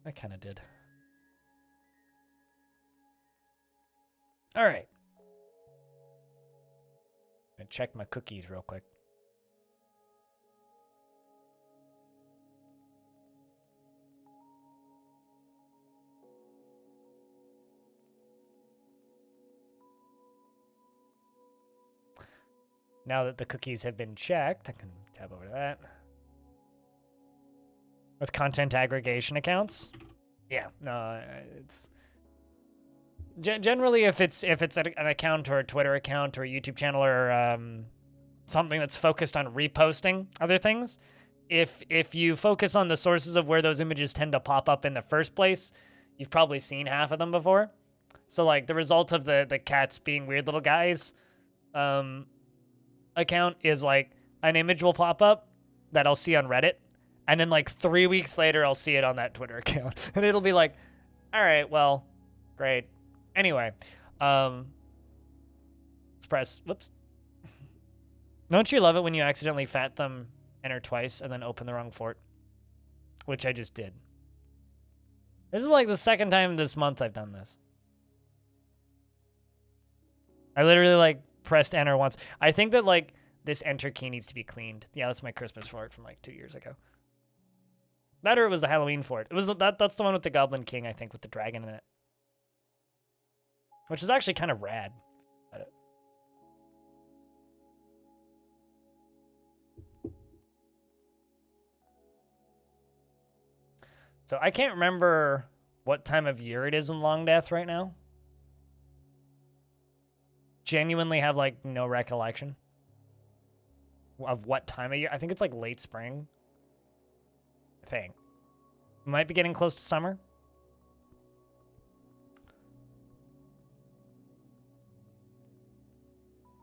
I kind of did. All right. I'm gonna check my cookies real quick. Now that the cookies have been checked, I can tab over to that. With content aggregation accounts? Yeah, no, it's generally if it's an account or a Twitter account or a YouTube channel or something that's focused on reposting other things, if you focus on the sources of where those images tend to pop up in the first place, you've probably seen half of them before. So like the result of the cats being weird little guys account is like an image will pop up that I'll see on Reddit, and then like 3 weeks later I'll see it on that Twitter account, and it'll be like, all right, well, great. Anyway, let's press. Whoops. Don't you love it when you accidentally fat thumb enter twice and then open the wrong fort? Which I just did. This is like the second time this month I've done this. I literally like pressed enter once. I think that like this enter key needs to be cleaned. Yeah, that's my Christmas fort from like 2 years ago. That or it was the Halloween fort. It was that's the one with the Goblin King, I think, with the dragon in it. Which is actually kind of rad. So I can't remember what time of year it is in Longdeath right now. Genuinely have like no recollection of what time of year. I think it's like late spring. I think. Might be getting close to summer.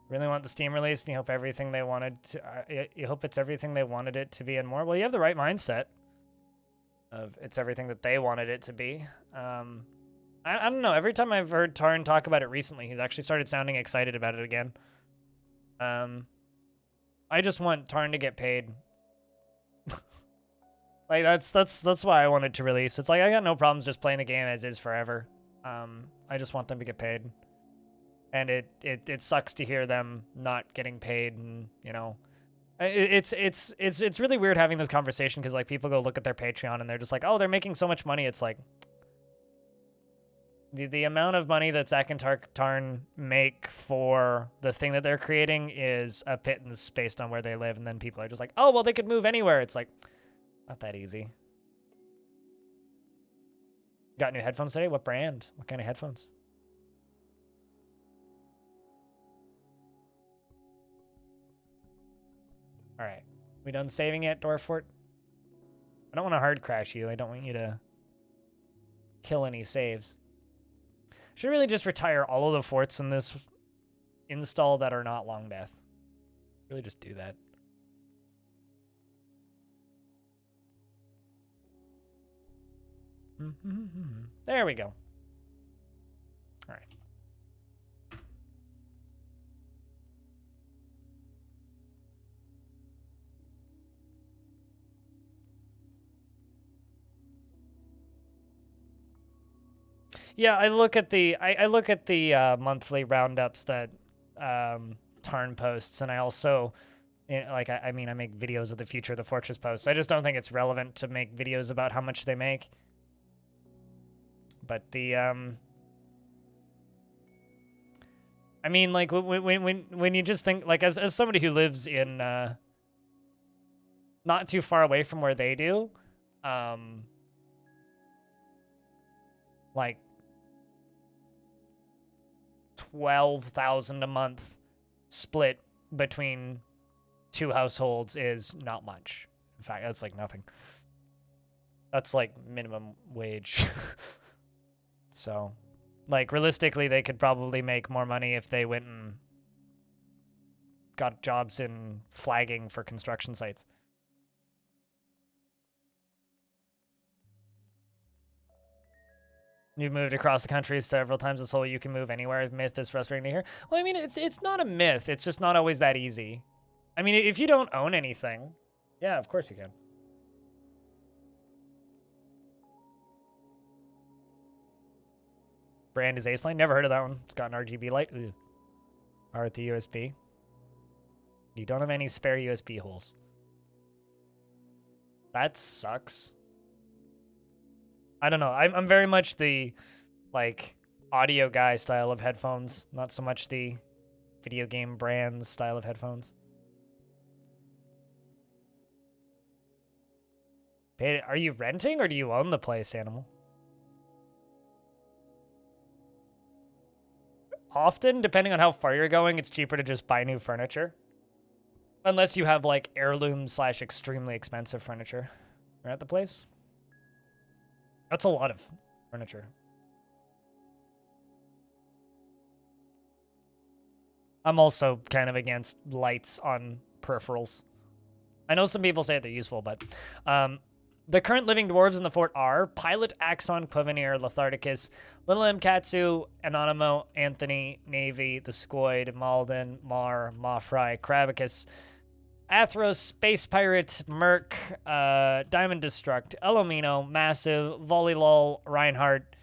Really want the Steam release, and you hope everything they wanted to. You hope it's everything they wanted it to be and more. Well, you have the right mindset. Of it's everything that they wanted it to be. I don't know. Every time I've heard Tarn talk about it recently, he's actually started sounding excited about it again. I just want Tarn to get paid. Like that's why I wanted to release. It's like I got no problems just playing the game as is forever. I just want them to get paid. And it sucks to hear them not getting paid, and you know, it's really weird having this conversation because like people go look at their Patreon and they're just like, oh, they're making so much money. It's like the amount of money that Zach and Tarn make for the thing that they're creating is a pittance based on where they live, and then people are just like, oh, well, they could move anywhere. It's like not that easy. Got new headphones today? What brand? What kind of headphones? All right. We done saving it, Dwarf Fort? I don't want to hard crash you. I don't want you to kill any saves. Should really just retire all of the forts in this install that are not Longdeath. Really just do that. There we go. All right. Yeah, I look at the monthly roundups that Tarn posts, and I also, you know, like I mean I make videos of the future of the fortress posts. I just don't think it's relevant to make videos about how much they make. But the I mean, like when you just think like as somebody who lives in not too far away from where they do, like 12,000 a month split between two households is not much. In fact, that's like nothing. That's like minimum wage. So, like realistically, they could probably make more money if they went and got jobs in flagging for construction sites. You've moved across the country several times this whole you can move anywhere myth is frustrating to hear. Well, I mean, it's not a myth. It's just not always that easy. I mean, if you don't own anything, yeah, of course you can. brand is Aceline. Never heard of that one. It's got an RGB light. Ooh. Power with the USB. You don't have any spare USB holes. That sucks. I don't know. I'm very much the, like, audio guy style of headphones, not so much the video game brand style of headphones. Are you renting or do you own the place, Animal? Often, depending on how far you're going, it's cheaper to just buy new furniture. Unless you have, like, heirloom / extremely expensive furniture. You're at the place? That's a lot of furniture. I'm also kind of against lights on peripherals. I know some people say they're useful, but the current living dwarves in the fort are Pilot, Axon, Quivenir, Letharticus, Little Mkatsu, Anonymo, Anthony, Navy, the Squoid, Malden, Mar, Mothrai, Krabicus, Athros, Space Pirate, Merc, Diamond Destruct, Elomino, Massive, Volleylol, Reinhardt,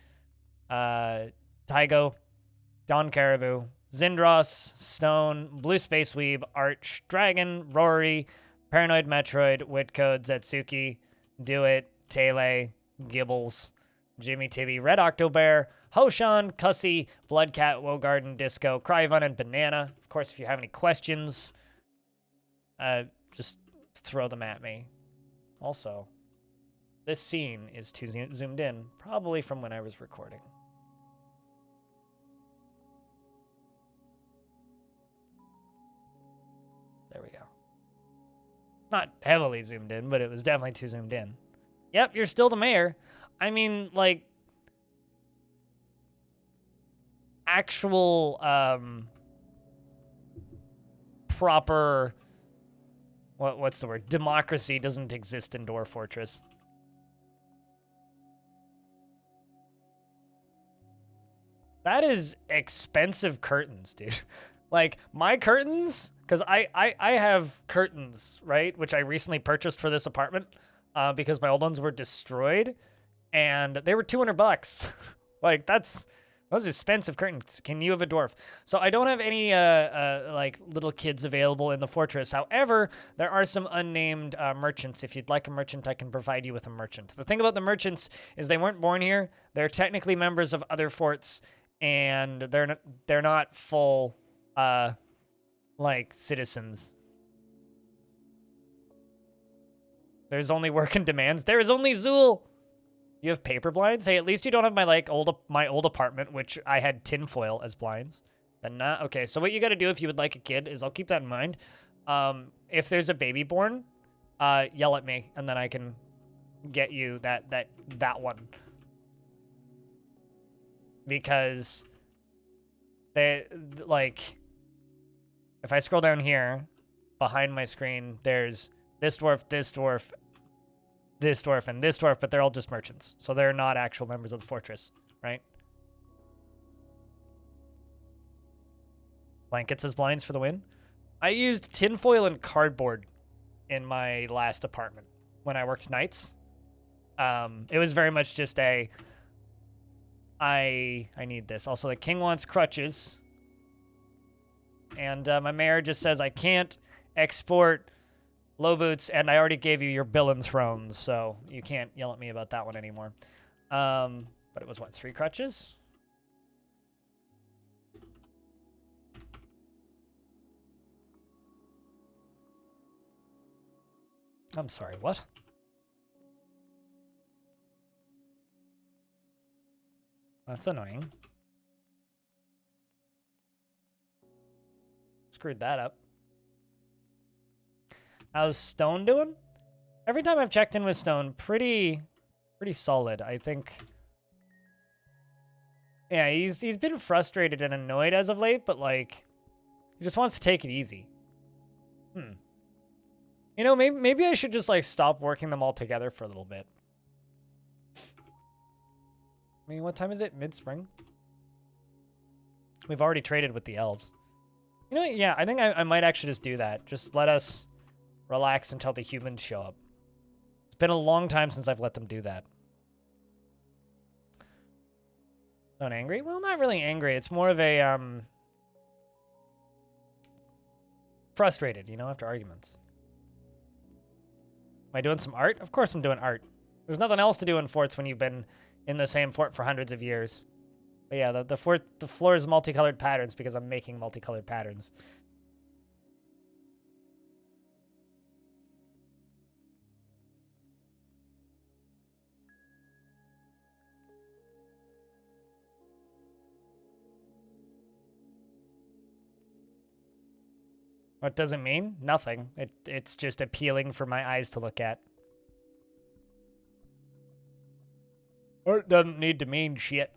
Tygo, Don Caribou, Zindros, Stone, Blue Space Weeb, Arch, Dragon, Rory, Paranoid Metroid, Whitcode, Zetsuki, Do It, Tele, Gibbles, Jimmy Tibby, Red Octobear, Hoshan, Cussy, Bloodcat, Wogarden, Disco, Cryvon, and Banana. Of course, if you have any questions, just throw them at me. Also, this scene is too zoomed in, probably from when I was recording. There we go. Not heavily zoomed in, but it was definitely too zoomed in. Yep, you're still the mayor. I mean, like, actual, proper, what's the word? Democracy doesn't exist in Dwarf Fortress. That is expensive curtains, dude. Like, my curtains, because I have curtains, right, which I recently purchased for this apartment because my old ones were destroyed, and they were $200. Like, those expensive curtains. Can you have a dwarf? So I don't have any, like, little kids available in the fortress. However, there are some unnamed merchants. If you'd like a merchant, I can provide you with a merchant. The thing about the merchants is they weren't born here. They're technically members of other forts, and they're not full... like, citizens. There's only work and demands. There is only Zool! You have paper blinds? Hey, at least you don't have my, like, my old apartment, which I had tinfoil as blinds. Then not... Okay, so what you gotta do if you would like a kid is, I'll keep that in mind. If there's a baby born, yell at me, and then I can get you that one. Because... they, like... If I scroll down here, behind my screen, there's this dwarf, this dwarf, this dwarf, and this dwarf, but they're all just merchants. So they're not actual members of the fortress, right? Blankets as blinds for the win. I used tinfoil and cardboard in my last apartment when I worked nights. It was very much just I need this. Also, the king wants crutches. And my mayor just says I can't export low boots, and I already gave you your bill and thrones, so you can't yell at me about that one anymore. But it was, what, 3 crutches? I'm sorry, what? That's annoying. Screwed that up. How's Stone doing? Every time I've checked in with Stone, pretty solid, I think. Yeah, he's been frustrated and annoyed as of late, but like, he just wants to take it easy. You know, maybe I should just like stop working them all together for a little bit. I mean, what time is it? Mid-spring? We've already traded with the elves. You know what? Yeah, I think I might actually just do that. Just let us relax until the humans show up. It's been a long time since I've let them do that. Not angry? Well, not really angry. It's more of a, frustrated, you know, after arguments. Am I doing some art? Of course I'm doing art. There's nothing else to do in forts when you've been in the same fort for hundreds of years. But yeah, the floor is multicolored patterns because I'm making multicolored patterns. What does it mean? Nothing. It's just appealing for my eyes to look at. Art doesn't need to mean shit.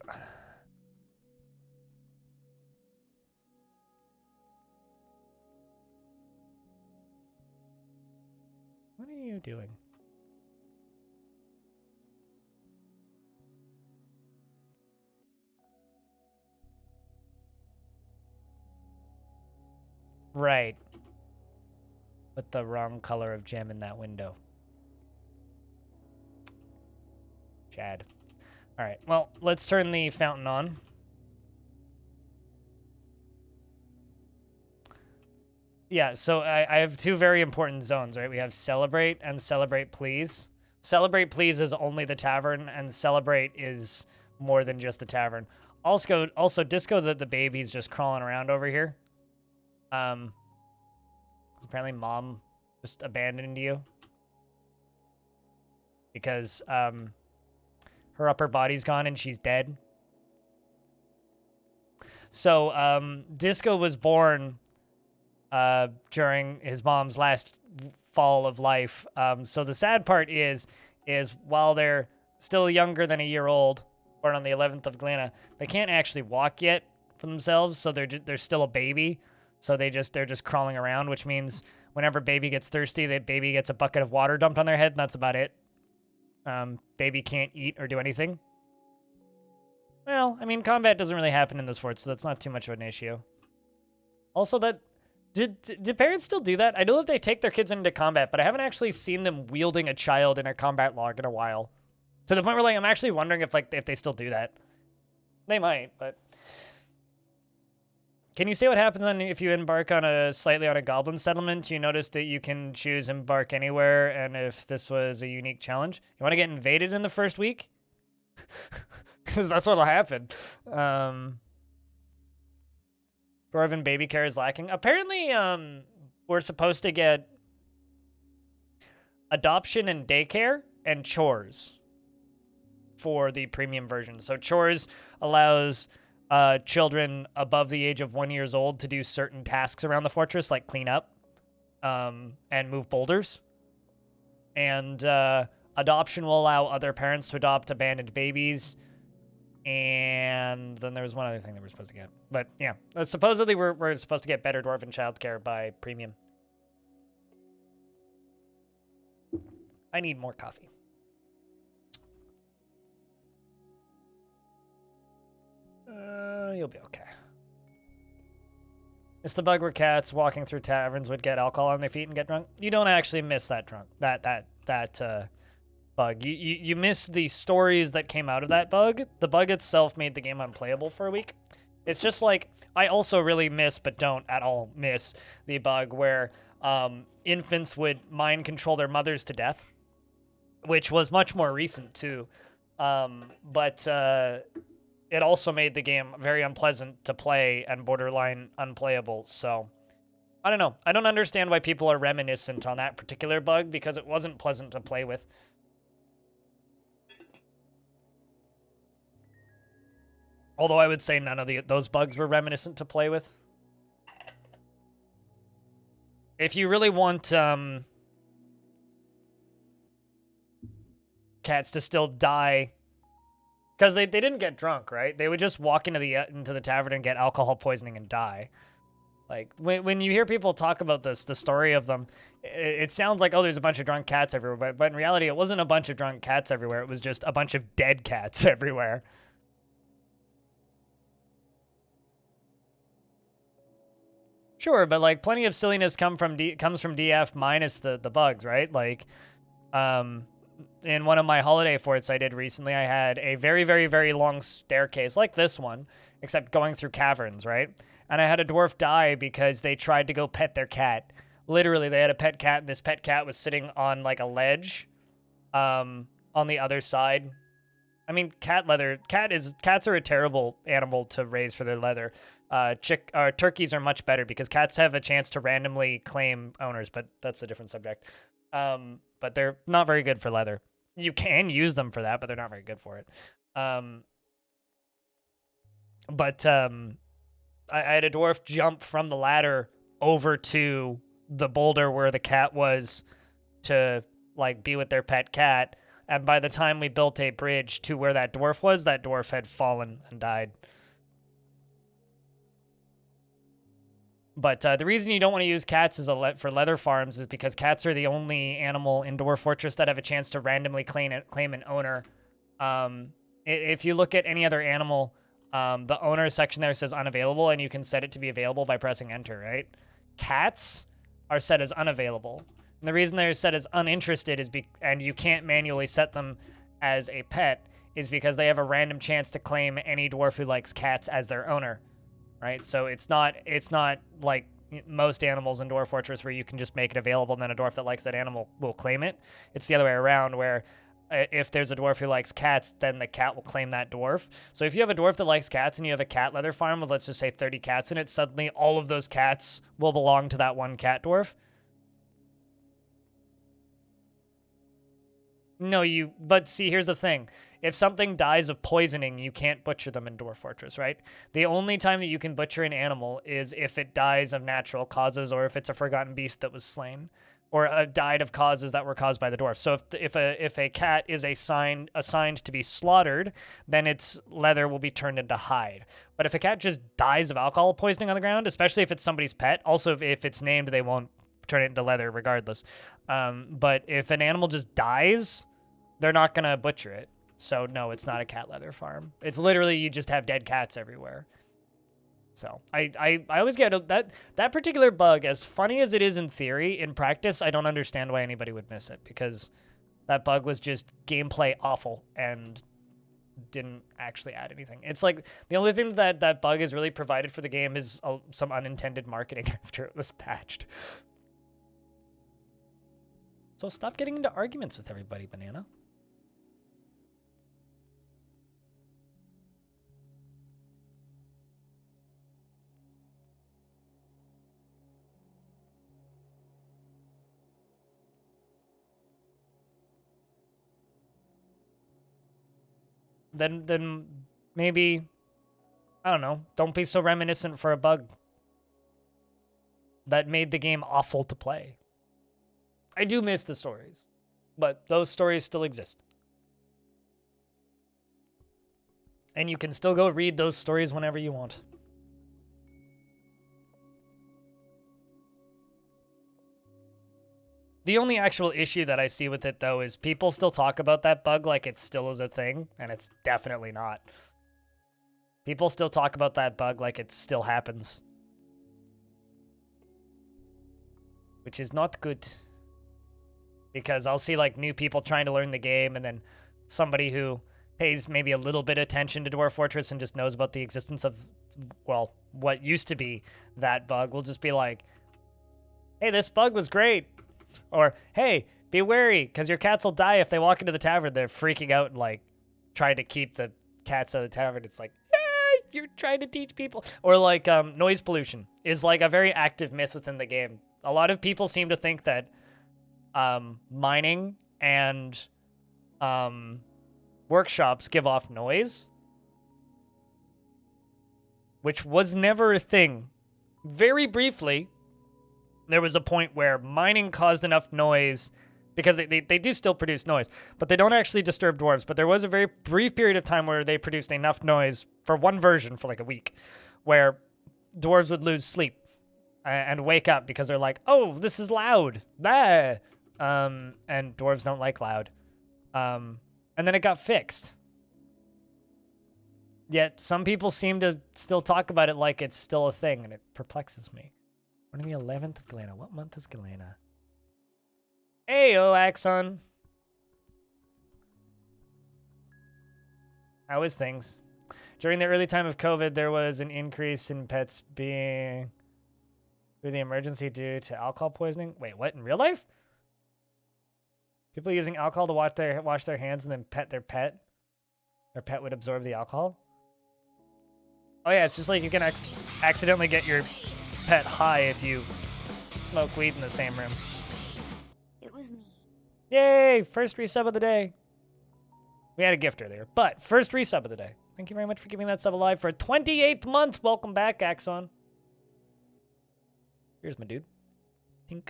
What are you doing? Right. Put the wrong color of gem in that window. Chad. All right, well, let's turn the fountain on. Yeah, so I have two very important zones, right? We have Celebrate and Celebrate Please. Celebrate Please is only the tavern, and Celebrate is more than just the tavern. Also Disco, the baby's just crawling around over here. Apparently Mom just abandoned you. Because, her upper body's gone and she's dead. So, Disco was born during his mom's last fall of life. So the sad part is while they're still younger than a year old, born on the 11th of Glana, they can't actually walk yet for themselves. So they're still a baby. So they're just crawling around, which means whenever baby gets thirsty, that baby gets a bucket of water dumped on their head, and that's about it. Baby can't eat or do anything. Well, I mean, combat doesn't really happen in this fort, so that's not too much of an issue. Also, did parents still do that? I know that they take their kids into combat, but I haven't actually seen them wielding a child in a combat log in a while. To the point where, like, I'm actually wondering if they still do that. They might, but... Can you say what happens if you embark on a goblin settlement? You notice that you can choose embark anywhere, and if this was a unique challenge. You want to get invaded in the first week? Because that's what'll happen. Dwarven baby care is lacking. Apparently, we're supposed to get adoption and daycare and chores for the premium version. So chores allows children above the age of 1 year old to do certain tasks around the fortress, like clean up and move boulders. And adoption will allow other parents to adopt abandoned babies. And then there was one other thing that we're supposed to get. But yeah, supposedly we're supposed to get better dwarven childcare by premium. I need more coffee. You'll be okay. It's the bug where cats walking through taverns would get alcohol on their feet and get drunk. You don't actually miss that bug. You miss the stories that came out of that bug. The bug itself made the game unplayable for a week. It's just like, I also really miss, but don't at all miss, the bug where infants would mind control their mothers to death, which was much more recent too. But it also made the game very unpleasant to play and borderline unplayable. So I don't know. I don't understand why people are reminiscent on that particular bug, because it wasn't pleasant to play with. Although I would say none of those bugs were reminiscent to play with. If you really want cats to still die, because they didn't get drunk, right? They would just walk into the tavern and get alcohol poisoning and die. Like, when you hear people talk about this, the story of them, it sounds like, oh, there's a bunch of drunk cats everywhere. But in reality, it wasn't a bunch of drunk cats everywhere. It was just a bunch of dead cats everywhere. Sure, but like plenty of silliness comes from DF minus the bugs, right? Like, in one of my holiday forts I did recently, I had a very, very, very long staircase like this one, except going through caverns, right? And I had a dwarf die because they tried to go pet their cat. Literally, they had a pet cat, and this pet cat was sitting on like a ledge, on the other side. I mean, cats are a terrible animal to raise for their leather. Turkeys are much better because cats have a chance to randomly claim owners, but that's a different subject. But they're not very good for leather. You can use them for that, but they're not very good for it. I had a dwarf jump from the ladder over to the boulder where the cat was to like be with their pet cat. And by the time we built a bridge to where that dwarf had fallen and died. But the reason you don't want to use cats for leather farms is because cats are the only animal in Dwarf Fortress that have a chance to randomly claim an owner. If you look at any other animal, the owner section there says unavailable, and you can set it to be available by pressing enter, right? Cats are set as unavailable. And the reason they're set as uninterested and you can't manually set them as a pet is because they have a random chance to claim any dwarf who likes cats as their owner. Right, so it's not like most animals in Dwarf Fortress where you can just make it available and then a dwarf that likes that animal will claim it. It's the other way around where if there's a dwarf who likes cats, then the cat will claim that dwarf. So if you have a dwarf that likes cats and you have a cat leather farm with, let's just say, 30 cats in it, suddenly all of those cats will belong to that one cat dwarf. No, but see, here's the thing. If something dies of poisoning, you can't butcher them in Dwarf Fortress, right? The only time that you can butcher an animal is if it dies of natural causes or if it's a forgotten beast that was slain or died of causes that were caused by the dwarf. So if a cat is assigned to be slaughtered, then its leather will be turned into hide. But if a cat just dies of alcohol poisoning on the ground, especially if it's somebody's pet, also if it's named, they won't turn it into leather regardless. But if an animal just dies, they're not going to butcher it. So no, it's not a cat leather farm. It's literally you just have dead cats everywhere. So I always get that particular bug, as funny as it is in theory, in practice, I don't understand why anybody would miss it because that bug was just gameplay awful and didn't actually add anything. It's like the only thing that bug has really provided for the game is some unintended marketing after it was patched. So stop getting into arguments with everybody, Banana. Then maybe, I don't know, don't be so reminiscent for a bug that made the game awful to play. I do miss the stories, but those stories still exist. And you can still go read those stories whenever you want. The only actual issue that I see with it, though, is people still talk about that bug like it still is a thing, and it's definitely not. People still talk about that bug like it still happens. Which is not good. Because I'll see, like, new people trying to learn the game, and then somebody who pays maybe a little bit of attention to Dwarf Fortress and just knows about the existence of, well, what used to be that bug will just be like, hey, this bug was great. Or, hey, be wary, because your cats will die if they walk into the tavern. They're freaking out and, like, trying to keep the cats out of the tavern. It's like, you're trying to teach people. Or, like, noise pollution is, like, a very active myth within the game. A lot of people seem to think that mining and workshops give off noise, which was never a thing. Very briefly, there was a point where mining caused enough noise, because they do still produce noise, but they don't actually disturb dwarves. But there was a very brief period of time where they produced enough noise for one version for like a week, where dwarves would lose sleep and wake up because they're like, oh, this is loud. Bah. And dwarves don't like loud. And then it got fixed. Yet some people seem to still talk about it like it's still a thing, and it perplexes me. We're in the 11th of Galena. What month is Galena? Ayo, Axon. How is things? During the early time of COVID, there was an increase in pets being through the emergency due to alcohol poisoning. Wait, what? In real life? People using alcohol to wash their hands and then pet their pet? Their pet would absorb the alcohol? Oh yeah, it's just like you can accidentally get your pet high if you smoke weed in the same room. It was me. Yay! First resub of the day. We had a gift earlier, but first resub of the day. Thank you very much for keeping that sub alive for 28th month. Welcome back, Axon. Here's my dude. Tink.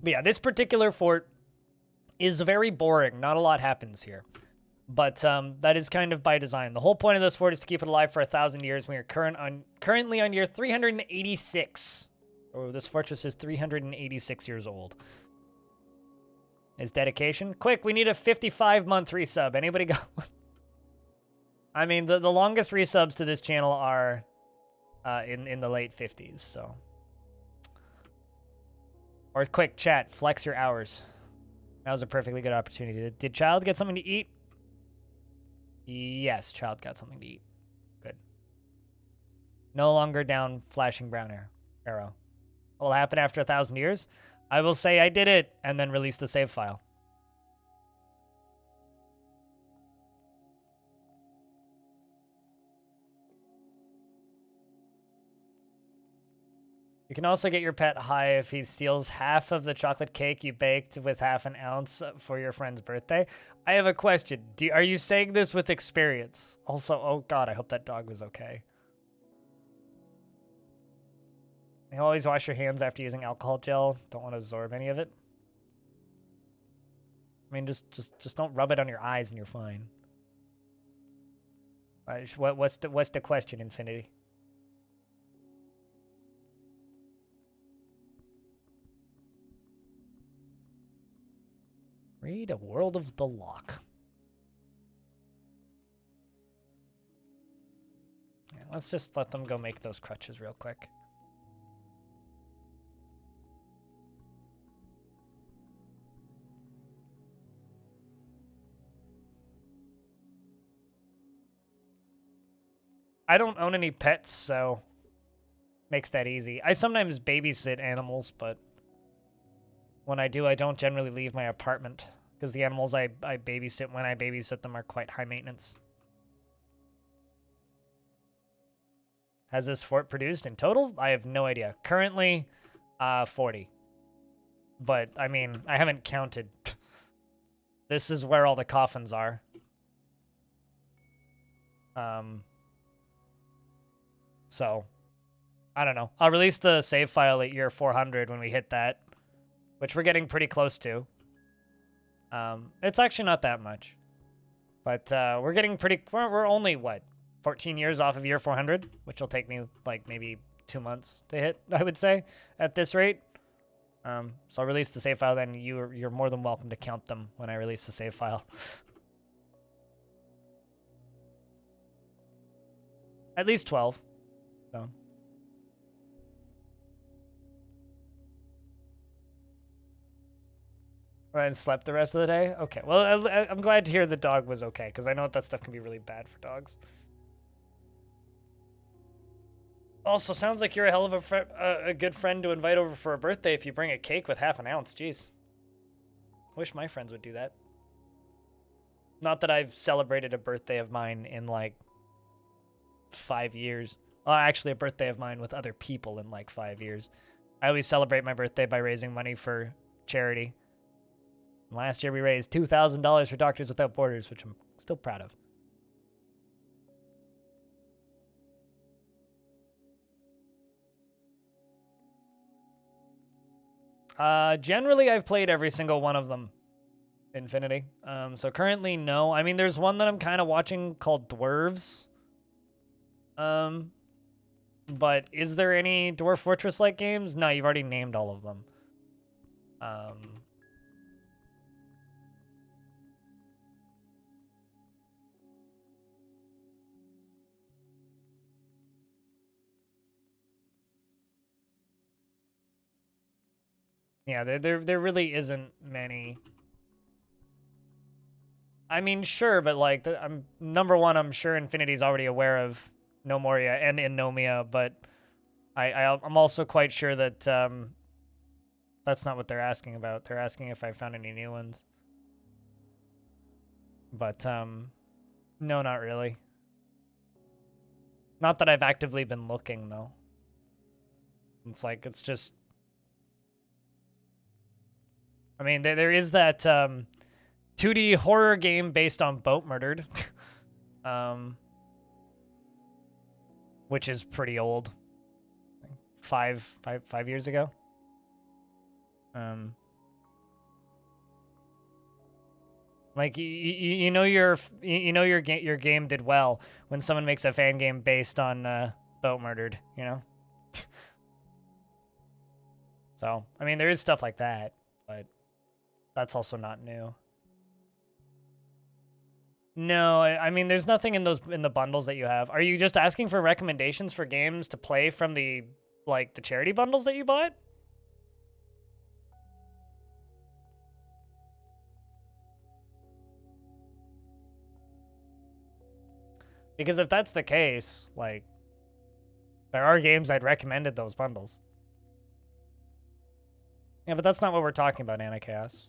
But yeah, this particular fort is very boring. Not a lot happens here. But that is kind of by design. The whole point of this fort is to keep it alive for 1,000 years. We are currently on year 386. Oh, this fortress is 386 years old. Is dedication? Quick, we need a 55-month resub. Anybody got one? I mean, the longest resubs to this channel are in the late 50s, so. Or quick, chat, flex your hours. That was a perfectly good opportunity. Did Child get something to eat? Yes, Child got something to eat. Good. No longer down flashing brown arrow. What will happen after 1,000 years? I will say I did it, and then release the save file. You can also get your pet high if he steals half of the chocolate cake you baked with half an ounce for your friend's birthday. I have a question. Are you saying this with experience? Also, oh god, I hope that dog was okay. You always wash your hands after using alcohol gel. Don't want to absorb any of it. I mean, just don't rub it on your eyes and you're fine. What's the question, Infinity? Read A World of the Lock. Yeah, let's just let them go make those crutches real quick. I don't own any pets, so makes that easy. I sometimes babysit animals, but when I do, I don't generally leave my apartment because the animals I babysit when I babysit them are quite high maintenance. Has this fort produced in total? I have no idea. Currently, 40. But, I mean, I haven't counted. This is where all the coffins are. So, I don't know. I'll release the save file at year 400 when we hit that, which we're getting pretty close to. It's actually not that much. But we're getting pretty... We're only, what, 14 years off of year 400? Which will take me, like, maybe 2 months to hit, I would say, at this rate. So I'll release the save file, then you're more than welcome to count them when I release the save file. At least 12. So. And slept the rest of the day? Okay, well, I'm glad to hear the dog was okay, because I know that stuff can be really bad for dogs. Also, sounds like you're a hell of a good friend to invite over for a birthday if you bring a cake with half an ounce. Jeez. Wish my friends would do that. Not that I've celebrated a birthday of mine in, like, 5 years. Well, actually, a birthday of mine with other people in, like, 5 years. I always celebrate my birthday by raising money for charity. Last year, we raised $2,000 for Doctors Without Borders, which I'm still proud of. Generally, I've played every single one of them, Infinity. So currently, no. I mean, there's one that I'm kind of watching called Dwarves. But is there any Dwarf Fortress-like games? No, you've already named all of them. Yeah, there really isn't many I mean, sure, but like, I'm number one. I'm sure Infinity's already aware of No Moria and Innomia, but I'm also quite sure that that's not what they're asking about. They're asking if I found any new ones. But no, not really. Not that I've actively been looking though. It's like it's just. I mean, there is that 2D horror game based on Boat Murdered, which is pretty old. 5 years ago. Like you know your game did well when someone makes a fan game based on Boat Murdered, you know. So I mean there is stuff like that, but that's also not new. No, I mean there's nothing in the bundles that you have. Are you just asking for recommendations for games to play from the charity bundles that you bought? Because if that's the case, like, there are games I'd recommend in those bundles. Yeah, but that's not what we're talking about, Anachaos.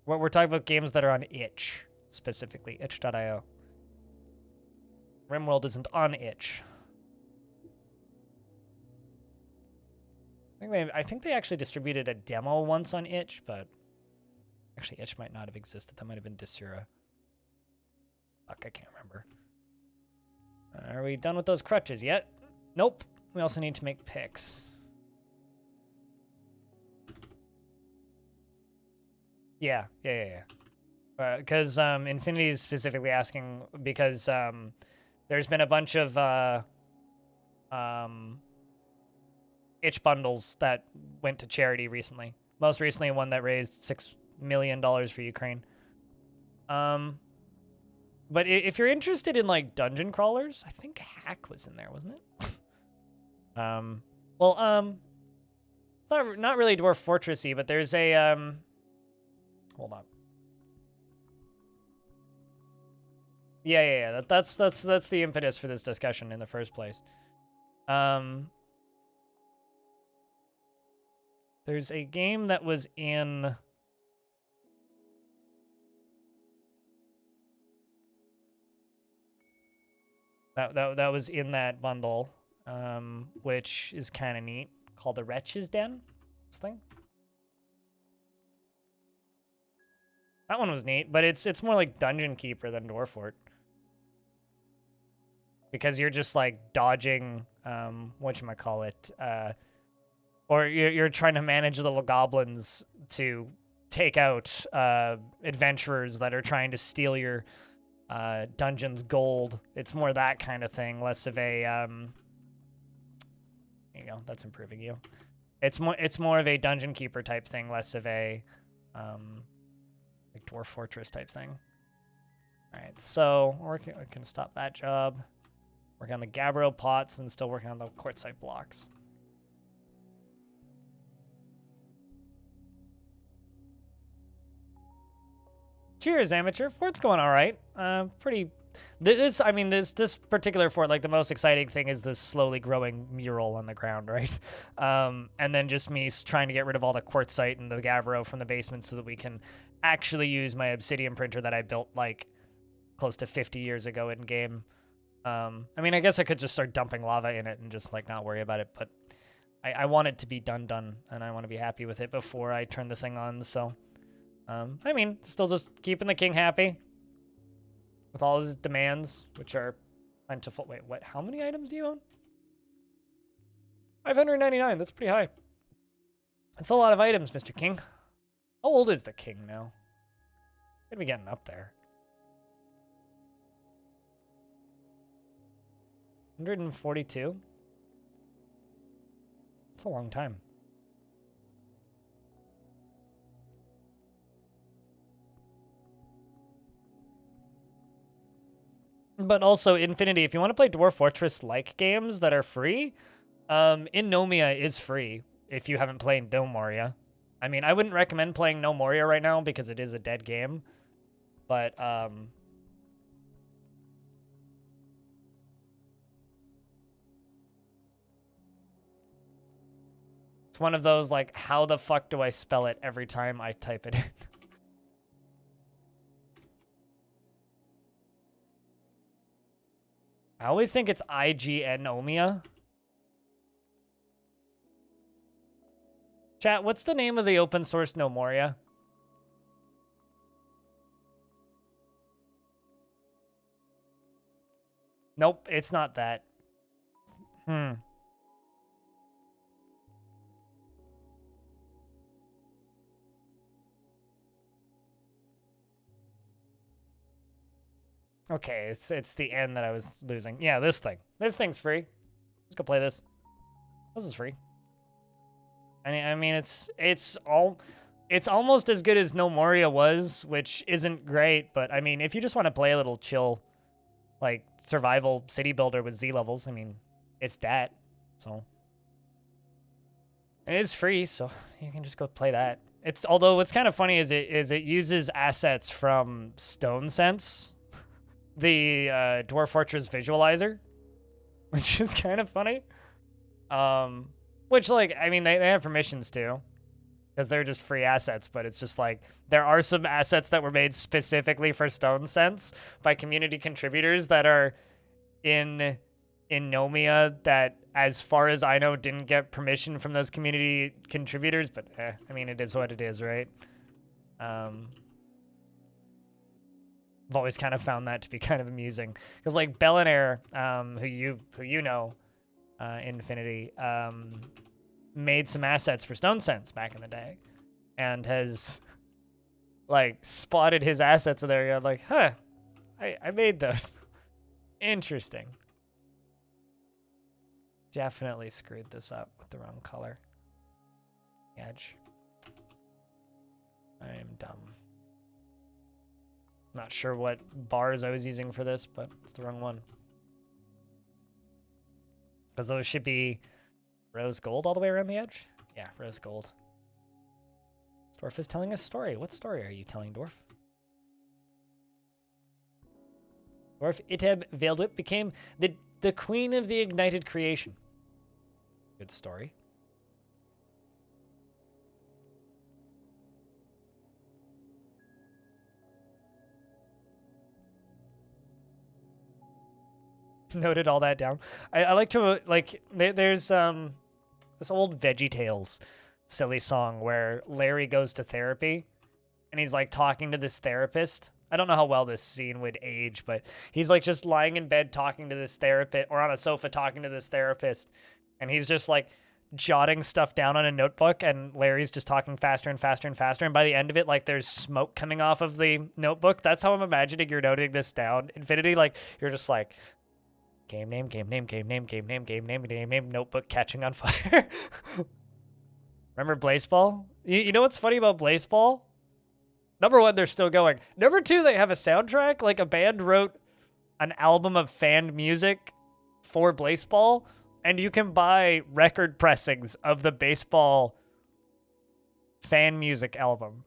What we're talking about games that are on itch, specifically, itch.io. RimWorld isn't on itch. I think they actually distributed a demo once on itch, but actually itch might not have existed. That might have been Desura. Fuck, I can't remember. Are we done with those crutches yet? Nope. We also need to make picks. Yeah. Because Infinity is specifically asking because there's been a bunch of itch bundles that went to charity recently. Most recently, one that raised $6 million for Ukraine. But if you're interested in like dungeon crawlers, I think Hack was in there, wasn't it? It's not really Dwarf Fortressy, but there's a hold on. Yeah. That's the impetus for this discussion in the first place. There's a game that was in that was in that bundle, which is kind of neat, called The Wretch's Den. This thing. That one was neat, but it's more like Dungeon Keeper than Dwarf Fort. Because you're just like dodging whatchamacallit, or you're trying to manage little goblins to take out adventurers that are trying to steal your dungeon's gold. It's more that kind of thing, less of a there you go, that's improving you. It's more of a Dungeon Keeper type thing, less of a like Dwarf Fortress type thing. All right, so we can stop that job. Working on the Gabbro pots and still working on the quartzite blocks. Cheers, amateur. Fort's going all right. Pretty. This particular fort, like the most exciting thing is this slowly growing mural on the ground, right? And then just me trying to get rid of all the quartzite and the Gabbro from the basement so that we can actually use my obsidian printer that I built like close to 50 years ago in game. I mean, I guess I could just start dumping lava in it and just like not worry about it, but I want it to be done, and I want to be happy with it before I turn the thing on. So, I mean, still just keeping the king happy with all his demands, which are plentiful. Wait, what? How many items do you own? 599. That's pretty high. That's a lot of items, Mr. King. How old is the king now? Gonna be getting up there. 142? It's a long time. But also, Infinity, if you want to play Dwarf Fortress-like games that are free, Innomia is free if you haven't played No Moria. I mean, I wouldn't recommend playing No Moria right now because it is a dead game. But it's one of those, like, how the fuck do I spell it every time I type it in? I always think it's IGN-omia. Chat, what's the name of the open source No Moria? Nope, it's not that. Okay, it's the N that I was losing. Yeah, this thing. This thing's free. Let's go play this. This is free. I mean, it's almost as good as No Moria was, which isn't great, but I mean, if you just want to play a little chill, like, survival city builder with Z levels, I mean, it's that. So, and it's free, so you can just go play that. Although what's kind of funny is it uses assets from Stone Sense, the Dwarf Fortress visualizer, which is kind of funny. Which, like, I mean, they have permissions to, because they're just free assets, but it's just like, there are some assets that were made specifically for Stone Sense by community contributors that are in Nomia that, as far as I know, didn't get permission from those community contributors, but I mean, it is what it is, right? I've always kind of found that to be kind of amusing, because like Bellinair, who you know, Infinity, made some assets for Stone Sense back in the day, and has like spotted his assets in there. Like, huh, I made those. Interesting. Definitely screwed this up with the wrong color. Edge. I am dumb. Not sure what bars I was using for this, but it's the wrong one. Because those should be rose gold all the way around the edge? Yeah, rose gold. Dwarf is telling a story. What story are you telling, Dwarf? Dwarf Iteb Veiled Whip became the queen of the ignited creation. Good story. Noted all that down. I like to, like, there's this old VeggieTales silly song where Larry goes to therapy and he's like talking to this therapist. I don't know how well this scene would age, but he's like just lying in bed talking to this therapist, or on a sofa talking to this therapist, and he's just like jotting stuff down on a notebook, and Larry's just talking faster and faster and faster, and by the end of it, like, there's smoke coming off of the notebook. That's how I'm imagining you're noting this down, Infinity. Like, you're just like, game name, game name, game name, game name, game name, game name, notebook catching on fire. Remember Blaseball? You know what's funny about Blaseball? Number one, they're still going. Number two, they have a soundtrack. Like, a band wrote an album of fan music for Blaseball, and you can buy record pressings of the baseball fan music album,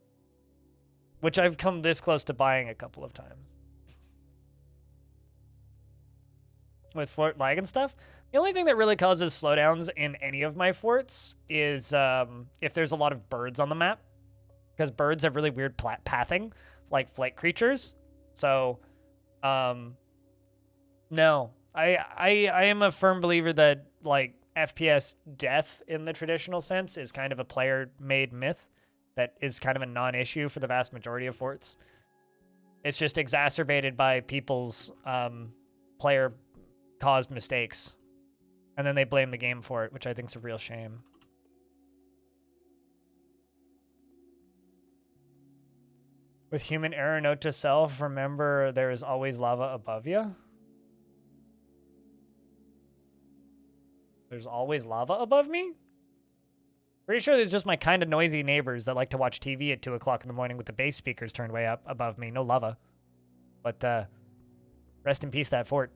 which I've come this close to buying a couple of times. With fort lag and stuff, the only thing that really causes slowdowns in any of my forts is if there's a lot of birds on the map, because birds have really weird pathing, like flight creatures. So, no, I am a firm believer that, like, FPS death in the traditional sense is kind of a player-made myth that is kind of a non-issue for the vast majority of forts. It's just exacerbated by people's player-caused mistakes, and then they blame the game for it, which I think is a real shame. With human error, note to self, remember there is always lava above you. There's always lava above me? Pretty sure there's just my kind of noisy neighbors that like to watch TV at 2 o'clock in the morning with the bass speakers turned way up above me. No lava. But, rest in peace, that fort.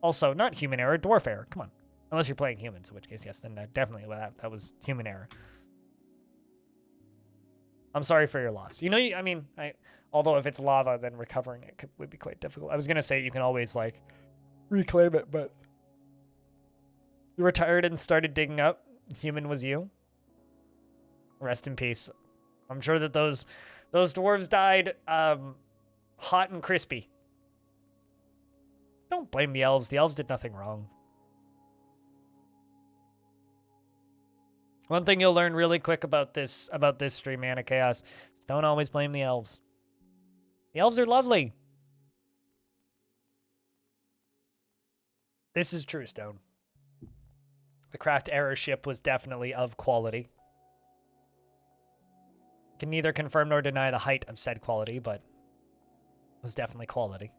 Also, not human error, dwarf error. Come on. Unless you're playing humans, in which case, yes, then definitely that was human error. I'm sorry for your loss. You know, I mean, although if it's lava, then recovering it would be quite difficult. I was gonna say you can always like reclaim it, but you retired and started digging up. Human was you. Rest in peace. I'm sure that those dwarves died hot and crispy. Don't blame the elves. The elves did nothing wrong. One thing you'll learn really quick about this stream, Man of Chaos, is don't always blame the elves. The elves are lovely. This is true, Stone. The craft error ship was definitely of quality. Can neither confirm nor deny the height of said quality, but it was definitely quality.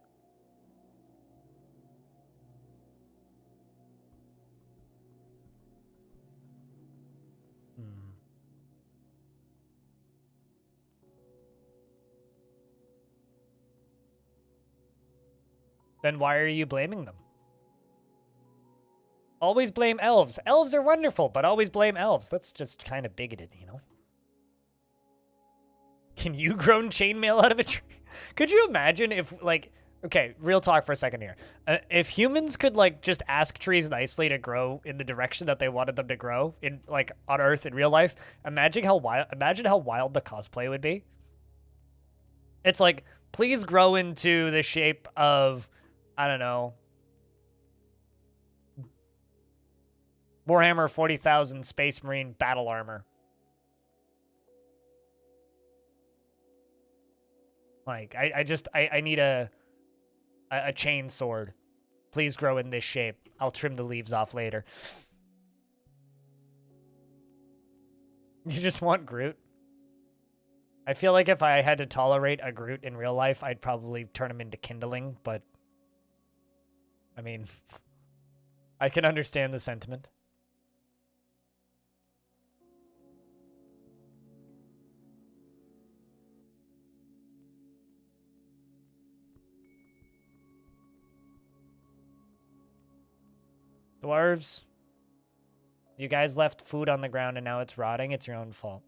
Then why are you blaming them? Always blame elves. Elves are wonderful, but always blame elves. That's just kind of bigoted, you know? Can you grow chainmail out of a tree? Could you imagine if, like, okay, real talk for a second here. If humans could, like, just ask trees nicely to grow in the direction that they wanted them to grow in, like, on Earth in real life, imagine how wild the cosplay would be. It's like, please grow into the shape of, I don't know, Warhammer 40,000 Space Marine battle armor. Like, I need a chain sword. Please grow in this shape. I'll trim the leaves off later. You just want Groot? I feel like if I had to tolerate a Groot in real life, I'd probably turn him into kindling, but I mean, I can understand the sentiment. Dwarves, you guys left food on the ground and now it's rotting. It's your own fault.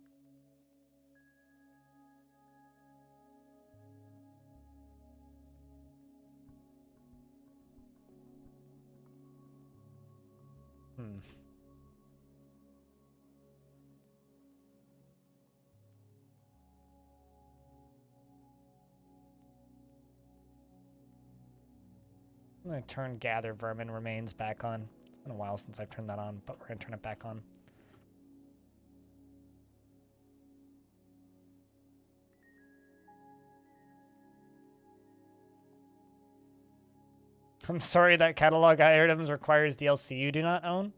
I'm going to turn Gather Vermin Remains back on. It's been a while since I've turned that on, but we're going to turn it back on. I'm sorry that catalog items requires DLC you do not own.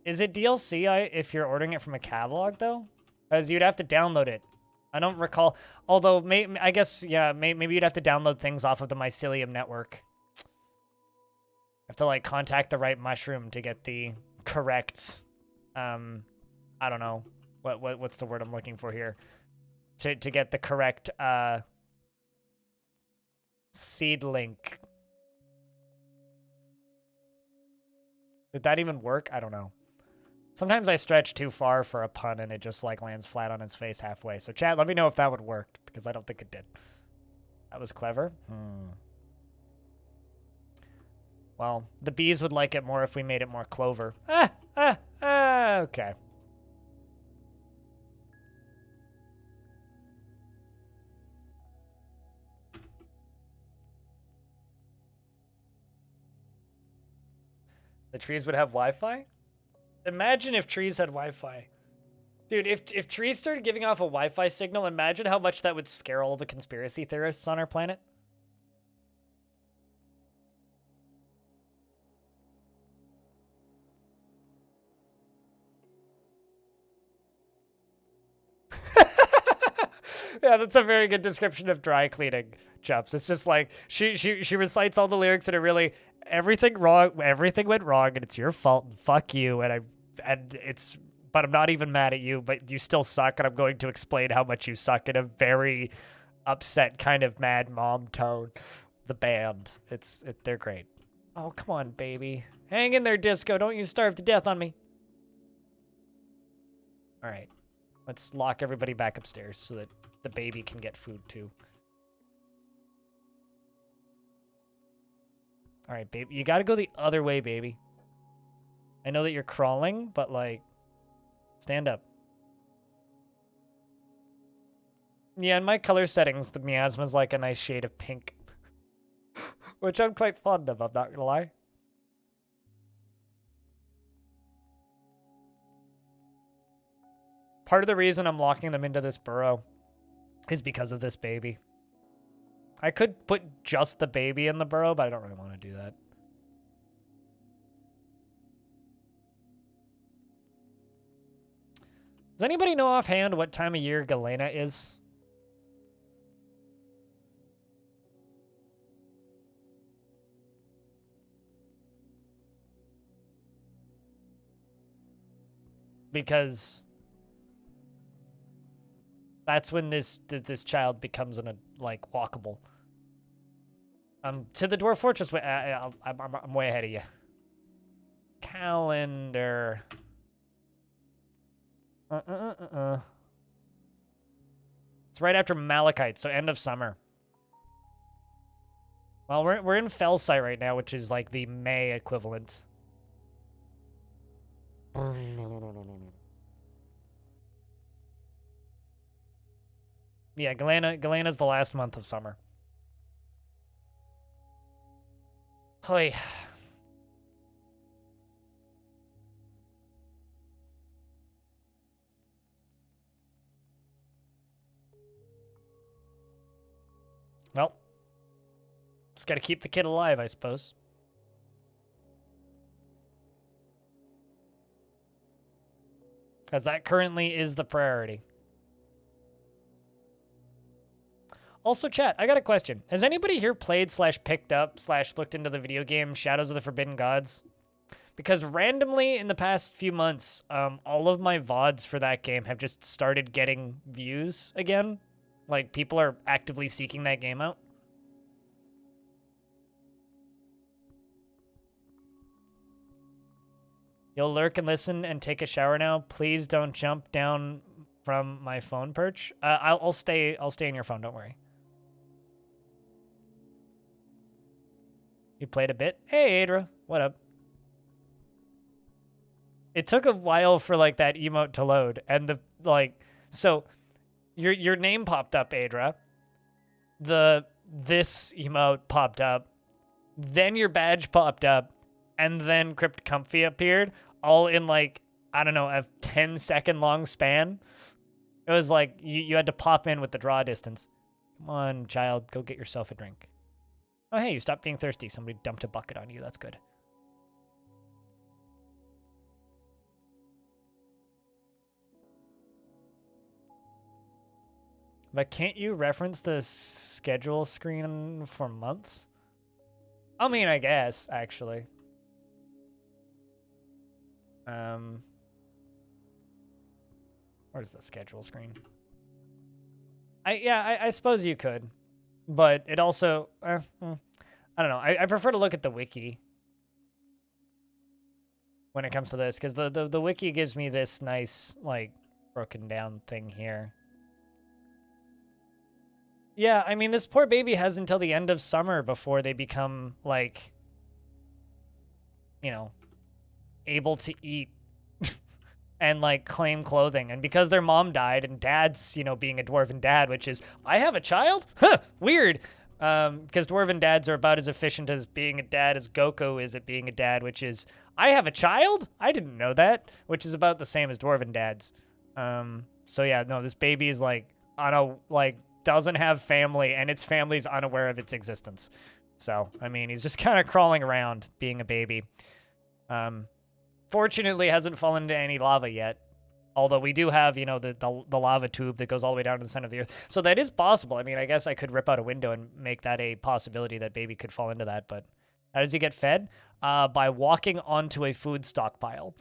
Is it DLC if you're ordering it from a catalog, though? Because you'd have to download it. I don't recall. Although, I guess, yeah, maybe you'd have to download things off of the Mycelium network. You have to, like, contact the right mushroom to get the correct, I don't know. What's the word I'm looking for here? To get the correct, seed link. Did that even work? I don't know. Sometimes I stretch too far for a pun and it just like lands flat on its face halfway. So chat, let me know if that would work because I don't think it did. That was clever. Well, the bees would like it more if we made it more clover. Okay. The trees would have Wi-Fi? Imagine if trees had Wi-Fi. Dude, if trees started giving off a Wi-Fi signal, imagine how much that would scare all the conspiracy theorists on our planet. Yeah, that's a very good description of dry cleaning, Chups. It's just like she recites all the lyrics that are really everything went wrong and it's your fault and fuck you but I'm not even mad at you, but you still suck and I'm going to explain how much you suck in a very upset kind of mad mom tone. The band, they're great. Oh, come on, baby. Hang in there, Disco. Don't you starve to death on me. All right. Let's lock everybody back upstairs so that the baby can get food too. All right, baby. You got to go the other way, baby. I know that you're crawling, but, like, stand up. Yeah, in my color settings, the miasma's like a nice shade of pink. Which I'm quite fond of, I'm not gonna lie. Part of the reason I'm locking them into this burrow is because of this baby. I could put just the baby in the burrow, but I don't really want to do that. Does anybody know offhand what time of year Galena is? Because that's when this child becomes like walkable. To the Dwarf Fortress. I'm way ahead of you. Calendar. It's right after Malachite, so end of summer. Well, we're in Fellsite right now, which is like the May equivalent. Yeah, Galena's the last month of summer. Hoy. Well, just gotta keep the kid alive, I suppose. Because that currently is the priority. Also, chat, I got a question. Has anybody here played / picked up / looked into the video game Shadows of the Forbidden Gods? Because randomly in the past few months, all of my VODs for that game have just started getting views again. Like, people are actively seeking that game out. You'll lurk and listen and take a shower now. Please don't jump down from my phone perch. I'll stay in your phone, don't worry. You played a bit? Hey, Adra. What up? It took a while for, like, that emote to load. And, so, your name popped up, Adra. This emote popped up. Then your badge popped up. And then Crypt Comfy appeared. All in, like, I don't know, a 10-second long span. It was like, you had to pop in with the draw distance. Come on, child. Go get yourself a drink. Oh, hey, you stopped being thirsty. Somebody dumped a bucket on you. That's good. But can't you reference the schedule screen for months? I mean, I guess, actually. Where's the schedule screen? I suppose you could. But it also, I don't know. I prefer to look at the wiki when it comes to this, because the wiki gives me this nice, like, broken down thing here. Yeah, I mean, this poor baby has until the end of summer before they become, like, you know, able to eat and, like, claim clothing. And because their mom died and dad's, you know, being a dwarven dad, which is, I have a child? Huh, weird. Because dwarven dads are about as efficient as being a dad as Goku is at being a dad, which is, I have a child? I didn't know that. Which is about the same as dwarven dads. So yeah, no, this baby is, like, doesn't have family, and its family's unaware of its existence. So, I mean, he's just kind of crawling around being a baby. Fortunately, hasn't fallen into any lava yet. Although we do have, you know, the lava tube that goes all the way down to the center of the earth. So that is possible. I mean, I guess I could rip out a window and make that a possibility that baby could fall into that. But how does he get fed? By walking onto a food stockpile.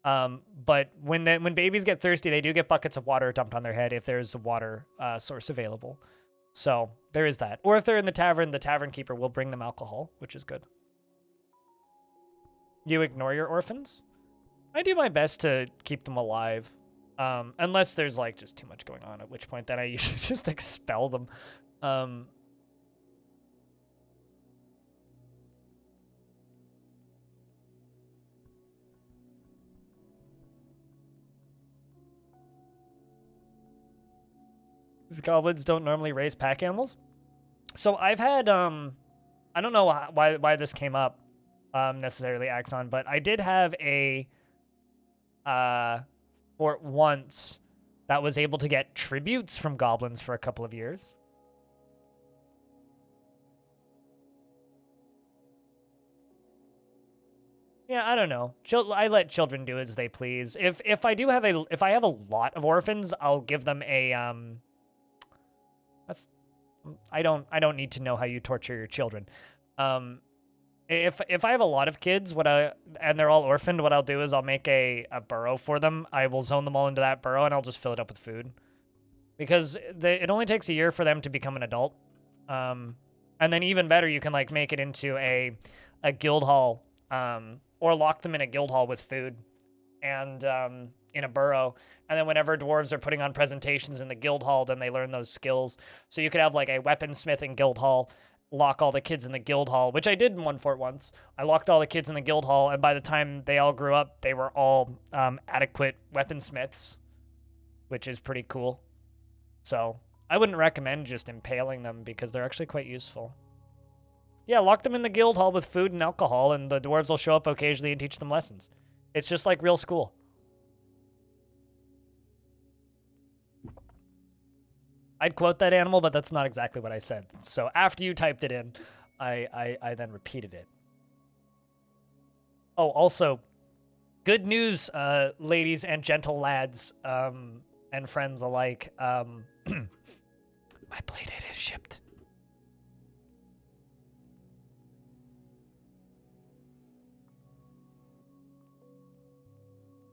But when babies get thirsty, they do get buckets of water dumped on their head if there's a water source available. So there is that. Or if they're in the tavern keeper will bring them alcohol, which is good. You ignore your orphans? I do my best to keep them alive. Unless there's like just too much going on, at which point then I usually just expel them. These goblins don't normally raise pack animals. So I've had I don't know why this came up necessarily, Axon, but I did have a fort once that was able to get tributes from goblins for a couple of years. Yeah, I don't know. I let children do as they please. If I have a lot of orphans, I'll give them a That's I don't need to know how you torture your children. If I have a lot of kids, and they're all orphaned, what I'll do is I'll make a burrow for them. I will zone them all into that burrow, and I'll just fill it up with food. Because it only takes a year for them to become an adult. And then even better, you can like make it into a guild hall, or lock them in a guild hall with food, and in a burrow. And then whenever dwarves are putting on presentations in the guild hall, then they learn those skills. So you could have like a weaponsmithing guild hall, lock all the kids in the guild hall, which I did in one fort once. I locked all the kids in the guild hall, and by the time they all grew up, they were all adequate weaponsmiths, which is pretty cool. So I wouldn't recommend just impaling them because they're actually quite useful. Yeah, lock them in the guild hall with food and alcohol, and the dwarves will show up occasionally and teach them lessons. It's just like real school. I'd quote that animal, but that's not exactly what I said. So after you typed it in, I then repeated it. Oh, also, good news, ladies and gentle lads, and friends alike. My plate is shipped.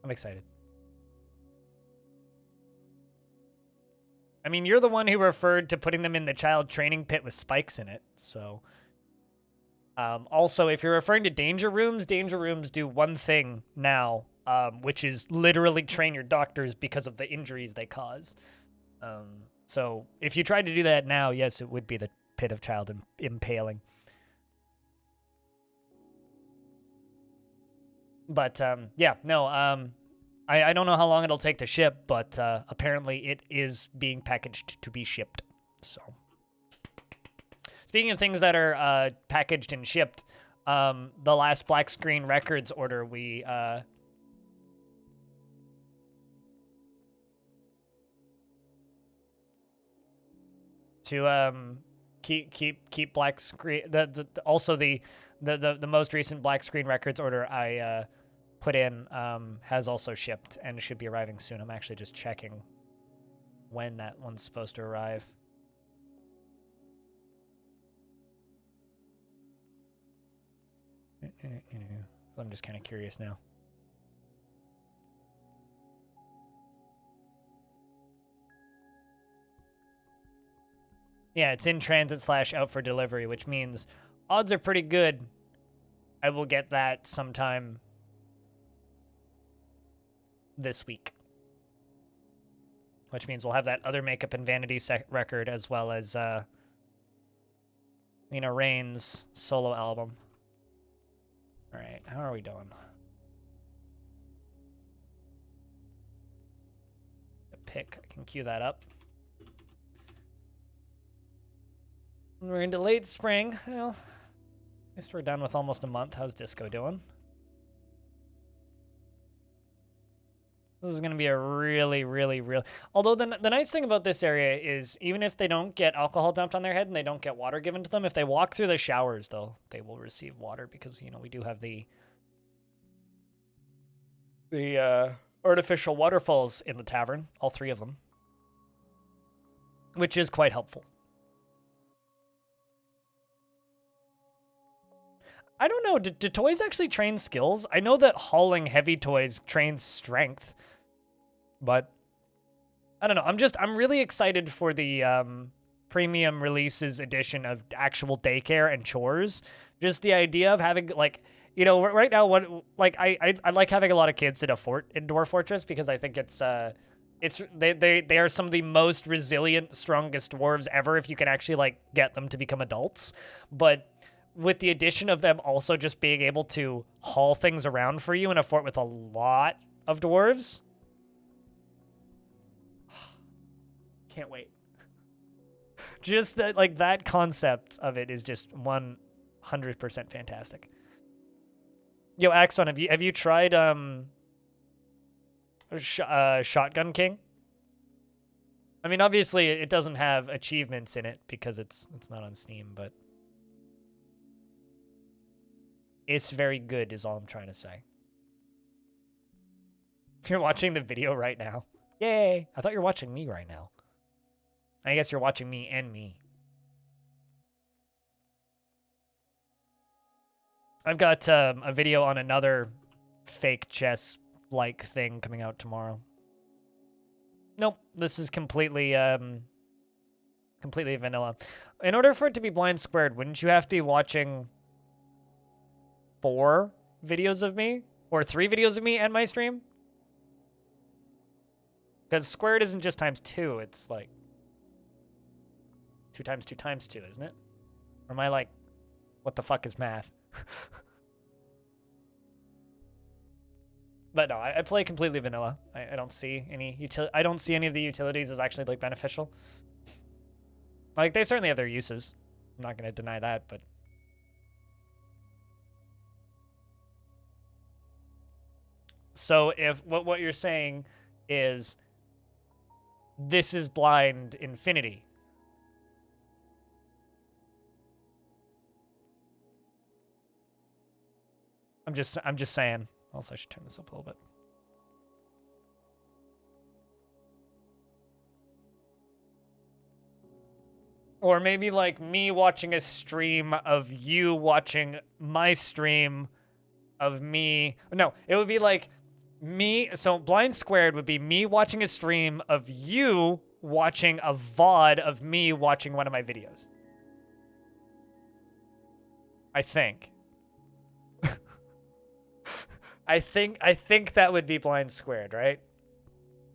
I'm excited. I mean, you're the one who referred to putting them in the child training pit with spikes in it, so... also, if you're referring to danger rooms do one thing now, which is literally train your doctors because of the injuries they cause. So if you tried to do that now, yes, it would be the pit of child impaling. But, yeah, no, I don't know how long it'll take to ship, but apparently it is being packaged to be shipped. So, speaking of things that are packaged and shipped, the last Black Screen Records order we to keep Black Screen also the most recent Black Screen Records order I put in has also shipped and should be arriving soon. I'm actually just checking when that one's supposed to arrive. I'm just kind of curious now. Yeah, it's in transit / out for delivery, which means odds are pretty good I will get that sometime this week. Which means we'll have that other Makeup and Vanity record as well as Lena Raine's solo album. All right, how are we doing? A pick, I can cue that up. We're into late spring. Well, I guess we're done with almost a month. How's disco doing? This is going to be a really... Although the nice thing about this area is even if they don't get alcohol dumped on their head and they don't get water given to them, if they walk through the showers, though, they will receive water because, you know, we do have the artificial waterfalls in the tavern, all 3 of them, which is quite helpful. I don't know, do toys actually train skills? I know that hauling heavy toys trains strength, but I don't know. I'm really excited for the premium releases edition of actual daycare and chores. Just the idea of having, like, you know, right now, I like having a lot of kids in a fort in Dwarf Fortress because I think it's They are some of the most resilient, strongest dwarves ever if you can actually like get them to become adults. But with the addition of them also just being able to haul things around for you in a fort with a lot of dwarves. Can't wait. Just that, like, that concept of it is just 100% fantastic. Yo, Axon, have you tried Shotgun King? I mean, obviously it doesn't have achievements in it because it's not on Steam, but it's very good is all I'm trying to say. You're watching the video right now. Yay! I thought you were watching me right now. I guess you're watching me and me. I've got a video on another fake chess-like thing coming out tomorrow. Nope, this is completely completely vanilla. In order for it to be blind squared, wouldn't you have to be watching 4 videos of me? Or 3 videos of me and my stream? Because squared isn't just times 2, it's like 2 times 2 times 2, isn't it? Or am I like, what the fuck is math? But no, I play completely vanilla. I don't see any I don't see any of the utilities as actually like beneficial. Like they certainly have their uses. I'm not going to deny that, but so if what you're saying is this is blind infinity. I'm just saying. Also, I should turn this up a little bit. Or maybe like me watching a stream of you watching my stream of me. No, it would be like me. So blind squared would be me watching a stream of you watching a VOD of me watching one of my videos. I think. I think that would be blind squared, right?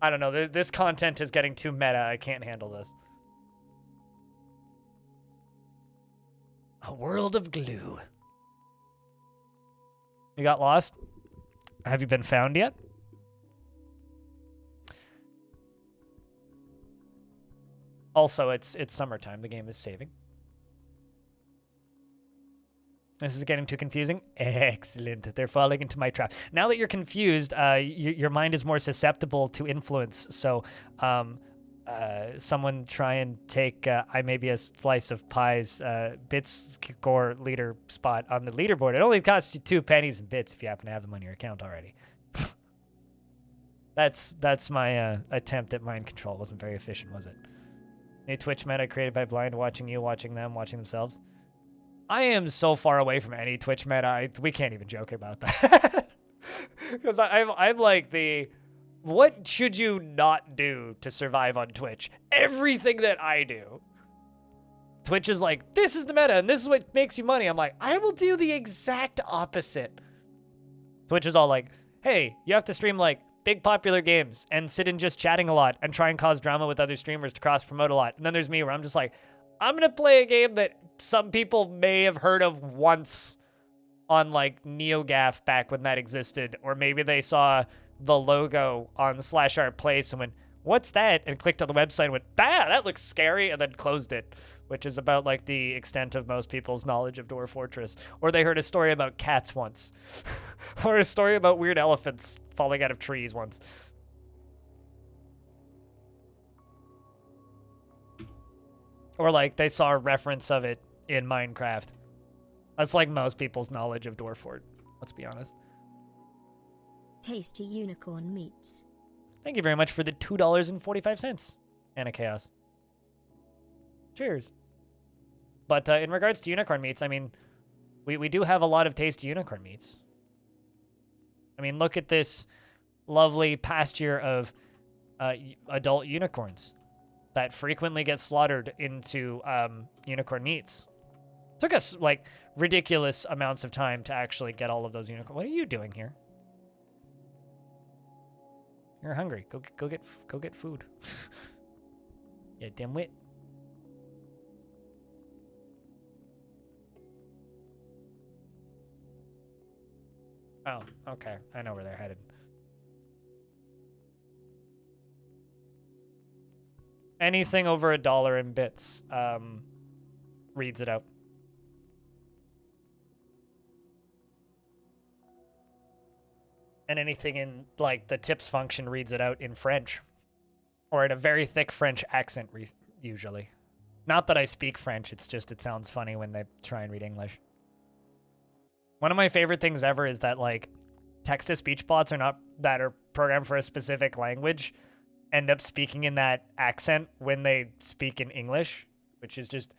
I don't know. This content is getting too meta. I can't handle this. A world of glue. You got lost? Have you been found yet? Also, it's summertime. The game is saving. This is getting too confusing. Excellent. They're falling into my trap. Now that you're confused, your mind is more susceptible to influence. So someone try and take I maybe a slice of pie's bits score leader spot on the leaderboard. It only costs you 2 pennies and bits if you happen to have them on your account already. That's my attempt at mind control. It wasn't very efficient, was it? New Twitch meta created by blind watching you, watching them, watching themselves. I am so far away from any Twitch meta. We can't even joke about that. Because I'm like what should you not do to survive on Twitch? Everything that I do. Twitch is like, this is the meta and this is what makes you money. I'm like, I will do the exact opposite. Twitch is all like, hey, you have to stream like big popular games and sit and just chatting a lot and try and cause drama with other streamers to cross promote a lot. And then there's me where I'm just like, I'm going to play a game that some people may have heard of once on like NeoGAF back when that existed, or maybe they saw the logo on the /art place and went, what's that? And clicked on the website and went, bah, that looks scary, and then closed it, which is about like the extent of most people's knowledge of Dwarf Fortress. Or they heard a story about cats once, or a story about weird elephants falling out of trees once. Or like they saw a reference of it in Minecraft. That's like most people's knowledge of Dwarf Fort, let's be honest. Tasty unicorn meats. Thank you very much for the $2.45, Anna Chaos. Cheers. But in regards to unicorn meats, I mean, we do have a lot of tasty unicorn meats. I mean, look at this lovely pasture of adult unicorns that frequently get slaughtered into unicorn meats. Took us like ridiculous amounts of time to actually get all of those unicorns. What are you doing here? You're hungry. Go get food. Yeah, dimwit. Oh, okay. I know where they're headed. Anything over $1 in bits reads it out. And anything in, like, the tips function reads it out in French. Or in a very thick French accent, usually. Not that I speak French, it's just it sounds funny when they try and read English. One of my favorite things ever is that, like, text-to-speech bots that are programmed for a specific language end up speaking in that accent when they speak in English, which is just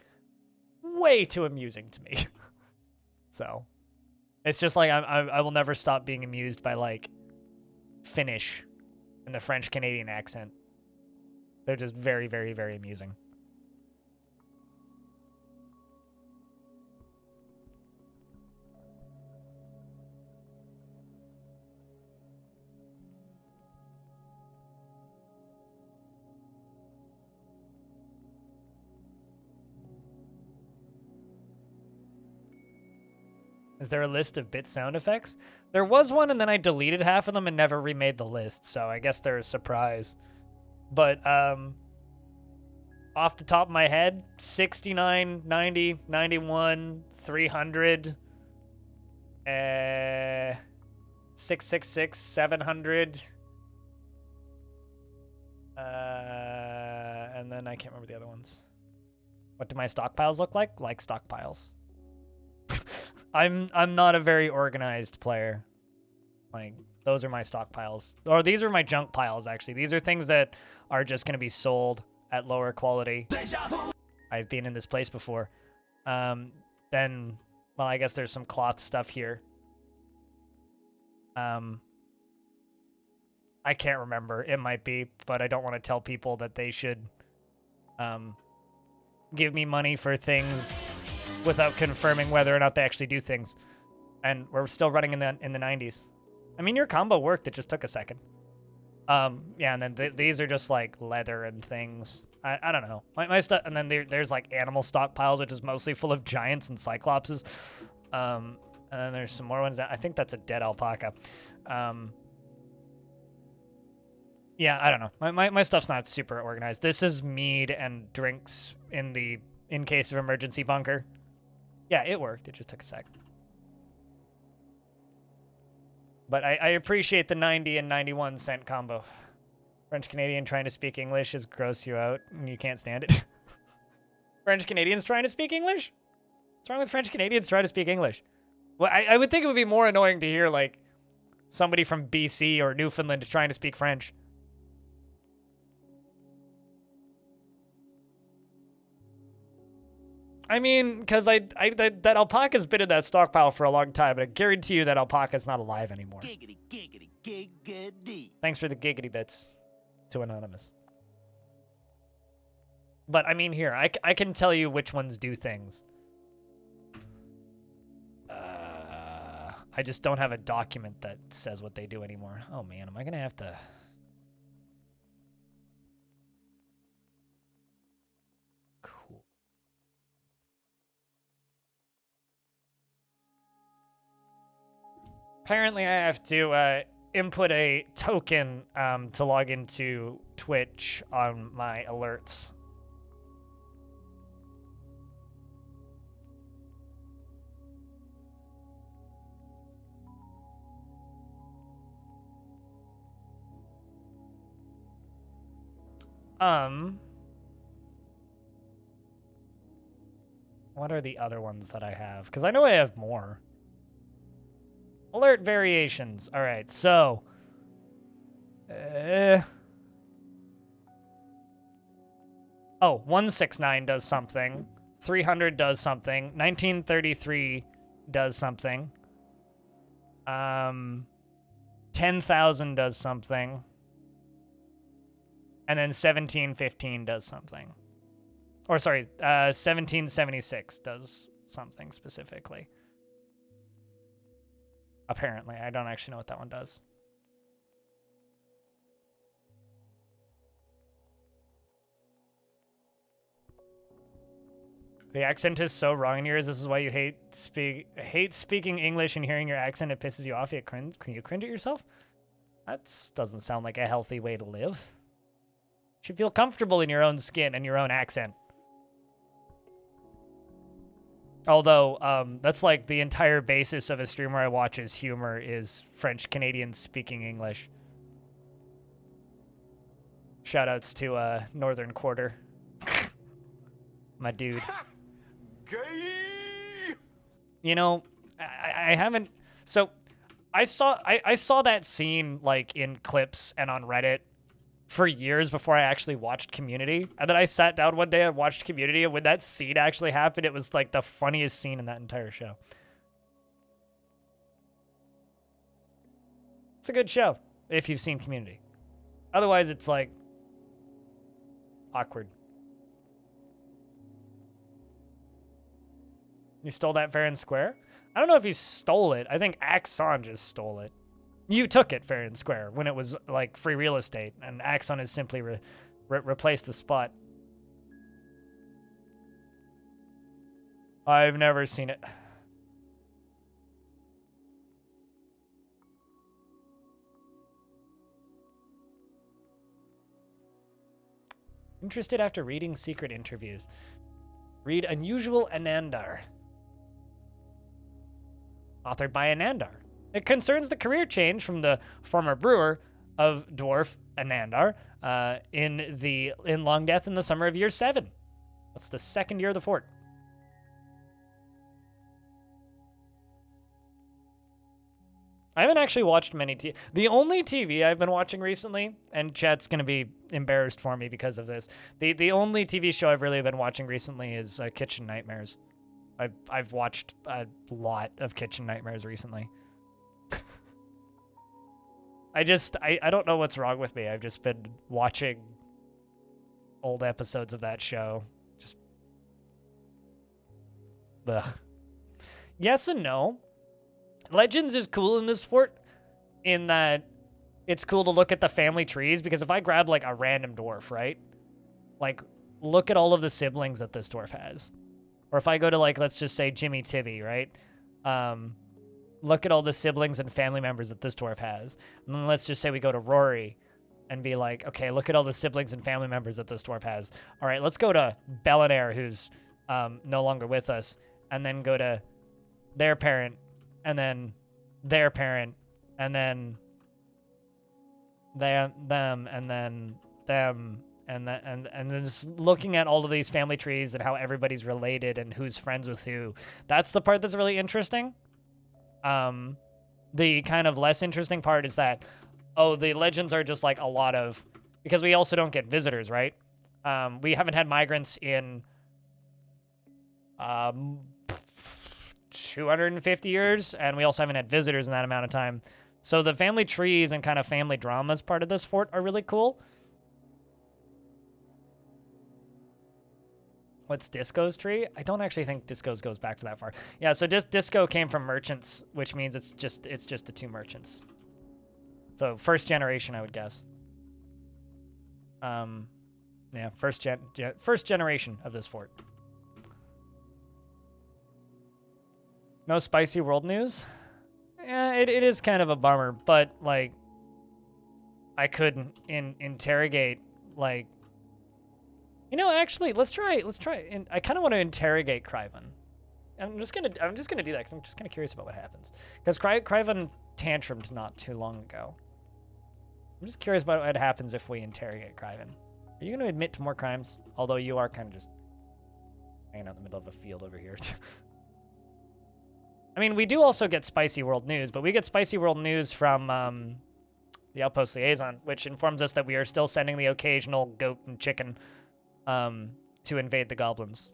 way too amusing to me. So, it's just like I will never stop being amused by, like, Finnish and the French-Canadian accent. They're just very, very, very amusing. Is there a list of bit sound effects? There was one, and then I deleted half of them and never remade the list, so I guess they're a surprise. But, off the top of my head, 69, 90, 91, 300, 666, 700, and then I can't remember the other ones. What do my stockpiles look like? Like stockpiles. I'm not a very organized player. Like, those are my stockpiles. Or these are my junk piles, actually. These are things that are just going to be sold at lower quality. I've been in this place before. Then, well, I guess there's some cloth stuff here. I can't remember. It might be, but I don't want to tell people that they should give me money for things without confirming whether or not they actually do things. And we're still running in the 90s. I mean, your combo worked. It just took a second. Yeah, and then these are just like leather and things. I don't know. My stuff, and then there's like animal stockpiles, which is mostly full of giants and cyclopses. And then there's some more ones. I think that's a dead alpaca. Yeah, I don't know. My stuff's not super organized. This is mead and drinks in case of emergency bunker. Yeah, it worked. It just took a sec. But I appreciate the 90 and 91 cent combo. French Canadian trying to speak English is gross you out and you can't stand it. French Canadians trying to speak English? What's wrong with French Canadians trying to speak English? Well, I would think it would be more annoying to hear, like, somebody from BC or Newfoundland trying to speak French. I mean, because that alpaca's been in that stockpile for a long time, but I guarantee you that alpaca's not alive anymore. Giggity, giggity, giggity. Thanks for the giggity bits to Anonymous. But, I mean, here, I can tell you which ones do things. I just don't have a document that says what they do anymore. Oh, man, am I going to have to... Apparently, I have to input a token to log into Twitch on my alerts. What are the other ones that I have? Because I know I have more. Alert variations. All right, so... Oh, 169 does something. 300 does something. 1933 does something. 10,000 does something. And then 1715 does something. Or, sorry, 1776 does something specifically. Apparently. I don't actually know what that one does. The accent is so wrong in yours. This is why you hate speaking English and hearing your accent. It pisses you off. Can you cringe at yourself? That doesn't sound like a healthy way to live. You should feel comfortable in your own skin and your own accent. Although, that's like the entire basis of a streamer I watch is humor is French Canadians speaking English. Shoutouts to Northern Quarter. My dude. You know, I haven't. So, I saw that scene like in clips and on Reddit for years before I actually watched Community, and then I sat down one day and watched Community, and when that scene actually happened, it was like the funniest scene in that entire show. It's a good show if you've seen Community. Otherwise, it's like awkward. You stole that fair and square? I don't know if you stole it. I think Axon just stole it. You took it fair and square when it was like free real estate, and Axon has simply replaced the spot. I've never seen it. Interested after reading secret interviews. Read Unusual Anandar. Authored by Anandar. It concerns the career change from the former brewer of Dwarf, Anandar, in Longdeath in the summer of year 7. That's the second year of the fort. I haven't actually watched many TV. The only TV I've been watching recently, and chat's going to be embarrassed for me because of this, the only TV show I've really been watching recently is Kitchen Nightmares. I've watched a lot of Kitchen Nightmares recently. I don't know what's wrong with me. I've just been watching old episodes of that show. Just, ugh. Yes and no. Legends is cool in this fort in that it's cool to look at the family trees, because if I grab like a random dwarf, right? Like, look at all of the siblings that this dwarf has. Or if I go to, like, let's just say Jimmy Tibby, right? Look at all the siblings and family members that this dwarf has. And then let's just say we go to Rory and be like, okay, look at all the siblings and family members that this dwarf has. All right, let's go to Bellinaire, who's no longer with us, and then go to their parent, and then their parent, and then them, and then them, and then just looking at all of these family trees and how everybody's related and who's friends with who. That's the part that's really interesting. The kind of less interesting part is that, oh, the legends are just like a lot of, because we also don't get visitors, right? We haven't had migrants in 250 years, and we also haven't had visitors in that amount of time. So the family trees and kind of family dramas part of this fort are really cool. What's Disco's tree? I don't actually think Disco's goes back for that far. Yeah, so Disco came from merchants, which means it's just the 2 merchants. So first generation, I would guess. Yeah, first generation of this fort. No spicy world news? Yeah, it is kind of a bummer, but like I could interrogate, like, you know, actually, let's try. And I kind of want to interrogate Kryvan. I'm just gonna do that because I'm just kind of curious about what happens. Because Kryvan tantrumed not too long ago. I'm just curious about what happens if we interrogate Kryvan. Are you gonna admit to more crimes? Although you are kind of just hanging out in the middle of a field over here. I mean, we do also get spicy world news, but we get spicy world news from the Outpost Liaison, which informs us that we are still sending the occasional goat and chicken to invade the goblins.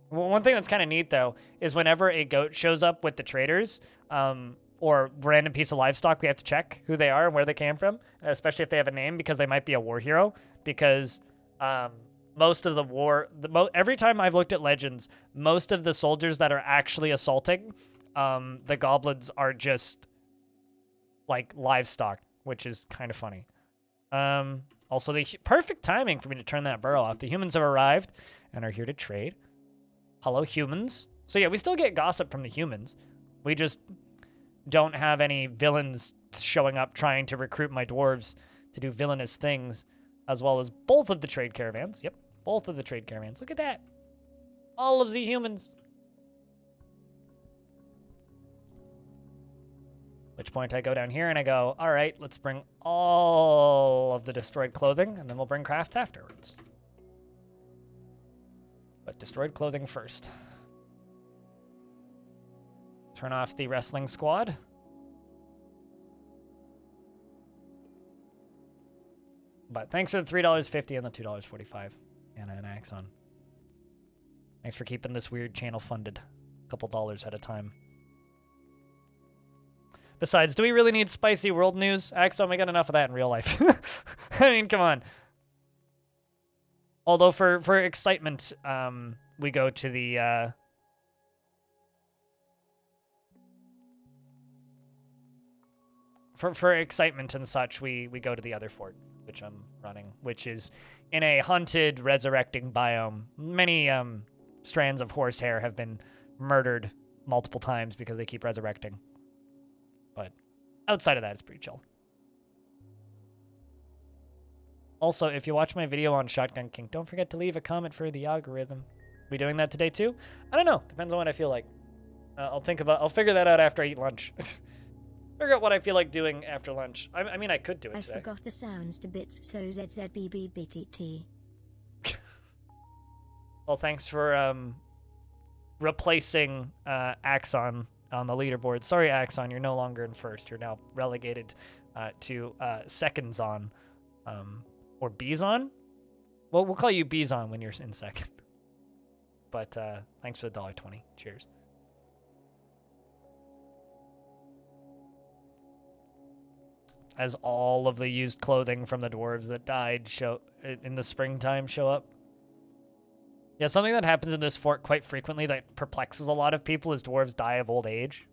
Well, one thing that's kind of neat, though, is whenever a goat shows up with the traders or random piece of livestock, we have to check who they are and where they came from, especially if they have a name, because they might be a war hero. Because most of the war, every time I've looked at Legends, most of the soldiers that are actually assaulting the goblins are just like livestock, which is kind of funny. Also, the perfect timing for me to turn that burrow off. The humans have arrived and are here to trade. Hello, humans. So yeah, we still get gossip from the humans. We just don't have any villains showing up trying to recruit my dwarves to do villainous things, as well as both of the trade caravans. Yep, both of the trade caravans. Look at that. All of the humans. Which point I go down here and I go, all right, let's bring all of the destroyed clothing, and then we'll bring crafts afterwards. But destroyed clothing first. Turn off the wrestling squad. But thanks for the $3.50 and the $2.45, Anna and Axon. Thanks for keeping this weird channel funded. A couple dollars at a time. Besides, do we really need spicy world news? Axon, we got enough of that in real life. I mean, come on. Although for excitement, we go to the... For excitement and such, we go to the other fort, which I'm running, which is in a haunted, resurrecting biome. Many strands of horsehair have been murdered multiple times because they keep resurrecting. But outside of that, it's pretty chill. Also, if you watch my video on Shotgun King, don't forget to leave a comment for the algorithm. We doing that today too? I don't know. Depends on what I feel like. I'll figure that out after I eat lunch. Figure out what I feel like doing after lunch. I mean, I could do it today. I forgot the sounds to bits, so ZZBBBTT. Well, thanks for replacing Axon on the leaderboard. Sorry, Axon, you're no longer in first. You're now relegated to seconds on, or B's-on. Well, we'll call you B's-on when you're in second. But thanks for the $1.20. Cheers. As all of the used clothing from the dwarves that died in the springtime show up. Yeah, something that happens in this fort quite frequently that perplexes a lot of people is dwarves die of old age.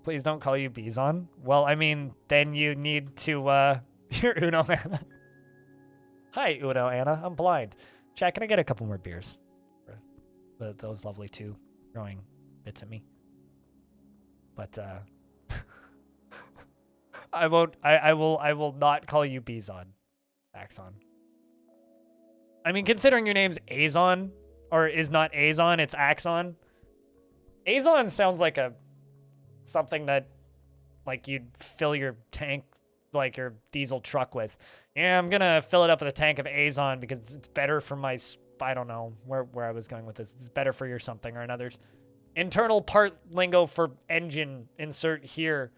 Please don't call you Bison. Well, I mean, then you need to, you're Uno Anna. Hi, Uno Anna. I'm blind. Chat, can I get a couple more beers? Those lovely two throwing bits at me. But, I will not call you Bison, Axon. I mean, considering your name's Azon, or is not Azon, it's Axon. Azon sounds like something that, like, you'd fill your tank, like your diesel truck with. Yeah, I'm gonna fill it up with a tank of Azon because it's better for my, I don't know where I was going with this. It's better for your something or another's. Internal part lingo for engine, insert here.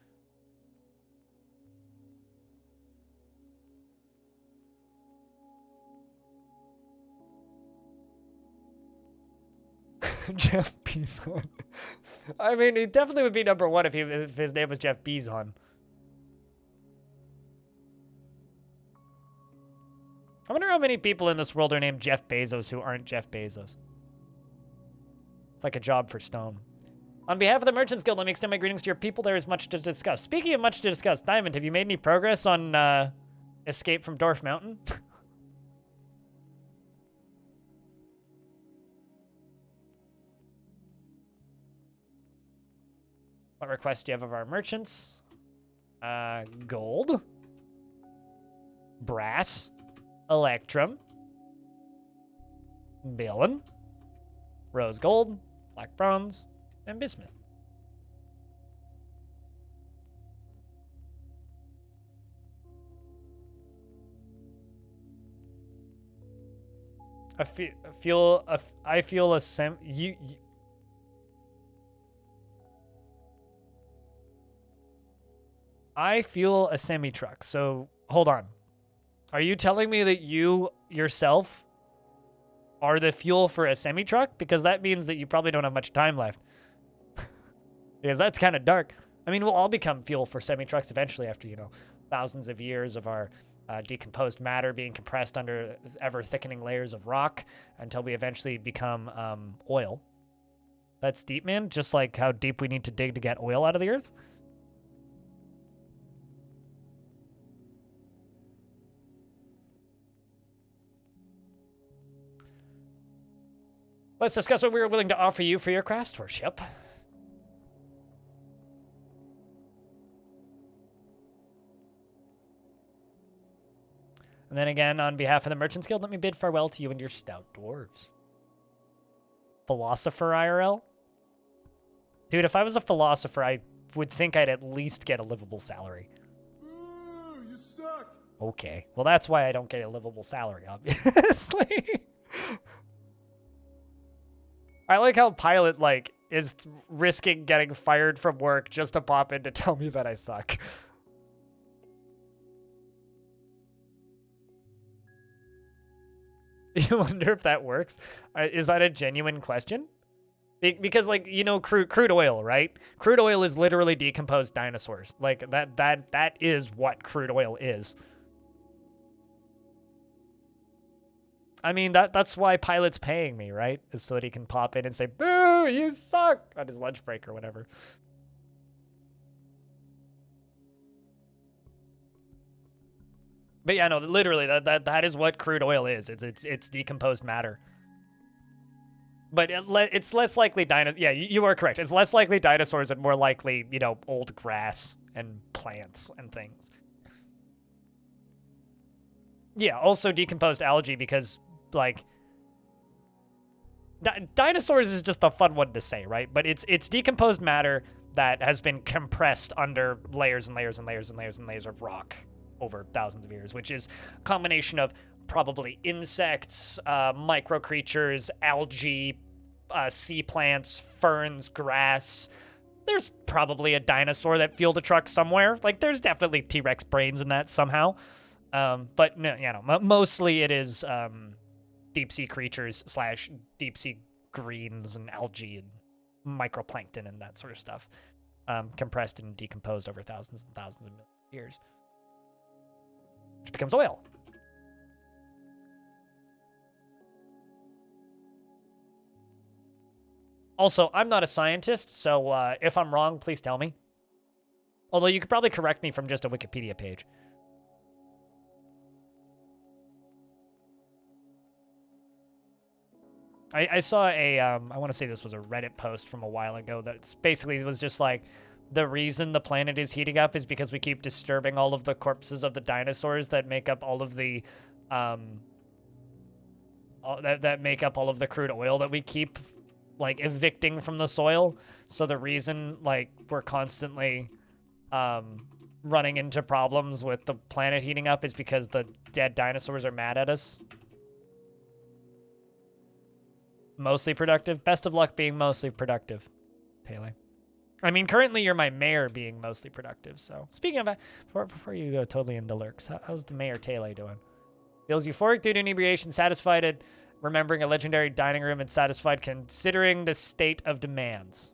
Jeff Bezos. I mean, he definitely would be number one if his name was Jeff Bezos. I wonder how many people in this world are named Jeff Bezos who aren't Jeff Bezos. It's like a job for Stone. On behalf of the Merchants Guild, let me extend my greetings to your people. There is much to discuss. Speaking of much to discuss, Diamond, have you made any progress on Escape from Dwarf Mountain? What requests do you have of our merchants? Gold. Brass. Electrum. Billon. Rose gold. Black bronze. And bismuth. I feel a semi-truck. So, hold on. Are you telling me that you yourself are the fuel for a semi-truck? Because that means that you probably don't have much time left. Because that's kind of dark. I mean, we'll all become fuel for semi-trucks eventually after, thousands of years of our decomposed matter being compressed under ever-thickening layers of rock until we eventually become oil. That's deep, man. Just like how deep we need to dig to get oil out of the earth. Let's discuss what we are willing to offer you for your craftsmanship. And then again, on behalf of the Merchants Guild, let me bid farewell to you and your stout dwarves. Philosopher IRL? Dude, if I was a philosopher, I would think I'd at least get a livable salary. Ooh, you suck. Okay. Well, that's why I don't get a livable salary, obviously. I like how Pilot, like, is risking getting fired from work just to pop in to tell me that I suck. You wonder if that works? Is that a genuine question? Because, like, you know, crude oil, right? Crude oil is literally decomposed dinosaurs. Like, that is what crude oil is. I mean, that's why Pilot's paying me, right? Is so that he can pop in and say, "Boo, you suck," on his lunch break or whatever. But yeah, no, literally, that is what crude oil is. It's decomposed matter. But it's less likely Yeah, you are correct. It's less likely dinosaurs and more likely, you know, old grass and plants and things. Yeah, also decomposed algae because, like, dinosaurs is just a fun one to say, right? But it's decomposed matter that has been compressed under layers and layers and layers and layers and layers of rock over thousands of years, which is a combination of probably insects, micro creatures, algae, sea plants, ferns, grass. There's probably a dinosaur that fueled a truck somewhere. Like, there's definitely T-Rex brains in that somehow. But no, you know, mostly it is deep sea creatures / deep sea greens and algae and microplankton and that sort of stuff, compressed and decomposed over thousands and thousands of years, which becomes oil. Also, I'm not a scientist, so if I'm wrong, please tell me. Although you could probably correct me from just a Wikipedia page. I saw a, I want to say this was a Reddit post from a while ago that basically was just like, the reason the planet is heating up is because we keep disturbing all of the corpses of the dinosaurs that make up all of the, that make up all of the crude oil that we keep, like, evicting from the soil. So the reason, like, we're constantly running into problems with the planet heating up is because the dead dinosaurs are mad at us. Mostly productive. Best of luck being mostly productive, Pele. I mean, currently you're my mayor being mostly productive, so. Speaking of that, before you go totally into lurks, how's the mayor Tele doing? Feels euphoric due to inebriation, satisfied at remembering a legendary dining room, and satisfied considering the state of demands.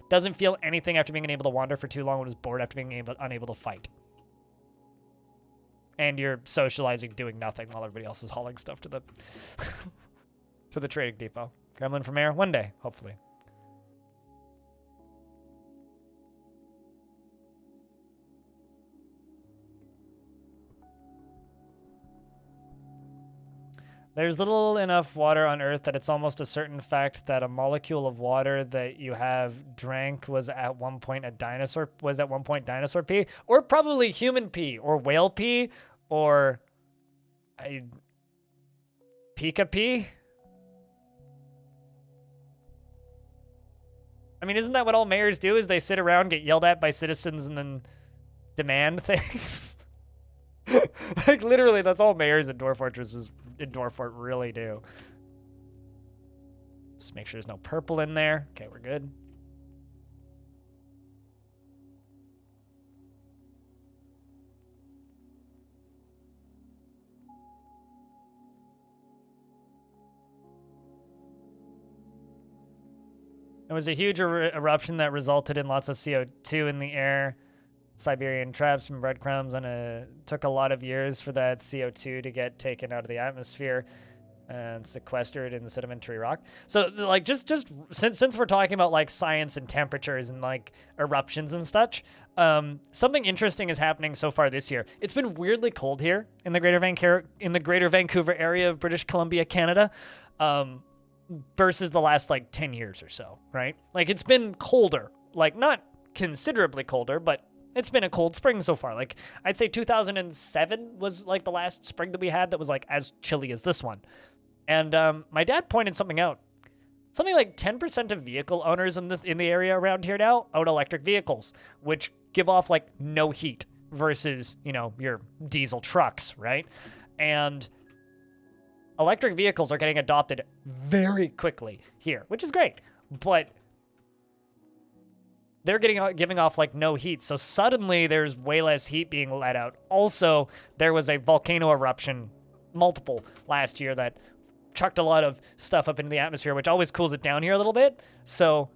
Doesn't feel anything after being unable to wander for too long when was bored after being unable to fight. And you're socializing doing nothing while everybody else is hauling stuff to the to the trading depot. Gremlin for mayor? One day, hopefully. There's little enough water on Earth that it's almost a certain fact that a molecule of water that you have drank was at one point dinosaur pee, or probably human pee, or whale pee, or Pika pee. I mean, isn't that what all mayors do? Is they sit around, get yelled at by citizens, and then demand things? Like, literally, that's all mayors in Dwarf Fort really do. Just make sure there's no purple in there. Okay, we're good. It was a huge eruption that resulted in lots of CO2 in the air, Siberian traps and breadcrumbs, and it took a lot of years for that CO2 to get taken out of the atmosphere and sequestered in the sedimentary rock. So, like, just since we're talking about, like, science and temperatures and, like, eruptions and such, something interesting is happening so far this year. It's been weirdly cold here in the Greater Vancouver area of British Columbia, Canada. versus the last like 10 years or so, right? Like it's been colder, like not considerably colder, but it's been a cold spring so far. Like I'd say 2007 was like the last spring that we had that was like as chilly as this one. And my dad pointed something out. Something like 10% of vehicle owners in the area around here now own electric vehicles, which give off like no heat versus, you know, your diesel trucks, right? And electric vehicles are getting adopted very quickly here, which is great. But they're giving off like no heat. So suddenly there's way less heat being let out. Also, there was a volcano eruption, multiple, last year that chucked a lot of stuff up into the atmosphere, which always cools it down here a little bit. So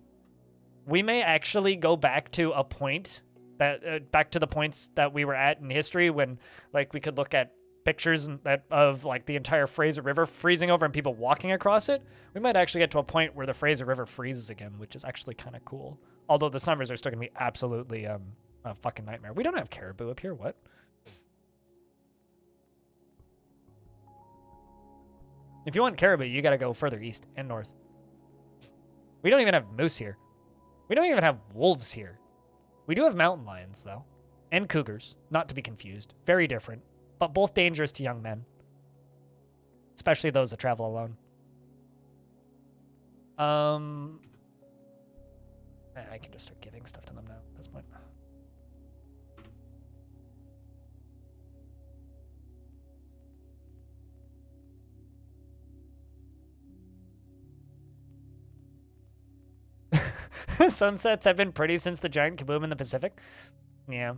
we may actually go back to a point that back to the points that we were at in history when like we could look at pictures of like the entire Fraser River freezing over and people walking across it. We might actually get to a point where the Fraser River freezes again, which is actually kind of cool. Although the summers are still gonna be absolutely a fucking nightmare. We don't have caribou up here. What? If you want caribou, you gotta go further east and north. We don't even have moose here. We don't even have wolves here. We do have mountain lions, though. And cougars, not to be confused. Very different, but both dangerous to young men. Especially those that travel alone. I can just start giving stuff to them now at this point. Sunsets have been pretty since the giant kaboom in the Pacific. Yeah.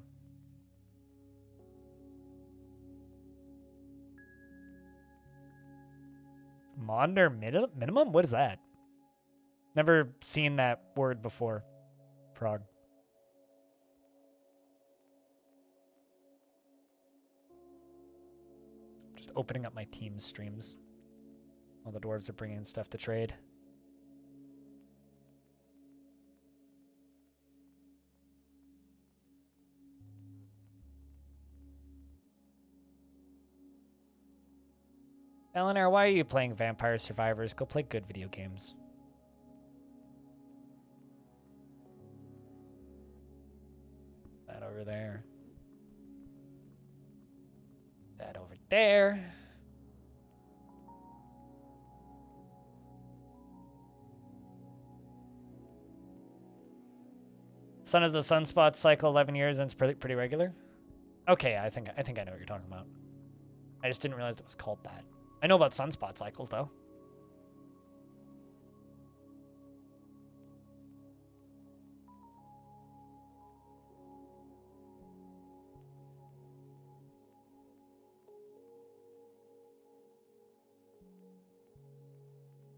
Maunder minimum? What is that? Never seen that word before. Frog. Just opening up my team streams. All the dwarves are bringing stuff to trade. Eleanor, why are you playing Vampire Survivors? Go play good video games. That over there. That over there. Sun is a sunspot cycle 11 years and it's pretty regular. Okay, I think I know what you're talking about. I just didn't realize it was called that. I know about sunspot cycles, though.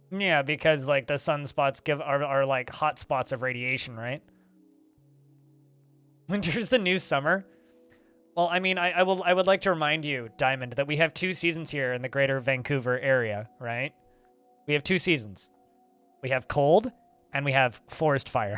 Yeah, because, like, the sunspots are like hot spots of radiation, right? Winter's the new summer. Well, I mean, I would like to remind you, Diamond, that we have 2 seasons here in the greater Vancouver area, right? We have 2 seasons. We have cold, and we have forest fire.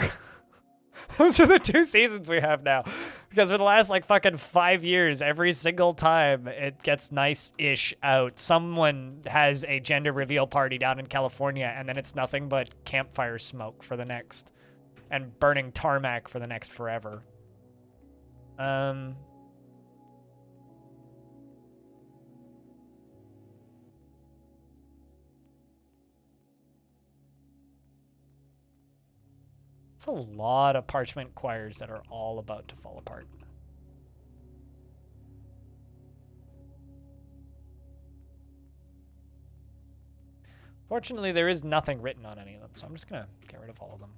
Those are the 2 seasons we have now. Because for the last, like, fucking 5 years, every single time it gets nice-ish out, someone has a gender reveal party down in California, and then it's nothing but campfire smoke for the next, and burning tarmac for the next forever. It's a lot of parchment choirs that are all about to fall apart. Fortunately, there is nothing written on any of them, so I'm just gonna get rid of all of them.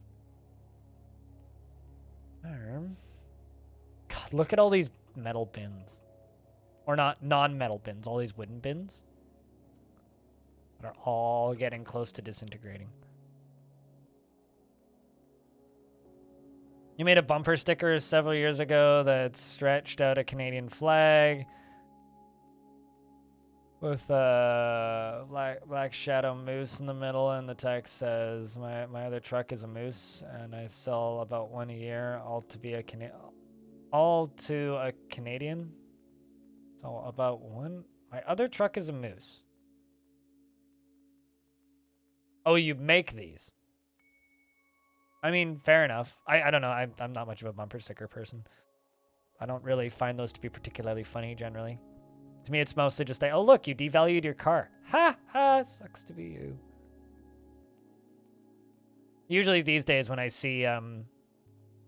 God, look at all these metal bins. Or not non-metal bins, all these wooden bins that are all getting close to disintegrating. You made a bumper sticker several years ago that stretched out a Canadian flag with a black shadow moose in the middle, and the text says, my other truck is a moose, and I sell about 1 a year, all to a Canadian. So about 1. My other truck is a moose. Oh, you make these. I mean, fair enough. I don't know. I'm not much of a bumper sticker person. I don't really find those to be particularly funny generally. To me, it's mostly just like, oh, look, you devalued your car. Ha ha, sucks to be you. Usually these days when I see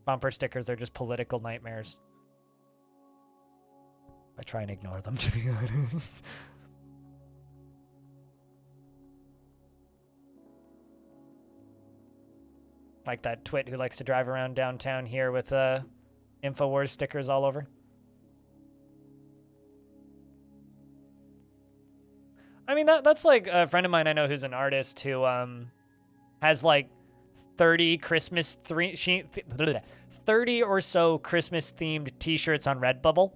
bumper stickers, they're just political nightmares. I try and ignore them, to be honest. Like that twit who likes to drive around downtown here with InfoWars stickers all over. I mean, that's like a friend of mine I know who's an artist who has like 30 30 or so Christmas themed t-shirts on Redbubble.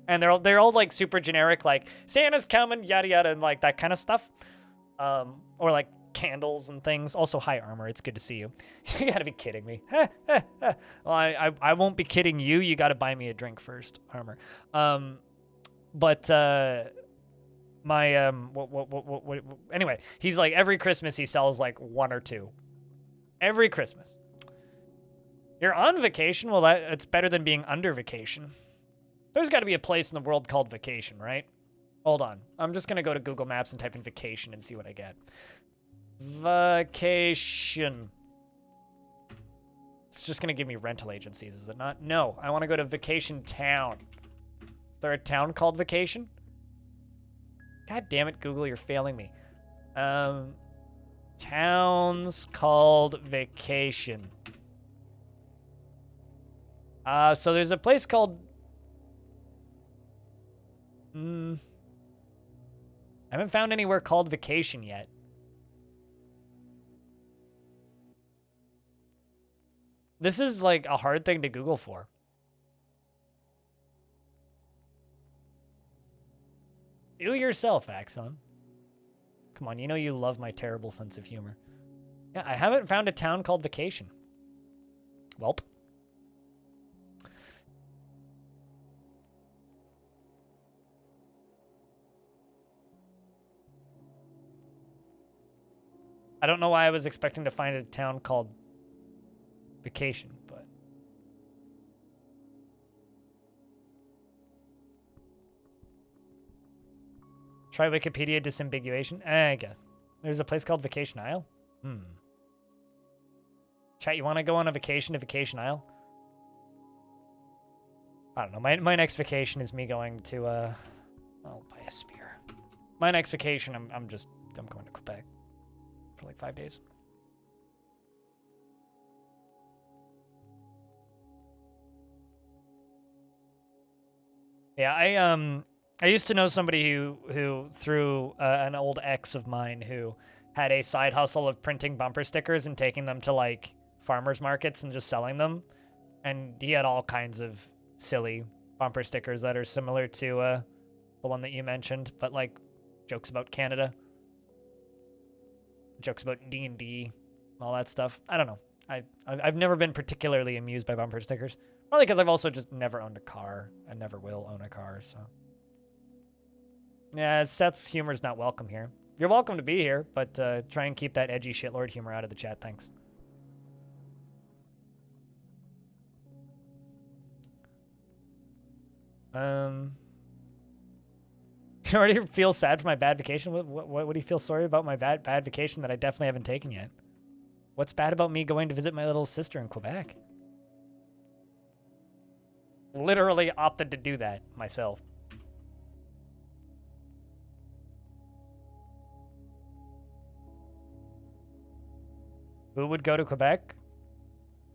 And they're all like super generic, like Santa's coming, yada yada, and like that kind of stuff. Or like candles and things. Also, hi Armor, it's good to see you. You gotta be kidding me. Well, I won't be kidding you. You gotta buy me a drink first, Armor. Anyway, he's like every Christmas he sells like one or two. Every Christmas. You're on vacation? Well, it's better than being under vacation. There's got to be a place in the world called vacation, right? Hold on. I'm just going to go to Google Maps and type in vacation and see what I get. Vacation. It's just going to give me rental agencies, is it not? No, I want to go to vacation town. Is there a town called Vacation? God damn it, Google, you're failing me. Towns called Vacation. So there's a place called... I haven't found anywhere called Vacation yet. This is like a hard thing to Google for. Do yourself, Axon. Come on, you know you love my terrible sense of humor. Yeah, I haven't found a town called Vacation. Welp. I don't know why I was expecting to find a town called Vacation, but... Try Wikipedia disambiguation? I guess. There's a place called Vacation Isle? Chat, you want to go on a vacation to Vacation Isle? I don't know. My next vacation is me going to, I'll buy a spear. My next vacation, I'm going to Quebec. For like 5 days. Yeah, I used to know somebody who through an old ex of mine who had a side hustle of printing bumper stickers and taking them to like farmers markets and just selling them, and he had all kinds of silly bumper stickers that are similar to the one that you mentioned, but like jokes about Canada. Jokes about D&D, all that stuff. I don't know. I've never been particularly amused by bumper stickers. Probably because I've also just never owned a car and never will own a car, so. Yeah, Seth's humor's not welcome here. You're welcome to be here, but try and keep that edgy shitlord humor out of the chat, thanks. You already feel sad for my bad vacation? What do you feel sorry about my bad vacation that I definitely haven't taken yet? What's bad about me going to visit my little sister in Quebec? Literally opted to do that myself. Who would go to Quebec?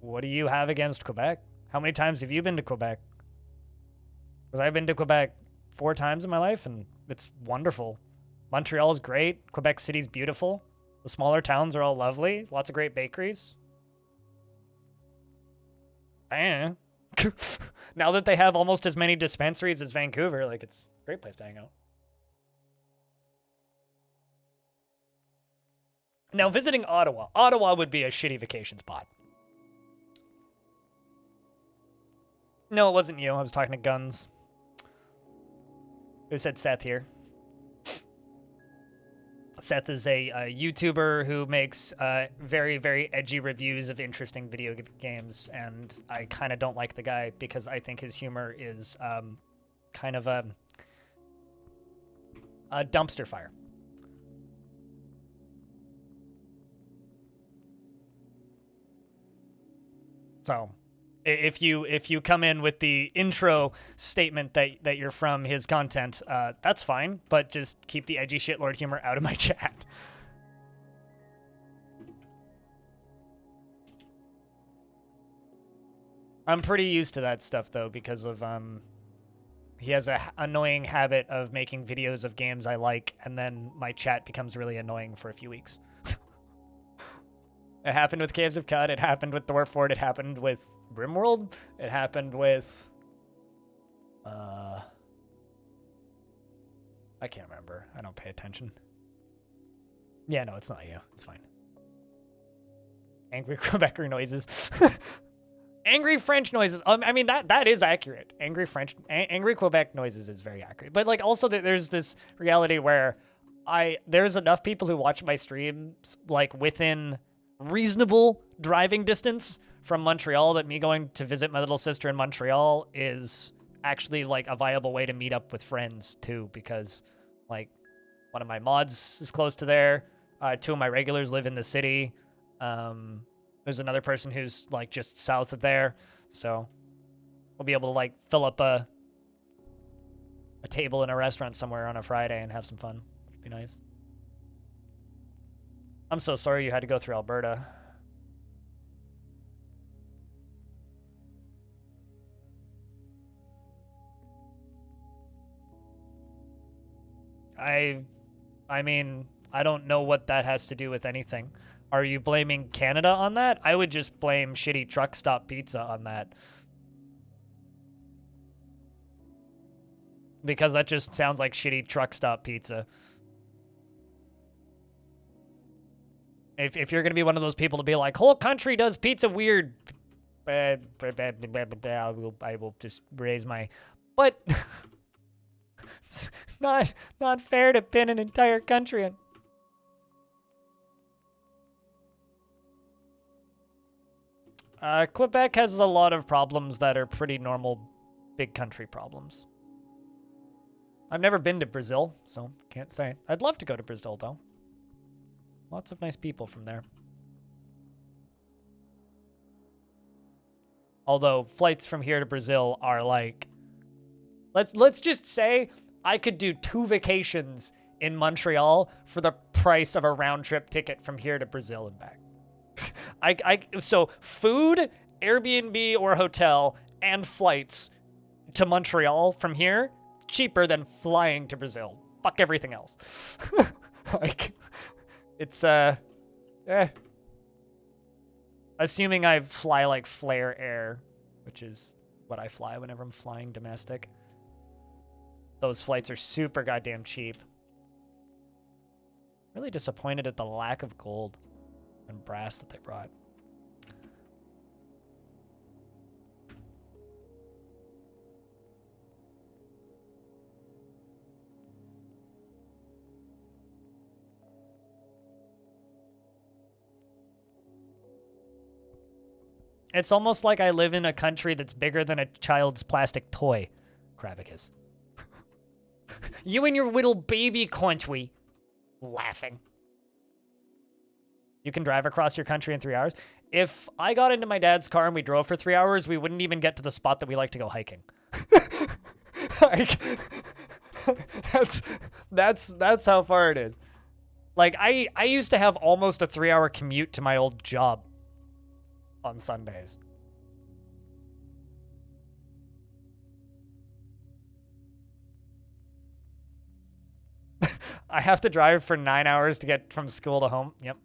What do you have against Quebec? How many times have you been to Quebec? Because I've been to Quebec 4 times in my life, and it's wonderful. Montreal is great. Quebec City's beautiful. The smaller towns are all lovely. Lots of great bakeries. Now that they have almost as many dispensaries as Vancouver, like, it's a great place to hang out. Now, visiting Ottawa. Ottawa would be a shitty vacation spot. No, it wasn't you. I was talking to Guns. Who said Seth here? Seth is a YouTuber who makes very, very edgy reviews of interesting video games, and I kind of don't like the guy because I think his humor is kind of a dumpster fire. So if you come in with the intro statement that you're from his content, that's fine, but just keep the edgy shitlord humor out of my chat. I'm pretty used to that stuff though because of he has a annoying habit of making videos of games I like, and then my chat becomes really annoying for a few weeks. It happened with Caves of Cud. It happened with Dwarf. It happened with Rimworld. It happened with... I can't remember. I don't pay attention. Yeah, no, it's not you. It's fine. Angry Quebecer noises. Angry French noises. I mean, that is accurate. Angry Quebec noises is very accurate. But, like, also there's this reality where there's enough people who watch my streams, like, within reasonable driving distance from Montreal that me going to visit my little sister in Montreal is actually like a viable way to meet up with friends too, because like one of my mods is close to there. 2 of my regulars live in the city. There's another person who's like just south of there. So we'll be able to like fill up a table in a restaurant somewhere on a Friday and have some fun. It'd be nice. I'm so sorry you had to go through Alberta. I mean, I don't know what that has to do with anything. Are you blaming Canada on that? I would just blame shitty truck stop pizza on that. Because that just sounds like shitty truck stop pizza. If you're going to be one of those people to be like, whole country does pizza weird, I will just raise my... But it's not fair to pin an entire country in. Quebec has a lot of problems that are pretty normal big country problems. I've never been to Brazil, so can't say. I'd love to go to Brazil, though. Lots of nice people from there. Although flights from here to Brazil are like, let's just say I could do 2 vacations in Montreal for the price of a round trip ticket from here to Brazil and back. So food, Airbnb or hotel, and flights to Montreal from here, cheaper than flying to Brazil. Fuck everything else. Like, it's, assuming I fly like Flair Air, which is what I fly whenever I'm flying domestic. Those flights are super goddamn cheap. Really disappointed at the lack of gold and brass that they brought. It's almost like I live in a country that's bigger than a child's plastic toy, Kravicus. You and your little baby country. Laughing. You can drive across your country in 3 hours. If I got into my dad's car and we drove for 3 hours, we wouldn't even get to the spot that we like to go hiking. Like, that's how far it is. Like, I used to have almost a 3-hour commute to my old job on Sundays. I have to drive for 9 hours to get from school to home. Yep.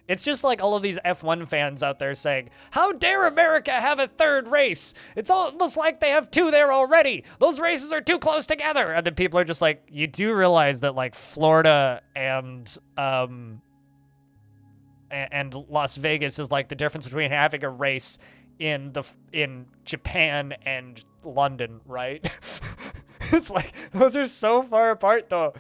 It's just like all of these F1 fans out there saying, how dare America have a third race? It's almost like they have 2 there already. Those races are too close together. And then people are just like, you do realize that like Florida and Las Vegas is like the difference between having a race in Japan and London, right? It's like, those are so far apart though.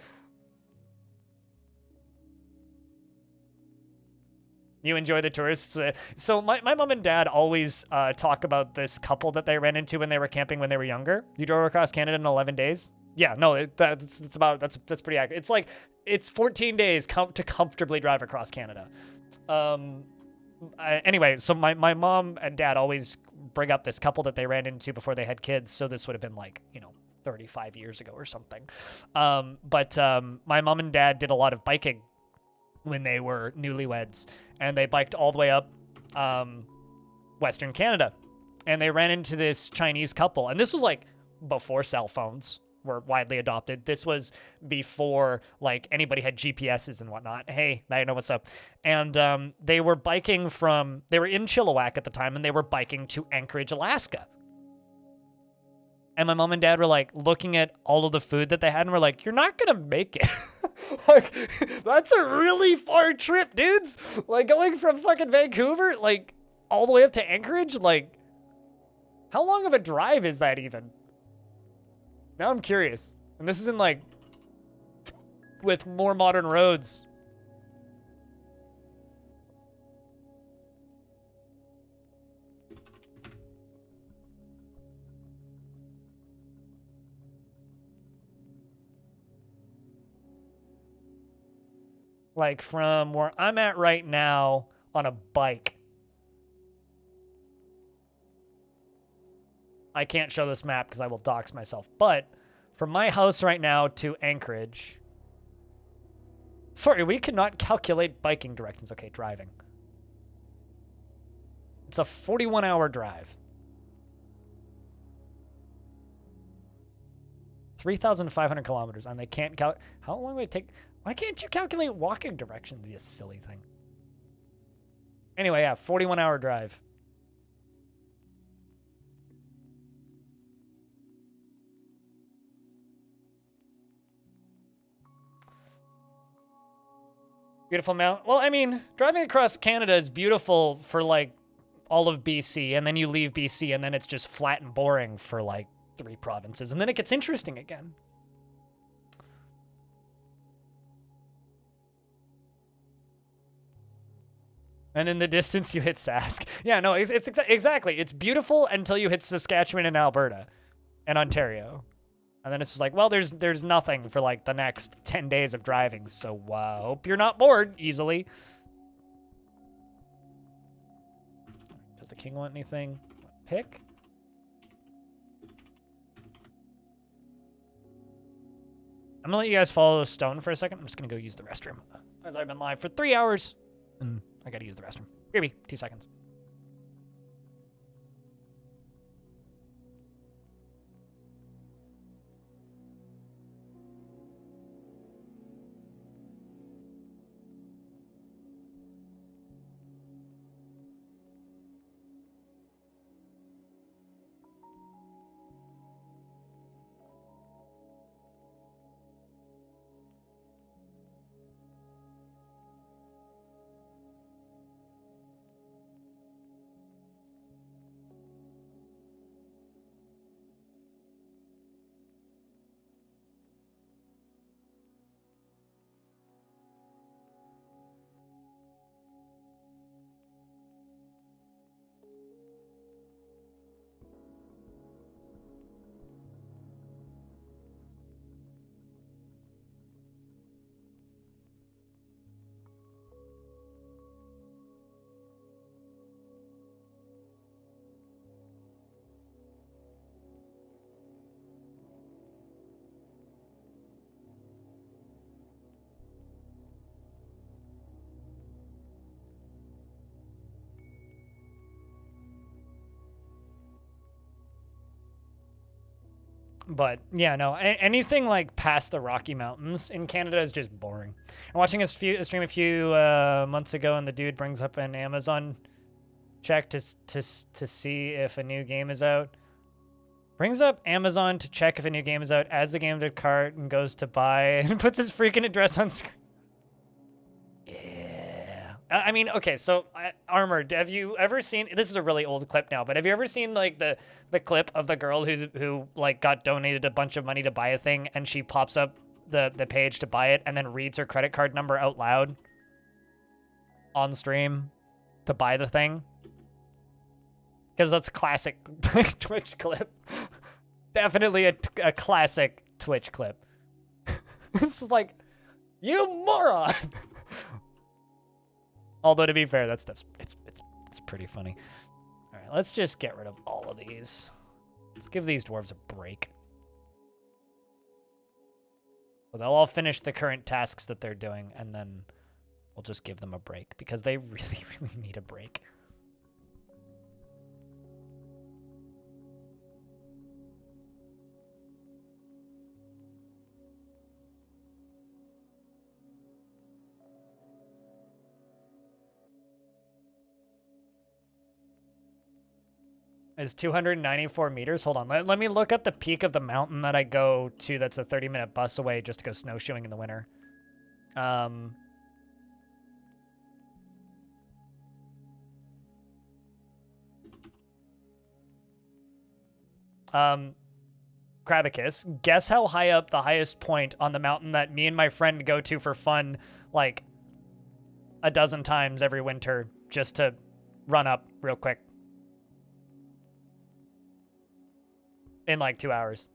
You enjoy the tourists. So my mom and dad always talk about this couple that they ran into when they were camping when they were younger. You drove across Canada in 11 days. Yeah, no, that's pretty accurate. It's like it's 14 days to comfortably drive across Canada. Anyway, so my mom and dad always bring up this couple that they ran into before they had kids. So this would have been like 35 years ago or something. But my mom and dad did a lot of biking when they were newlyweds, and they biked all the way up Western Canada, and they ran into this Chinese couple. And this was like before cell phones were widely adopted. This was before like anybody had GPSs and whatnot. Hey, now you know what's up. And they were biking they were in Chilliwack at the time, and they were biking to Anchorage, Alaska. And my mom and dad were like looking at all of the food that they had, and we're like, you're not gonna make it. Like, that's a really far trip, dudes. Like, going from fucking Vancouver, like, all the way up to Anchorage, like, how long of a drive is that even? Now I'm curious. And this is in, like, with more modern roads. Like, from where I'm at right now on a bike. I can't show this map because I will dox myself. But from my house right now to Anchorage. Sorry, we cannot calculate biking directions. Okay, driving. It's a 41-hour drive. 3,500 kilometers, and they can't how long would it take? Why can't you calculate walking directions, you silly thing? Anyway, yeah, 41-hour drive. Beautiful mount. Well, I mean, driving across Canada is beautiful for like all of BC, and then you leave BC, and then it's just flat and boring for like 3 provinces, and then it gets interesting again. And in the distance, you hit Sask. Yeah, no, it's exactly. It's beautiful until you hit Saskatchewan and Alberta and Ontario. And then it's just like, well, there's nothing for like the next 10 days of driving. So hope you're not bored easily. Does the king want anything? Pick? I'm gonna let you guys follow Stone for a second. I'm just gonna go use the restroom. As I've been live for 3 hours. And I gotta use the restroom. Maybe 2 seconds. But yeah, no, anything like past the Rocky Mountains in Canada is just boring. I'm watching a stream a few months ago, and the dude brings up an Amazon check to see if a new game is out. Brings up Amazon to check if a new game is out, adds the game to cart, and goes to buy, and puts his freaking address on screen. Yeah. I mean, okay, so Armored, have you ever seen, this is a really old clip now, but have you ever seen like the clip of the girl who like got donated a bunch of money to buy a thing, and she pops up the page to buy it and then reads her credit card number out loud on stream? to buy the thing. Because that's a classic Twitch clip. Definitely a classic Twitch clip. It's like, you moron! Although, to be fair, that stuff's, it's pretty funny. All right, let's just get rid of all of these. Let's give these dwarves a break. So they'll all finish the current tasks that they're doing, and then we'll just give them a break, because they really, really need a break. Is 294 meters? Hold on. Let me look up the peak of the mountain that I go to that's a 30-minute bus away just to go snowshoeing in the winter. Krabicus, guess how high up the highest point on the mountain that me and my friend go to for fun, like, a dozen times every winter just to run up real quick. In like 2 hours.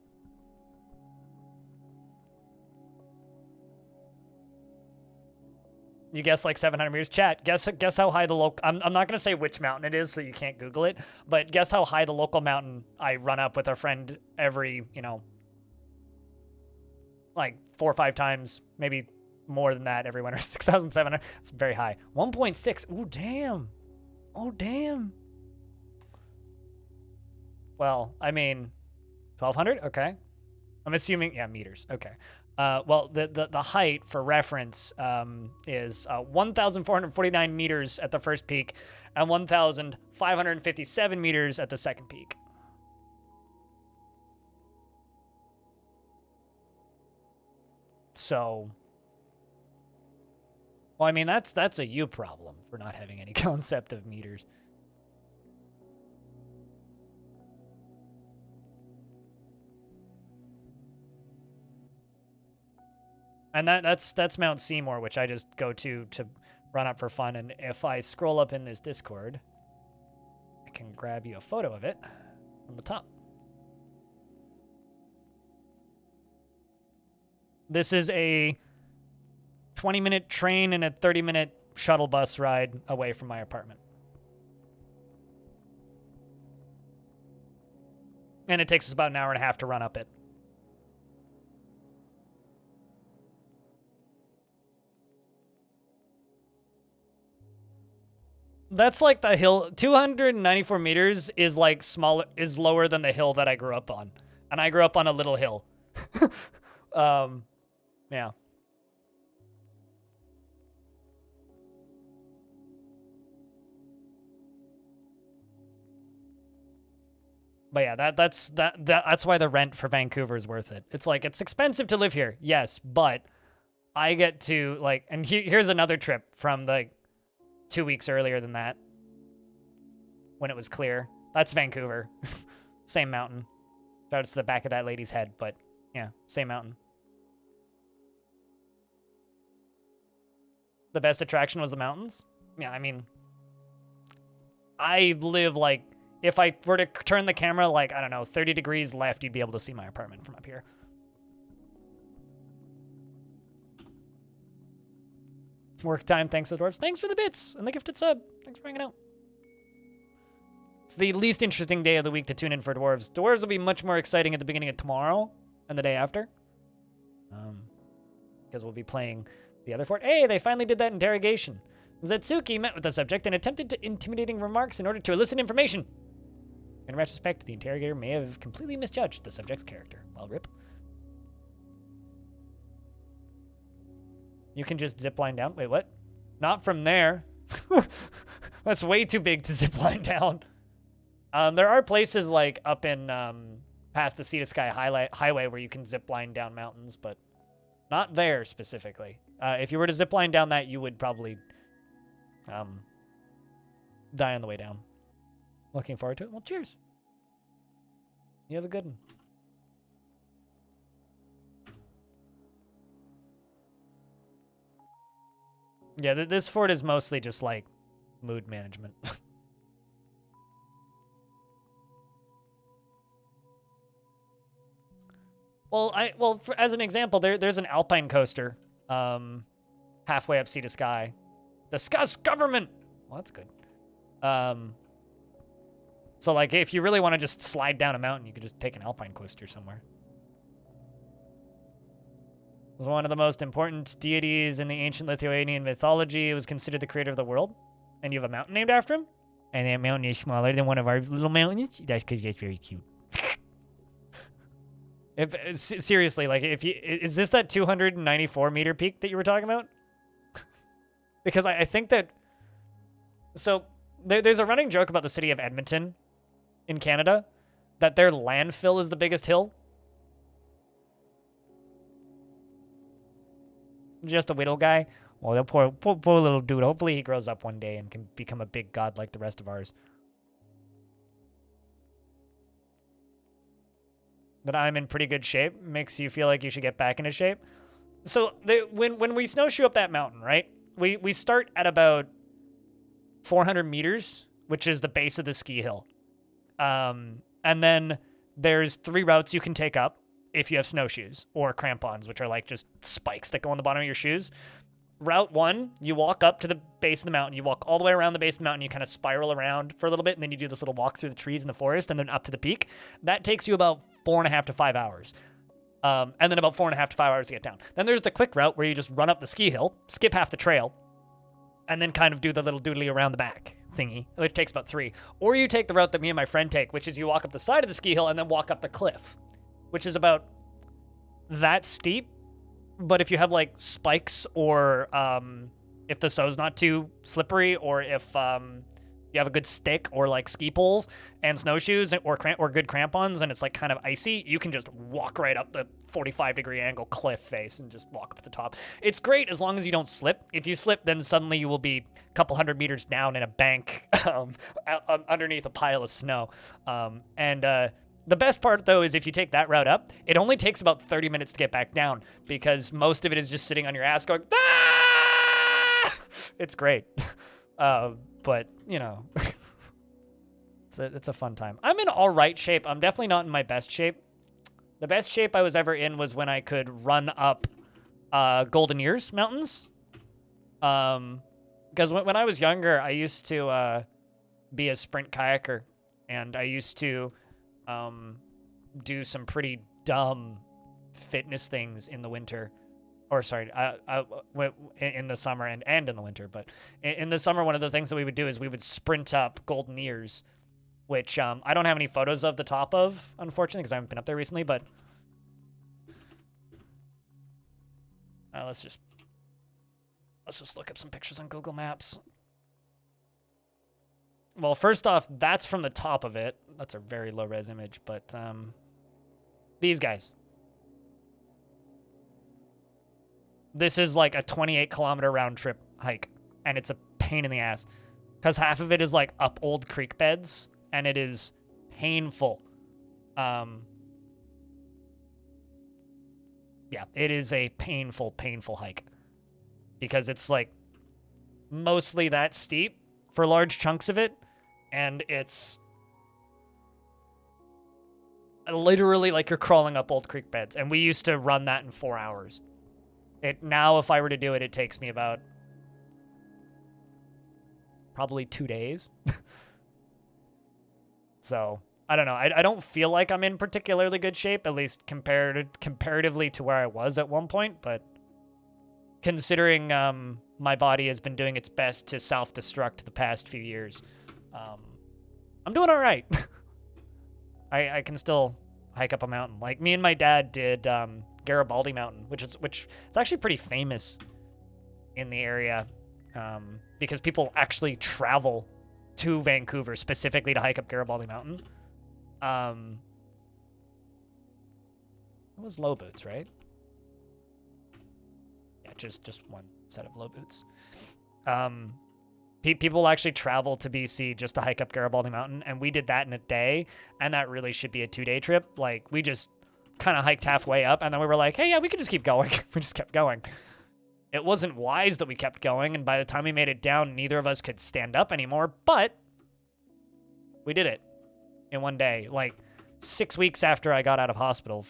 You guess like 700 meters. Chat, guess how high the local... I'm not going to say which mountain it is so you can't Google it, but guess how high the local mountain I run up with a friend every, you know, like 4 or 5 times, maybe more than that every winter. 6,700. It's very high. 1.6. Ooh, damn. Oh, damn. Well, I mean... 1,200? Okay. I'm assuming, yeah, meters. Okay. Well, the height, for reference, is 1,449 meters at the first peak and 1,557 meters at the second peak. So, well, I mean, that's a you problem for not having any concept of meters. And that's Mount Seymour, which I just go to run up for fun. And if I scroll up in this Discord, I can grab you a photo of it from the top. This is a 20-minute train and a 30-minute shuttle bus ride away from my apartment. And it takes us about an hour and a half to run up it. That's like the hill. 294 meters is like lower than the hill that I grew up on. And I grew up on a little hill. Yeah. But yeah, that's why the rent for Vancouver is worth it. It's like, it's expensive to live here. Yes, but I get to like, and here's another trip from like 2 weeks earlier than that, when it was clear. That's Vancouver. Same mountain. That's the back of that lady's head, but yeah, same mountain. The best attraction was the mountains? Yeah, I mean, I live like, if I were to turn the camera like, I don't know, 30 degrees left, you'd be able to see my apartment from up here. Work time, thanks to the dwarves. Thanks for the bits and the gifted sub. Thanks for hanging out. It's the least interesting day of the week to tune in for dwarves. Dwarves will be much more exciting at the beginning of tomorrow and the day after. Because we'll be playing the other fort. Hey, they finally did that interrogation. Zetsuki met with the subject and attempted to intimidating remarks in order to elicit information. In retrospect, the interrogator may have completely misjudged the subject's character. Well, rip. You can just zipline down. Wait, what? Not from there. That's way too big to zipline down. There are places like up in past the Sea to Sky Highway where you can zipline down mountains, but not there specifically. If you were to zipline down that, you would probably die on the way down. Looking forward to it. Well, cheers. You have a good one. Yeah, this fort is mostly just like Mood management. As an example, there's an alpine coaster, halfway up Sea to Sky. Discuss government. Well, that's good. So like, if you really want to just slide down a mountain, you could just take an alpine coaster somewhere. It was one of the most important deities in the ancient Lithuanian mythology. It was considered the creator of the world, and you have a mountain named after him. And that mountain is smaller than one of our little mountains. That's because it's very cute. Seriously, like, is this that 294-meter peak that you were talking about? Because I think that, so there's a running joke about the city of Edmonton in Canada that their landfill is the biggest hill. Just a whittle guy. Well, the poor little dude. Hopefully he grows up one day and can become a big god like the rest of ours. That I'm in pretty good shape makes you feel like you should get back into shape. So when we snowshoe up that mountain, right? We start at about 400 meters, which is the base of the ski hill. And then there's 3 routes you can take up if you have snowshoes or crampons, which are like just spikes that go on the bottom of your shoes. Route 1, you walk up to the base of the mountain. You walk all the way around the base of the mountain. You kind of spiral around for a little bit, and then you do this little walk through the trees in the forest and then up to the peak. That takes you about 4.5 to 5 hours. And then about 4.5 to 5 hours to get down. Then there's the quick route where you just run up the ski hill, skip half the trail, and then kind of do the little doodly around the back thingy, which takes about 3. Or you take the route that me and my friend take, which is you walk up the side of the ski hill and then walk up the cliff, which is about that steep. But if you have like spikes, or if the snow's not too slippery, or if you have a good stick or like ski poles and snowshoes or good crampons and it's like kind of icy, you can just walk right up the 45-degree angle cliff face and just walk up to the top. It's great as long as you don't slip. If you slip, then suddenly you will be a couple hundred meters down in a bank underneath a pile of snow. The best part, though, is if you take that route up, it only takes about 30 minutes to get back down because most of it is just sitting on your ass going, ah! It's great. But, you know, it's a fun time. I'm in all right shape. I'm definitely not in my best shape. The best shape I was ever in was when I could run up Golden Ears Mountains. Because when I was younger, I used to be a sprint kayaker, and I used to do some pretty dumb fitness things in the winter. Or sorry, in the summer and in the winter. But in the summer, one of the things that we would do is we would sprint up Golden Ears, which I don't have any photos of the top of, unfortunately, because I haven't been up there recently. But let's just look up some pictures on Google Maps. Well, first off, that's from the top of it. That's a very low-res image, but these guys. This is like a 28-kilometer round-trip hike, and it's a pain in the ass. Because half of it is like up old creek beds, and it is painful. Yeah, it is a painful hike. Because it's like mostly that steep for large chunks of it, and it's literally like you're crawling up old creek beds. And we used to run that in 4 hours. Now, if I were to do it, it takes me about probably 2 days. So, I don't know. I don't feel like I'm in particularly good shape, at least comparatively to where I was at one point. But considering my body has been doing its best to self-destruct the past few years, I'm doing all right. I can still hike up a mountain. Like, me and my dad did Garibaldi Mountain, which is actually pretty famous in the area, because people actually travel to Vancouver specifically to hike up Garibaldi Mountain. It was low boots, right? Yeah, just one set of low boots. People actually travel to BC just to hike up Garibaldi Mountain, and we did that in a day, and that really should be a 2-day trip. Like, we just kind of hiked halfway up, and then we were like, hey, yeah, we could just keep going. We just kept going. It wasn't wise that we kept going, and by the time we made it down, neither of us could stand up anymore, but we did it in one day, like 6 weeks after I got out of hospital.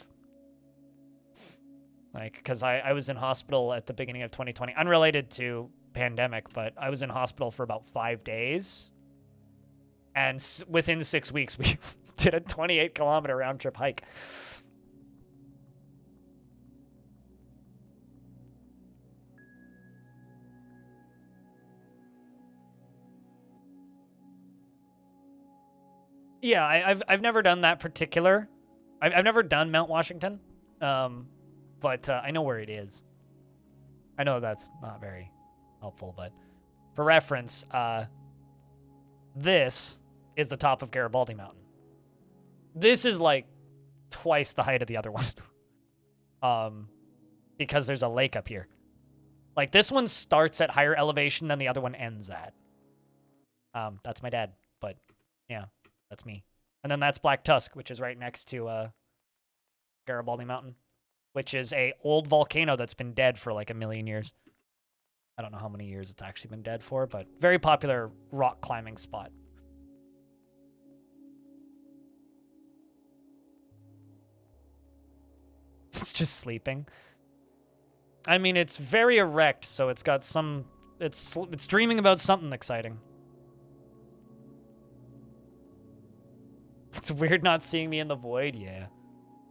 Like, because I was in hospital at the beginning of 2020, unrelated to pandemic, but I was in hospital for about 5 days. And within 6 weeks, we did a 28-kilometer round-trip hike. Yeah, I've never done that particular. I've never done Mount Washington, but I know where it is. I know that's not very helpful, but for reference, this is the top of Garibaldi Mountain. This is like twice the height of the other one, because there's a lake up here. Like this one starts at higher elevation than the other one ends at. That's my dad, but yeah. That's me. And then that's Black Tusk, which is right next to Garibaldi Mountain, which is a old volcano that's been dead for like 1 million years. I don't know how many years it's actually been dead for, but very popular rock climbing spot. It's just sleeping. I mean, it's very erect, so it's got some... It's dreaming about something exciting. It's weird not seeing me in the void, yeah.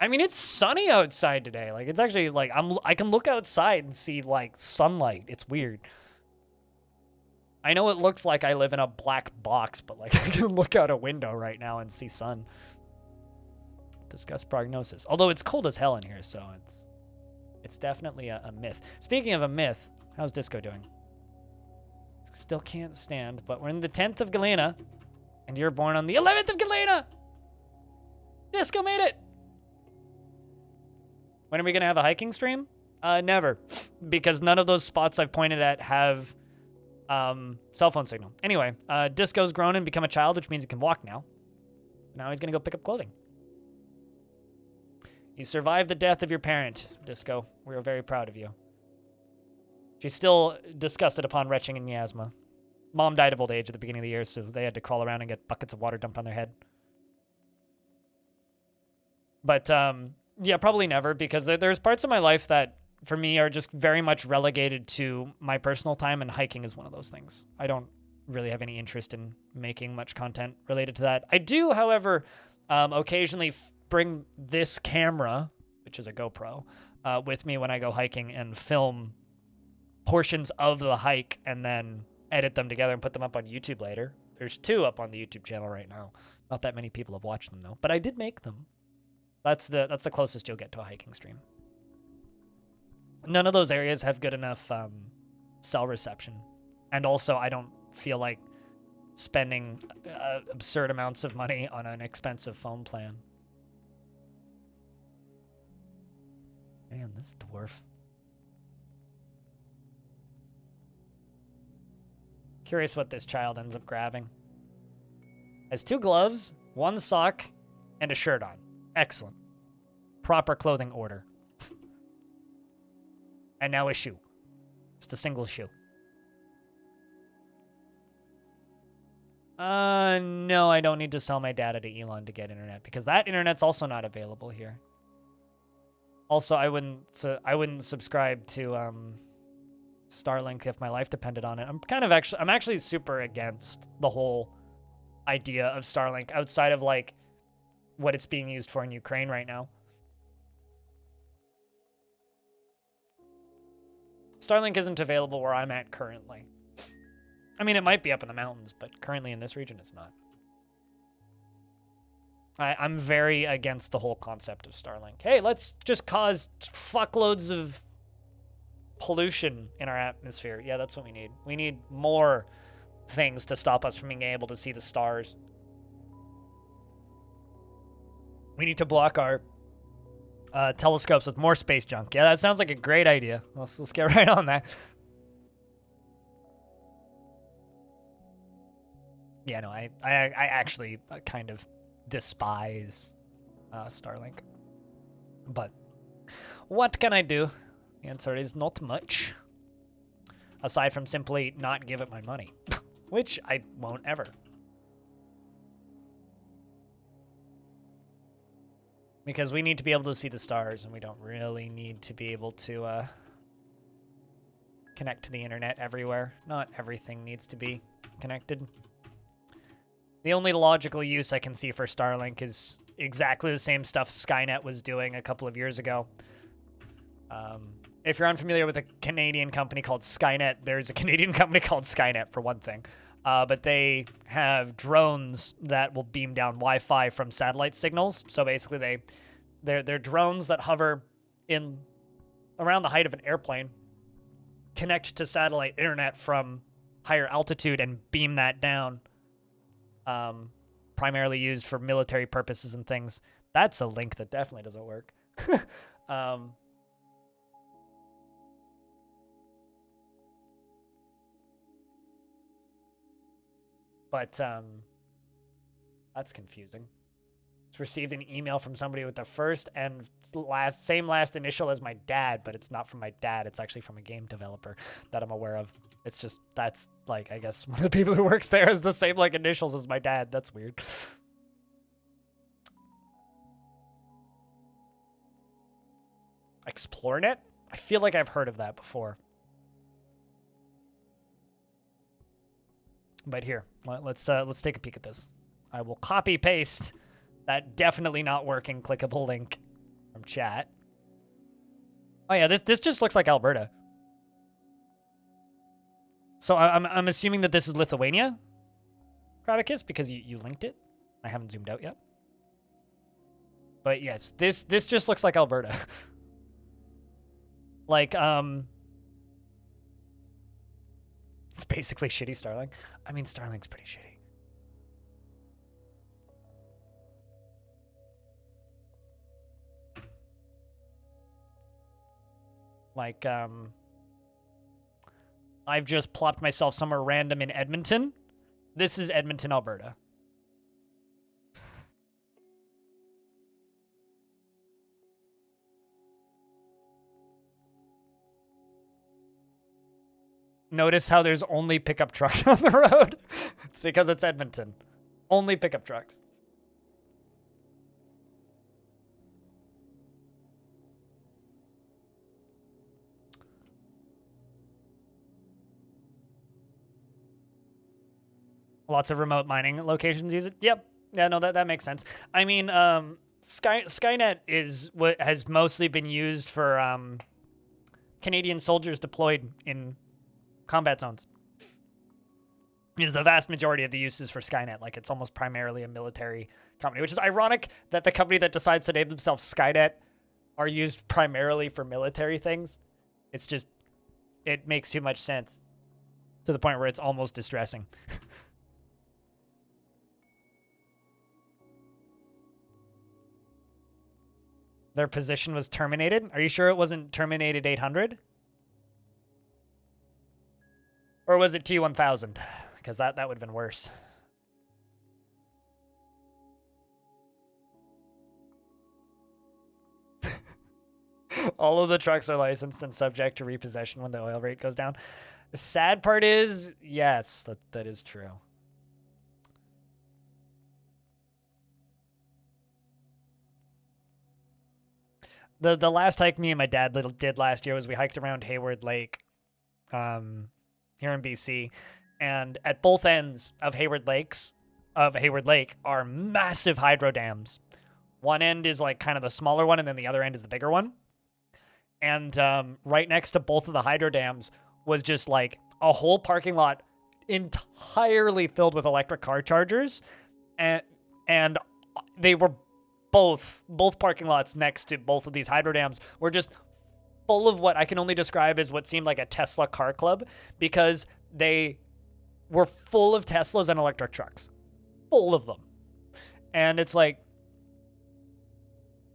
I mean, it's sunny outside today. Like, it's actually, like, I can look outside and see, like, sunlight. It's weird. I know it looks like I live in a black box, but, like, I can look out a window right now and see sun. Discuss prognosis. Although it's cold as hell in here, so it's definitely a myth. Speaking of a myth, how's Disco doing? Still can't stand, but we're in the 10th of Galena, and you're born on the 11th of Galena! Disco made it! When are we going to have a hiking stream? Never. Because none of those spots I've pointed at have cell phone signal. Anyway, Disco's grown and become a child, which means he can walk now. Now he's going to go pick up clothing. You survived the death of your parent, Disco. We are very proud of you. She's still disgusted upon retching and miasma. Mom died of old age at the beginning of the year, so they had to crawl around and get buckets of water dumped on their head. But, yeah, probably never, because there's parts of my life that, for me, are just very much relegated to my personal time, and hiking is one of those things. I don't really have any interest in making much content related to that. I do, however, occasionally bring this camera, which is a GoPro, with me when I go hiking and film portions of the hike and then edit them together and put them up on YouTube later. There's 2 up on the YouTube channel right now. Not that many people have watched them, though, but I did make them. That's the closest you'll get to a hiking stream. None of those areas have good enough cell reception. And also, I don't feel like spending absurd amounts of money on an expensive phone plan. Man, this dwarf. Curious what this child ends up grabbing. Has 2 gloves, 1 sock, and a shirt on. Excellent. Proper clothing order. And now a shoe. Just a single shoe. No, I don't need to sell my data to Elon to get internet, because that internet's also not available here. Also, I wouldn't subscribe to Starlink if my life depended on it. I'm actually super against the whole idea of Starlink outside of like what it's being used for in Ukraine right now. Starlink isn't available where I'm at currently. I mean, it might be up in the mountains, but currently in this region, it's not. I'm very against the whole concept of Starlink. Hey, let's just cause fuckloads of pollution in our atmosphere. Yeah, that's what we need. We need more things to stop us from being able to see the stars. We need to block our telescopes with more space junk. Yeah, that sounds like a great idea. Let's get right on that. Yeah, no, I actually kind of despise Starlink. But what can I do? The answer is not much. aside from simply not give it my money, which I won't ever. Because we need to be able to see the stars, and we don't really need to be able to connect to the internet everywhere. Not everything needs to be connected. The only logical use I can see for Starlink is exactly the same stuff Skynet was doing a couple of years ago. If you're unfamiliar with a Canadian company called Skynet, there's a Canadian company called Skynet, for one thing. But they have drones that will beam down Wi-Fi from satellite signals. So basically, they're drones that hover in around the height of an airplane, connect to satellite internet from higher altitude, and beam that down. Primarily used for military purposes and things. That's a link that definitely doesn't work. But that's confusing. It's received an email from somebody with the first and same last initial as my dad, but it's not from my dad. It's actually from a game developer that I'm aware of. It's just, that's like, I guess one of the people who works there has the same like initials as my dad. That's weird. ExploreNet? I feel like I've heard of that before. But here, let's take a peek at this. I will copy paste that definitely not working clickable link from chat. Oh yeah, this just looks like Alberta. So I'm assuming that this is Lithuania, Kravicus, because you linked it. I haven't zoomed out yet. But yes, this just looks like Alberta. Like it's basically shitty Starlink. I mean, Starlink's pretty shitty. Like, I've just plopped myself somewhere random in Edmonton. This is Edmonton, Alberta. Notice how there's only pickup trucks on the road. It's because it's Edmonton. Only pickup trucks. Lots of remote mining locations use it. Yep. Yeah, no, that makes sense. I mean, Skynet is what has mostly been used for Canadian soldiers deployed in combat zones. Is the vast majority of the uses for Skynet. Like, it's almost primarily a military company, which is ironic that the company that decides to name themselves Skynet are used primarily for military things. It's just, it makes too much sense to the point where it's almost distressing. Their position was terminated. Are you sure it wasn't terminated 800? Or was it T1000? Because that would have been worse. All of the trucks are licensed and subject to repossession when the oil rate goes down. The sad part is, yes, that is true. The last hike me and my dad did last year was we hiked around Hayward Lake here in BC. And at both ends of Hayward Lake are massive hydro dams. One end is like kind of the smaller one, and then the other end is the bigger one. And right next to both of the hydro dams was just like a whole parking lot entirely filled with electric car chargers. And they were both parking lots next to both of these hydro dams were just full of what I can only describe as what seemed like a Tesla car club, because they were full of Teslas and electric trucks. Full of them. And it's like,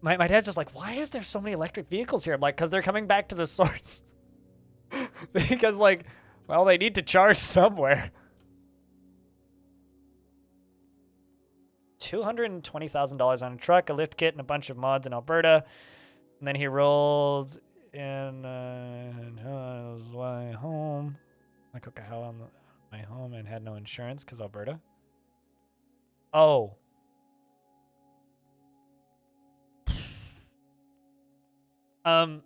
my dad's just like, why is there so many electric vehicles here? I'm like, because they're coming back to the source. Because, like, well, they need to charge somewhere. $220,000 on a truck, a lift kit, and a bunch of mods in Alberta. And then he rolled in his way home. I cook a hell on my home and had no insurance because Alberta. Oh. I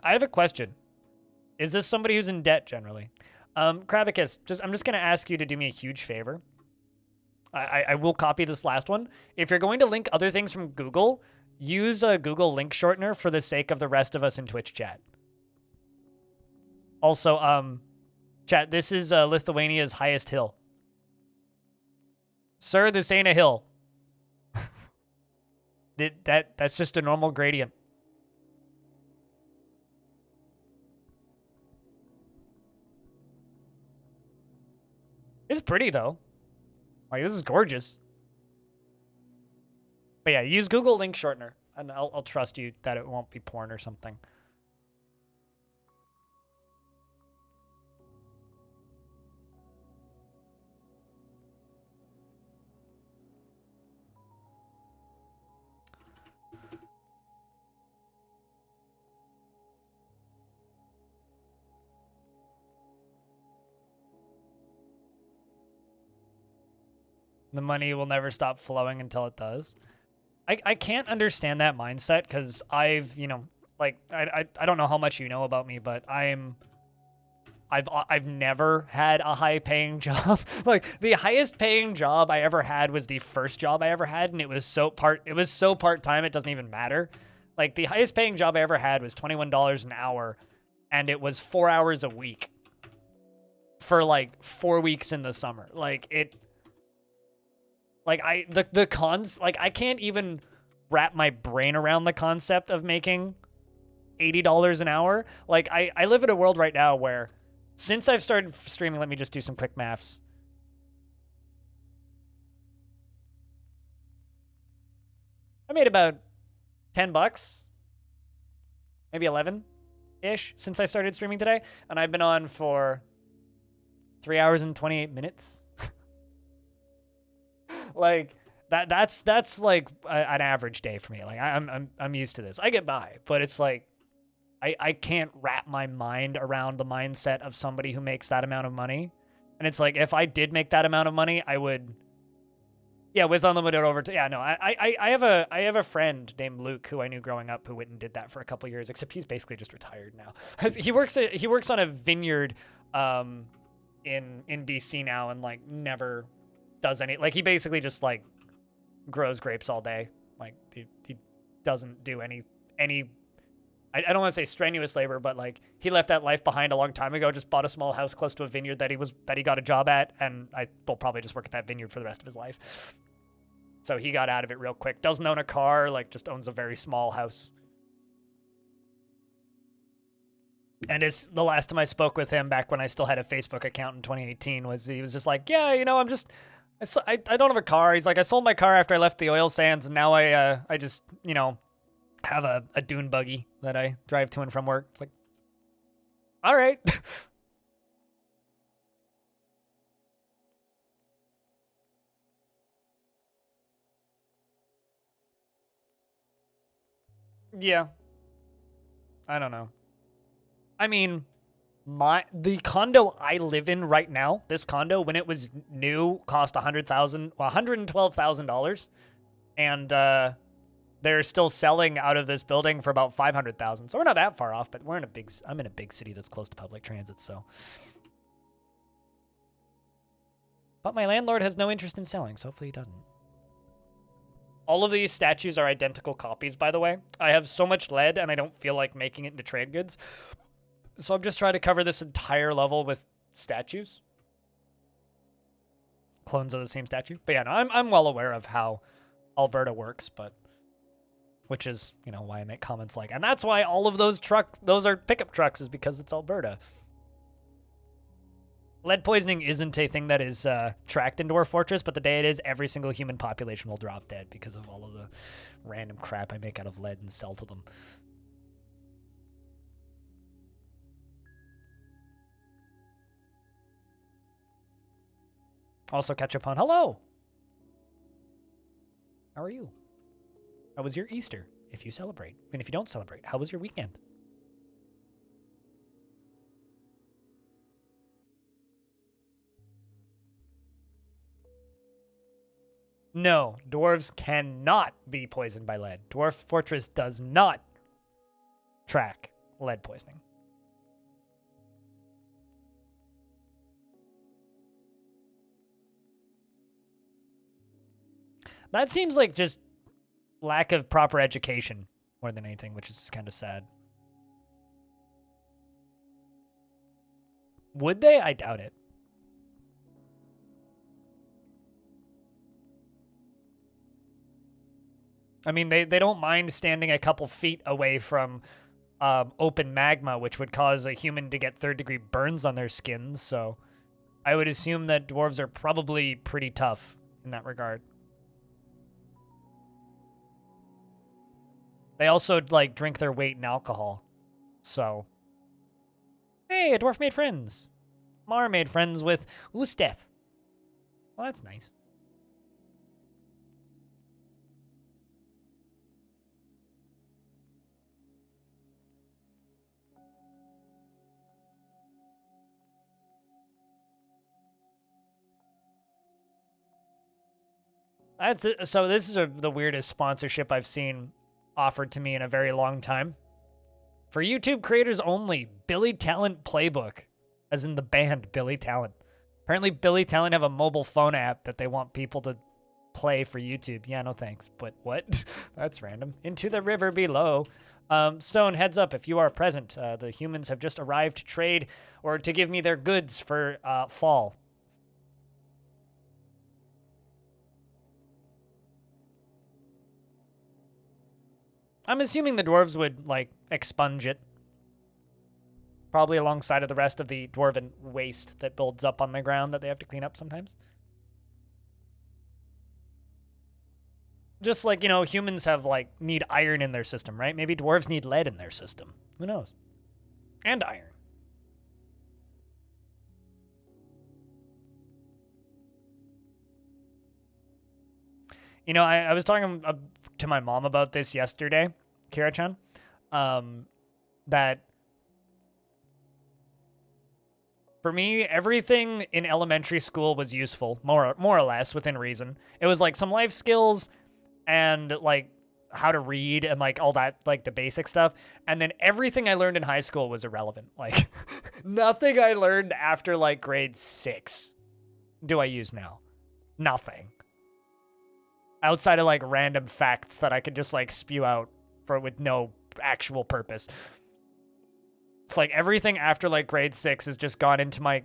have a question. Is this somebody who's in debt generally? Kravicus, I'm just gonna ask you to do me a huge favor. I will copy this last one. If you're going to link other things from Google, use a Google link shortener for the sake of the rest of us in Twitch chat. Also, chat, this is Lithuania's highest hill. Sir, this ain't a hill. That's just a normal gradient. It's pretty though. Like, this is gorgeous. But yeah, use Google link shortener, and I'll trust you that it won't be porn or something. The money will never stop flowing until it does. I can't understand that mindset because I've, you know, like, I don't know how much you know about me, but I've never had a high paying job. Like, the highest paying job I ever had was the first job I ever had, and it was so part-time it doesn't even matter. Like, the highest paying job I ever had was $21 an hour, and it was 4 hours a week for like 4 weeks in the summer. Like, I can't even wrap my brain around the concept of making $80 an hour. Like, I live in a world right now where, since I've started streaming, let me just do some quick maths. I made about 10 bucks, maybe 11-ish since I started streaming today. And I've been on for 3 hours and 28 minutes. Like, that's like an average day for me. Like, I'm used to this. I get by, but it's like, I can't wrap my mind around the mindset of somebody who makes that amount of money. And it's like, if I did make that amount of money, I would, yeah, with unlimited overtime. Yeah, no, I have a friend named Luke who I knew growing up who went and did that for a couple years, except he's basically just retired now. He works on a vineyard in BC now, and like never does any, like, he basically just like grows grapes all day. Like, he doesn't do any I don't want to say strenuous labor, but like, he left that life behind a long time ago, just bought a small house close to a vineyard that he got a job at, and I will probably just work at that vineyard for the rest of his life. So he got out of it real quick. Doesn't own a car, like, just owns a very small house. And the last time I spoke with him back when I still had a Facebook account in 2018 he was just like, yeah, you know, I don't have a car. He's like, I sold my car after I left the oil sands, and now I just, you know, have a dune buggy that I drive to and from work. It's like, all right. Yeah. I don't know. I mean, the condo I live in right now, this condo, when it was new, cost $112,000, and they're still selling out of this building for about $500,000. So we're not that far off, but I'm in a big city that's close to public transit, so. But my landlord has no interest in selling, so hopefully he doesn't. All of these statues are identical copies, by the way. I have so much lead, and I don't feel like making it into trade goods. So I'm just trying to cover this entire level with statues. Clones of the same statue. But yeah, no, I'm well aware of how Alberta works, but which is, you know, why I make comments like, and that's why all of those are pickup trucks, is because it's Alberta. Lead poisoning isn't a thing that is tracked in Dwarf Fortress, but the day it is, every single human population will drop dead because of all of the random crap I make out of lead and sell to them. Also, catch up on, hello! How are you? How was your Easter, if you celebrate? And if you don't celebrate, how was your weekend? No, dwarves cannot be poisoned by lead. Dwarf Fortress does not track lead poisoning. That seems like just lack of proper education more than anything, which is just kind of sad. Would they? I doubt it. I mean, they don't mind standing a couple feet away from open magma, which would cause a human to get third-degree burns on their skin, so I would assume that dwarves are probably pretty tough in that regard. They also, like, drink their weight in alcohol, so... Hey, a dwarf made friends! Mar made friends with Longdeath. Well, that's nice. So this is the weirdest sponsorship I've seen offered to me in a very long time. For YouTube creators only, Billy Talent Playbook, as in the band Billy Talent. Apparently Billy Talent have a mobile phone app that they want people to play for YouTube. Yeah, no thanks, but what? That's random. Into the river below. Stone, heads up, if you are present, the humans have just arrived to trade or to give me their goods for fall. I'm assuming the dwarves would, like, expunge it. Probably alongside of the rest of the dwarven waste that builds up on the ground that they have to clean up sometimes. Just like, you know, humans have, like, need iron in their system, right? Maybe dwarves need lead in their system. Who knows? And iron. You know, I was talking to my mom about this yesterday, Kira-chan, that for me, everything in elementary school was useful, more or less, within reason. It was like some life skills and like how to read and like all that, like the basic stuff. And then everything I learned in high school was irrelevant. Like nothing I learned after like grade 6 do I use now. Nothing. Outside of like random facts that I could just like spew out with no actual purpose. It's like everything after like grade 6 has just gone into my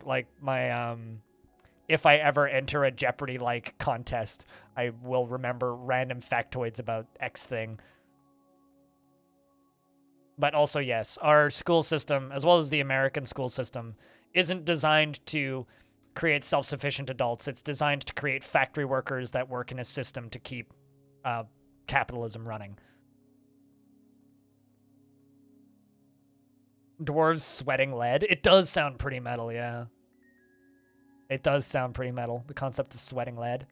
if I ever enter a Jeopardy like contest, I will remember random factoids about X thing. But also, yes, our school system, as well as the American school system, isn't designed to create self-sufficient adults. It's designed to create factory workers that work in a system to keep capitalism running. Dwarves sweating lead. It does sound pretty metal, yeah. It does sound pretty metal, the concept of sweating lead.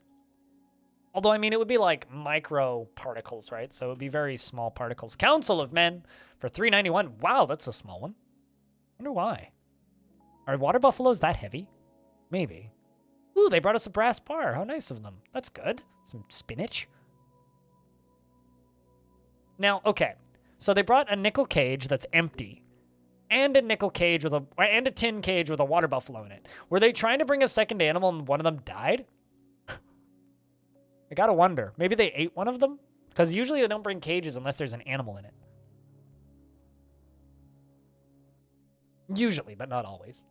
Although, I mean, it would be like micro particles, right? So it would be very small particles. Council of Men for $3.91. Wow, that's a small one. I wonder why. Are water buffaloes that heavy? Maybe. Ooh, they brought us a brass bar. How nice of them. That's good. Some spinach. Now, okay. So they brought a nickel cage that's empty. And a nickel cage with and a tin cage with a water buffalo in it. Were they trying to bring a second animal and one of them died? I gotta wonder. Maybe they ate one of them? Because usually they don't bring cages unless there's an animal in it. Usually, but not always.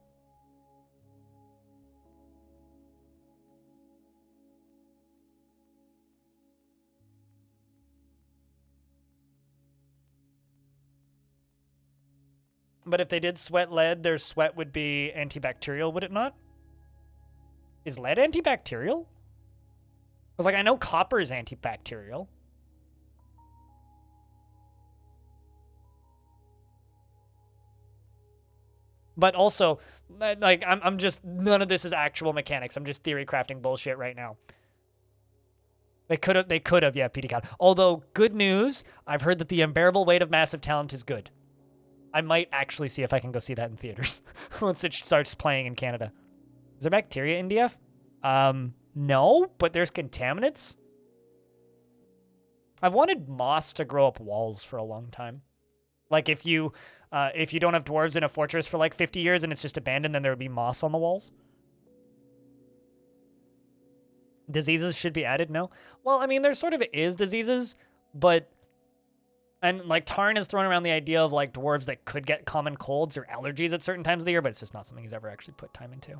But if they did sweat lead, their sweat would be antibacterial, would it not? Is lead antibacterial? I was like, I know copper is antibacterial. But also, like, I'm just, none of this is actual mechanics. I'm just theory crafting bullshit right now. They could have, yeah, PD Cloud. Although, good news, I've heard that The Unbearable Weight of Massive Talent is good. I might actually see if I can go see that in theaters once it starts playing in Canada. Is there bacteria in DF? No, but there's contaminants. I've wanted moss to grow up walls for a long time. Like if you don't have dwarves in a fortress for like 50 years and it's just abandoned, then there would be moss on the walls. Diseases should be added, no? Well, I mean, there sort of is diseases, but... And, like, Tarn has thrown around the idea of, like, dwarves that could get common colds or allergies at certain times of the year, but it's just not something he's ever actually put time into.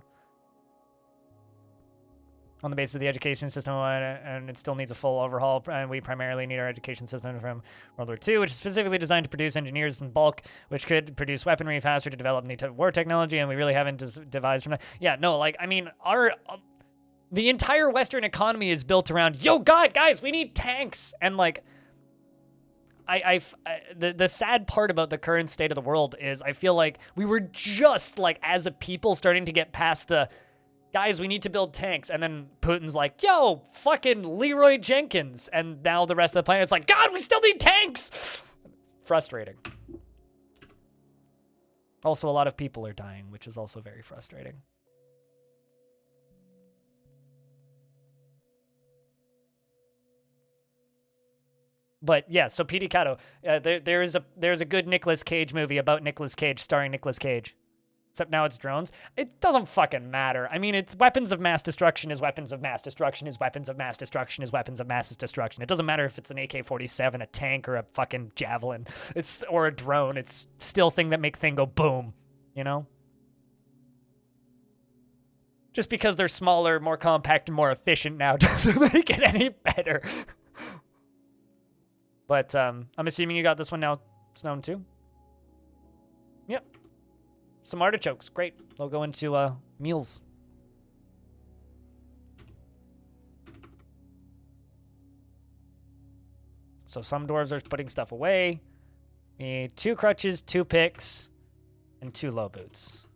On the basis of the education system, and it still needs a full overhaul, and we primarily need our education system from World War II, which is specifically designed to produce engineers in bulk, which could produce weaponry faster to develop new war technology, and we really haven't devised... Yeah, no, like, I mean, the entire Western economy is built around, yo, God, guys, we need tanks! And, like... the sad part about the current state of the world is I feel like we were just, like, as a people starting to get past the, guys, we need to build tanks. And then Putin's like, yo, fucking Leroy Jenkins. And now the rest of the planet's like, God, we still need tanks! It's frustrating. Also, a lot of people are dying, which is also very frustrating. But yeah, so Petey Cato, there's a good Nicolas Cage movie about Nicolas Cage starring Nicolas Cage. Except now it's drones. It doesn't fucking matter. I mean, it's weapons of mass destruction is weapons of mass destruction is weapons of mass destruction is weapons of mass destruction. It doesn't matter if it's an AK-47, a tank, or a fucking javelin. Or a drone. It's still thing that make thing go boom, you know? Just because they're smaller, more compact, and more efficient now doesn't make it any better. But I'm assuming you got this one now, Snowden, too? Yep. Some artichokes. Great. They'll go into meals. So some dwarves are putting stuff away. We need 2 crutches, 2 picks, and 2 low boots.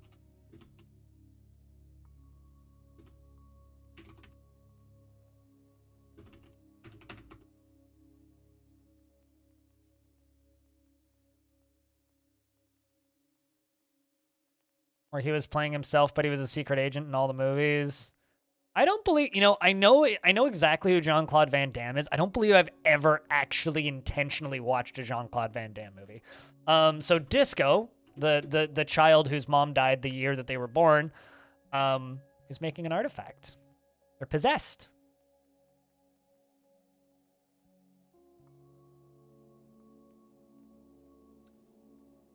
Where he was playing himself, but he was a secret agent in all the movies. I don't believe, I know exactly who Jean-Claude Van Damme is. I don't believe I've ever actually intentionally watched a Jean-Claude Van Damme movie. So Disco, the child whose mom died the year that they were born, is making an artifact. They're possessed.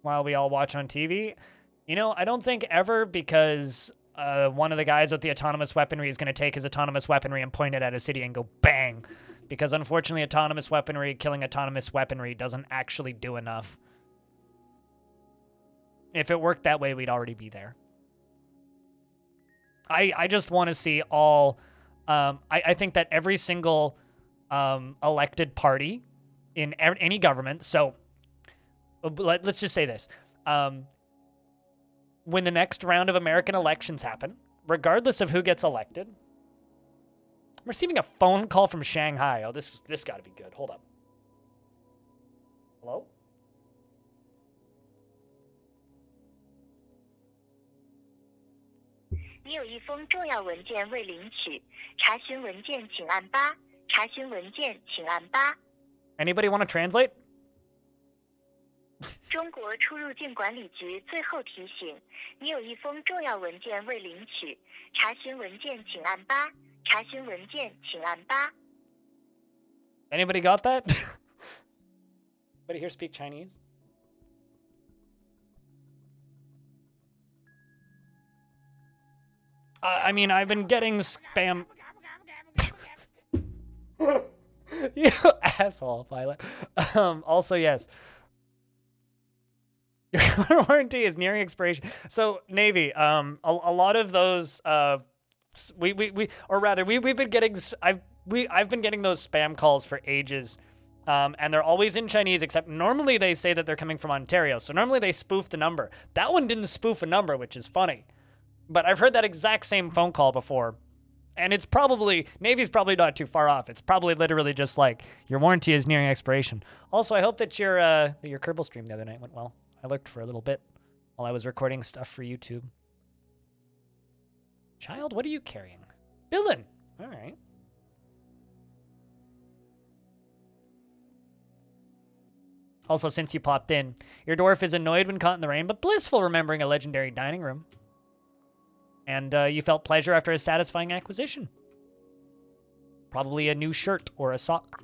While we all watch on TV. I don't think ever, because one of the guys with the autonomous weaponry is going to take his autonomous weaponry and point it at a city and go bang. Because unfortunately, autonomous weaponry, killing autonomous weaponry doesn't actually do enough. If it worked that way, we'd already be there. I just want to see all... I think that every single elected party in any government... So, let's just say this. When the next round of American elections happen, regardless of who gets elected, I'm receiving a phone call from Shanghai. Oh, this got to be good. Hold up. Hello? Anybody want to translate? 中国出入境管理局最后提醒，你有一封重要文件未领取，查询文件请按8，查询文件请按8。Anybody got that? Anybody here speak Chinese? I mean, I've been getting spam. You asshole, Pilot. Also, yes. Your warranty is nearing expiration. So Navy, a lot of those, we've been getting, I've been getting those spam calls for ages, and they're always in Chinese. Except normally they say that they're coming from Ontario, so normally they spoof the number. That one didn't spoof a number, which is funny. But I've heard that exact same phone call before, and it's probably Navy's probably not too far off. It's probably literally just like your warranty is nearing expiration. Also, I hope that your Kerbal stream the other night went well. I looked for a little bit while I was recording stuff for YouTube. Child, what are you carrying? Villain! All right. Also, since you popped in, your dwarf is annoyed when caught in the rain, but blissful remembering a legendary dining room. And you felt pleasure after a satisfying acquisition. Probably a new shirt or a sock.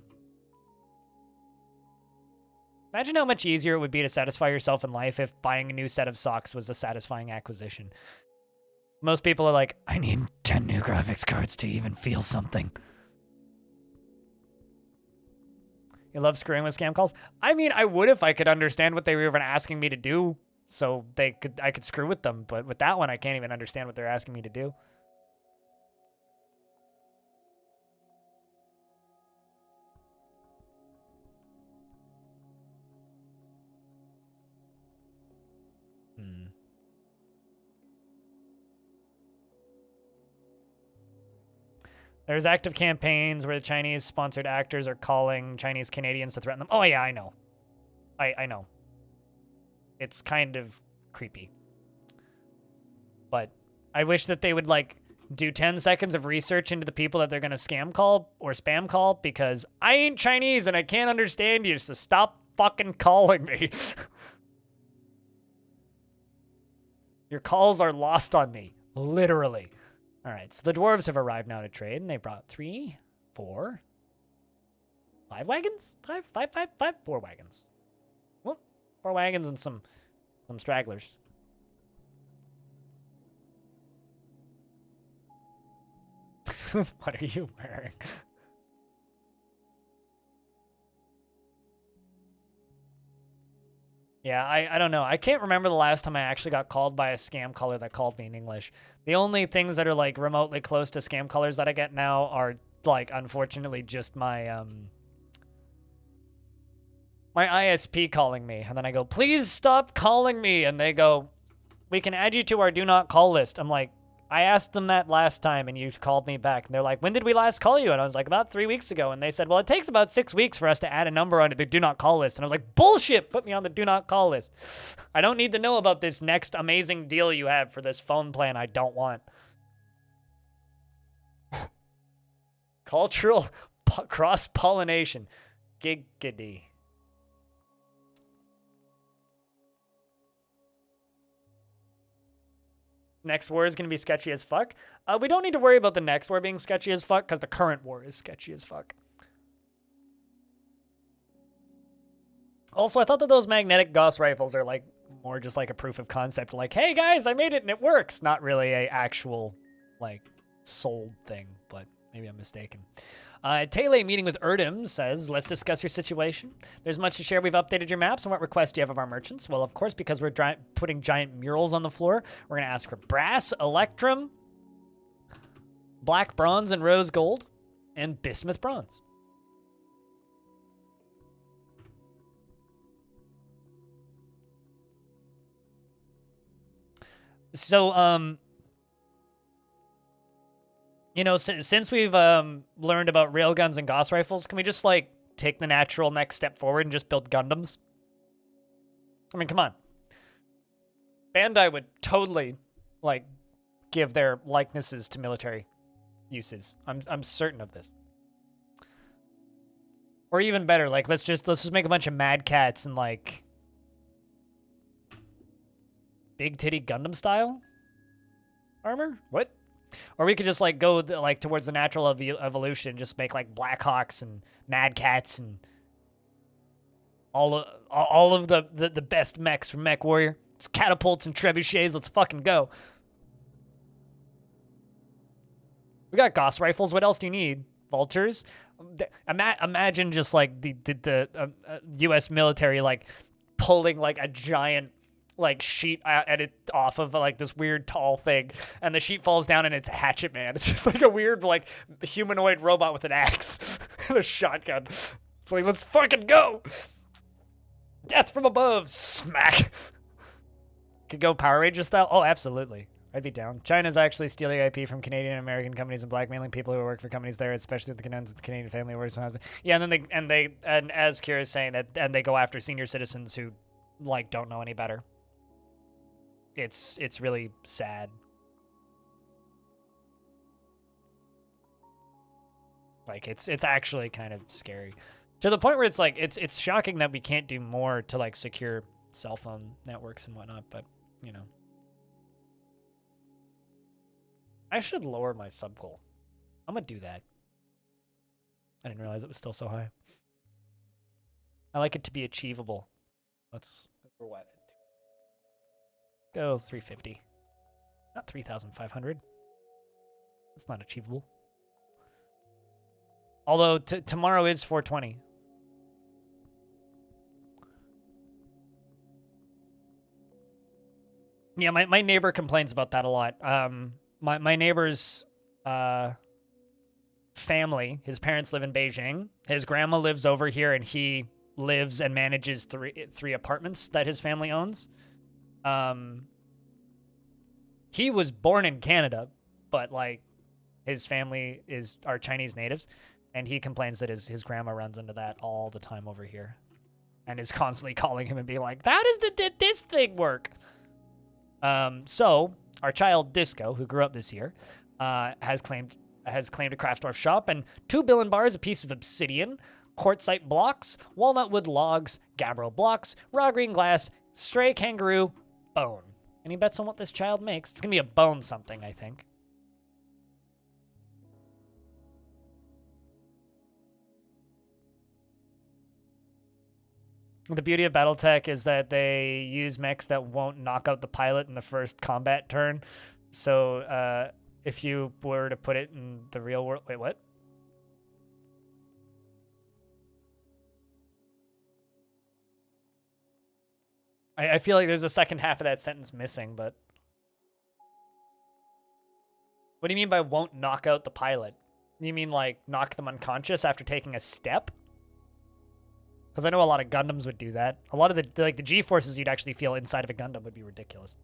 Imagine how much easier it would be to satisfy yourself in life if buying a new set of socks was a satisfying acquisition. Most people are like, I need 10 new graphics cards to even feel something. You love screwing with scam calls? I mean, I would if I could understand what they were even asking me to do, so I could screw with them. But with that one, I can't even understand what they're asking me to do. There's active campaigns where the Chinese-sponsored actors are calling Chinese Canadians to threaten them. Oh, yeah, I know. I know. It's kind of creepy. But I wish that they would, like, do 10 seconds of research into the people that they're going to scam call or spam call, because I ain't Chinese and I can't understand you, so stop fucking calling me. Your calls are lost on me. Literally. All right, so the dwarves have arrived now to trade, and they brought 3, 4, 5 wagons? 4 wagons. Well, 4 wagons and some stragglers. What are you wearing? Yeah, I don't know. I can't remember the last time I actually got called by a scam caller that called me in English. The only things that are, like, remotely close to scam callers that I get now are, like, unfortunately just my, my ISP calling me. And then I go, please stop calling me. And they go, we can add you to our do not call list. I'm like, I asked them that last time and you called me back. And they're like, when did we last call you? And I was like, about 3 weeks ago. And they said, well, it takes about 6 weeks for us to add a number onto the do not call list. And I was like, bullshit, put me on the do not call list. I don't need to know about this next amazing deal you have for this phone plan I don't want. Cultural cross-pollination. Giggity. Next war is going to be sketchy as fuck. We don't need to worry about the next war being sketchy as fuck, because the current war is sketchy as fuck. Also, I thought that those magnetic Gauss rifles are, like, more just like a proof of concept. Like, hey guys, I made it and it works. Not really a actual, like, sold thing, but maybe I'm mistaken. Tele meeting with Erdem says, let's discuss your situation. There's much to share. We've updated your maps. And what requests do you have of our merchants? Well, of course, because we're putting giant murals on the floor, we're going to ask for brass, electrum, black bronze and rose gold, and bismuth bronze. So, you know, since we've learned about railguns and Gauss rifles, can we just, like, take the natural next step forward and just build Gundams? I mean, come on. Bandai would totally, like, give their likenesses to military uses. I'm certain of this. Or even better, like, let's just make a bunch of Mad Cats and, like, big titty Gundam style armor? What? Or we could just, like, go, like, towards the natural evolution, just make, like, Blackhawks and Mad Cats and all of the best mechs from Mech Warrior. Just catapults and trebuchets. Let's fucking go. We got Gauss rifles. What else do you need? Vultures? Imagine just, like, the U.S. military, like, pulling, like, a giant, like, sheet at it off of, like, this weird tall thing, and the sheet falls down and it's Hatchet Man. It's just like a weird, like, humanoid robot with an axe and a shotgun. It's like, let's fucking go. Death from above. Smack. Could go Power Ranger style. Oh, absolutely. I'd be down. China's actually stealing IP from Canadian and American companies and blackmailing people who work for companies there, especially with the Canadian family works. Yeah, and then and as Kira's saying that, and they go after senior citizens who, like, don't know any better. It's really sad. Like, it's actually kind of scary. To the point where it's like it's shocking that we can't do more to like secure cell phone networks and whatnot, but you know. I should lower my sub goal. I'm gonna do that. I didn't realize it was still so high. I like it to be achievable. Let's go what? Go 350. Not 3,500. That's not achievable. Although tomorrow is 420. Yeah, my neighbor complains about that a lot. My neighbor's family, his parents live in Beijing. His grandma lives over here, and he lives and manages three apartments that his family owns. He was born in Canada, but like his family are Chinese natives, and he complains that his grandma runs into that all the time over here, and is constantly calling him and being like, "How does this thing work?" So our child Disco, who grew up this year, has claimed a craft dwarf shop, and 2 billion bars, a piece of obsidian, quartzite blocks, walnut wood logs, gabbro blocks, raw green glass, stray kangaroo, bone. Any bets on what this child makes? It's gonna be a bone something, I think. The beauty of BattleTech is that they use mechs that won't knock out the pilot in the first combat turn. So if you were to put it in the real world... Wait, what? I feel like there's a second half of that sentence missing, but... What do you mean by won't knock out the pilot? You mean like knock them unconscious after taking a step? Because I know a lot of Gundams would do that. A lot of the G-forces you'd actually feel inside of a Gundam would be ridiculous.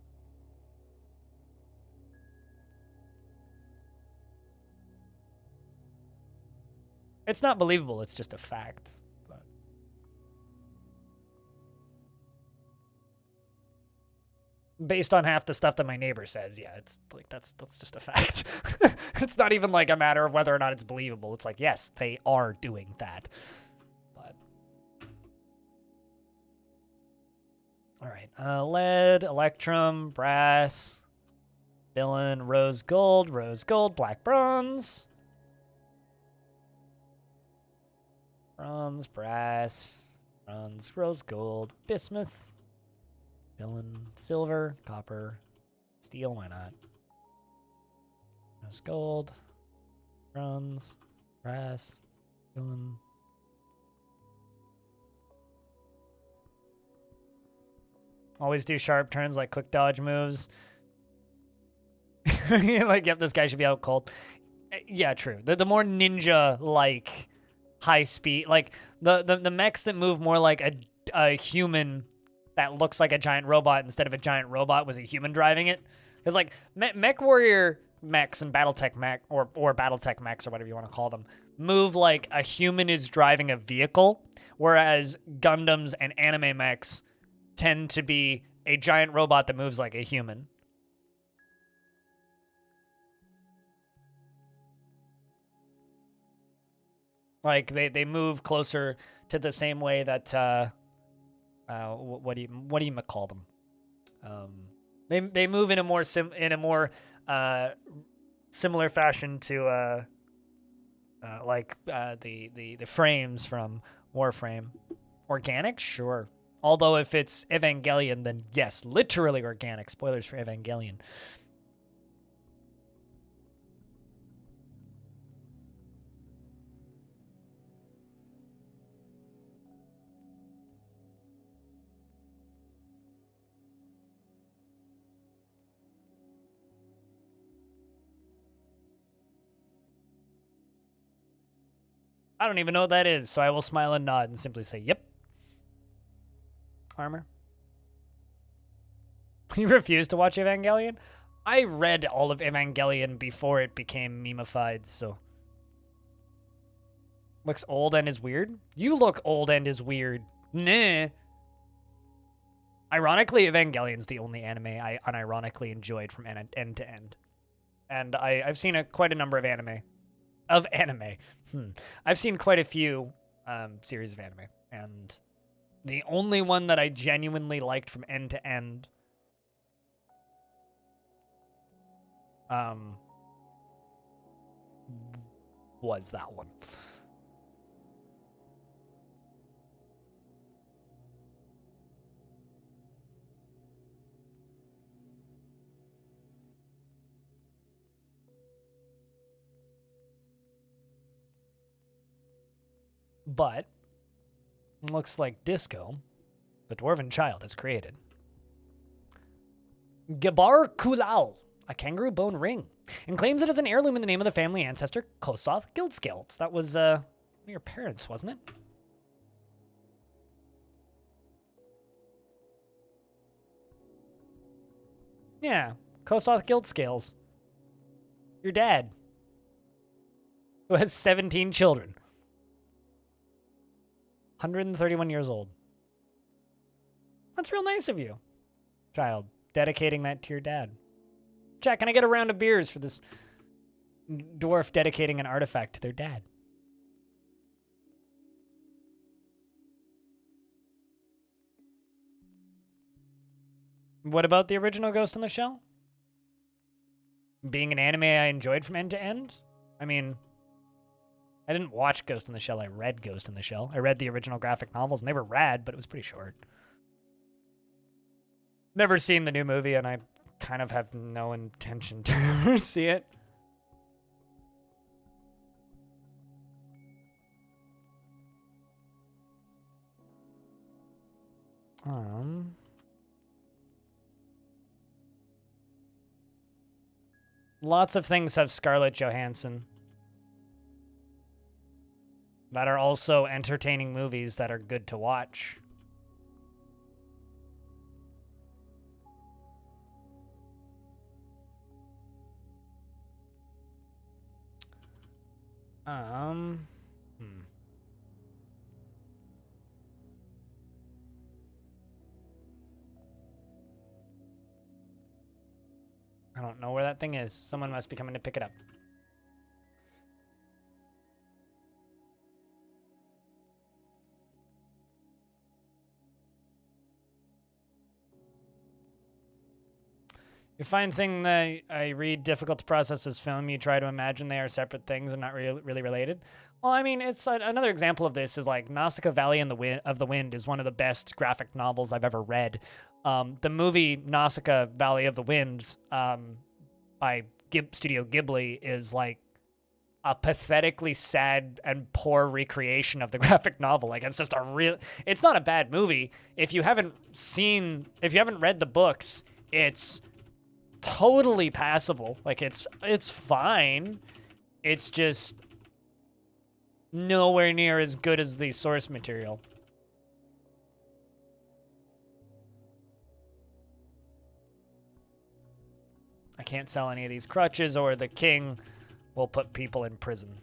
It's not believable, it's just a fact. But... based on half the stuff that my neighbor says, yeah, it's like that's just a fact. It's not even like a matter of whether or not it's believable. It's like, yes, they are doing that. All right, lead, electrum, brass, villain, rose gold, black bronze. Bronze, brass, bronze, rose gold, bismuth, villain, silver, copper, steel, why not? Rose gold, bronze, brass, villain. Always do sharp turns like quick dodge moves. Like, yep, this guy should be out cold. Yeah, true. The more ninja-like high speed, like the mechs that move more like a human that looks like a giant robot instead of a giant robot with a human driving it. Because like Mech Warrior mechs and BattleTech mech or BattleTech mechs or whatever you want to call them move like a human is driving a vehicle, whereas Gundams and anime mechs tend to be a giant robot that moves like a human. Like they move closer to the same way that what do you call them? They move in a more similar fashion to the frames from Warframe. Organic, sure. Although if it's Evangelion, then yes, literally organic. Spoilers for Evangelion. I don't even know what that is, so I will smile and nod and simply say, yep. Armor. You refuse to watch Evangelion? I read all of Evangelion before it became memeified, so... Looks old and is weird? You look old and is weird. Nah. Ironically, Evangelion's the only anime I unironically enjoyed from end to end. And I've seen quite a number of anime. I've seen quite a few series of anime, and the only one that I genuinely liked from end to end was that one. But looks like Disco, the dwarven child, has created Gabar Kulal, a kangaroo bone ring, and claims it as an heirloom in the name of the family ancestor Kosoth Guildscales. That was one of your parents, wasn't it? Yeah, Kosoth Guildscales. Your dad, who has 17 children. 131 years old. That's real nice of you, child, dedicating that to your dad. Jack, can I get a round of beers for this dwarf dedicating an artifact to their dad? What about the original Ghost in the Shell? Being an anime I enjoyed from end to end? I mean, I didn't watch Ghost in the Shell, I read Ghost in the Shell. I read the original graphic novels, and they were rad, but it was pretty short. Never seen the new movie, and I kind of have no intention to ever see it. Lots of things have Scarlett Johansson that are also entertaining movies that are good to watch. I don't know where that thing is. Someone must be coming to pick it up. You find thing that I read difficult to process as film, you try to imagine they are separate things and not really related. Well, I mean, it's another example of this is like Nausicaa Valley of the Wind is one of the best graphic novels I've ever read. The movie Nausicaa Valley of the Wind by Studio Ghibli is like a pathetically sad and poor recreation of the graphic novel. Like it's just it's not a bad movie. If you haven't read the books, it's totally passable. Like it's fine. It's just nowhere near as good as the source material. I can't sell any of these crutches or the king will put people in prison.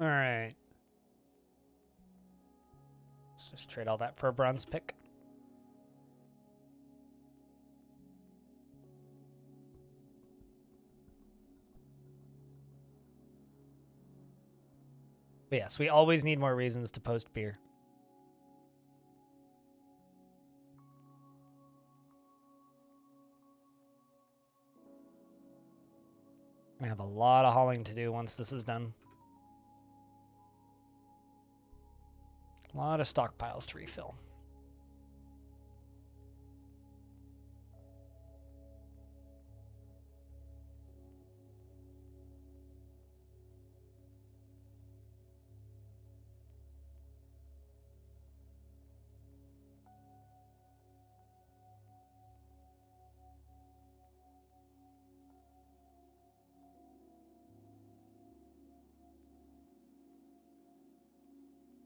All right. Let's just trade all that for a bronze pick. But yes, we always need more reasons to post beer. I have a lot of hauling to do once this is done. A lot of stockpiles to refill.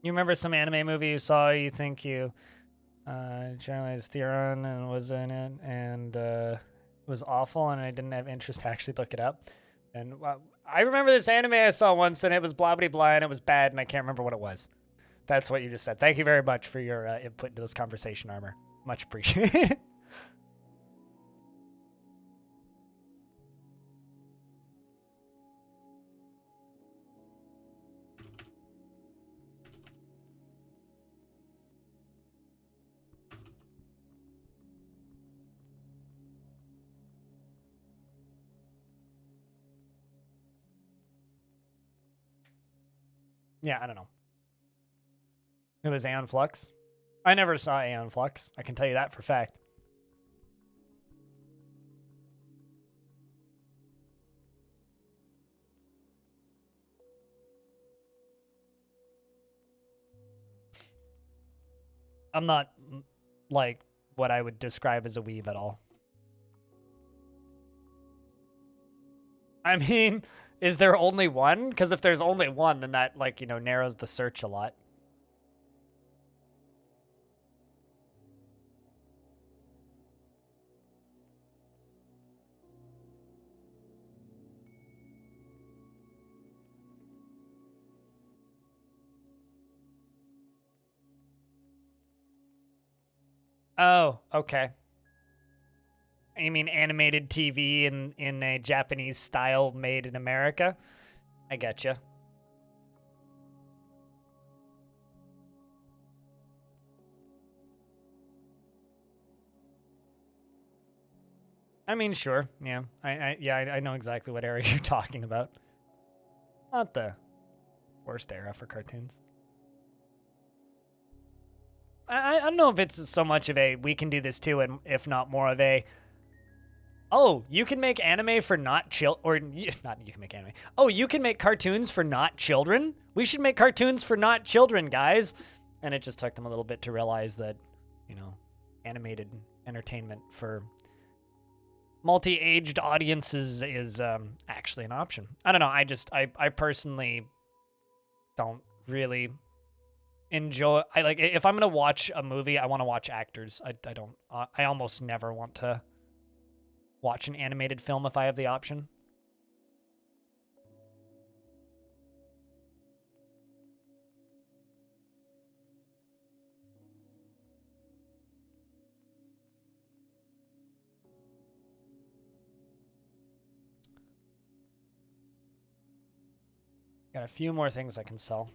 You remember some anime movie you saw, you think you generalized Theron and was in it and was awful and I didn't have interest to actually look it up. And I remember this anime I saw once and it was blah blah blah and it was bad and I can't remember what it was. That's what you just said. Thank you very much for your input into this conversation, Armor. Much appreciated. Yeah, I don't know. It was Aeon Flux. I never saw Aeon Flux. I can tell you that for a fact. I'm not like what I would describe as a weeb at all. I mean, is there only one? Because if there's only one, then that, like, you know, narrows the search a lot. Oh, okay. You mean animated TV in a Japanese style made in America? I getcha. I mean, sure. Yeah. I know exactly what era you're talking about. Not the worst era for cartoons. I don't know if it's so much of a we can do this too, and if not more of a oh, you can make anime for not or not you can make anime. Oh, you can make cartoons for not children? We should make cartoons for not children, guys. And it just took them a little bit to realize that, you know, animated entertainment for multi-aged audiences is actually an option. I don't know. I personally don't really enjoy. I like if I'm gonna watch a movie, I want to watch actors. I almost never want to watch an animated film if I have the option. Got a few more things I can sell.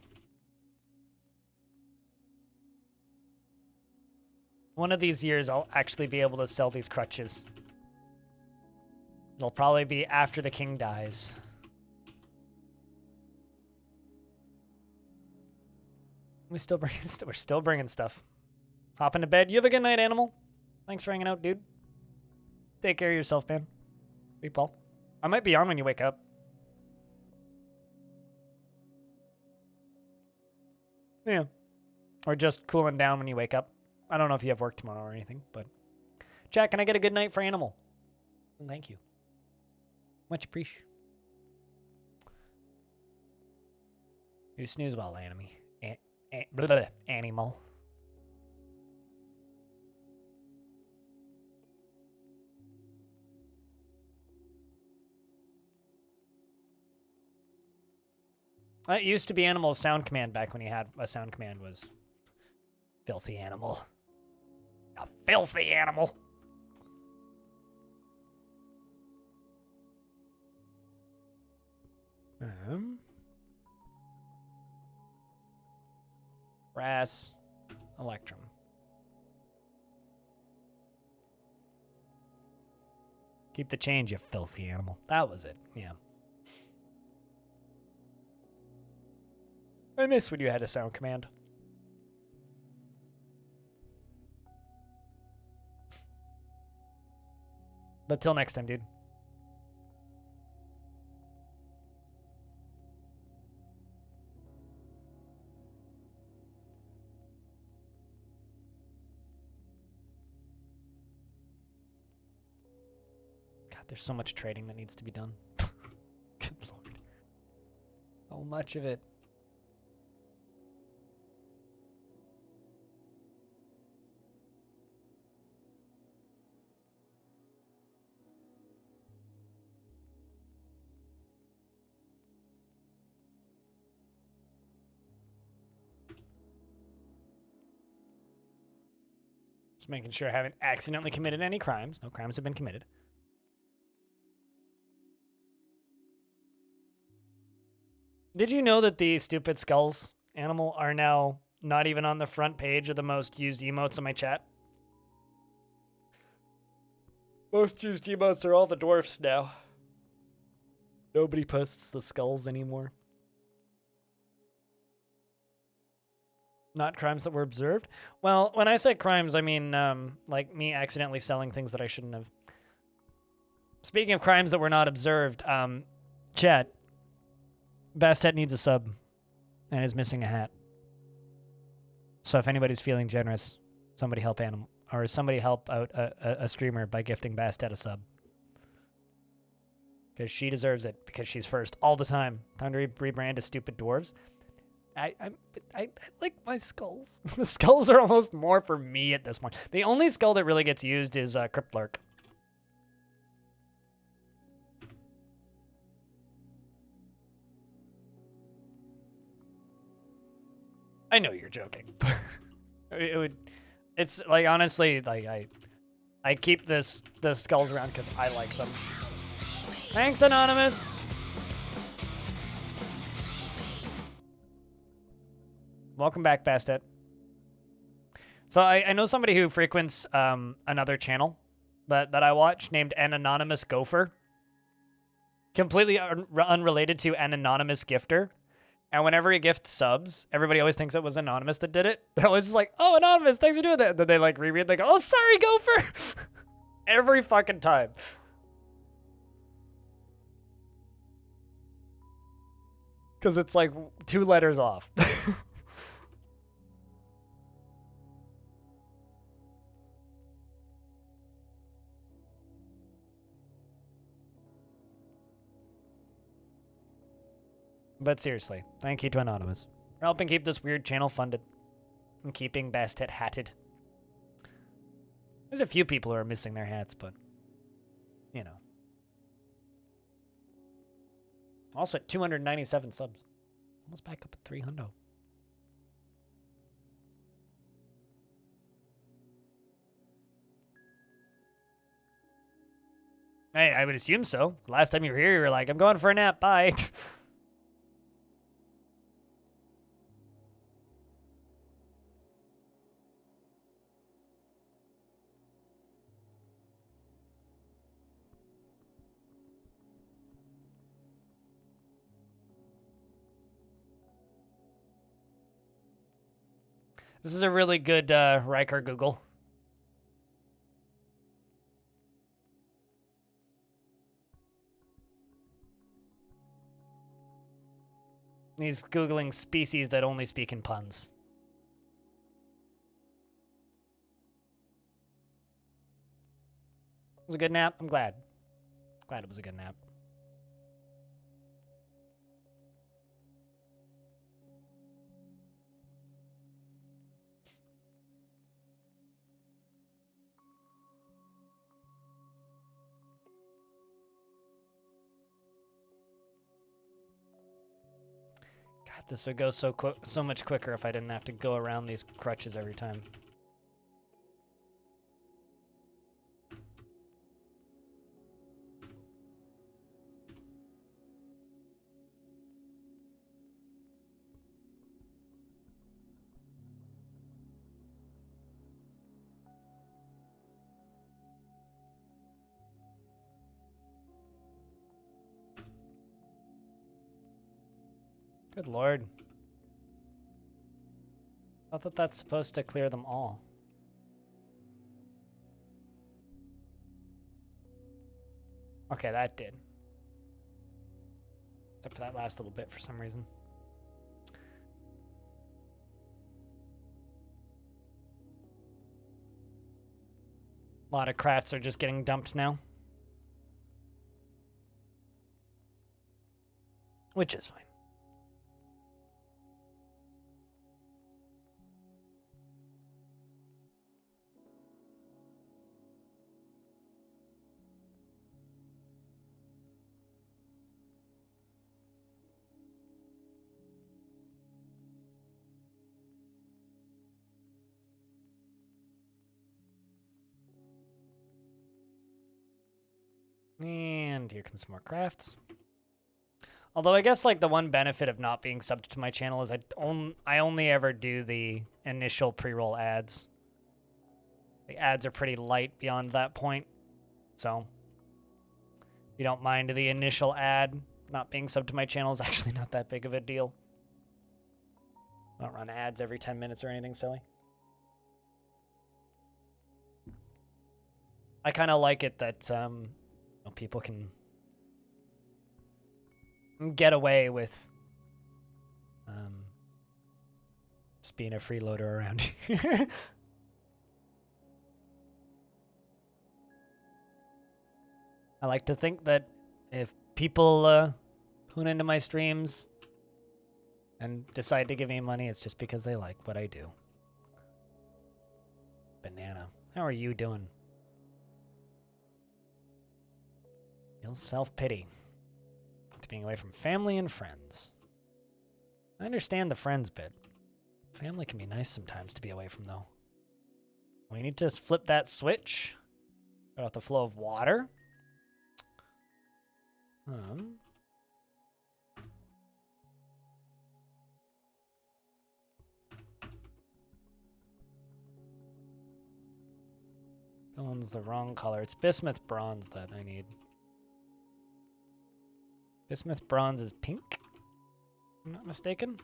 One of these years, I'll actually be able to sell these crutches. It'll probably be after the king dies. We're still bringing stuff. Hop into bed. You have a good night, animal. Thanks for hanging out, dude. Take care of yourself, man. Be Paul. I might be on when you wake up. Yeah. Or just cooling down when you wake up. I don't know if you have work tomorrow or anything, but... Chat, can I get a good night for animal? Thank you. Much appreciated. You snooze well, enemy. Animal. It used to be Animal's sound command back when he had a sound command was filthy animal. A filthy animal. Brass, electrum. Keep the change, you filthy animal. That was it, yeah. I miss when you had a sound command. But till next time, dude. God, there's so much trading that needs to be done. Good lord. So much of it. Just making sure I haven't accidentally committed any crimes. No crimes have been committed. Did you know that the stupid skulls animal are now not even on the front page of the most used emotes in my chat? Most used emotes are all the dwarfs now. Nobody posts the skulls anymore. Not crimes that were observed? Well, when I say crimes, I mean, like me accidentally selling things that I shouldn't have. Speaking of crimes that were not observed, chat, Bastet needs a sub and is missing a hat. So if anybody's feeling generous, somebody help animal, or somebody help out a streamer by gifting Bastet a sub. Because she deserves it, because she's first all the time. Time to rebrand to stupid dwarves. I like my skulls. The skulls are almost more for me at this point. The only skull that really gets used is Cryptlurk. I know you're joking. It's like, honestly, like I keep the skulls around because I like them. Thanks, Anonymous. Welcome back, Bastet. So I know somebody who frequents another channel that I watch named An Anonymous Gopher. Completely unrelated to An Anonymous Gifter. And whenever he gifts subs, everybody always thinks it was Anonymous that did it. They're always just like, oh, Anonymous, thanks for doing that. Then they like reread, they go, oh, sorry, Gopher. Every fucking time. Because it's like 2 letters off. But seriously, thank you to Anonymous for helping keep this weird channel funded and keeping Bastet hatted. There's a few people who are missing their hats, but, you know. Also at 297 subs. Almost back up at 300. Hey, I would assume so. Last time you were here, you were like, I'm going for a nap, bye. This is a really good Riker Google. He's Googling species that only speak in puns. It was a good nap. I'm glad. Glad it was a good nap. God, this would go so much quicker if I didn't have to go around these crutches every time. Good lord. I thought that's supposed to clear them all. Okay, that did. Except for that last little bit for some reason. A lot of crafts are just getting dumped now. Which is fine. And here comes more crafts. Although I guess like the one benefit of not being subbed to my channel is I only ever do the initial pre-roll ads. The ads are pretty light beyond that point. So if you don't mind the initial ad, not being subbed to my channel is actually not that big of a deal. I don't run ads every 10 minutes or anything silly. I kind of like it that people can get away with just being a freeloader around here. I like to think that if people tune into my streams and decide to give me money, it's just because they like what I do. Banana, how are you doing? Feels self-pity. Being away from family and friends. I understand the friends bit. Family can be nice sometimes to be away from, though. We need to flip that switch. Cut off the flow of water. That one's the wrong color. It's bismuth bronze that I need. Bismuth bronze is pink, if I'm not mistaken.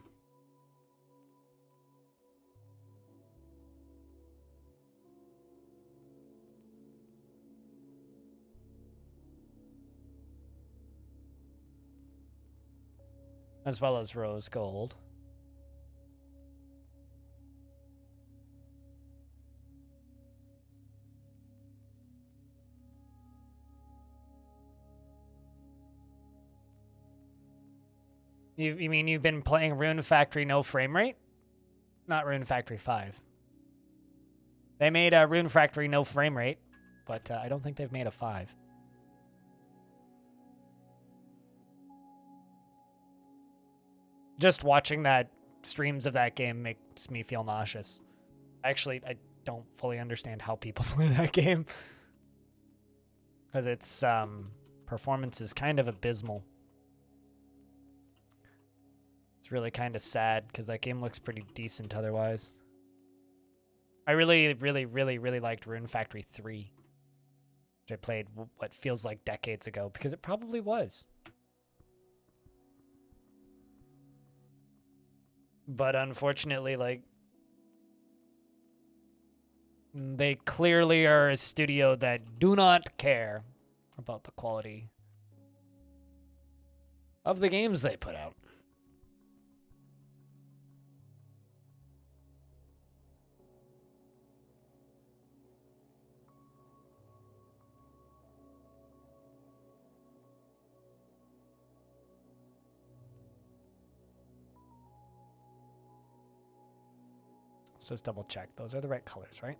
As well as rose gold. You mean you've been playing Rune Factory no frame rate? Not Rune Factory 5. They made a Rune Factory no frame rate, but I don't think they've made a 5. Just watching that streams of that game makes me feel nauseous. Actually, I don't fully understand how people play that game. Because its performance is kind of abysmal. It's really kind of sad because that game looks pretty decent otherwise. I really liked Rune Factory 3, which I played what feels like decades ago, because it probably was. But unfortunately, like, they clearly are a studio that do not care about the quality of the games they put out. So let's double check. Those are the right colors, right?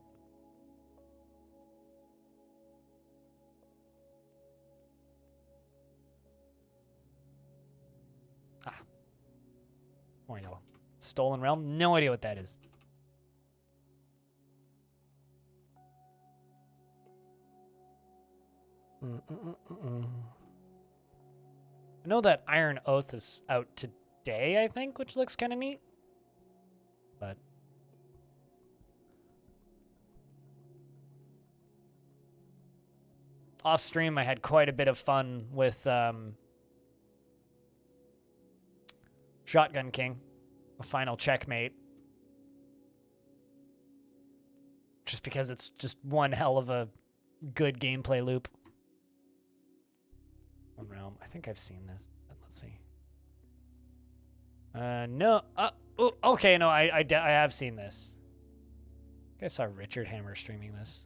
Ah. More yellow. Stolen Realm? No idea what that is. I know that Iron Oath is out today, I think, which looks kind of neat. But off stream, I had quite a bit of fun with Shotgun King, a final checkmate. Just because it's just one hell of a good gameplay loop. One Realm. I think I've seen this. But let's see. No. Oh, okay, no, I have seen this. I think I saw Richard Hammer streaming this.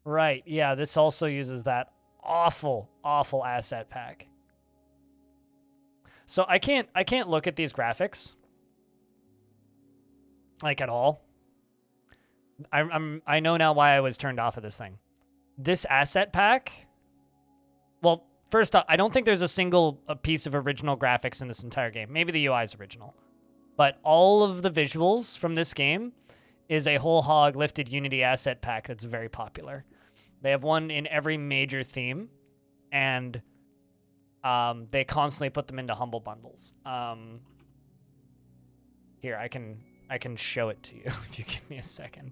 Right, yeah, this also uses that awful asset pack. So I can't look at these graphics like at all. I know now why I was turned off of this thing. This asset pack, well, first off, I don't think there's a single piece of original graphics in this entire game. Maybe the UI is original. But all of the visuals from this game is a whole hog lifted Unity asset pack that's very popular. They have one in every major theme, and they constantly put them into humble bundles. Here, I can show it to you if you give me a second.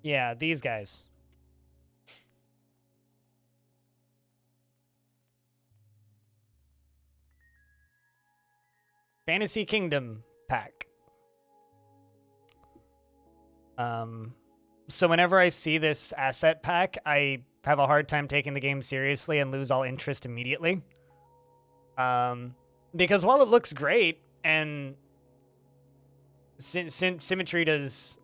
Yeah, these guys. Fantasy Kingdom pack. So whenever I see this asset pack, I have a hard time taking the game seriously and lose all interest immediately. Because while it looks great and Symmetry does,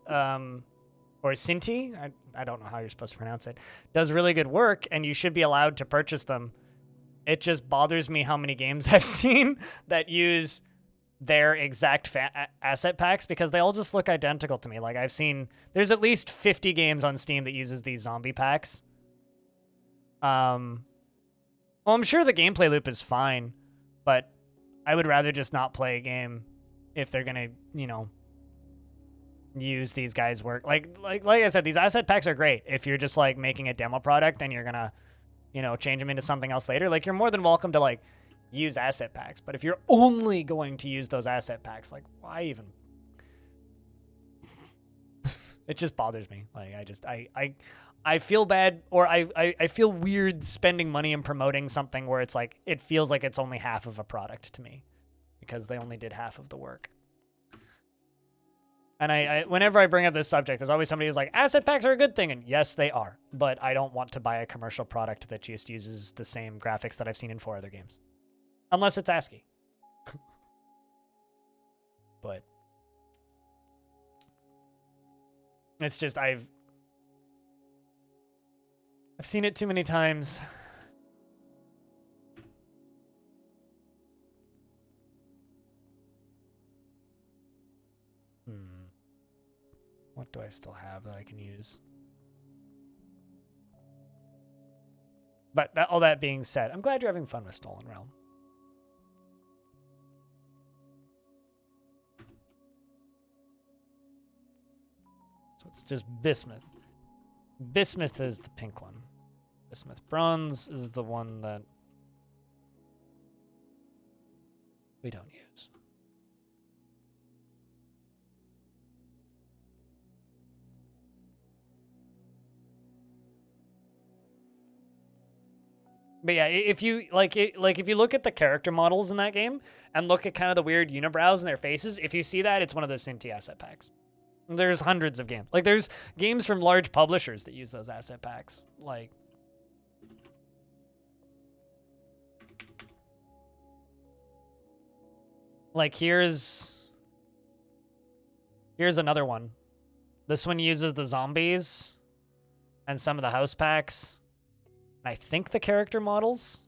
or Sinti, I don't know how you're supposed to pronounce it, does really good work, and you should be allowed to purchase them. It just bothers me how many games I've seen that use their exact asset packs, because they all just look identical to me. Like, I've seen, there's at least 50 games on Steam that uses these zombie packs. Well, I'm sure the gameplay loop is fine, but I would rather just not play a game if they're gonna, you know, use these guys' work. Like I said, these asset packs are great if you're just like making a demo product and you're gonna, you know, change them into something else later. Like, you're more than welcome to like use asset packs, but if you're only going to use those asset packs, like, why even? It just bothers me. Like, I feel bad, or I feel weird spending money and promoting something where it's like, it feels like it's only half of a product to me because they only did half of the work. And I whenever I bring up this subject, there's always somebody who's like, asset packs are a good thing. And yes, they are. But I don't want to buy a commercial product that just uses the same graphics that I've seen in 4 other games. Unless it's ASCII. But it's just, I've seen it too many times. What do I still have that I can use? But all that being said, I'm glad you're having fun with Stolen Realm. So it's just Bismuth. Bismuth is the pink one. Bismuth Bronze is the one that we don't use. But yeah, if you if you look at the character models in that game and look at kind of the weird unibrows in their faces, if you see that, it's one of the Sinti asset packs. There's hundreds of games. Like, there's games from large publishers that use those asset packs. Like here's another one. This one uses the zombies and some of the house packs. I think the character models.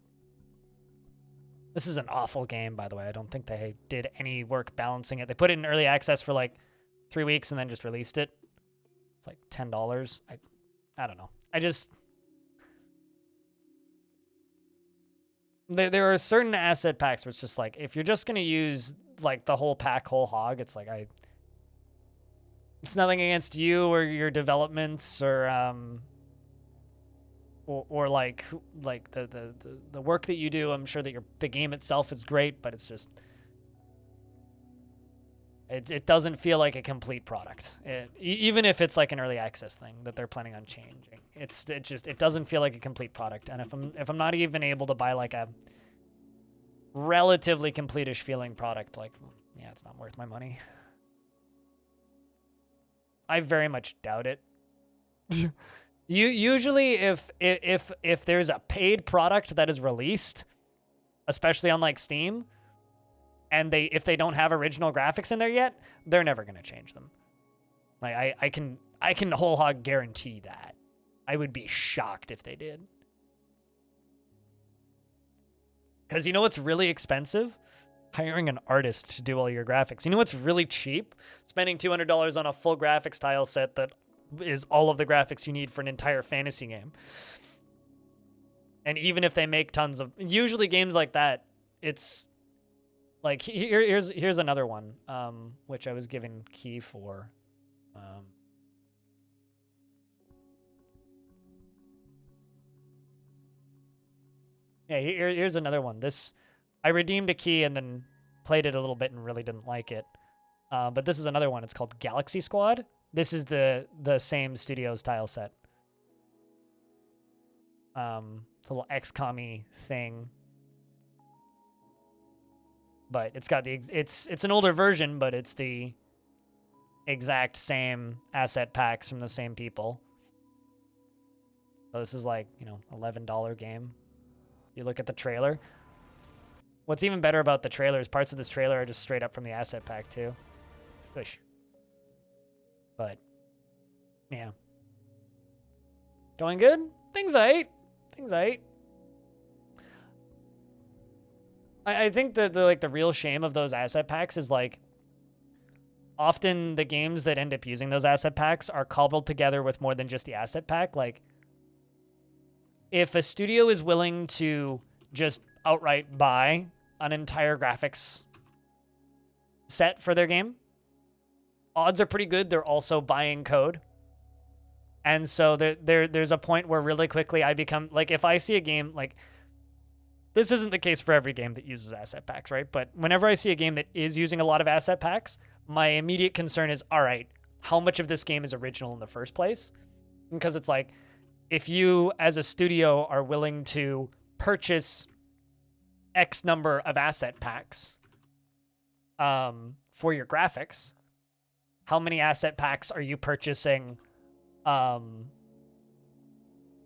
This is an awful game, by the way. I don't think they did any work balancing it. They put it in early access for like 3 weeks and then just released it. It's like $10. I don't know. There are certain asset packs where it's just like, if you're just going to use like the whole pack whole hog, it's like, it's nothing against you or your developments or like the work that you do. I'm sure that the game itself is great, but it's just, it doesn't feel like a complete product. Even if it's like an early access thing that they're planning on changing, it doesn't feel like a complete product. And if I'm not even able to buy like a relatively complete-ish feeling product, like, yeah, it's not worth my money. I very much doubt it. Usually if there's a paid product that is released, especially on like Steam, and if they don't have original graphics in there yet, they're never gonna change them. Like I can whole hog guarantee that. I would be shocked if they did. Because you know what's really expensive? Hiring an artist to do all your graphics. You know what's really cheap? Spending $200 on a full graphics tile set that is all of the graphics you need for an entire fantasy game. And even if they make tons of... Usually games like that, it's... Like, here's another one, which I was given key for. Yeah, here's another one. I redeemed a key and then played it a little bit and really didn't like it. But this is another one. It's called Galaxy Squad. This is the same studio's tile set. It's a little XCOM-y thing. But it's got it's an older version, but it's the exact same asset packs from the same people. So this is like, $11 game. You look at the trailer. What's even better about the trailer is parts of this trailer are just straight up from the asset pack too. Push. But yeah. Going good? Things aight. I think that the real shame of those asset packs is like often the games that end up using those asset packs are cobbled together with more than just the asset pack. Like if a studio is willing to just outright buy an entire graphics set for their game, odds are pretty good they're also buying code. And so there's a point where really quickly I become, like, if I see a game, like, this isn't the case for every game that uses asset packs, right? But whenever I see a game that is using a lot of asset packs, my immediate concern is, all right, how much of this game is original in the first place? Because it's like, if you, as a studio, are willing to purchase X number of asset packs for your graphics, how many asset packs are you purchasing? Or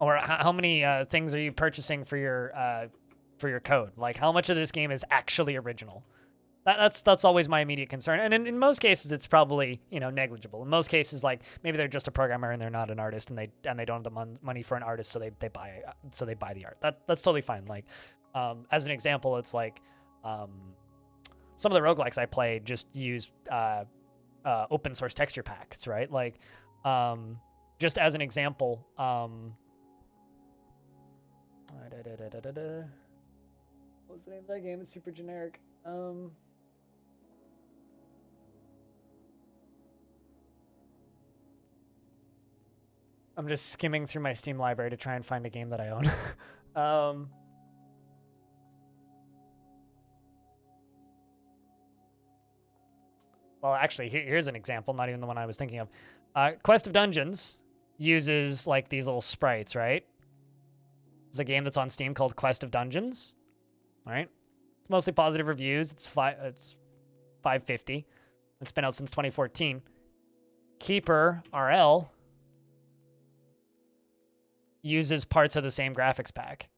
how many things are you purchasing for your code? Like, how much of this game is actually original? That's always my immediate concern. And in most cases, it's probably, negligible. In most cases, like, maybe they're just a programmer and they're not an artist, and they don't have the money for an artist, so they buy the art. That's totally fine. Like, as an example, it's like some of the roguelikes I play just use open source texture packs, right? Like, just as an example, what was the name of that game? It's super generic. I'm just skimming through my Steam library to try and find a game that I own. Well, actually, here's an example, not even the one I was thinking of. Quest of Dungeons uses, like, these little sprites, right? There's a game that's on Steam called Quest of Dungeons, right? It's mostly positive reviews. It's $5.50. It's been out since 2014. Keeper RL uses parts of the same graphics pack.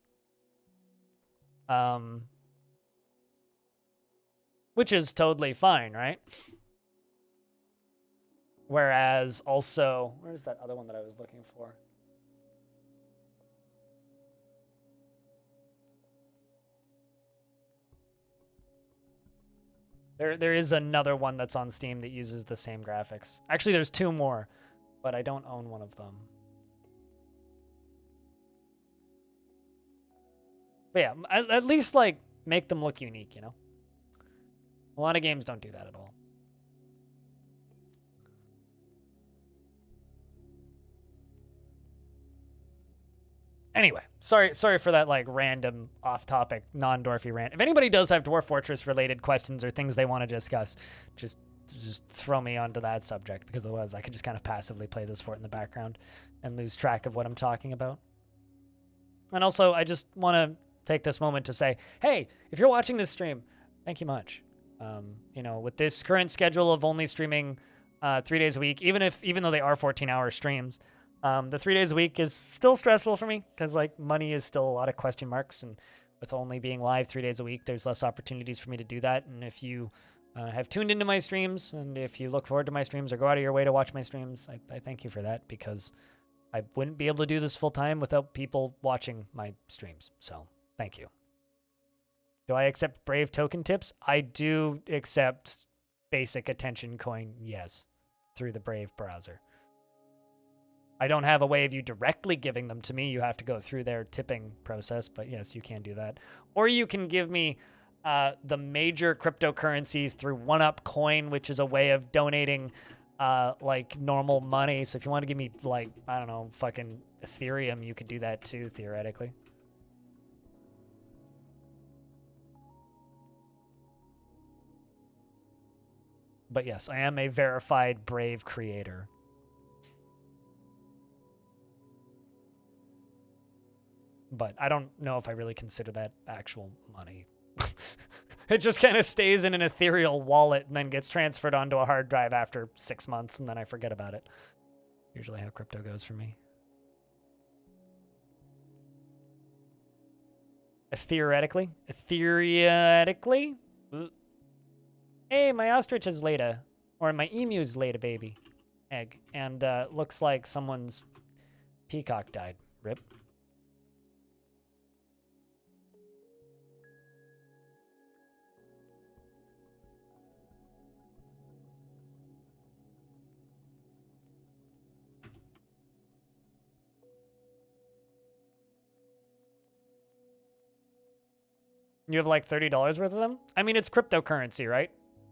Which is totally fine, right? Whereas also, where's that other one that I was looking for? There is another one that's on Steam that uses the same graphics. Actually, there's two more, but I don't own one of them. But yeah, at least, like, make them look unique, A lot of games don't do that at all. Anyway, sorry for that, like, random off-topic, non-Dwarfy rant. If anybody does have Dwarf Fortress-related questions or things they want to discuss, just throw me onto that subject, because otherwise I could just kind of passively play this fort in the background and lose track of what I'm talking about. And also, I just want to take this moment to say, hey, if you're watching this stream, thank you much. With this current schedule of only streaming 3 days a week, even though they are 14-hour streams, The 3 days a week is still stressful for me because like money is still a lot of question marks, and with only being live 3 days a week, there's less opportunities for me to do that. And if you have tuned into my streams, and if you look forward to my streams or go out of your way to watch my streams, I thank you for that, because I wouldn't be able to do this full time without people watching my streams. So thank you. Do I accept Brave token tips? I do accept basic attention coin, yes, through the Brave browser. I don't have a way of you directly giving them to me. You have to go through their tipping process, but yes, you can do that. Or you can give me the major cryptocurrencies through 1UP Coin, which is a way of donating like normal money. So if you want to give me like, I don't know, fucking Ethereum, you could do that too, theoretically. But yes, I am a verified Brave creator. But I don't know if I really consider that actual money. It just kind of stays in an ethereal wallet and then gets transferred onto a hard drive after 6 months, and then I forget about it. Usually how crypto goes for me. Theoretically. Hey, my ostrich has laid a, or my emu's laid a baby egg, and looks like someone's peacock died. Rip. You have like $30 worth of them? I mean, it's cryptocurrency, right?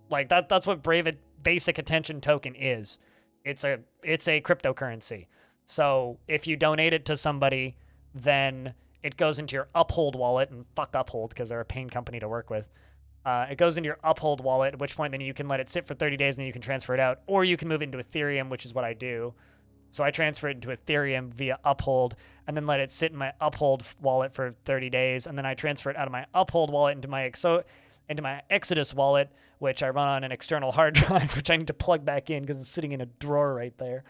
Like that's what Brave basic attention token is. It's a cryptocurrency. So if you donate it to somebody, then it goes into your Uphold wallet, and fuck Uphold because they're a pain company to work with. It goes into your Uphold wallet, at which point then you can let it sit for 30 days and then you can transfer it out, or you can move it into Ethereum, which is what I do. So I transfer it into Ethereum via Uphold, and then let it sit in my Uphold wallet for 30 days, and then I transfer it out of my Uphold wallet into my Exodus wallet, which I run on an external hard drive, which I need to plug back in because it's sitting in a drawer right there.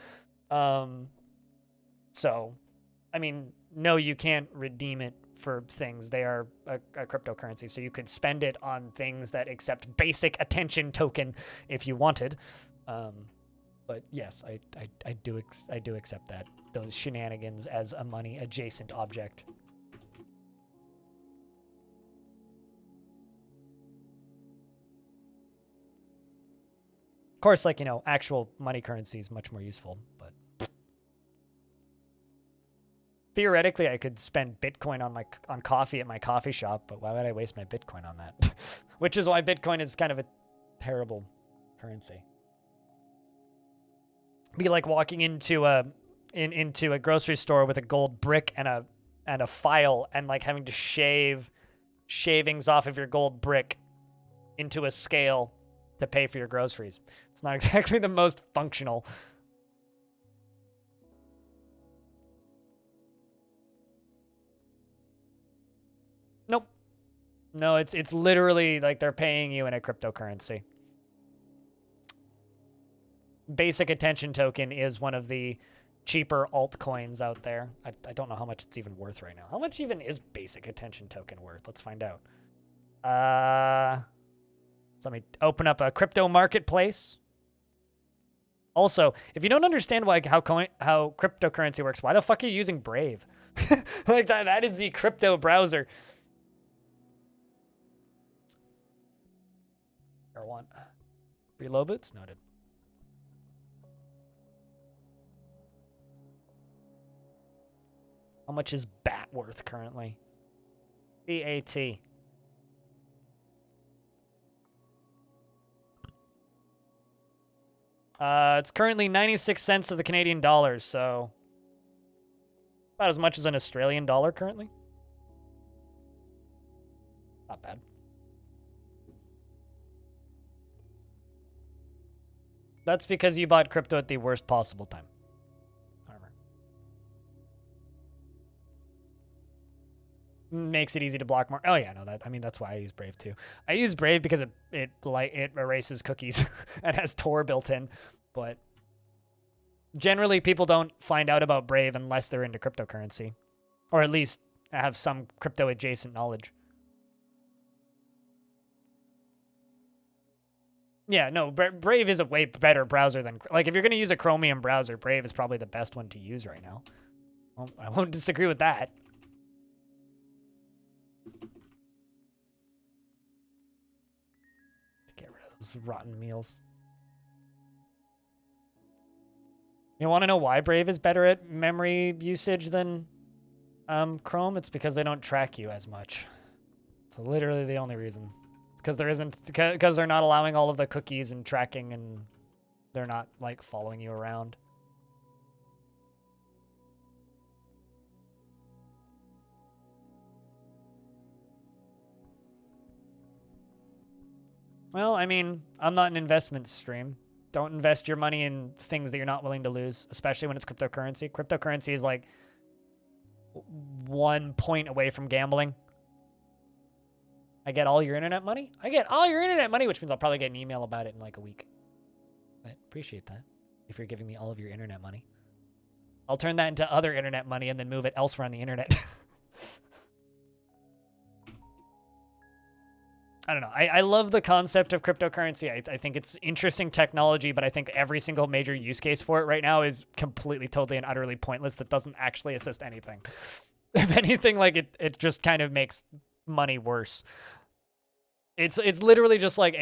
So, I mean, no, you can't redeem it for things. They are a cryptocurrency, so you could spend it on things that accept basic attention token if you wanted. But yes, I do accept that, those shenanigans as a money adjacent object. Of course, like, you know, actual money currency is much more useful, but theoretically I could spend Bitcoin on coffee at my coffee shop, but why would I waste my Bitcoin on that? Which is why Bitcoin is kind of a terrible currency. Be like walking into a grocery store with a gold brick and a file, and like having to shave shavings off of your gold brick into a scale to pay for your groceries. It's not exactly the most functional. Nope. No, it's literally like they're paying you in a cryptocurrency. Basic attention token is one of the cheaper altcoins out there. I don't know how much it's even worth right now. How much even is basic attention token worth? Let's find out. So let me open up a crypto marketplace. Also, if you don't understand how cryptocurrency works, why the fuck are you using Brave? Like that is the crypto browser. R1. Reload boots? Noted. How much is BAT worth currently? BAT. It's currently 96 cents of the Canadian dollar, so about as much as an Australian dollar currently. Not bad. That's because you bought crypto at the worst possible time. Makes it easy to block more. Oh yeah, no, that's why I use Brave too. I use Brave because it erases cookies and has Tor built in, but Generally, people don't find out about Brave unless they're into cryptocurrency, or at least have some crypto adjacent knowledge. Yeah, no, Brave is a way better browser than, like, if you're going to use a Chromium browser, Brave is probably the best one to use right now. Well, I won't disagree with that. Get rid of those rotten meals. You want to know why Brave is better at memory usage than Chrome? It's because they don't track you as much. It's literally the only reason. Because because they're not allowing all of the cookies and tracking, and they're not like following you around. Well, I mean, I'm not an investment stream. Don't invest your money in things that you're not willing to lose, especially when it's cryptocurrency. Cryptocurrency is like 1 point away from gambling. I get all your internet money? I get all your internet money, which means I'll probably get an email about it in like a week. I appreciate that, if you're giving me all of your internet money. I'll turn that into other internet money and then move it elsewhere on the internet. I don't know. I love the concept of cryptocurrency. I think it's interesting technology, but I think every single major use case for it right now is completely, totally, and utterly pointless that doesn't actually assist anything. If anything, like it just kind of makes money worse. It's literally just like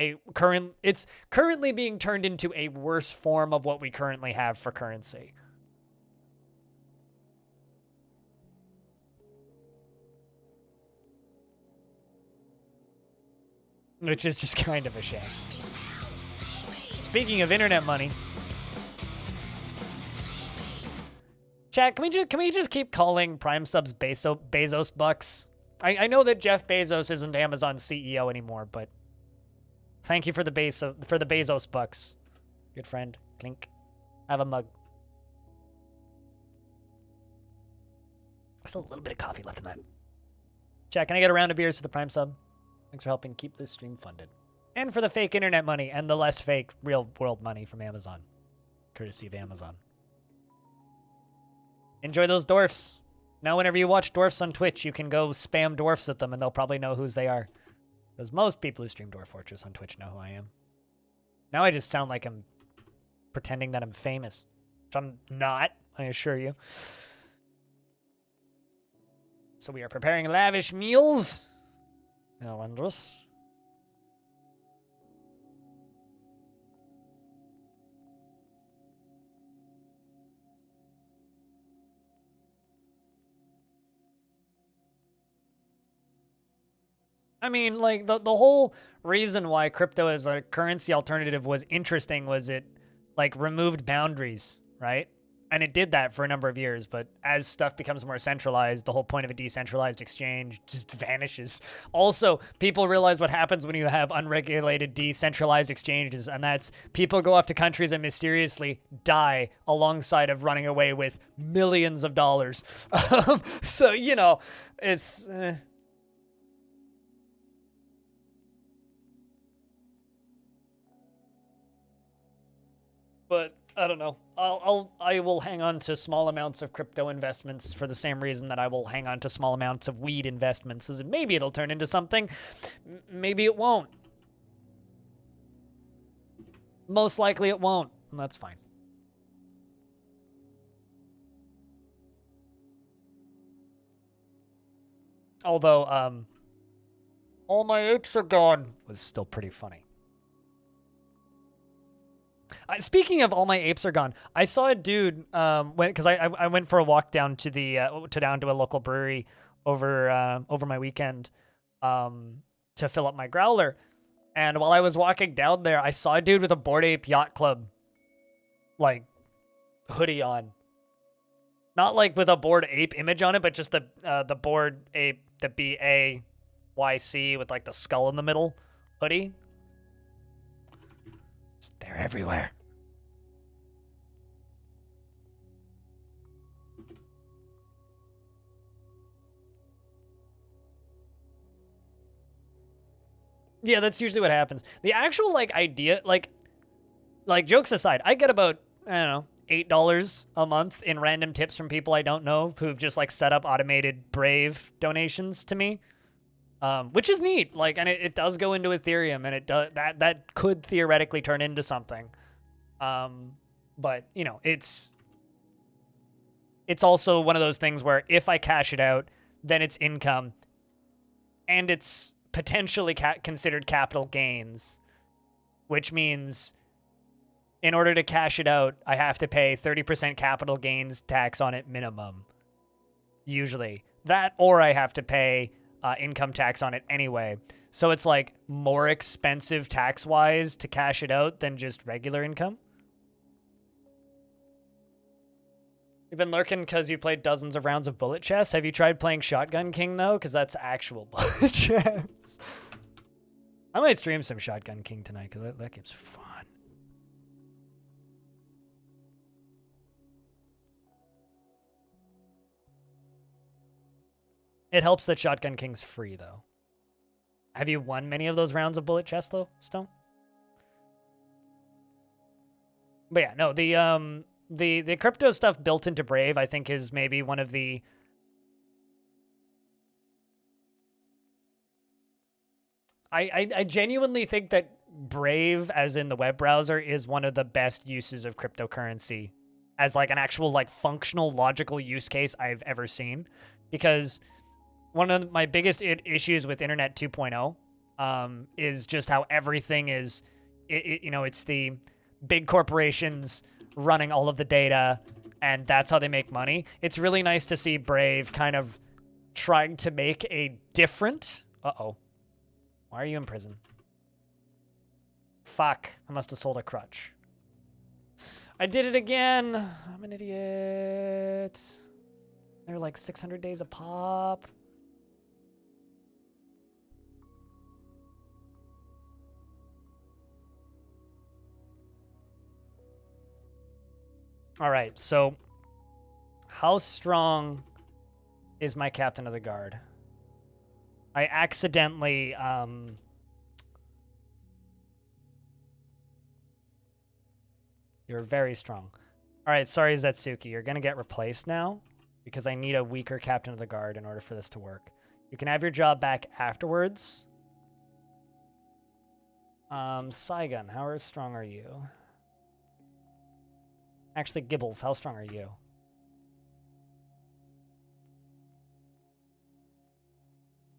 it's currently being turned into a worse form of what we currently have for currency. Which is just kind of a shame. Speaking of internet money, chat, can we just keep calling Prime subs Bezos bucks? I know that Jeff Bezos isn't Amazon's CEO anymore, but thank you for the Bezos bucks, good friend. Clink. Have a mug. Still a little bit of coffee left in that. Chat, can I get a round of beers for the Prime sub? Thanks for helping keep this stream funded. And for the fake internet money and the less fake real world money from Amazon. Courtesy of Amazon. Enjoy those dwarfs. Now whenever you watch dwarfs on Twitch, you can go spam dwarfs at them and they'll probably know whose they are. Because most people who stream Dwarf Fortress on Twitch know who I am. Now I just sound like I'm pretending that I'm famous. Which I'm not, I assure you. So we are preparing lavish meals. How wondrous. I mean, like, the whole reason why crypto as a currency alternative was interesting was it, like, removed boundaries, right? And it did that for a number of years, but as stuff becomes more centralized, the whole point of a decentralized exchange just vanishes. Also, people realize what happens when you have unregulated decentralized exchanges, and that's people go off to countries and mysteriously die alongside of running away with millions of dollars. So, you know, it's... But I don't know. I will hang on to small amounts of crypto investments for the same reason that I will hang on to small amounts of weed investments. Is maybe it'll turn into something. Maybe it won't. Most likely it won't. And that's fine. Although, all my apes are gone was still pretty funny. Speaking of all my apes are gone, I saw a dude because I went for a walk down to the down to a local brewery over my weekend to fill up my growler, and while I was walking down there, I saw a dude with a Bored Ape Yacht Club like hoodie on, not like with a Bored Ape image on it, but just the Bored Ape, the BAYC with like the skull in the middle hoodie. They're everywhere. Yeah, that's usually what happens. The actual like idea, like jokes aside, I get about, I don't know, $8 a month in random tips from people I don't know who've just like set up automated Brave donations to me, which is neat. Like, and it does go into Ethereum, and it does that could theoretically turn into something. But you know, it's also one of those things where if I cash it out, then it's income, and it's potentially considered capital gains, which means in order to cash it out, I have to pay 30% capital gains tax on it minimum. Usually. That, or I have to pay income tax on it anyway. So it's like more expensive tax-wise to cash it out than just regular income. You've been lurking because you played dozens of rounds of bullet chess. Have you tried playing Shotgun King, though? Because that's actual bullet chess. I might stream some Shotgun King tonight, because that game's fun. It helps that Shotgun King's free, though. Have you won many of those rounds of bullet chess, though, Stone? But yeah, no, the crypto stuff built into Brave, I think, is maybe one of the... I genuinely think that Brave, as in the web browser, is one of the best uses of cryptocurrency as like an actual like functional, logical use case I've ever seen. Because one of my biggest issues with Internet 2.0 is just how everything is, you know, it's the big corporations running all of the data, and that's how they make money. It's really nice to see Brave kind of trying to make a different... Uh-oh. Why are you in prison? Fuck. I must have sold a crutch. I did it again. I'm an idiot. They're like 600 days a pop. All right, so how strong is my captain of the guard? I accidentally, you're very strong. All right, sorry, Zetsuki. You're going to get replaced now because I need a weaker captain of the guard in order for this to work. You can have your job back afterwards. Saigon, how strong are you? Actually, Gibbles, how strong are you?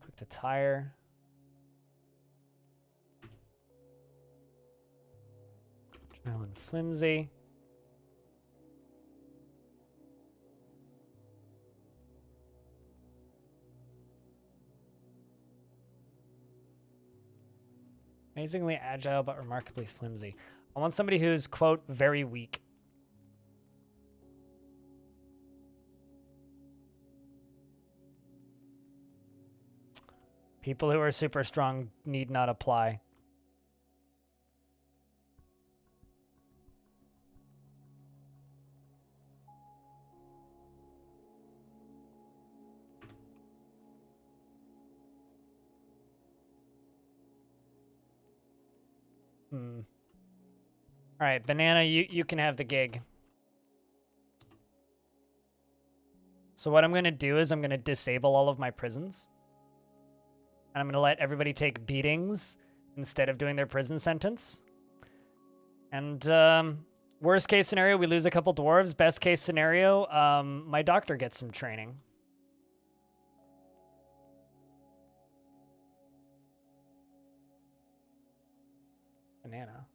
Quick to tire. And flimsy. Amazingly agile, but remarkably flimsy. I want somebody who's, quote, very weak. People who are super strong need not apply. All right, Banana, you can have the gig. So what I'm going to do is I'm going to disable all of my prisons. And I'm going to let everybody take beatings instead of doing their prison sentence. And worst case scenario, we lose a couple dwarves. Best case scenario, my doctor gets some training. Banana.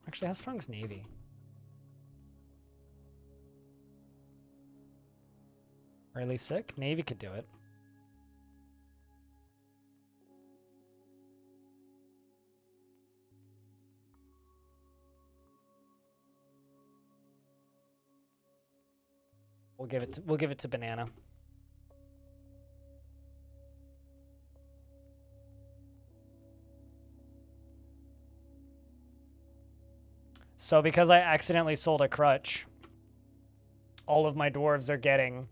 Actually, how strong is Navy? Really sick? Navy could do it. We'll give it to Banana. So because I accidentally sold a crutch, all of my dwarves are getting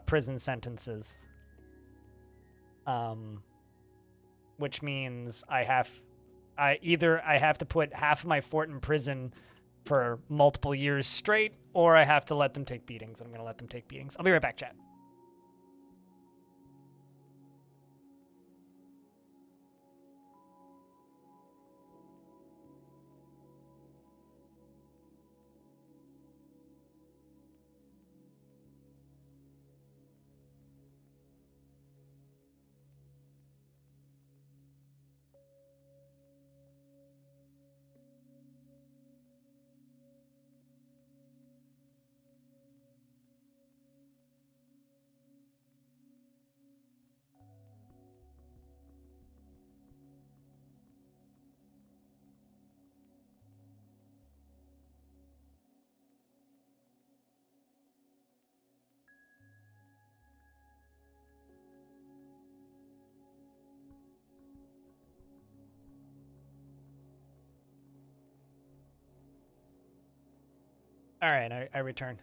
prison sentences. which means I have to put half of my fort in prison for multiple years straight, or I have to let them take beatings. I'm going to let them take beatings. I'll be right back, chat. All right, I return.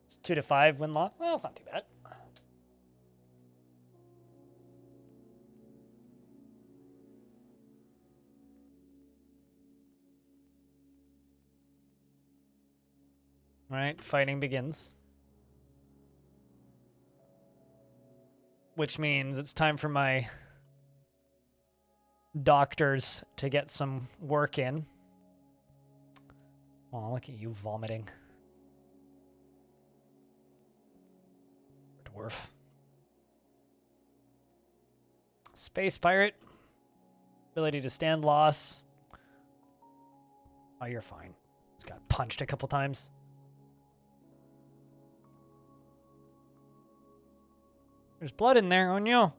It's 2-5 win-loss. Well, it's not too bad. All right, fighting begins. Which means it's time for my doctors to get some work in. Oh, look at you vomiting. Dwarf. Space pirate. Ability to stand loss. Oh, you're fine. Just got punched a couple times. There's blood in there, on you.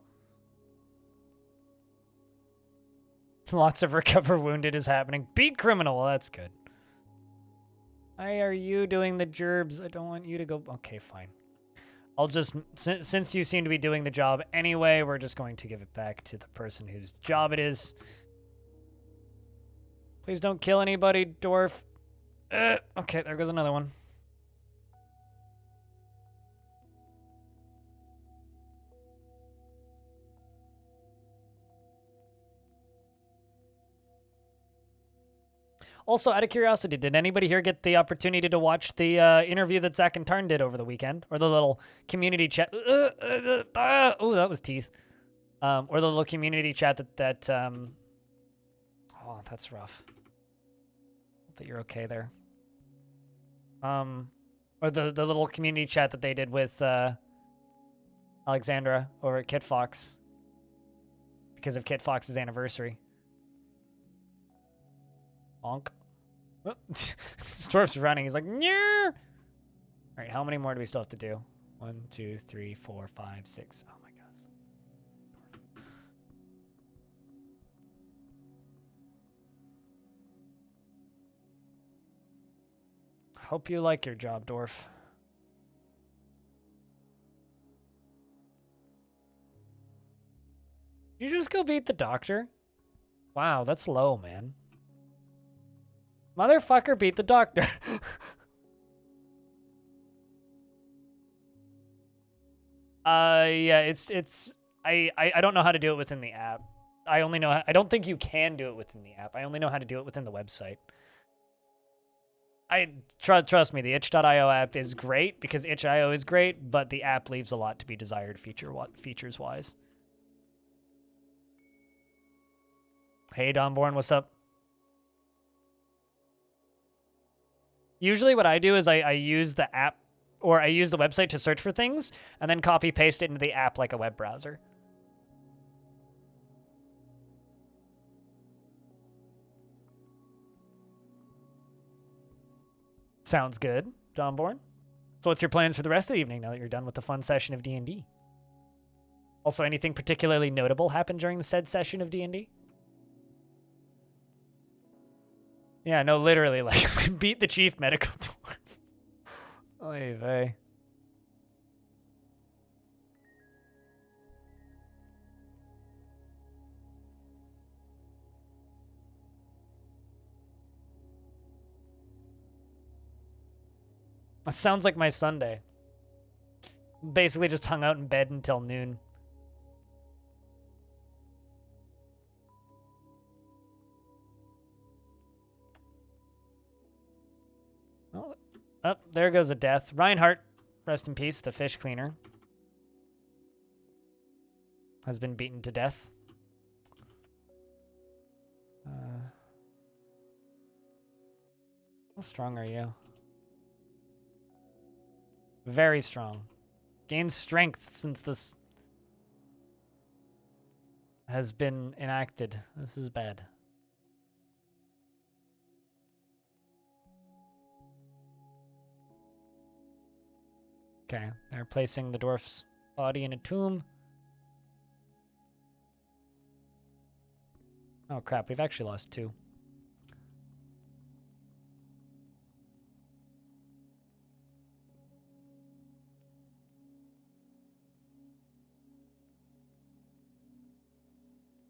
Lots of recover wounded is happening. Beat criminal. Well, that's good. Why are you doing the gerbs? I don't want you to go. Okay, fine. I'll just, since you seem to be doing the job anyway, we're just going to give it back to the person whose job it is. Please don't kill anybody, Dwarf. Okay, there goes another one. Also, out of curiosity, did anybody here get the opportunity to watch the interview that Zach and Tarn did over the weekend? Or the little community chat? Oh, that was teeth. Or the little community chat that oh, that's rough. Hope that you're okay there. Or the little community chat that they did with Alexandra over at Kit Fox. Because of Kit Fox's anniversary. Bonk. Oh, Dwarf's running. He's like, yeah. All right, how many more do we still have to do? 1, 2, 3, 4, 5, 6. Oh my god. Hope you like your job, Dwarf. Did you just go beat the doctor? Wow, that's low, man. Motherfucker beat the doctor. Yeah, I don't know how to do it within the app. I only know, I don't think you can do it within the app. I only know how to do it within the website. Trust me, the itch.io app is great because itch.io is great, but the app leaves a lot to be desired features wise. Hey, Donborn, what's up? Usually what I do is I use the app, or I use the website to search for things, and then copy paste it into the app like a web browser. Sounds good, Donborn. So what's your plans for the rest of the evening now that you're done with the fun session of D&D? Also, anything particularly notable happened during the said session of D&D? Yeah, no, literally, like, beat the chief medical dwarf. Oy vey. That sounds like my Sunday. Basically just hung out in bed until noon. there goes a death. Reinhardt, rest in peace, the fish cleaner, has been beaten to death. How strong are you? Very strong. Gains strength since this has been enacted. This is bad. Okay, they're placing the dwarf's body in a tomb. Oh crap, we've actually lost 2.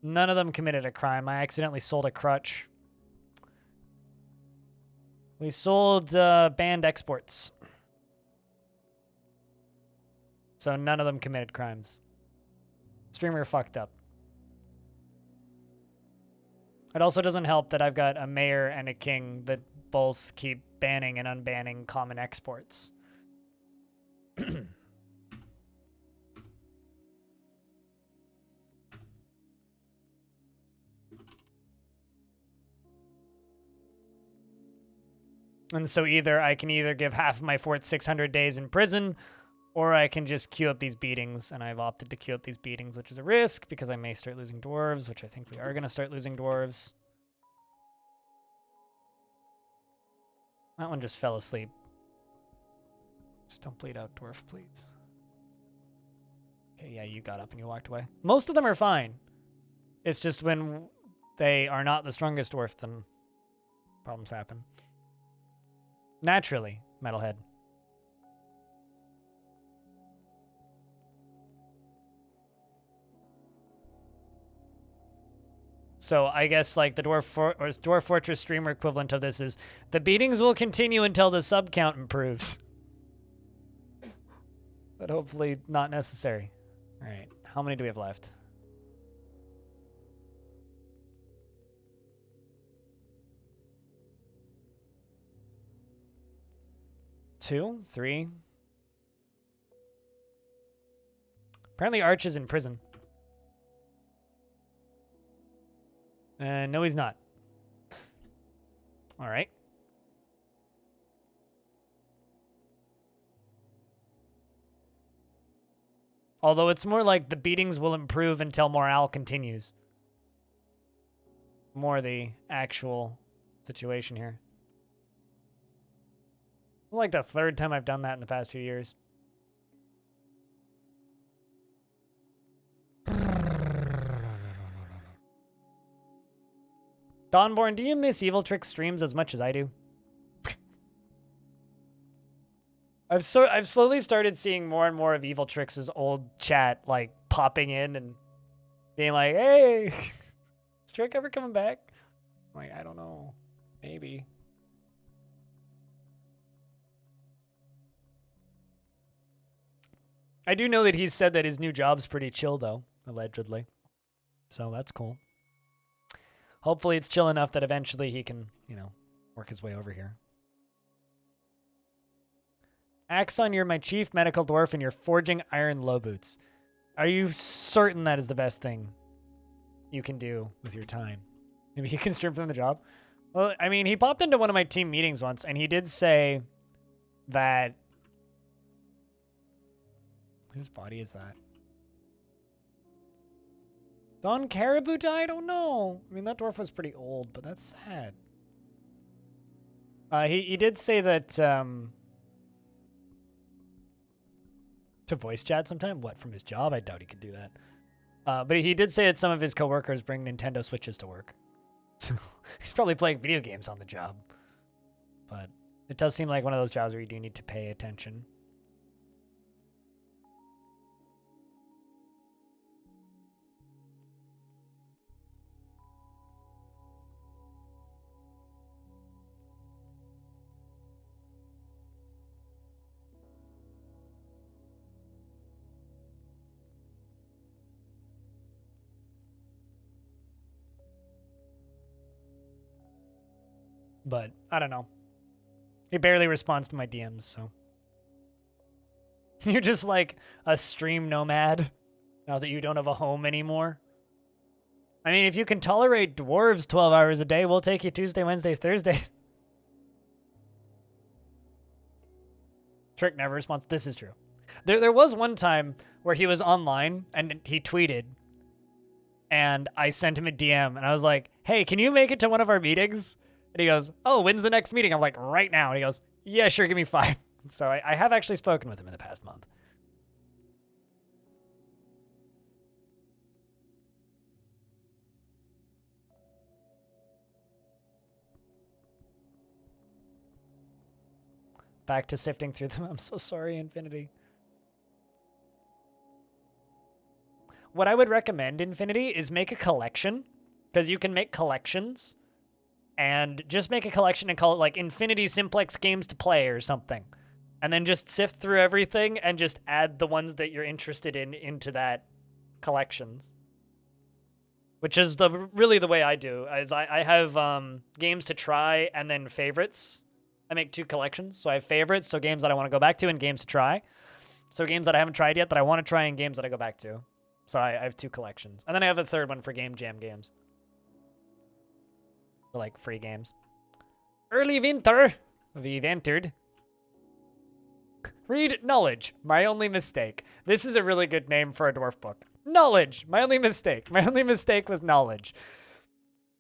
None of them committed a crime. I accidentally sold a crutch. We sold banned exports. So none of them committed crimes. Streamer fucked up. It also doesn't help that I've got a mayor and a king that both keep banning and unbanning common exports. And so I can either give half of my fort 600 days in prison, or I can just queue up these beatings, and I've opted to queue up these beatings, which is a risk, because I may start losing dwarves, which I think we are going to start losing dwarves. That one just fell asleep. Just don't bleed out, dwarf, please. Okay, yeah, you got up and you walked away. Most of them are fine. It's just when they are not the strongest dwarf, then problems happen. Naturally, metalhead. So I guess like the Dwarf Fortress streamer equivalent of this is the beatings will continue until the sub count improves. But hopefully not necessary. All right, how many do we have left? 2, 3. Apparently Arch is in prison. No, he's not. All right. Although it's more like the beatings will improve until morale continues. More the actual situation here. Like the 3rd time I've done that in the past few years. Dawnborn, do you miss Evil Trick streams as much as I do? I've slowly started seeing more and more of Evil Tricks' old chat like popping in and being like, "Hey, is Trick ever coming back?" I'm like, I don't know, maybe. I do know that he's said that his new job's pretty chill though, allegedly. So that's cool. Hopefully it's chill enough that eventually he can, you know, work his way over here. Axon, you're my chief medical dwarf and you're forging iron low boots. Are you certain that is the best thing you can do with your time? Maybe you can stream from the job? Well, I mean, he popped into one of my team meetings once and he did say that... Whose body is that? Don Caribou died? Oh no. I mean, that dwarf was pretty old, but that's sad. He did say that, to voice chat sometime? What, from his job? I doubt he could do that. But he did say that some of his coworkers bring Nintendo Switches to work. So he's probably playing video games on the job. But it does seem like one of those jobs where you do need to pay attention. But I don't know. He barely responds to my DMs, so. You're just like a stream nomad now that you don't have a home anymore. I mean, if you can tolerate dwarves 12 hours a day, we'll take you Tuesday, Wednesdays, Thursdays. Trick never responds. This is true. There was one time where he was online and he tweeted, and I sent him a DM, and I was like, hey, can you make it to one of our meetings? And he goes, oh, when's the next meeting? I'm like, right now. And he goes, yeah, sure, give me 5. So I have actually spoken with him in the past month. Back to sifting through them. I'm so sorry, Infinity. What I would recommend, Infinity, is make a collection, because you can make collections, and just make a collection and call it like Infinity Simplex Games to Play or something. And then just sift through everything and just add the ones that you're interested in into that collections. Which is really the way I do, is I have games to try and then favorites. I make 2 collections. So I have favorites, so games that I want to go back to, and games to try. So games that I haven't tried yet that I want to try, and games that I go back to. So I have 2 collections. And then I have a third one for Game Jam games. For like free games. Early winter. We've entered. Read Knowledge. My only mistake. This is a really good name for a dwarf book. Knowledge. My only mistake. My only mistake was knowledge.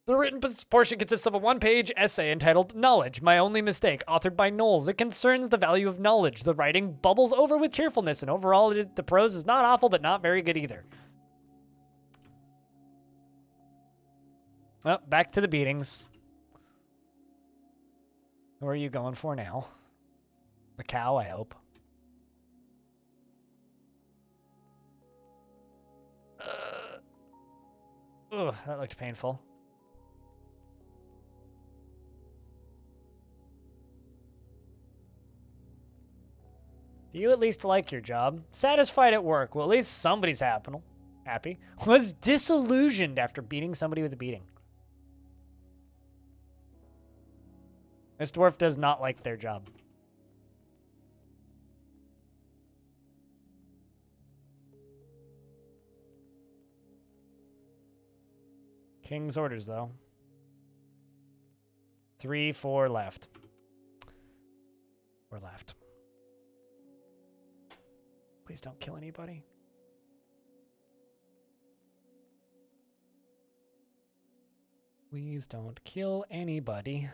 The written portion consists of a 1-page essay entitled Knowledge, My Only Mistake, authored by Knowles. It concerns the value of knowledge. The writing bubbles over with cheerfulness, and overall the prose is not awful, but not very good either. Well, back to the beatings. Who are you going for now? The cow, I hope. Ugh, that looked painful. Do you at least like your job? Satisfied at work. Well, at least somebody's happy. Was disillusioned after beating somebody with a beating. This dwarf does not like their job. King's orders, though. 3, 4 left. 4 left. Please don't kill anybody. Please don't kill anybody.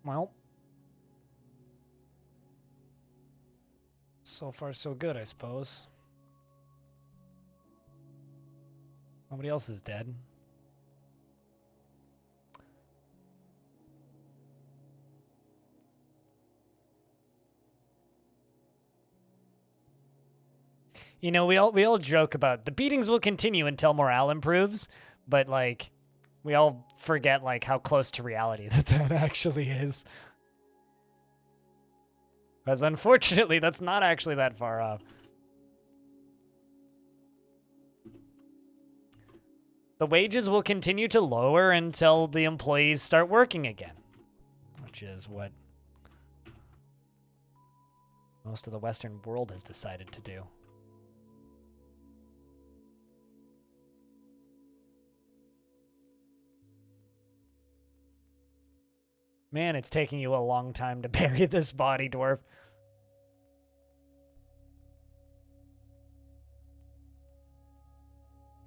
Well, so far so good, I suppose. Nobody else is dead. You know, we all joke about the beatings will continue until morale improves, but like we all forget like how close to reality that actually is. Because unfortunately, that's not actually that far off. The wages will continue to lower until the employees start working again, which is what most of the Western world has decided to do. Man, it's taking you a long time to bury this body, Dwarf.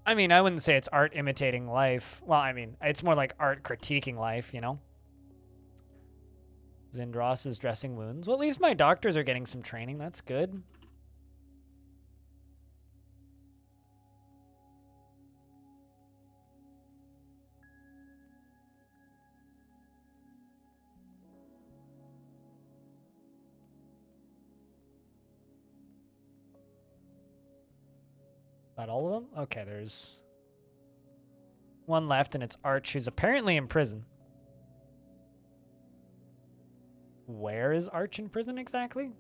I mean, I wouldn't say it's art imitating life. Well, I mean, it's more like art critiquing life, you know? Zindros is dressing wounds. Well, at least my doctors are getting some training. That's good. That all of them? Okay, there's one left, and it's Arch, who's apparently in prison. Where is Arch in prison exactly?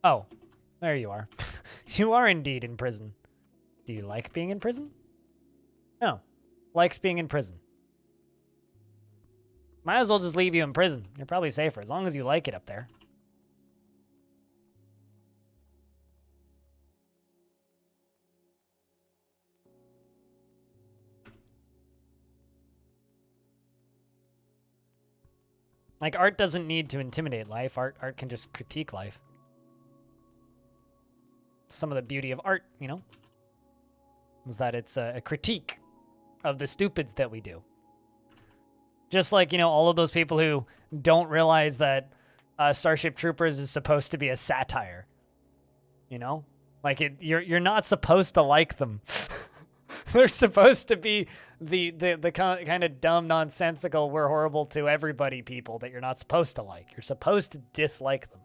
Oh, there you are. You are indeed in prison. Do you like being in prison? No. Likes being in prison. Might as well just leave you in prison. You're probably safer, as long as you like it up there. Like, art doesn't need to intimidate life. Art can just critique life. Some of the beauty of art, you know, is that it's a critique of the stupids that we do. Just like, you know, all of those people who don't realize that Starship Troopers is supposed to be a satire. You know? Like, you're not supposed to like them. They're supposed to be the kind of dumb, nonsensical, we're horrible to everybody people that you're not supposed to like. You're supposed to dislike them.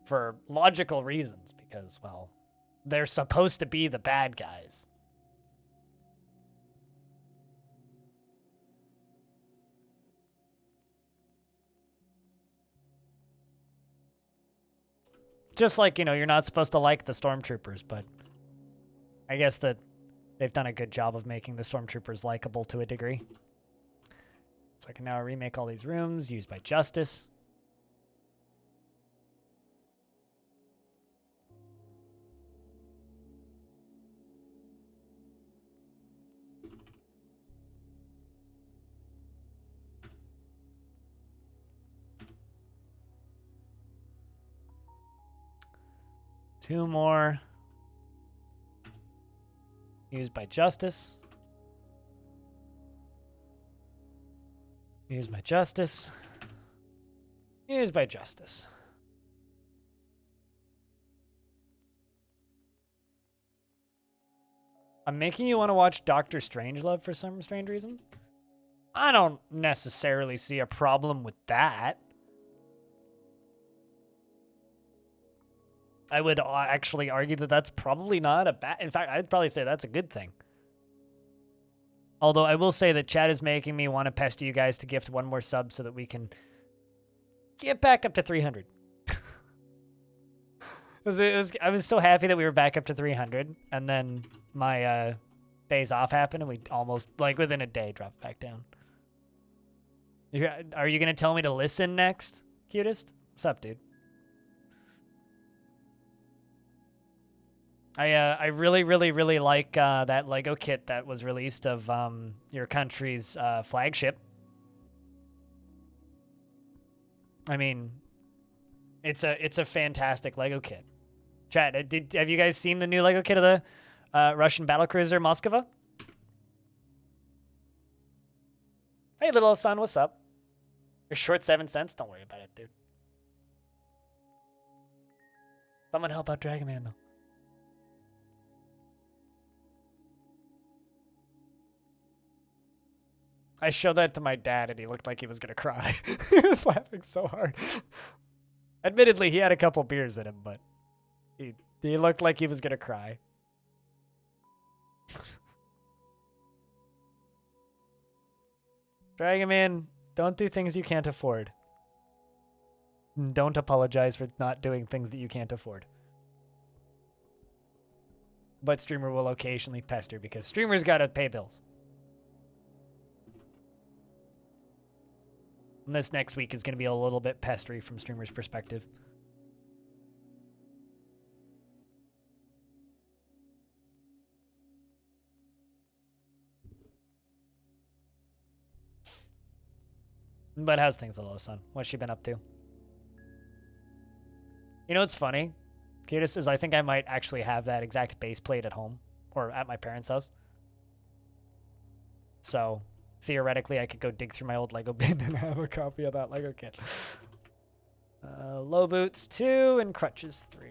For logical reasons, because, well, they're supposed to be the bad guys. Just like, you know, you're not supposed to like the Stormtroopers, but I guess that they've done a good job of making the Stormtroopers likable to a degree. So I can now remake all these rooms used by Justice. Two more used by Justice. Used by Justice. Used by Justice. I'm making you want to watch Doctor Strangelove for some strange reason. I don't necessarily see a problem with that. I would actually argue that that's probably not a bad... In fact, I'd probably say that's a good thing. Although I will say that chat is making me want to pester you guys to gift one more sub so that we can get back up to 300. I was so happy that we were back up to 300, and then my days off happened, and we almost, like, within a day, dropped back down. Are you going to tell me to listen next, cutest? What's up, dude? I really, really, really like that Lego kit that was released of your country's flagship. I mean, it's a fantastic Lego kit. Chat, have you guys seen the new Lego kit of the Russian battlecruiser Moskva? Hey, little son, what's up? You're short 7 cents? Don't worry about it, dude. Someone help out Dragon Man, though. I showed that to my dad, and he looked like he was going to cry. He was laughing so hard. Admittedly, he had a couple beers in him, but he looked like he was going to cry. Dragon Man, don't do things you can't afford. Don't apologize for not doing things that you can't afford. But streamer will occasionally pester because streamers got to pay bills. And this next week is going to be a little bit pestery from streamers' perspective. But how's things, little son? What's she been up to? You know what's funny? Cutest is I think I might actually have that exact base plate at home or at my parents' house. So theoretically, I could go dig through my old Lego bin and have a copy of that Lego kit. Low boots 2 and crutches 3.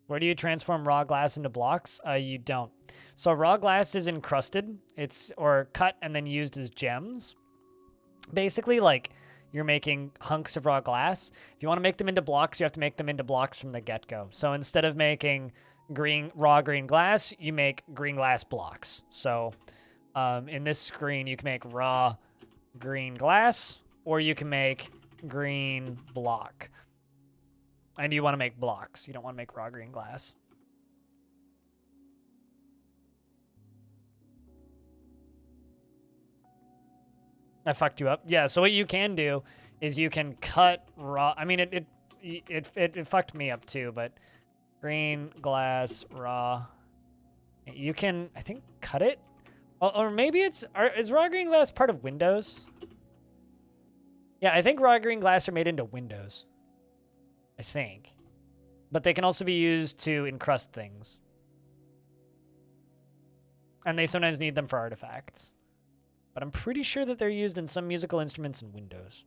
Where do you transform raw glass into blocks? You don't. So raw glass is encrusted. Or cut and then used as gems. Basically, like, you're making hunks of raw glass. If you want to make them into blocks, you have to make them into blocks from the get-go. So instead of making raw green glass, you make green glass blocks. So in this screen, you can make raw green glass, or you can make green block. And you want to make blocks. You don't want to make raw green glass. I fucked you up. Yeah, so what you can do is you can cut raw. I mean, it fucked me up too, but green glass raw. You can, I think, cut it. Or maybe is raw green glass part of Windows? Yeah, I think raw green glass are made into Windows. I think. But they can also be used to encrust things. And they sometimes need them for artifacts. But I'm pretty sure that they're used in some musical instruments in Windows.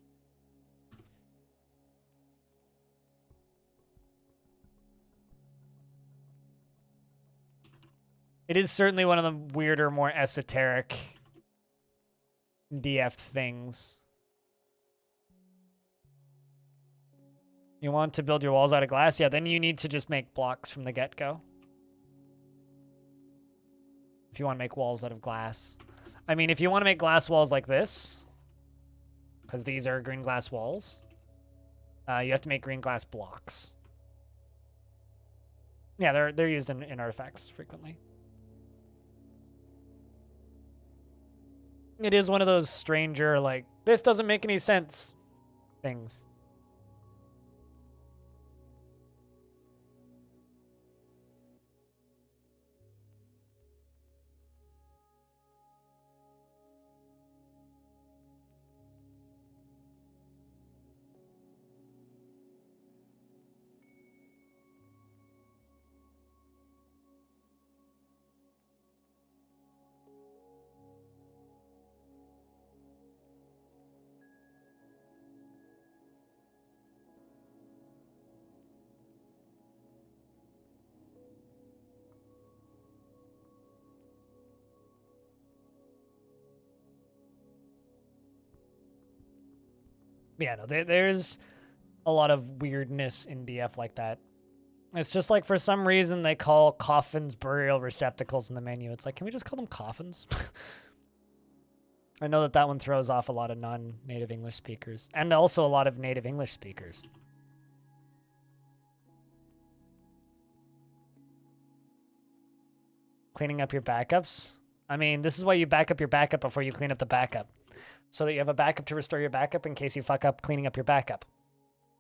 It is certainly one of the weirder, more esoteric DF things. You want to build your walls out of glass? Yeah, then you need to just make blocks from the get-go. If you want to make walls out of glass. I mean, if you want to make glass walls like this, because these are green glass walls, you have to make green glass blocks. Yeah, they're used in artifacts frequently. It is one of those stranger, like, this doesn't make any sense things. Yeah, no, there's a lot of weirdness in DF like that. It's just like, for some reason, they call coffins burial receptacles in the menu. It's like, can we just call them coffins? I know that one throws off a lot of non-native English speakers, and also a lot of native English speakers. Cleaning up your backups? I mean, this is why you back up your backup before you clean up the backup. So that you have a backup to restore your backup in case you fuck up cleaning up your backup.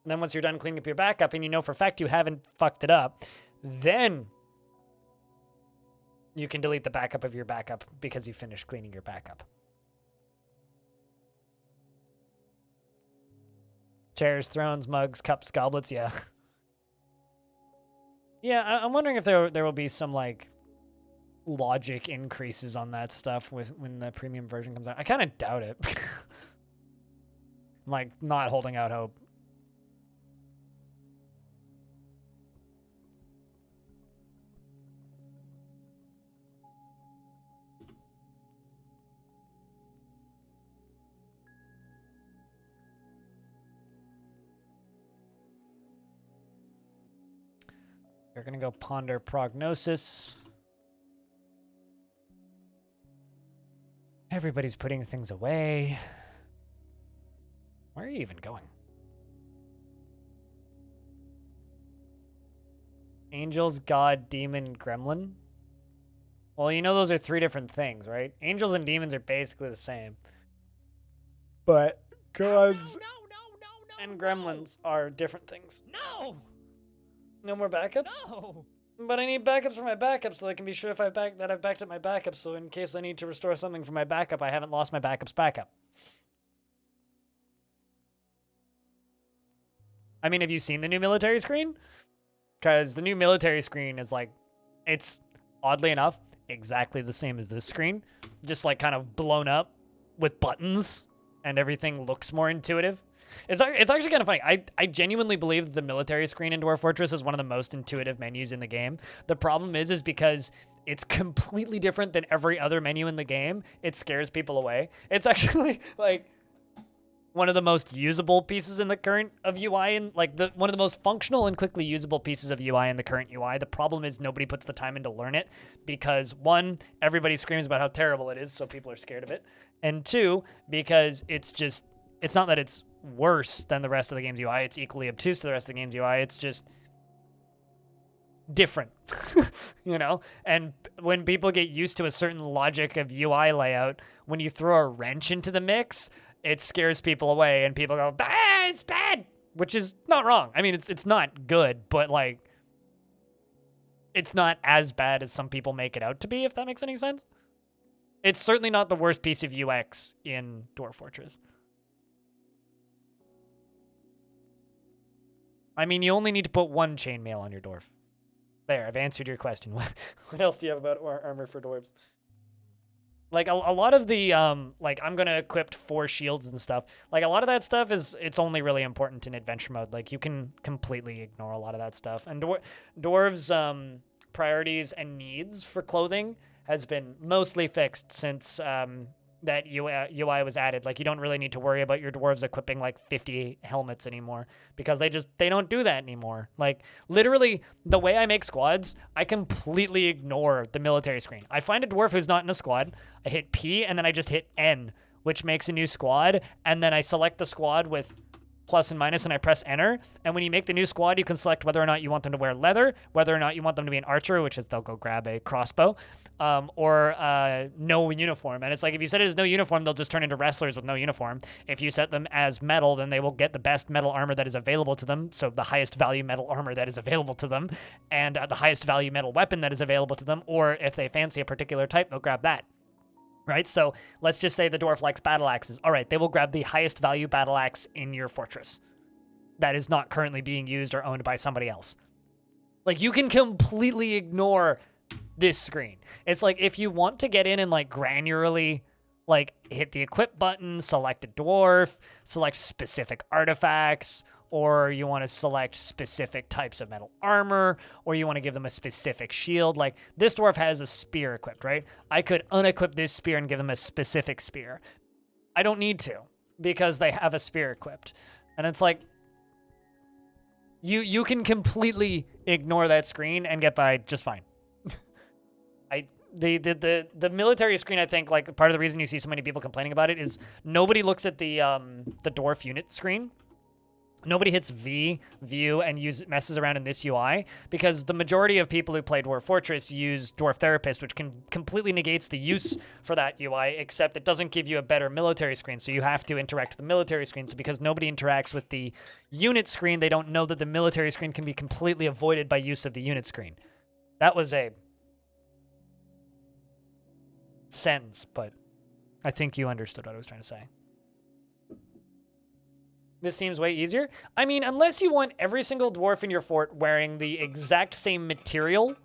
And then once you're done cleaning up your backup and you know for a fact you haven't fucked it up, then you can delete the backup of your backup because you finished cleaning your backup. Chairs, thrones, mugs, cups, goblets, yeah. Yeah, I'm wondering if there will be some, like, logic increases on that stuff when the premium version comes out. I kind of doubt it. I'm, like, not holding out hope. We're gonna go ponder prognosis. Everybody's putting things away. Where are you even going? Angels, God, Demon, Gremlin? Well, you know those are three different things, right? Angels and demons are basically the same. But gods and gremlins are different things. No! No more backups? No! But I need backups for my backup so I can be sure if I've backed up my backup, so in case I need to restore something from my backup, I haven't lost my backup's backup. I mean, have you seen the new military screen? Because the new military screen is like, it's, oddly enough, exactly the same as this screen. Just like kind of blown up with buttons and everything looks more intuitive. It's actually kind of funny. I genuinely believe that the military screen in Dwarf Fortress is one of the most intuitive menus in the game. The problem is because it's completely different than every other menu in the game. It scares people away. It's actually like one of the most usable pieces in the current of UI, and like one of the most functional and quickly usable pieces of UI in the current UI. The problem is nobody puts the time in to learn it because one, everybody screams about how terrible it is, so people are scared of it, and two, because it's not that it's worse than the rest of the game's UI. It's equally obtuse to the rest of the game's UI. It's just different, you know? And when people get used to a certain logic of UI layout, when you throw a wrench into the mix, it scares people away and people go, ah, it's bad, which is not wrong. I mean, it's not good, but like, it's not as bad as some people make it out to be, if that makes any sense. It's certainly not the worst piece of UX in Dwarf Fortress. I mean, you only need to put one chainmail on your dwarf. There, I've answered your question. What else do you have about armor for dwarves? Like, a lot of the, like, I'm going to equip 4 shields and stuff. Like, a lot of that stuff it's only really important in adventure mode. Like, you can completely ignore a lot of that stuff. And dwarves' priorities and needs for clothing has been mostly fixed since that UI was added. Like, you don't really need to worry about your dwarves equipping like 50 helmets anymore because they don't do that anymore. Like, literally, the way I make squads, I completely ignore the military screen. I find a dwarf who's not in a squad, I hit P, and then I just hit N, which makes a new squad, and then I select the squad with plus and minus, and I press enter. And when you make the new squad, you can select whether or not you want them to wear leather, whether or not you want them to be an archer, which is they'll go grab a crossbow, or no uniform. And it's like, if you set it as no uniform, they'll just turn into wrestlers with no uniform. If you set them as metal, then they will get the best metal armor that is available to them, so the highest value metal armor that is available to them, and the highest value metal weapon that is available to them, or if they fancy a particular type, they'll grab that. Right? So let's just say the dwarf likes battle axes. All right, they will grab the highest value battle axe in your fortress that is not currently being used or owned by somebody else. Like, you can completely ignore this screen. It's like, if you want to get in and like granularly like hit the equip button, select a dwarf, select specific artifacts, or you want to select specific types of metal armor, or you want to give them a specific shield. Like, this dwarf has a spear equipped, right? I could unequip this spear and give them a specific spear. I don't need to, because they have a spear equipped. And it's like, you can completely ignore that screen and get by just fine. The military screen, I think, like, part of the reason you see so many people complaining about it is nobody looks at the dwarf unit screen. Nobody hits view, and messes around in this UI, because the majority of people who play Dwarf Fortress use Dwarf Therapist, which completely negates the use for that UI, except it doesn't give you a better military screen, so you have to interact with the military screen. So because nobody interacts with the unit screen, they don't know that the military screen can be completely avoided by use of the unit screen. That was a sentence, but I think you understood what I was trying to say. This seems way easier. I mean, unless you want every single dwarf in your fort wearing the exact same material,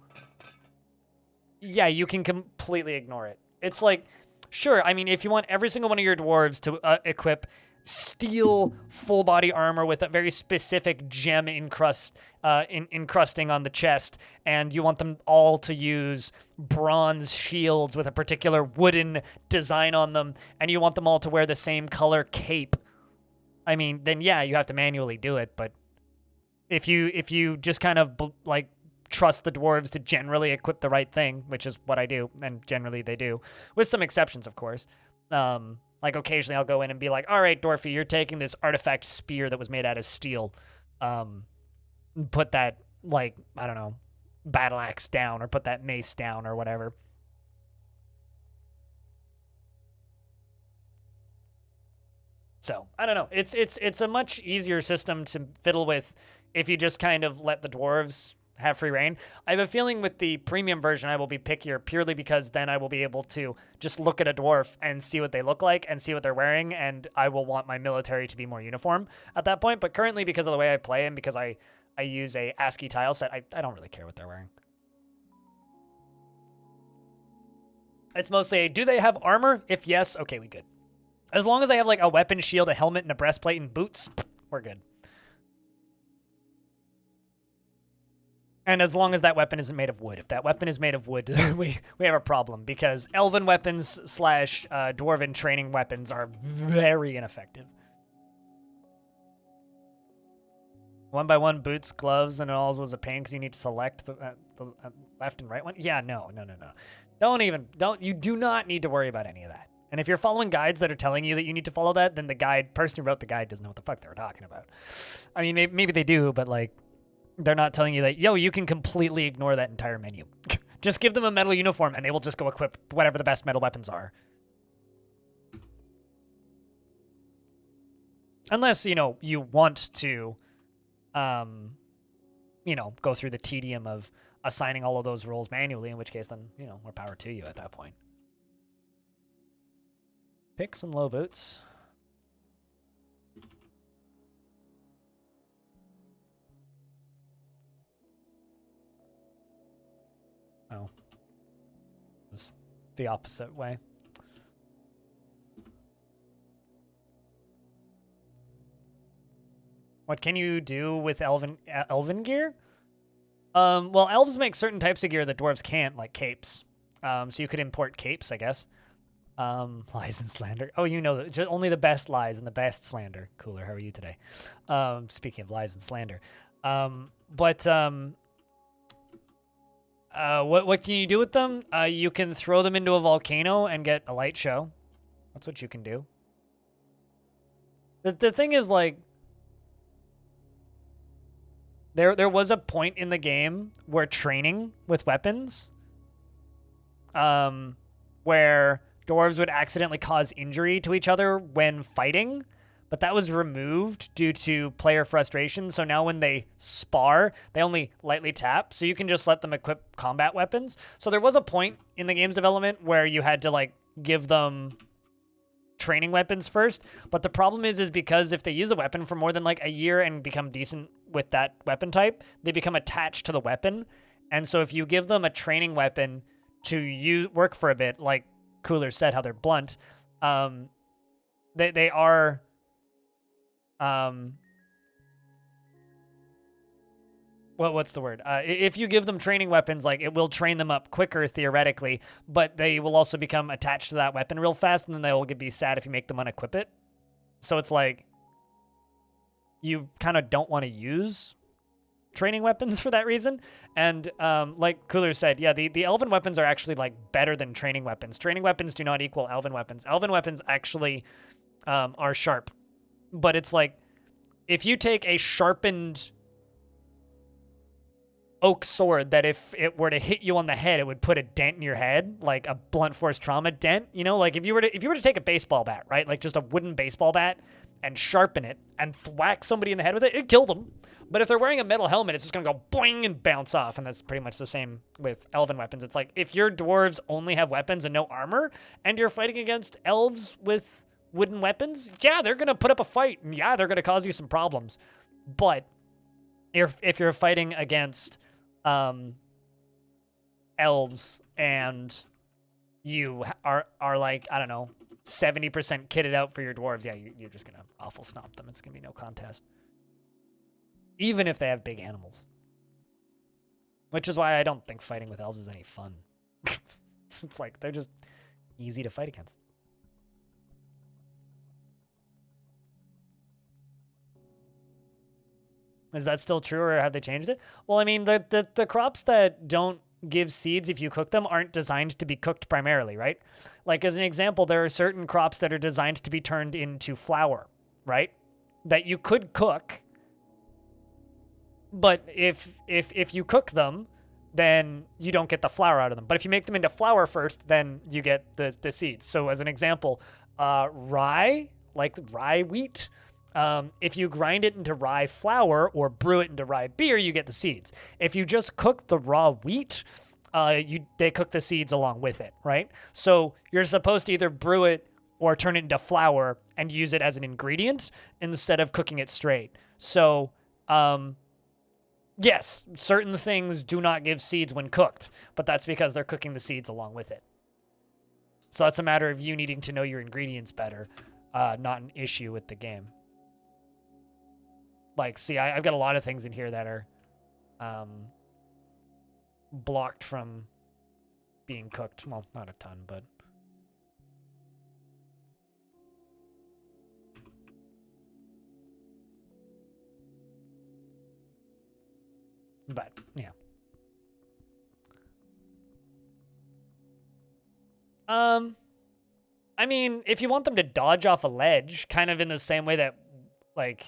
yeah, you can completely ignore it. It's like, sure, I mean, if you want every single one of your dwarves to equip steel full body armor with a very specific gem encrusting on the chest, and you want them all to use bronze shields with a particular wooden design on them, and you want them all to wear the same color cape, I mean, then yeah, you have to manually do it. But if you just kind of like trust the dwarves to generally equip the right thing, which is what I do, and generally they do, with some exceptions, of course. Like, occasionally I'll go in and be like, all right, Dwarfy, you're taking this artifact spear that was made out of steel. Put that, like, I don't know, battle axe down, or put that mace down, or whatever. So, I don't know. It's a much easier system to fiddle with if you just kind of let the dwarves have free reign. I have a feeling with the premium version I will be pickier purely because then I will be able to just look at a dwarf and see what they look like and see what they're wearing, and I will want my military to be more uniform at that point. But currently, because of the way I play and because I use a ASCII tile set, I don't really care what they're wearing. It's mostly a, do they have armor? If yes, okay, we good. As long as I have like a weapon, shield, a helmet, and a breastplate and boots, we're good. And as long as that weapon isn't made of wood. If that weapon is made of wood, we have a problem, because elven weapons / dwarven training weapons are very ineffective. 1 by 1 boots, gloves, and it all was a pain because you need to select the left and right one. Yeah, no. You do not need to worry about any of that. And if you're following guides that are telling you that you need to follow that, then the person who wrote the guide doesn't know what the fuck they were talking about. I mean, maybe they do, but like, they're not telling you that, yo, you can completely ignore that entire menu. Just give them a metal uniform and they will just go equip whatever the best metal weapons are. Unless, you know, you want to, you know, go through the tedium of assigning all of those roles manually, in which case then, you know, more power to you at that point. Picks and low boots. Oh. It's the opposite way. What can you do with elven gear? Well, elves make certain types of gear that dwarves can't, like capes. So you could import capes, I guess. Lies and slander. Oh, you know, only the best lies and the best slander. Cooler, how are you today? Speaking of lies and slander. What can you do with them? You can throw them into a volcano and get a light show. That's what you can do. The thing is, like, there was a point in the game where training with weapons, where dwarves would accidentally cause injury to each other when fighting, but that was removed due to player frustration. So now when they spar, they only lightly tap, so you can just let them equip combat weapons. So there was a point in the game's development where you had to, like, give them training weapons first, but the problem is because if they use a weapon for more than like a year and become decent with that weapon type, they become attached to the weapon. And so if you give them a training weapon to work for a bit, like Cooler said, how they're blunt, they are what's the word? If you give them training weapons, like, it will train them up quicker theoretically, but they will also become attached to that weapon real fast, and then they will be sad if you make them unequip it. So it's like, you kind of don't want to use training weapons for that reason. And like Cooler said, yeah, the elven weapons are actually like better than training weapons. Training weapons do not equal elven weapons. Elven weapons actually are sharp, but it's like, if you take a sharpened oak sword that if it were to hit you on the head, it would put a dent in your head, like a blunt force trauma dent, you know, like if you were to take a baseball bat, right, like just a wooden baseball bat, and sharpen it and whack somebody in the head with it, it killed them. But if they're wearing a metal helmet, it's just gonna go boing and bounce off. And that's pretty much the same with elven weapons. It's like, if your dwarves only have weapons and no armor, and you're fighting against elves with wooden weapons, yeah, they're gonna put up a fight, and yeah, they're gonna cause you some problems. But if you're fighting against elves and you are like, I don't know, 70% kitted out for your dwarves, yeah, you're just gonna awful stomp them. It's gonna be no contest, even if they have big animals. Which is why I don't think fighting with elves is any fun. It's like, they're just easy to fight against. Is that still true, or have they changed it? Well, I mean, the crops that don't give seeds if you cook them aren't designed to be cooked primarily, right? Like, as an example, there are certain crops that are designed to be turned into flour, right? That you could cook, but if you cook them, then you don't get the flour out of them. But if you make them into flour first, then you get the seeds. So as an example, rye, like rye wheat, if you grind it into rye flour or brew it into rye beer, you get the seeds. If you just cook the raw wheat, they cook the seeds along with it, right? So you're supposed to either brew it or turn it into flour and use it as an ingredient instead of cooking it straight. So, yes, certain things do not give seeds when cooked, but that's because they're cooking the seeds along with it. So that's a matter of you needing to know your ingredients better. not an issue with the game. Like, see, I've got a lot of things in here that are blocked from being cooked. Well, not a ton, but... But, yeah. I mean, if you want them to dodge off a ledge, kind of in the same way that, like...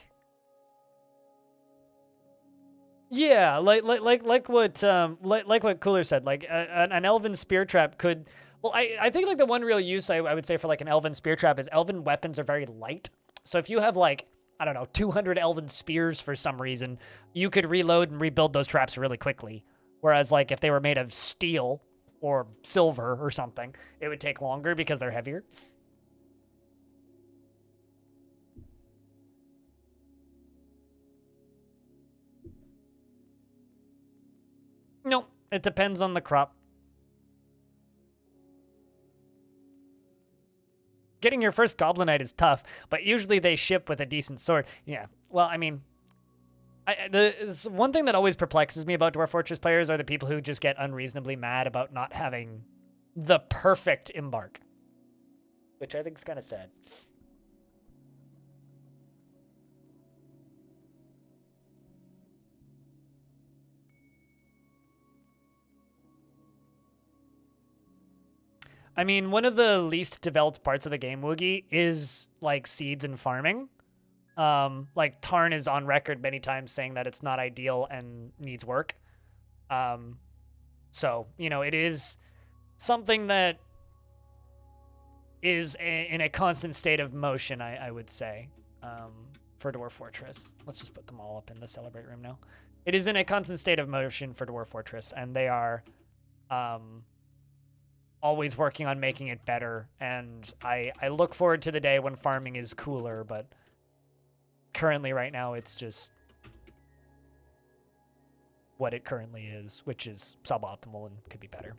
Yeah, like what Cooler said, like an elven spear trap could... Well, I think like the one real use I would say for like an elven spear trap is elven weapons are very light. So if you have like, I don't know, 200 elven spears for some reason, you could reload and rebuild those traps really quickly. Whereas like if they were made of steel or silver or something, it would take longer because they're heavier. No, it depends on the crop. Getting your first Goblinite is tough, but usually they ship with a decent sword. Yeah, well, I mean, one thing that always perplexes me about Dwarf Fortress players are the people who just get unreasonably mad about not having the perfect embark, which I think is kind of sad. I mean, one of the least developed parts of the game, Woogie, is like seeds and farming. Like Tarn is on record many times saying that it's not ideal and needs work. So, you know, it is something that is in a constant state of motion, I would say, for Dwarf Fortress. Let's just put them all up in the Celebrate room now. It is in a constant state of motion for Dwarf Fortress, and they are always working on making it better. And I look forward to the day when farming is cooler, but currently right now it's just what it currently is, which is suboptimal and could be better.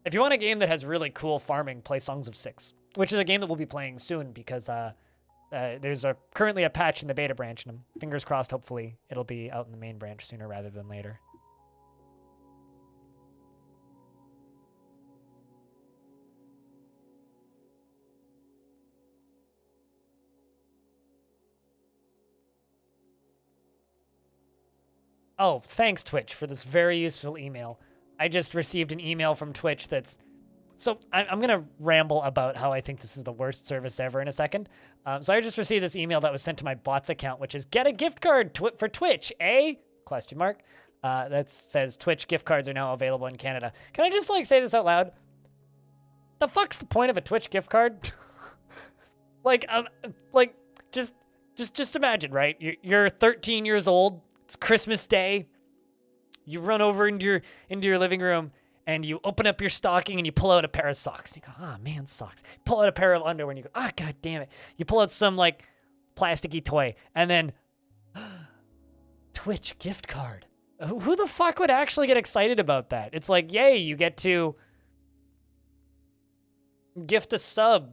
If you want a game that has really cool farming, play Songs of Six, which is a game that we'll be playing soon because there's currently a patch in the beta branch, and fingers crossed, hopefully it'll be out in the main branch sooner rather than later. Oh, thanks, Twitch, for this very useful email. I just received an email from Twitch that's... So I'm going to ramble about how I think this is the worst service ever in a second. So I just received this email that was sent to my bots account, which is, get a gift card for Twitch, eh? Question mark. That says Twitch gift cards are now available in Canada. Can I just, like, say this out loud? The fuck's the point of a Twitch gift card? Just imagine, right? You're 13 years old. It's Christmas Day. You run over into your living room and you open up your stocking and you pull out a pair of socks. You go, oh man, socks. Pull out a pair of underwear and you go, ah, god damn it. You pull out some like plasticky toy and then Twitch gift card. Who the fuck would actually get excited about that? It's like, yay, you get to gift a sub.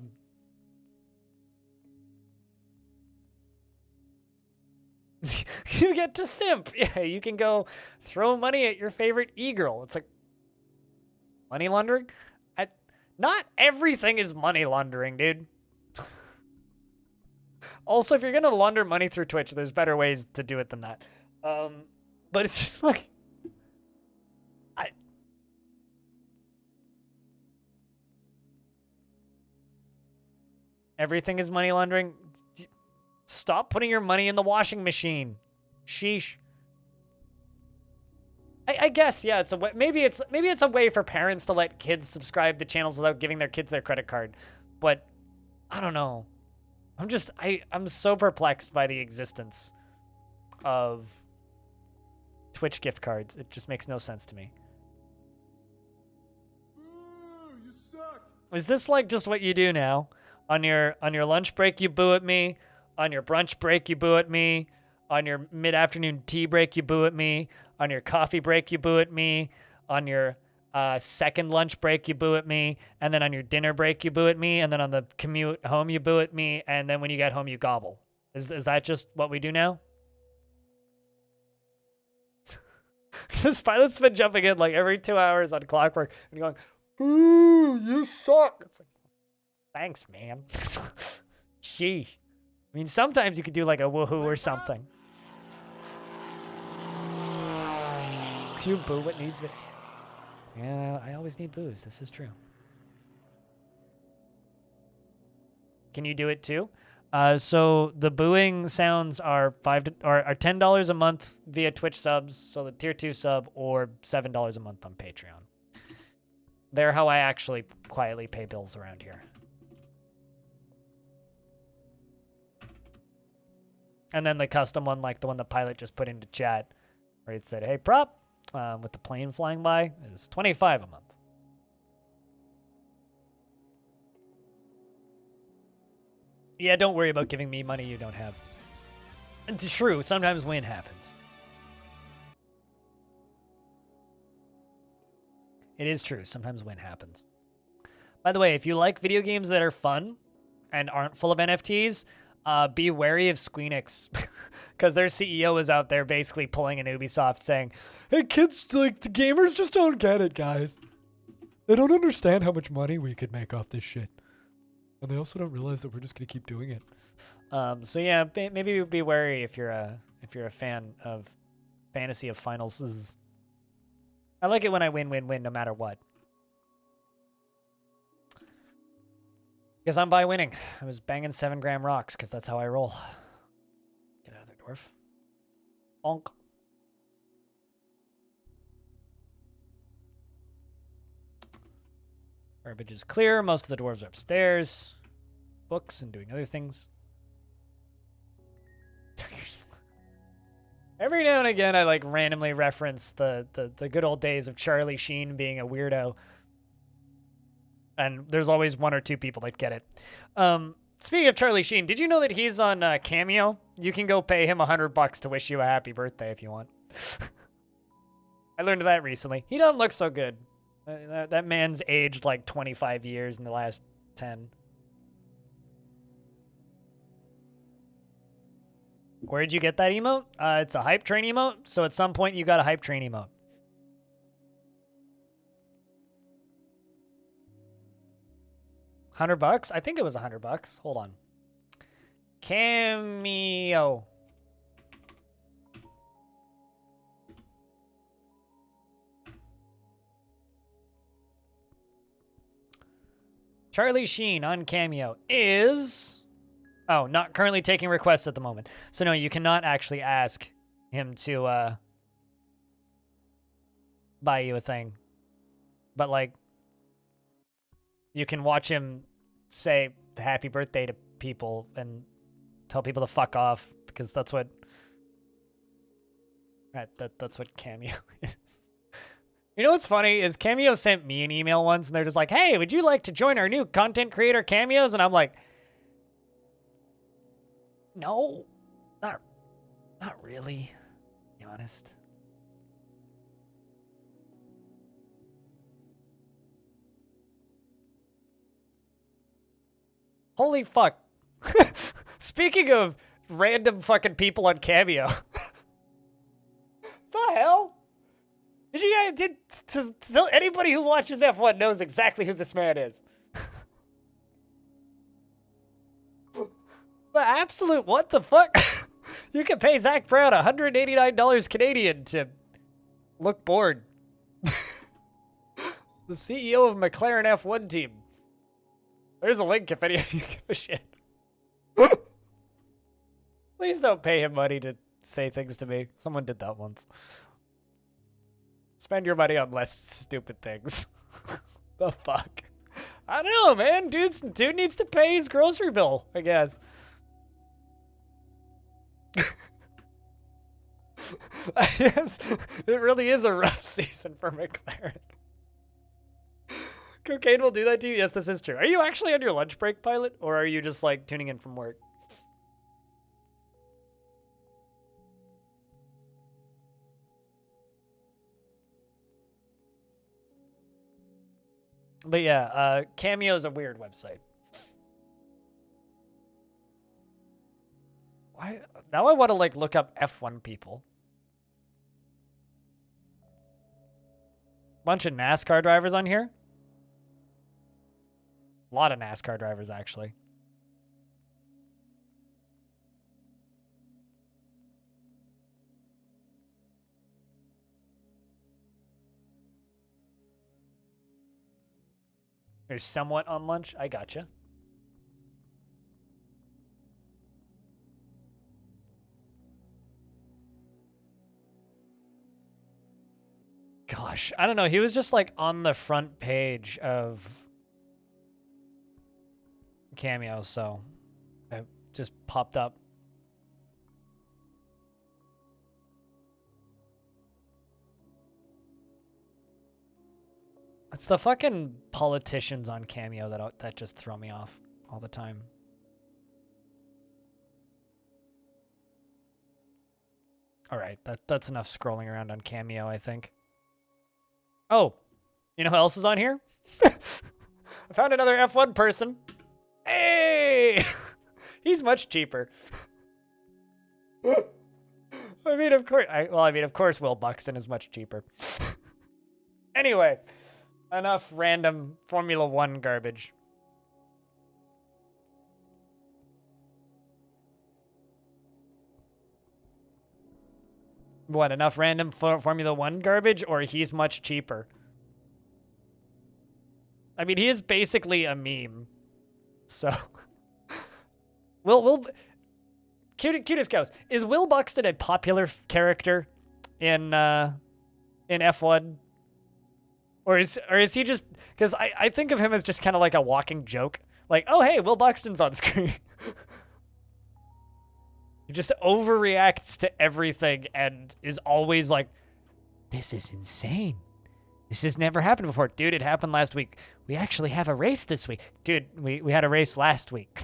You get to simp. Yeah, you can go throw money at your favorite e-girl. It's like money laundering. Not everything is money laundering, dude. Also, if you're gonna launder money through Twitch, there's better ways to do it than that. But it's just like everything is money laundering. Stop putting your money in the washing machine. Sheesh. I guess, yeah, it's a way, maybe it's a way for parents to let kids subscribe to channels without giving their kids their credit card. But I don't know. I'm so perplexed by the existence of Twitch gift cards. It just makes no sense to me. Boo, you suck. Is this like just what you do now? On your lunch break you boo at me. On your brunch break, you boo at me. On your mid-afternoon tea break, you boo at me. On your coffee break, you boo at me. On your second lunch break, you boo at me. And then on your dinner break, you boo at me. And then on the commute home, you boo at me. And then when you get home, you gobble. Is that just what we do now? This pilot's been jumping in like every 2 hours on Clockwork and going, "Ooh, you suck." It's like, thanks, man. Gee. I mean, sometimes you could do like a woohoo or something. You boo what needs me. Yeah, I always need boos. This is true. Can you do it too? So the booing sounds are $10 a month via Twitch subs, so the tier 2 sub, or $7 a month on Patreon. They're how I actually quietly pay bills around here. And then the custom one, like the one the pilot just put into chat, where it said, "Hey, prop," with the plane flying by, is $25 a month. Yeah, don't worry about giving me money you don't have. It's true, sometimes win happens. It is true, sometimes win happens. By the way, if you like video games that are fun and aren't full of NFTs, be wary of Squeenix, because their CEO is out there basically pulling an Ubisoft saying, "Hey kids, like the gamers just don't get it, guys. They don't understand how much money we could make off this shit. And they also don't realize that we're just gonna keep doing it." So yeah, maybe be wary if you're a fan of Fantasy of Finals. I like it when I win no matter what. Because I'm by winning. I was banging 7-gram rocks because that's how I roll. Get out of there, dwarf. Bonk. Garbage is clear. Most of the dwarves are upstairs. Books and doing other things. Every now and again, I like randomly reference the good old days of Charlie Sheen being a weirdo. And there's always 1 or 2 people that get it. Speaking of Charlie Sheen, did you know that he's on Cameo? You can go pay him $100 to wish you a happy birthday if you want. I learned that recently. He doesn't look so good. That man's aged like 25 years in the last 10. Where'd you get that emote? It's a hype train emote. So at some point you got a hype train emote. $100? I think it was $100. Hold on. Cameo. Charlie Sheen on Cameo is... Oh, not currently taking requests at the moment. So no, you cannot actually ask him to buy you a thing. But like, you can watch him say happy birthday to people and tell people to fuck off, because that's what that's what Cameo is. You know what's funny is Cameo sent me an email once and they're just like, "Hey, would you like to join our new content creator Cameos?" And I'm like, no, not really, to be honest. Holy fuck. Speaking of random fucking people on Cameo. The hell? Anybody who watches F1 knows exactly who this man is. The absolute what the fuck? You can pay Zach Brown $189 Canadian to look bored. The CEO of McLaren F1 team. There's a link if any of you give a shit. Please don't pay him money to say things to me. Someone did that once. Spend your money on less stupid things. The fuck? I don't know, man. Dude needs to pay his grocery bill, I guess. Yes, it really is a rough season for McLaren. Cocaine will do that to you? Yes, this is true. Are you actually on your lunch break, Pilot? Or are you just, like, tuning in from work? But yeah, Cameo is a weird website. Why? Now I want to like look up F1 people. Bunch of NASCAR drivers on here. A lot of NASCAR drivers, actually. You're somewhat on lunch. I gotcha. Gosh, I don't know. He was just like on the front page of Cameo, so it just popped up. It's the fucking politicians on Cameo that just throw me off all the time. All right, that's enough scrolling around on Cameo, I think. Oh, you know who else is on here? I found another F1 person. Hey! He's much cheaper. I mean, of course Will Buxton is much cheaper. Anyway, enough random Formula 1 garbage. What, enough random Formula 1 garbage, or he's much cheaper? I mean, he is basically a meme. So, cutest cows. Is Will Buxton a popular character in F1? Or is he just, because I think of him as just kind of like a walking joke. Like, oh hey, Will Buxton's on screen. He just overreacts to everything and is always like, this is insane. This has never happened before. Dude, it happened last week. We actually have a race this week. Dude, we had a race last week.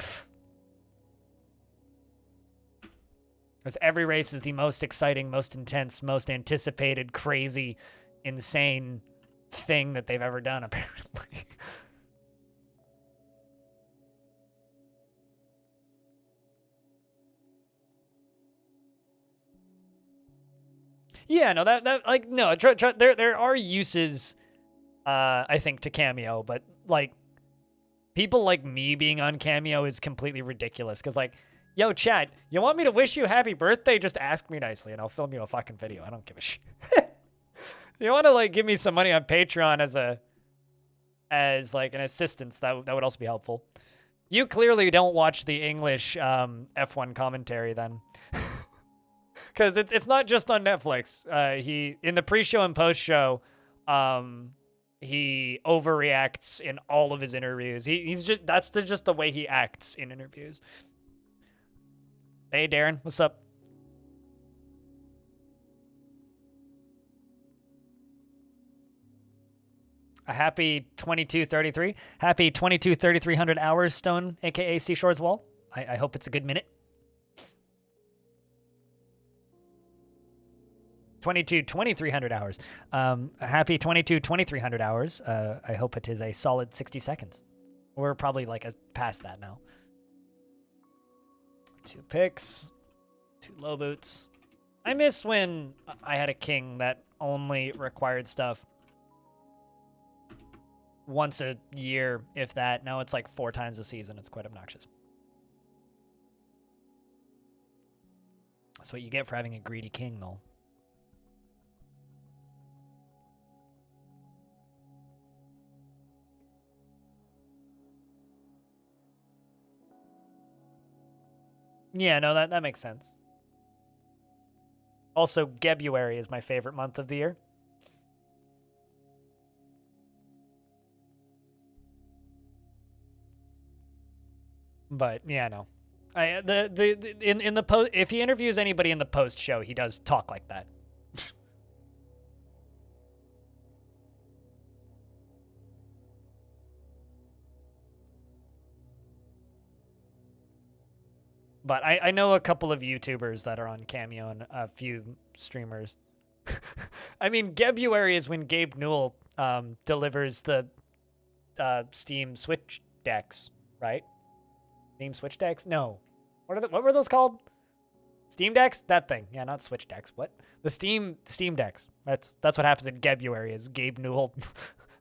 Because every race is the most exciting, most intense, most anticipated, crazy, insane thing that they've ever done, apparently. Yeah, no, there are uses, I think, to Cameo, but like people like me being on Cameo is completely ridiculous. Because like, yo, chat, you want me to wish you happy birthday? Just ask me nicely, and I'll film you a fucking video. I don't give a shit. You want to like give me some money on Patreon as like an assistance? That would also be helpful. You clearly don't watch the English F1 commentary then. Because it's not just on Netflix. He in the pre-show and post-show, he overreacts in all of his interviews. He's just the way he acts in interviews. Hey Darren, what's up? A happy 2233. Happy 2300 hours, Stone, aka Seashore's Wall. I hope it's a good minute. 2300 hours. Happy 2300 hours. I hope it is a solid 60 seconds. We're probably like past that now. 2 picks, 2 low boots. I miss when I had a king that only required stuff once a year, if that. Now it's like 4 times a season. It's quite obnoxious. That's what you get for having a greedy king, though. Yeah, no, that makes sense. Also, Gebuary is my favorite month of the year. But yeah, no. In the post, if he interviews anybody in the post show, he does talk like that. But I know a couple of YouTubers that are on Cameo and a few streamers. I mean, Gebuary is when Gabe Newell delivers the Steam Switch decks, right? Steam Switch decks? No. What were those called? Steam decks? That thing. Yeah, not Switch decks. What? The Steam decks. That's what happens in Gebuary is Gabe Newell.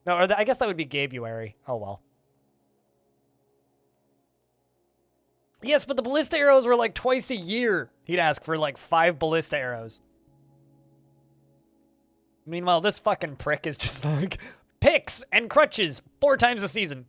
No, I guess that would be Gabuary. Oh well. Yes, but the ballista arrows were like twice a year. He'd ask for like 5 ballista arrows. Meanwhile, this fucking prick is just like picks and crutches 4 times a season.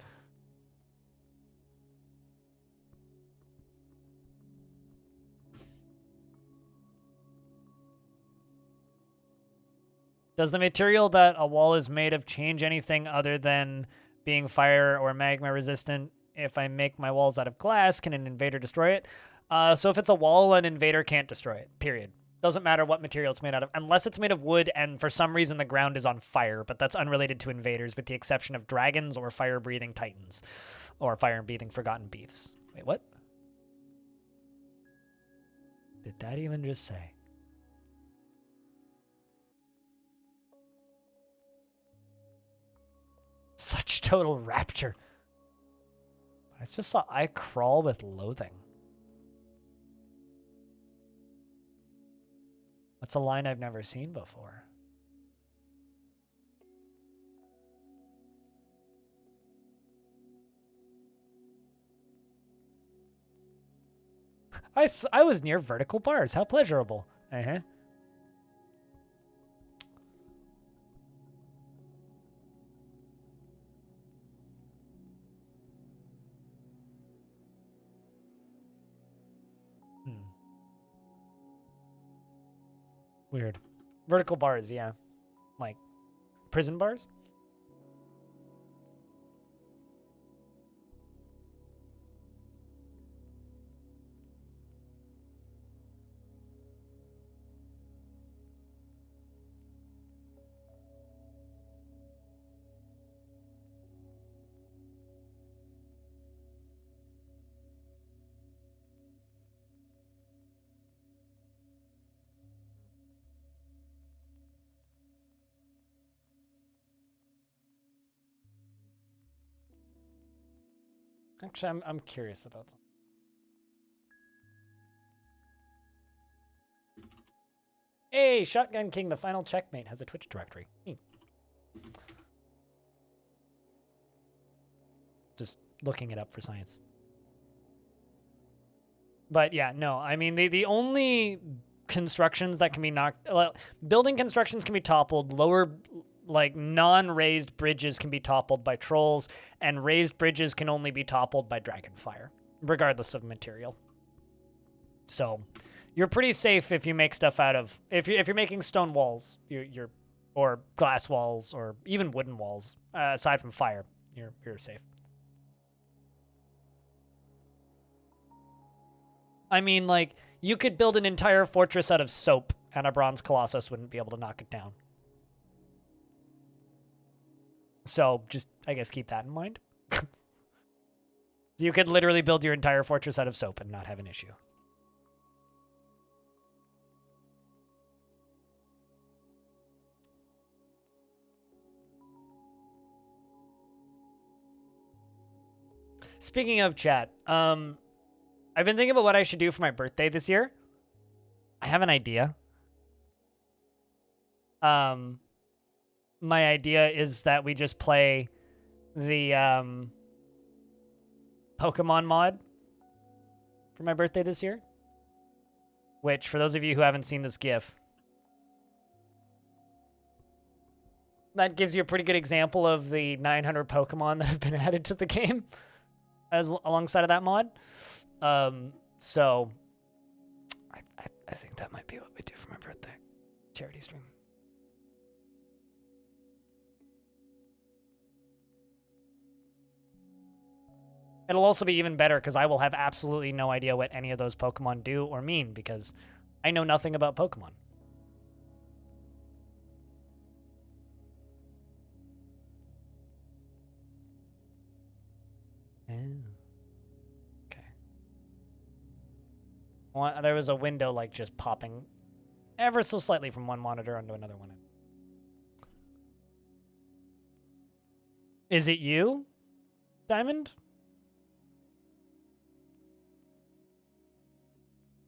Does the material that a wall is made of change anything other than being fire or magma resistant? If I make my walls out of glass, can an invader destroy it? So if it's a wall, an invader can't destroy it, period. Doesn't matter what material it's made out of, unless it's made of wood and for some reason the ground is on fire, but that's unrelated to invaders with the exception of dragons or fire-breathing titans or fire-breathing forgotten beasts. Wait, what? Did that even just say? Such total rapture. I just saw I crawl with loathing. That's a line I've never seen before. I was near vertical bars. How pleasurable. Uh-huh. Weird. Vertical bars, yeah. Like prison bars? Actually, I'm curious about them. Hey, Shotgun King, the final checkmate, has a Twitch directory. Just looking it up for science. But yeah, no, I mean, the only constructions that can be knocked... Well, building constructions can be toppled, lower... Like, non-raised bridges can be toppled by trolls, and raised bridges can only be toppled by dragonfire, regardless of material. So, you're pretty safe if you make stuff out of... If you're making stone walls, you're or glass walls, or even wooden walls, aside from fire, you're safe. I mean, like, you could build an entire fortress out of soap, and a bronze colossus wouldn't be able to knock it down. So just, I guess, keep that in mind. You could literally build your entire fortress out of soap and not have an issue. Speaking of chat, I've been thinking about what I should do for my birthday this year. I have an idea. My idea is that we just play the Pokemon mod for my birthday this year. Which, for those of you who haven't seen this GIF, that gives you a pretty good example of the 900 Pokemon that have been added to the game alongside of that mod. So I think that might be what we do for my birthday. Charity stream. It'll also be even better because I will have absolutely no idea what any of those Pokemon do or mean because I know nothing about Pokemon. Okay. Well, there was a window like just popping ever so slightly from one monitor onto another one. Is it you? Diamond?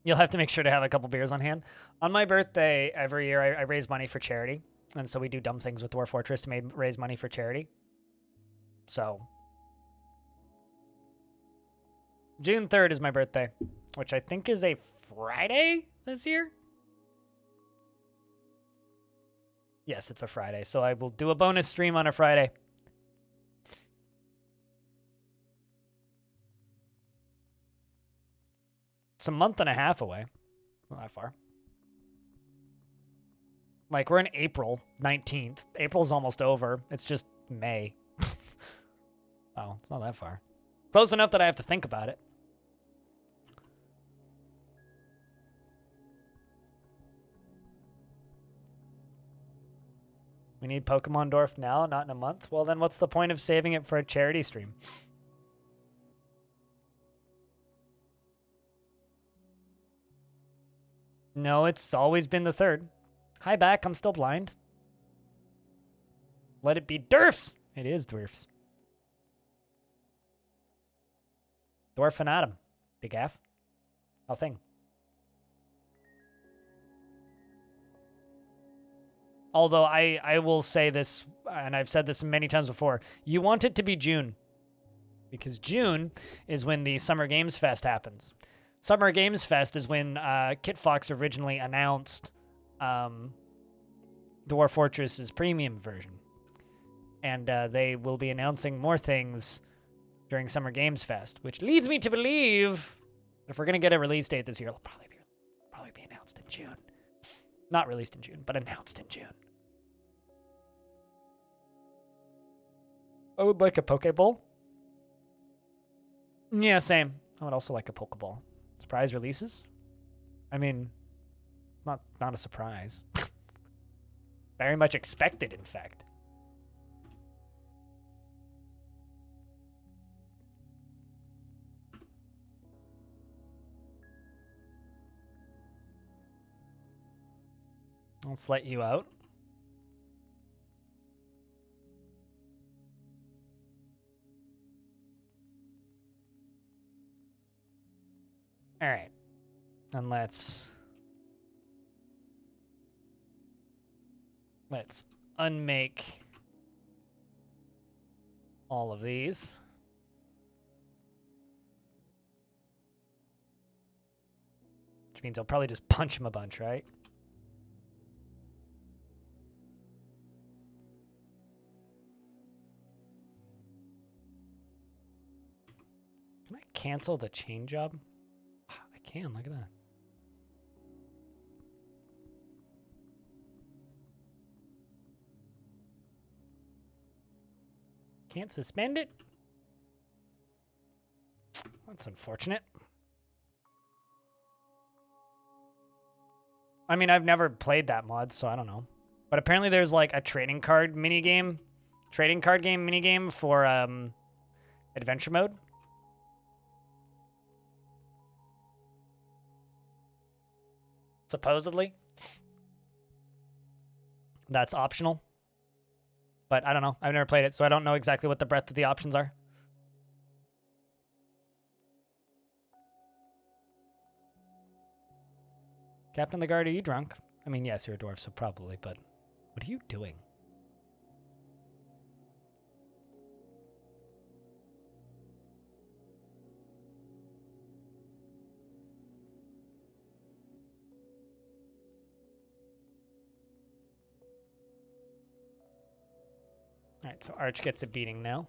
You'll have to make sure to have a couple beers on hand. On my birthday, every year, I raise money for charity. And so we do dumb things with Dwarf Fortress to raise money for charity. So, June 3rd is my birthday, which I think is a Friday this year. Yes, it's a Friday. So I will do a bonus stream on a Friday. It's a month and a half away. Not that far. Like, we're in April 19th. April's almost over. It's just May. Oh, it's not that far. Close enough that I have to think about it. We need Pokemon Dwarf now, not in a month? Well, then what's the point of saving it for a charity stream? No, it's always been the 3rd. Hi, back. I'm still blind. Let it be Dwarfs. It is Dwarfs. Dwarf and Adam. Big F. How thing. Although I will say this, and I've said this many times before, you want it to be June. Because June is when the Summer Games Fest happens. Summer Games Fest is when Kit Fox originally announced Dwarf Fortress's premium version. And they will be announcing more things during Summer Games Fest, which leads me to believe if we're going to get a release date this year, it'll probably be announced in June. Not released in June, but announced in June. I would like a Pokeball. Yeah, same. I would also like a Pokeball. Surprise releases? I mean, not a surprise. Very much expected, in fact. Let's let you out. All right. And let's unmake all of these. Which means I'll probably just punch him a bunch, right? Can I cancel the chain job? I can, look at that. Can't suspend it? That's unfortunate. I mean, I've never played that mod, so I don't know. But apparently there's like a trading card minigame for adventure mode. Supposedly. That's optional. But I don't know. I've never played it, so I don't know exactly what the breadth of the options are. Captain of the Guard, are you drunk? I mean, yes, you're a dwarf, so probably, but what are you doing? All right, so Arch gets a beating now.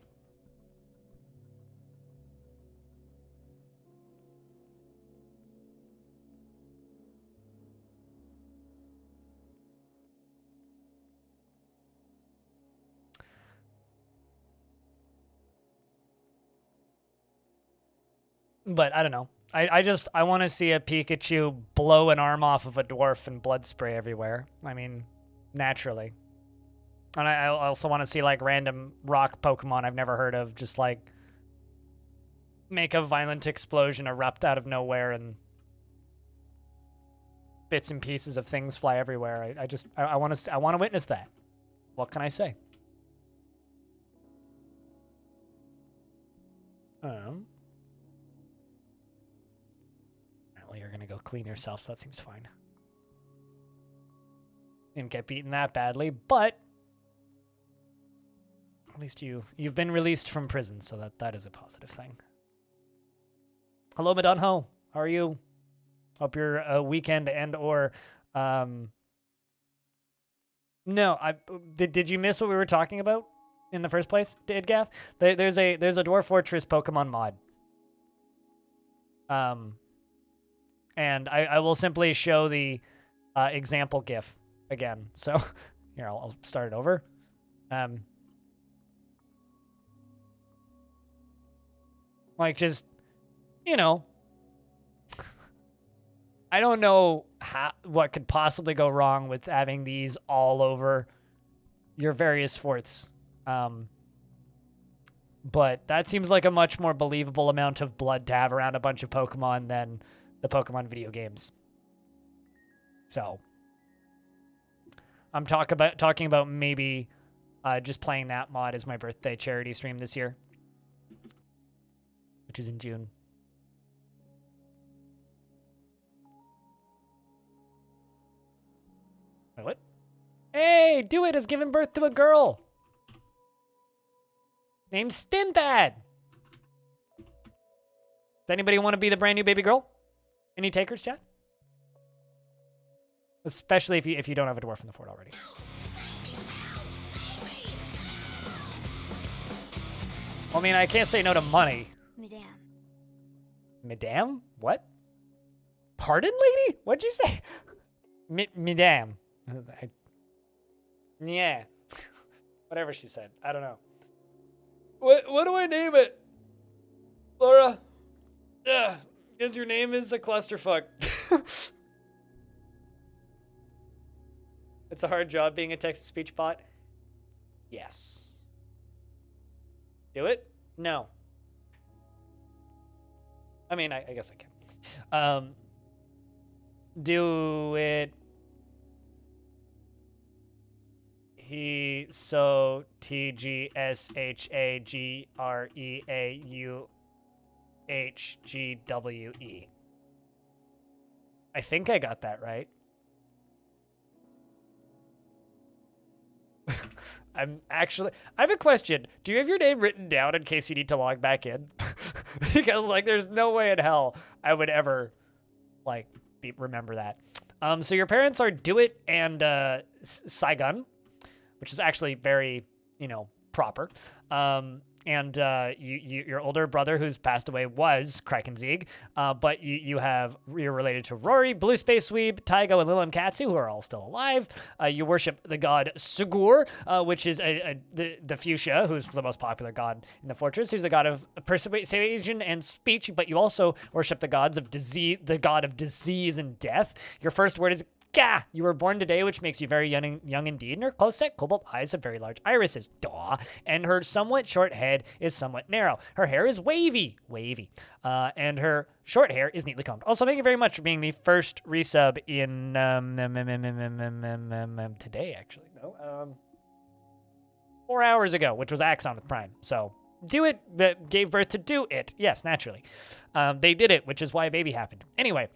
But I don't know. I want to see a Pikachu blow an arm off of a dwarf and blood spray everywhere. I mean, naturally. And I also want to see, like, random rock Pokemon I've never heard of just, like, make a violent explosion erupt out of nowhere and bits and pieces of things fly everywhere. I want to witness that. What can I say? Well, you're gonna go clean yourself, so that seems fine. Didn't get beaten that badly, but at least you've been released from prison, so that is a positive thing. Hello, Madunho. How are you? Hope your weekend and or no, did you miss what we were talking about in the first place, Idgaff? There's a Dwarf Fortress Pokemon mod. And I will simply show the example GIF again. So here, I'll start it over. Like, just, you know, I don't know what could possibly go wrong with having these all over your various forts. But that seems like a much more believable amount of blood to have around a bunch of Pokemon than the Pokemon video games. So I'm talking about maybe just playing that mod as my birthday charity stream this year, which is in June. Wait, what? Hey, Do It has given birth to a girl named Stintad. Does anybody want to be the brand new baby girl? Any takers, chat? Especially if you don't have a dwarf in the fort already. I mean, I can't say no to money. Madame. Madame? What? Pardon, lady? What'd you say? Madame. Yeah. Whatever she said. I don't know. What do I name it? Laura? Yeah. Because your name is a clusterfuck. It's a hard job being a text-to-speech bot. Yes. Do it? No. I mean, I guess I can. Do it. He so TGSHAGREAUHGWE. I think I got that right. I have a question. Do you have your name written down in case you need to log back in? Because, like, there's no way in hell I would ever, like, remember that. So your parents are Do It and Saigon, which is actually very, you know, proper. And your older brother, who's passed away, was Krakenzieg. But you're related to Rory, Blue Space Weeb, Taigo, and Lilim Katsu, who are all still alive. You worship the god Sigur, which is the fuchsia, who's the most popular god in the fortress, who's the god of persuasion and speech. But you also worship the god of disease and death. Your first word is Gah! You were born today, which makes you very young indeed, and her close-set cobalt eyes have very large irises. Daw! And her somewhat short head is somewhat narrow. Her hair is wavy. And her short hair is neatly combed. Also, thank you very much for being the first resub in today, actually. No, 4 hours ago, which was Axon with Prime. So, Do It gave birth to Do It. Yes, naturally. They did it, which is why a baby happened. Anyway,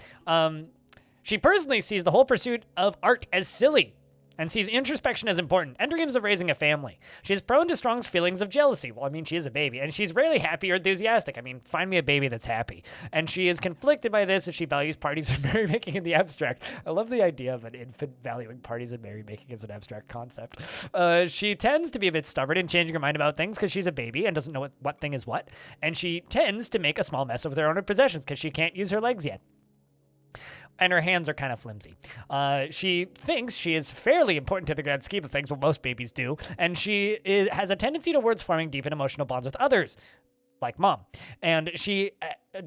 she personally sees the whole pursuit of art as silly and sees introspection as important and dreams of raising a family. She is prone to strong feelings of jealousy. Well, I mean, she is a baby, and she's rarely happy or enthusiastic. I mean, find me a baby that's happy. And she is conflicted by this if she values parties and merrymaking in the abstract. I love the idea of an infant valuing parties and merrymaking as an abstract concept. She tends to be a bit stubborn in changing her mind about things because she's a baby and doesn't know what thing is what. And she tends to make a small mess of her own possessions because she can't use her legs yet. And her hands are kind of flimsy. She thinks she is fairly important to the grand scheme of things, what most babies do, and she has a tendency towards forming deep and emotional bonds with others, like mom. And she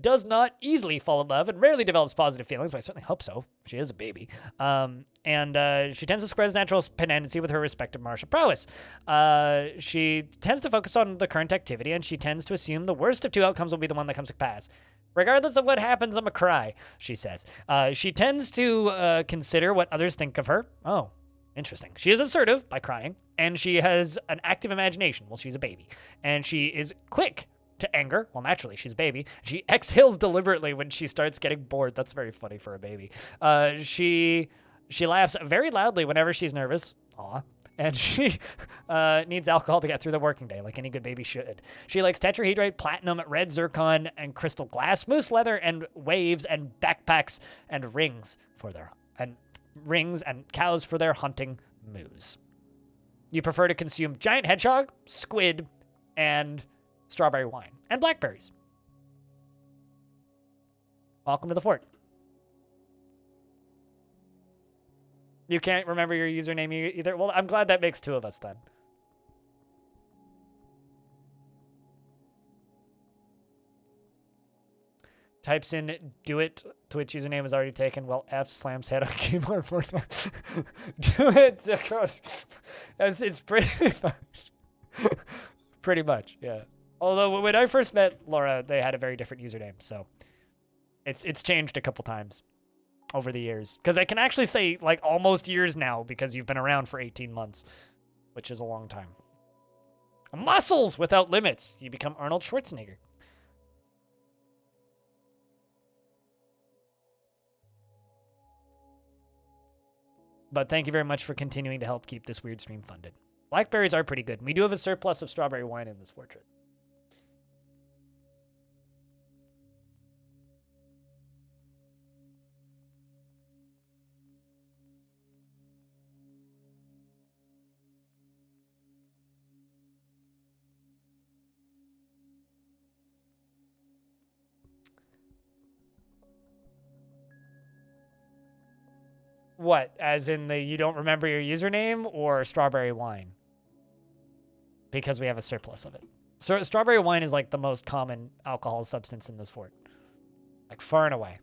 does not easily fall in love and rarely develops positive feelings, but I certainly hope so. She is a baby. And she tends to square this natural pendency with her respective martial prowess. She tends to focus on the current activity, and she tends to assume the worst of two outcomes will be the one that comes to pass. Regardless of what happens, I'm a cry, she says. She tends to consider what others think of her. Oh, interesting. She is assertive by crying, and she has an active imagination. Well, she's a baby. And she is quick to anger. Well, naturally, she's a baby. She exhales deliberately when she starts getting bored. That's very funny for a baby. She laughs very loudly whenever she's nervous. Aw. And she needs alcohol to get through the working day, like any good baby should. She likes tetrahedrite, platinum, red zircon, and crystal glass, moose leather, and waves, and backpacks, and rings and cows for their hunting moose. You prefer to consume giant hedgehog, squid, and strawberry wine, and blackberries. Welcome to the fort. You can't remember your username either? Well, I'm glad that makes two of us then. Types in do it. Twitch username is already taken. Well, F slams head on keyboard for do it. It's pretty much. Pretty much, yeah. Although when I first met Laura, they had a very different username, so it's changed a couple times over the years. Because I can actually say like almost years now because you've been around for 18 months, which is a long time. Muscles without limits. You become Arnold Schwarzenegger. But thank you very much for continuing to help keep this weird stream funded. Blackberries are pretty good. We do have a surplus of strawberry wine in this fortress. What? As in the you don't remember your username or strawberry wine? Because we have a surplus of it. So strawberry wine is like the most common alcohol substance in this fort. Like far and away.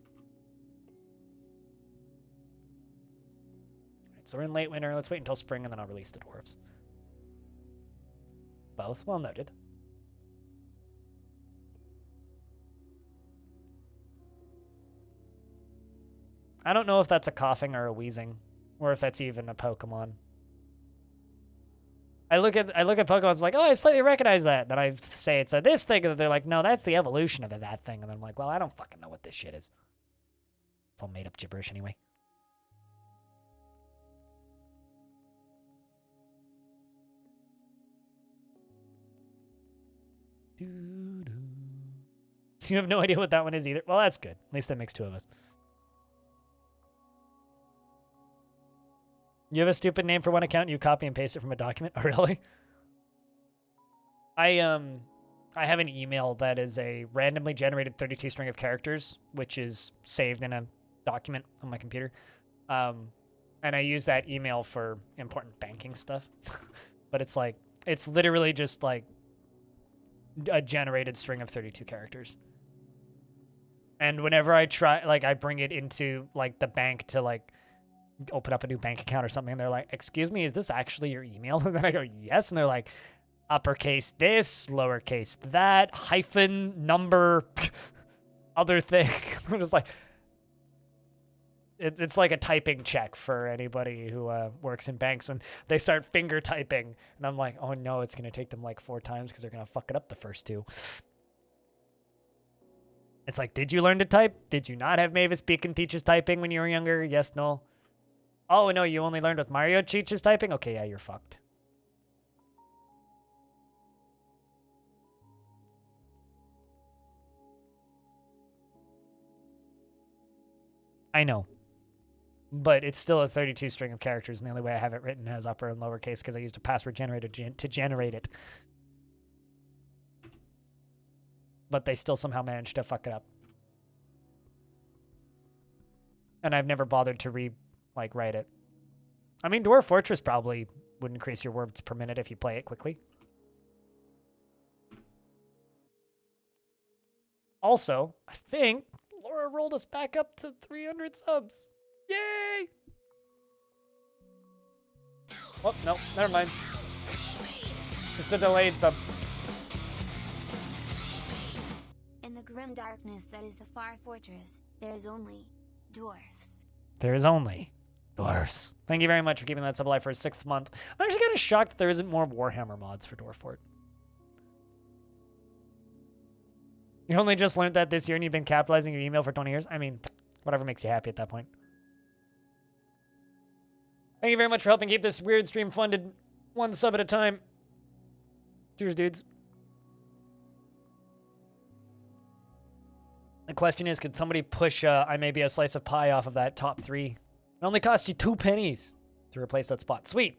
Right, so we're in late winter. Let's wait until spring and then I'll release the dwarves. Both? Well noted. I don't know if that's a coughing or a wheezing, or if that's even a Pokemon. I look at Pokemon, like, oh, I slightly recognize that. Then I say it's a this thing, and they're like, no, that's the evolution of that thing. And then I'm like, well, I don't fucking know what this shit is. It's all made up gibberish anyway. You have no idea what that one is either. Well, that's good. At least that makes two of us. You have a stupid name for one account and you copy and paste it from a document? Oh, really? I have an email that is a randomly generated 32 string of characters, which is saved in a document on my computer. And I use that email for important banking stuff. But it's like, it's literally just like a generated string of 32 characters. And whenever I try, like, I bring it into like the bank to like open up a new bank account or something, and they're like, excuse me, is this actually your email? And then I go, yes. And they're like, uppercase this, lowercase that, hyphen, number, other thing. I'm just like, it's like a typing check for anybody who works in banks when they start finger typing. And I'm like, oh no, it's going to take them like 4 times because they're going to fuck it up the first 2. It's like, did you learn to type? Did you not have Mavis Beacon teaches typing when you were younger? Yes, no. Oh, no, you only learned with Mario teaches typing? Okay, yeah, you're fucked. I know. But it's still a 32 string of characters, and the only way I have it written has upper and lowercase because I used a password generator to generate it. But they still somehow managed to fuck it up. And I've never bothered to write it. I mean, Dwarf Fortress probably would increase your words per minute if you play it quickly. Also, I think Laura rolled us back up to 300 subs. Yay! Oh, no, never mind. It's just a delayed sub. In the grim darkness that is the far fortress, there is only dwarfs. There is only dwarfs. Thank you very much for keeping that sub alive for a 6th month. I'm actually kind of shocked that there isn't more Warhammer mods for Dwarf Fort. You only just learned that this year and you've been capitalizing your email for 20 years? I mean, whatever makes you happy at that point. Thank you very much for helping keep this weird stream funded one sub at a time. Cheers, dudes. The question is, could somebody push I May Be a Slice of Pie off of that top 3? It only costs you 2 pennies to replace that spot. Sweet.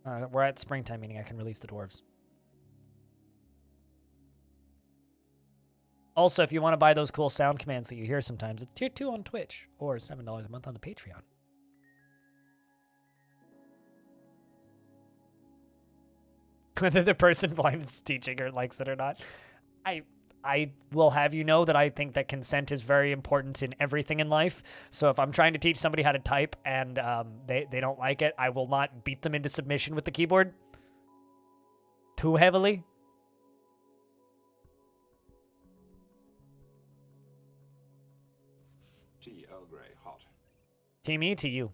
We're at springtime, meaning I can release the dwarves. Also, if you want to buy those cool sound commands that you hear sometimes, it's tier 2 on Twitch or $7 a month on the Patreon. Whether the blind is teaching or likes it or not. I will have you know that I think that consent is very important in everything in life. So if I'm trying to teach somebody how to type and they don't like it, I will not beat them into submission with the keyboard too heavily. Tea Earl Grey, hot. To me, to you.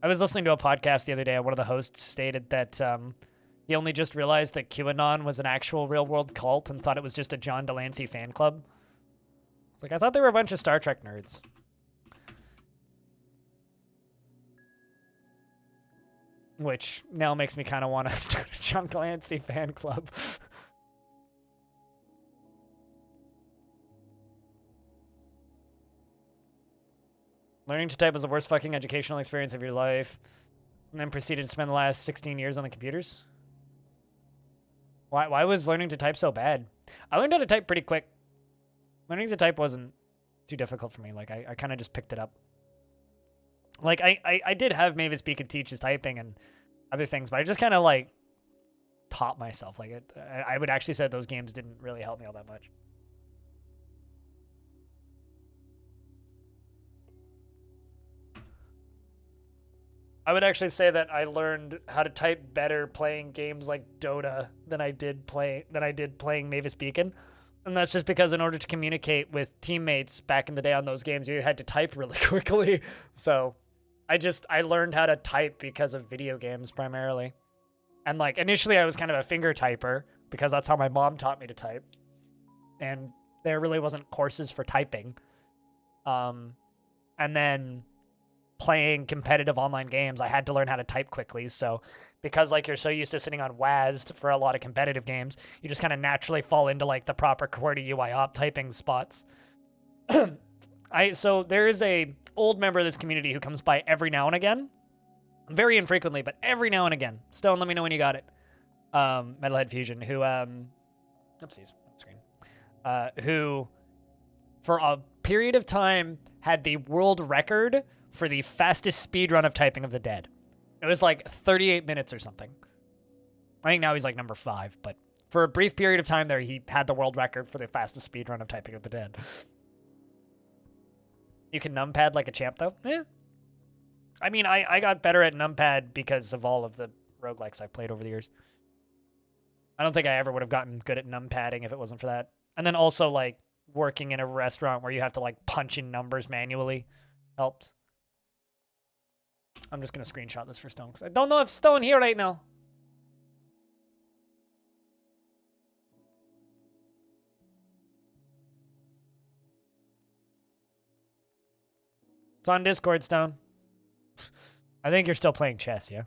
I was listening to a podcast the other day, and one of the hosts stated that he only just realized that QAnon was an actual real-world cult and thought it was just a John Delancey fan club. It's like, I thought they were a bunch of Star Trek nerds. Which now makes me kind of want to start a John Delancey fan club. Learning to type was the worst fucking educational experience of your life. And then proceeded to spend the last 16 years on the computers. Why was learning to type so bad? I learned how to type pretty quick. Learning to type wasn't too difficult for me. Like, I kind of just picked it up. Like, I did have Mavis Beacon teach us typing and other things, but I just kind of, like, taught myself. Like, I would actually say those games didn't really help me all that much. I would actually say that I learned how to type better playing games like Dota than I did playing Mavis Beacon. And that's just because in order to communicate with teammates back in the day on those games, you had to type really quickly. So I learned how to type because of video games primarily. And like initially I was kind of a finger typer because that's how my mom taught me to type. And there really wasn't courses for typing. And then playing competitive online games, I had to learn how to type quickly. So because like you're so used to sitting on WASD for a lot of competitive games, you just kind of naturally fall into like the proper QWERTY UI op typing spots. So there is a old member of this community who comes by every now and again, very infrequently, but every now and again. Stone, let me know when you got it. Metalhead Fusion, who oopsies, screen. Who for a period of time had the world record for the fastest speedrun of typing of the dead. It was like 38 minutes or something. I think now he's like number 5, but for a brief period of time there, he had the world record for the fastest speedrun of typing of the dead. You can numpad like a champ, though? Yeah. I mean, I got better at numpad because of all of the roguelikes I've played over the years. I don't think I ever would have gotten good at numpadding if it wasn't for that. And then also, like, working in a restaurant where you have to, like, punch in numbers manually helped. I'm just going to screenshot this for Stone, because I don't know if Stone here right now. It's on Discord, Stone. I think you're still playing chess, yeah?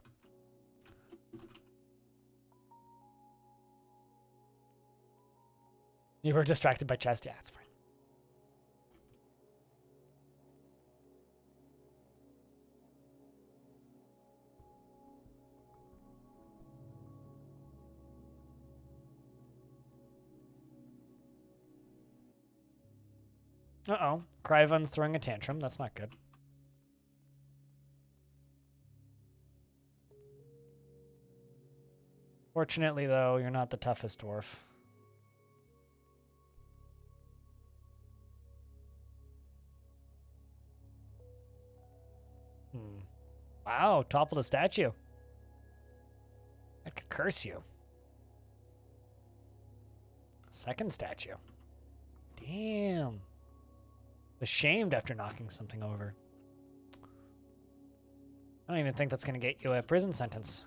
You were distracted by chess? Yeah, it's fine. Uh-oh. Cryvon's throwing a tantrum. That's not good. Fortunately, though, you're not the toughest dwarf. Wow, toppled a statue. I could curse you. Second statue. Damn. ashamed after knocking something over. I don't even think that's going to get you a prison sentence.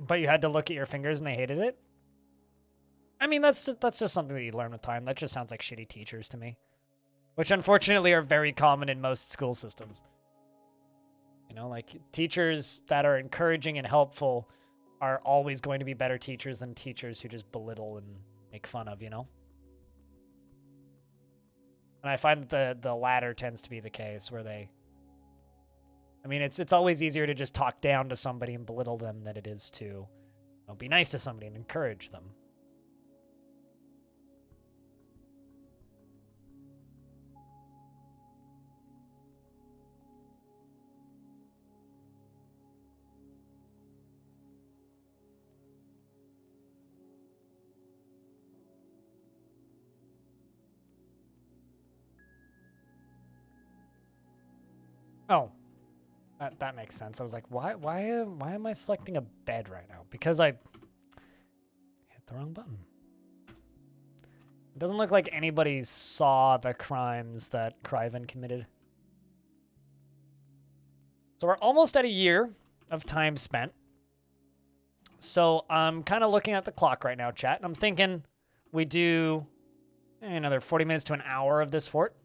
But you had to look at your fingers and they hated it? I mean, that's just something that you learn with time. That just sounds like shitty teachers to me. Which unfortunately are very common in most school systems. You know, like teachers that are encouraging and helpful are always going to be better teachers than teachers who just belittle and make fun of, you know? And I find that the latter tends to be the case where they... I mean, it's always easier to just talk down to somebody and belittle them than it is to, you know, be nice to somebody and encourage them. Oh. That makes sense. I was like, why am I selecting a bed right now? Because I hit the wrong button. It doesn't look like anybody saw the crimes that Criven committed. So we're almost at a year of time spent. So I'm kind of looking at the clock right now, chat, and I'm thinking we do another 40 minutes to an hour of this fort.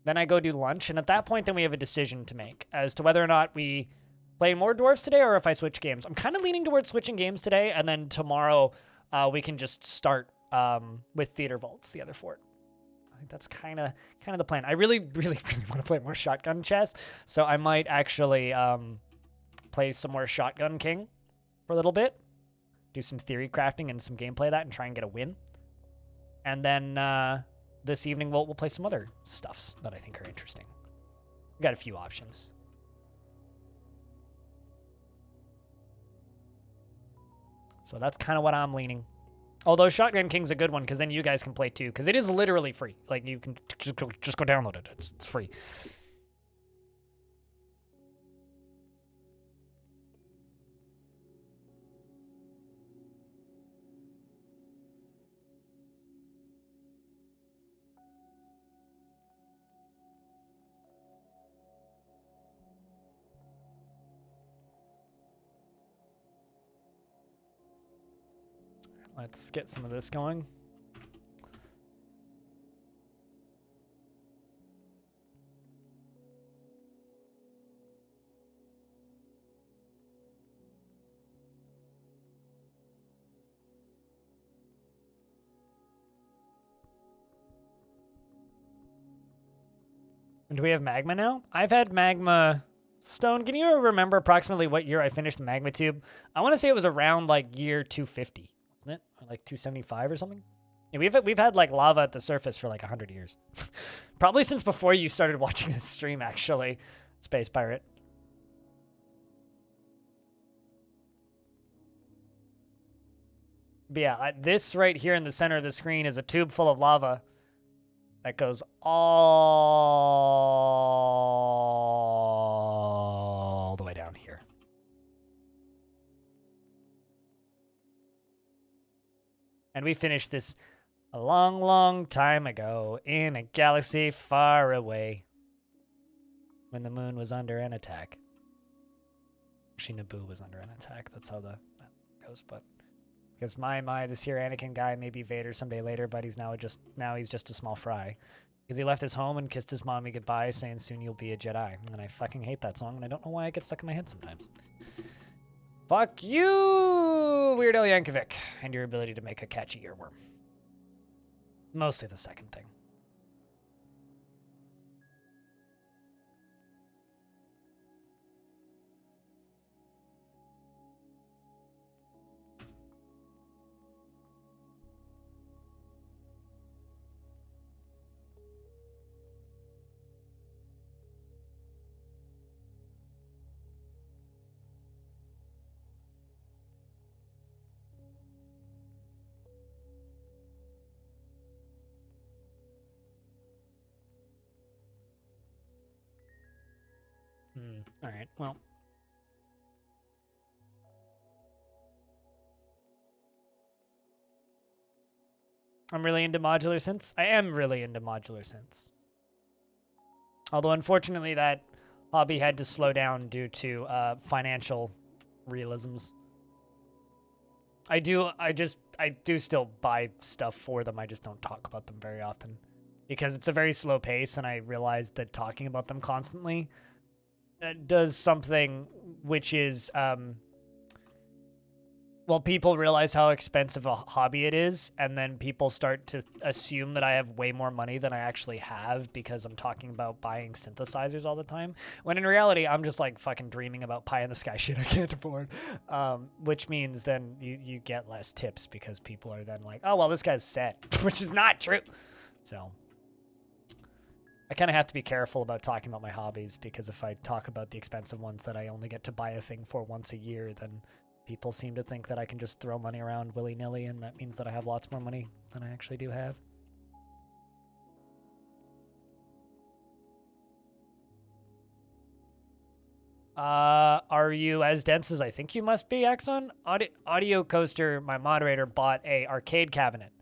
Then I go do lunch, and at that point, then we have a decision to make as to whether or not we play more dwarfs today or if I switch games. I'm kind of leaning towards switching games today, and then tomorrow we can just start with Theater Vaults, the other fort. I think that's kind of the plan. I really want to play more Shotgun Chess, so I might actually play some more Shotgun King for a little bit, do some theory crafting and some gameplay of that, and try and get a win. And then this evening we'll play some other stuffs that I think are interesting. We got a few options. So that's kind of what I'm leaning. Although Shotgun King's a good one because then you guys can play too, because it is literally free. Like you can just go download it. It's free. Let's get some of this going. And do we have magma now? I've had magma. Stone, can you remember approximately what year I finished the magma tube? I want to say it was around like year 250. It? Or like 275 or something? Yeah, we've had like lava at the surface for like 100 years. Probably since before you started watching this stream, actually, Space Pirate. But yeah, this right here in the center of the screen is a tube full of lava that goes all the way down here. And we finished this a long, long time ago in a galaxy far away when the moon was under an attack. Actually, Naboo was under an attack. That's how that goes. But because this here Anakin guy may be Vader someday later, but he's now just a small fry. Because he left his home and kissed his mommy goodbye, saying soon you'll be a Jedi. And I fucking hate that song, and I don't know why it gets stuck in my head sometimes. Fuck you, Weird Al Yankovic, and your ability to make a catchy earworm. Mostly the second thing. All right, well. I'm really into modular synths. I am really into modular synths. Although, unfortunately, that hobby had to slow down due to financial realisms. I do still buy stuff for them. I just don't talk about them very often because it's a very slow pace, and I realize that talking about them constantly does something which is well, people realize how expensive a hobby it is, and then people start to assume that I have way more money than I actually have because I'm talking about buying synthesizers all the time. When in reality, I'm just like fucking dreaming about pie in the sky shit I can't afford. Which means then you get less tips because people are then like, oh, well, this guy's set, which is not true. So I kind of have to be careful about talking about my hobbies because if I talk about the expensive ones that I only get to buy a thing for once a year, then people seem to think that I can just throw money around willy-nilly, and that means that I have lots more money than I actually do have. Are you as dense as I think you must be, Axon? Audio Coaster, my moderator, bought a arcade cabinet.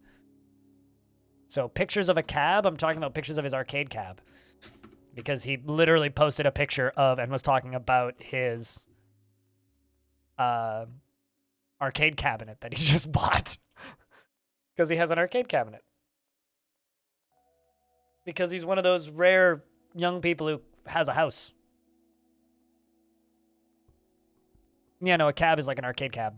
So pictures of a cab, I'm talking about pictures of his arcade cab. Because he literally posted a picture of and was talking about his arcade cabinet that he just bought. Because he has an arcade cabinet. Because he's one of those rare young people who has a house. Yeah, no, a cab is like an arcade cab.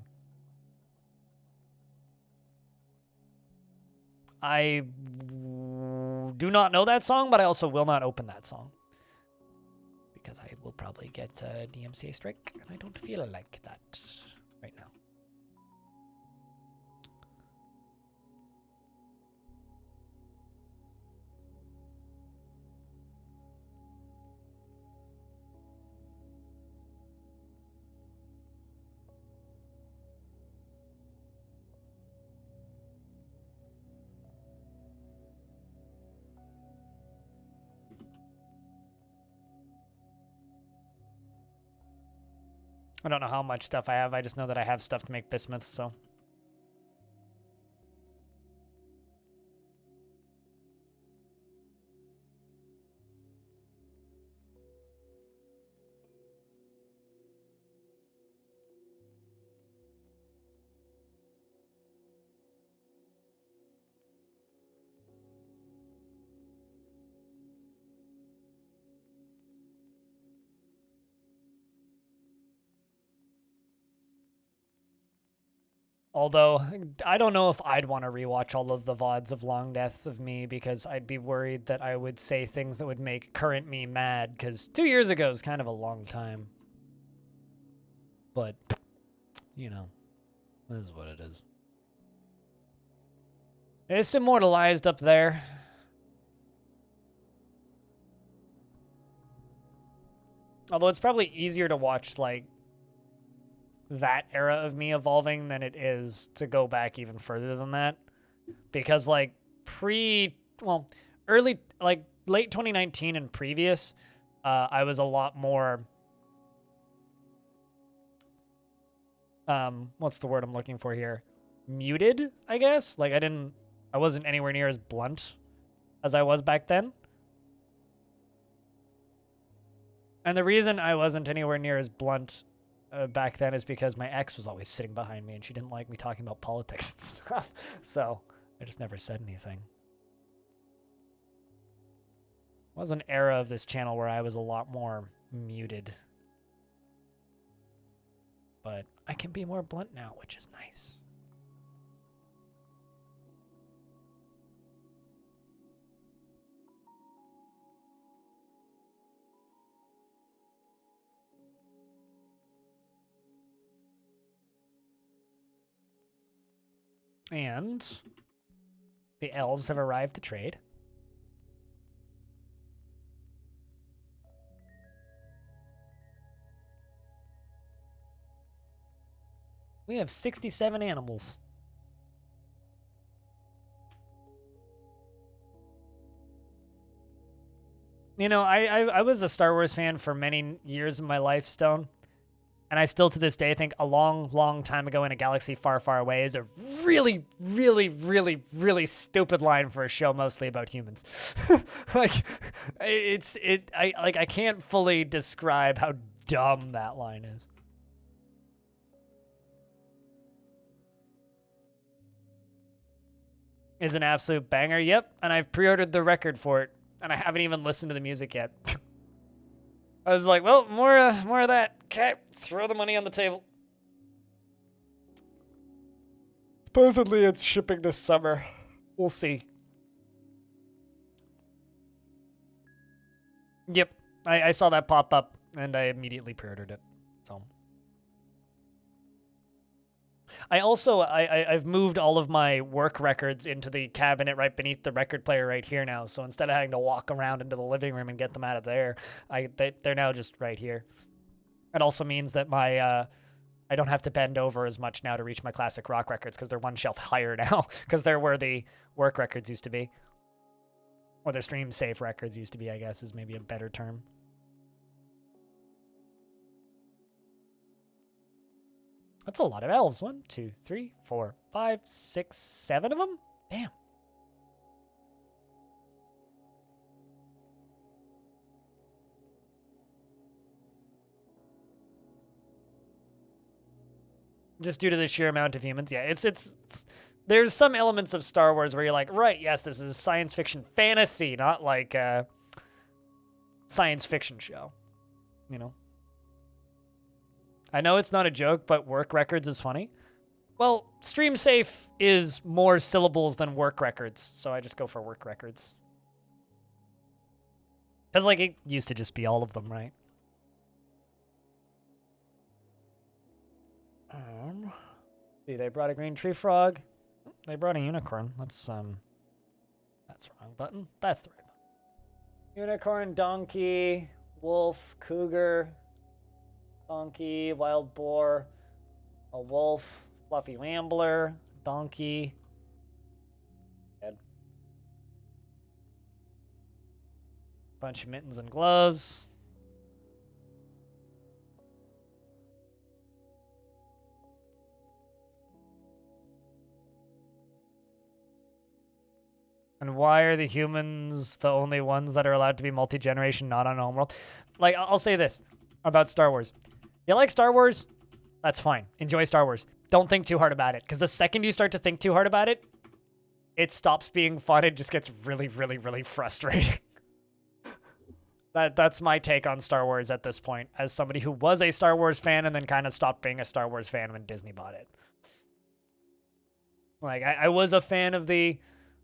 I do not know that song, but I also will not open that song. Because I will probably get a DMCA strike, and I don't feel like that right now. I don't know how much stuff I have. I just know that I have stuff to make bismuths, so. Although, I don't know if I'd want to rewatch all of the VODs of Longdeath of me because I'd be worried that I would say things that would make current me mad because 2 years ago is kind of a long time. But, you know, this is what it is. It's immortalized up there. Although it's probably easier to watch, like, that era of me evolving than it is to go back even further than that. Because, like, early, like, late 2019 and previous, I was a lot more, what's the word I'm looking for here? Muted, I guess? Like, I wasn't anywhere near as blunt as I was back then. And the reason I wasn't anywhere near as blunt back then is because my ex was always sitting behind me and she didn't like me talking about politics and stuff. So I just never said anything. It was an era of this channel where I was a lot more muted. But I can be more blunt now, which is nice. And the elves have arrived to trade. We have 67 animals. You know, I was a Star Wars fan for many years of my life, Stone. And I still to this day think a long, long time ago in a galaxy far, far away is a really, really, really, really stupid line for a show mostly about humans. Like, I can't fully describe how dumb that line is. Is an absolute banger. Yep, and I've pre-ordered the record for it, and I haven't even listened to the music yet. I was like, well, more of that. Okay, throw the money on the table. Supposedly it's shipping this summer. We'll see. Yep, I saw that pop up, and I immediately pre-ordered it. So I also I've moved all of my work records into the cabinet right beneath the record player right here now. So instead of having to walk around into the living room and get them out of there, they're now just right here. It also means that my I don't have to bend over as much now to reach my classic rock records because they're one shelf higher now because they're where the work records used to be. Or the stream safe records used to be, I guess, is maybe a better term. That's a lot of elves. 1, 2, 3, 4, 5, 6, 7 of them? Damn. Just due to the sheer amount of humans. Yeah, it's there's some elements of Star Wars where you're like, right, yes, this is science fiction fantasy, not like a science fiction show. You know? I know it's not a joke, but work records is funny. Well, stream safe is more syllables than work records, so I just go for work records. Because, like, it used to just be all of them, right? See, they brought a green tree frog. They brought a unicorn. That's the wrong button. That's the right button. Unicorn, donkey, wolf, cougar, donkey, wild boar, a wolf, fluffy rambler, donkey. Dead. Bunch of mittens and gloves. And why are the humans the only ones that are allowed to be multi-generation, not on homeworld? Like, I'll say this about Star Wars. You like Star Wars? That's fine. Enjoy Star Wars. Don't think too hard about it. Because the second you start to think too hard about it, it stops being fun. It just gets really, really, really frustrating. That's my take on Star Wars at this point, as somebody who was a Star Wars fan and then kind of stopped being a Star Wars fan when Disney bought it. Like, I was a fan of the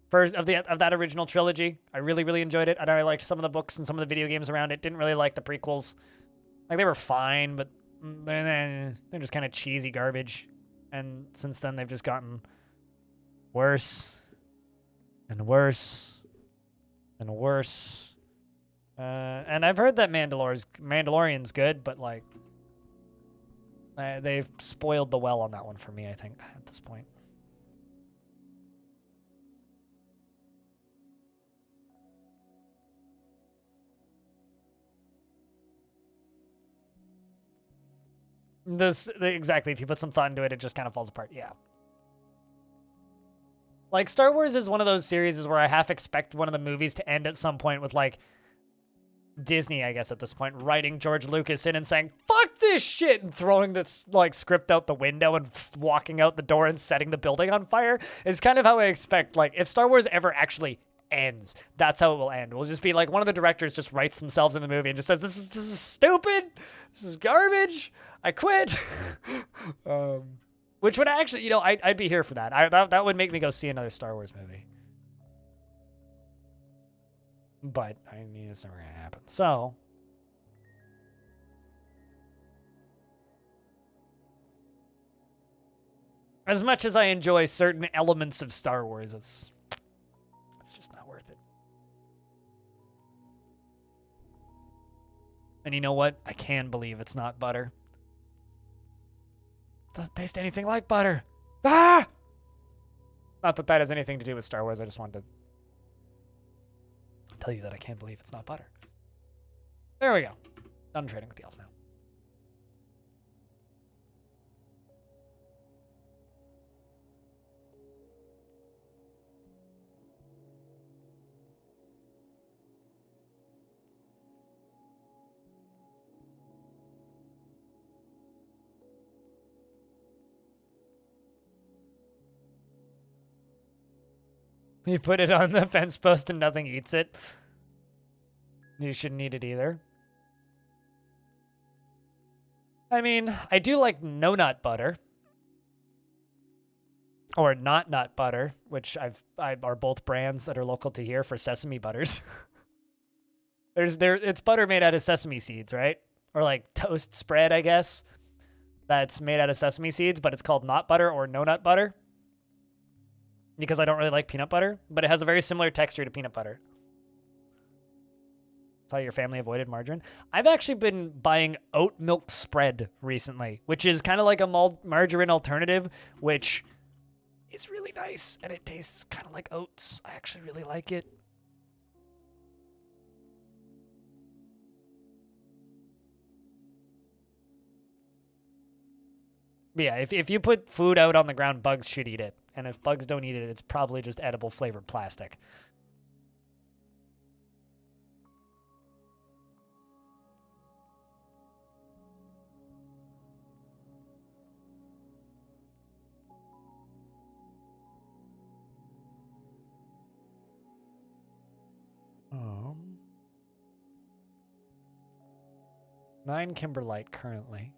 first of that original trilogy. I really, really enjoyed it. And I liked some of the books and some of the video games around it. Didn't really like the prequels. Like, they were fine, but they're just kind of cheesy garbage. And since then, they've just gotten worse and worse and worse. And I've heard that Mandalorian's good, but like they've spoiled the well on that one for me, I think, at this point. Exactly, if you put some thought into it, it just kind of falls apart. Yeah. Like, Star Wars is one of those series where I half expect one of the movies to end at some point with, like, Disney, I guess, at this point, writing George Lucas in and saying, fuck this shit, and throwing this, like, script out the window and walking out the door and setting the building on fire, is kind of how I expect, like, if Star Wars ever actually ends, that's how it will end. It will just be, like, one of the directors just writes themselves in the movie and just says, this is stupid, this is garbage, I quit. Which would actually, you know, I'd be here for that. That would make me go see another Star Wars movie. But, I mean, it's never going to happen. So, as much as I enjoy certain elements of Star Wars, it's just not worth it. And you know what? I can believe it's not butter. It doesn't taste anything like butter. Ah! Not that that has anything to do with Star Wars. I just wanted to tell you that I can't believe it's not butter. There we go. Done trading with the elves now. You put it on the fence post and nothing eats it. You shouldn't eat it either. I mean, I do like no nut butter. Or not nut butter, which are both brands that are local to here for sesame butters. It's butter made out of sesame seeds, right? Or like toast spread, I guess. That's made out of sesame seeds, but it's called not butter or no nut butter. Because I don't really like peanut butter, but it has a very similar texture to peanut butter. That's how your family avoided margarine. I've actually been buying oat milk spread recently, which is kind of like a margarine alternative, which is really nice, and it tastes kind of like oats. I actually really like it. But yeah, if you put food out on the ground, bugs should eat it. And if bugs don't eat it, it's probably just edible flavored plastic. Um, 9 Kimberlite currently.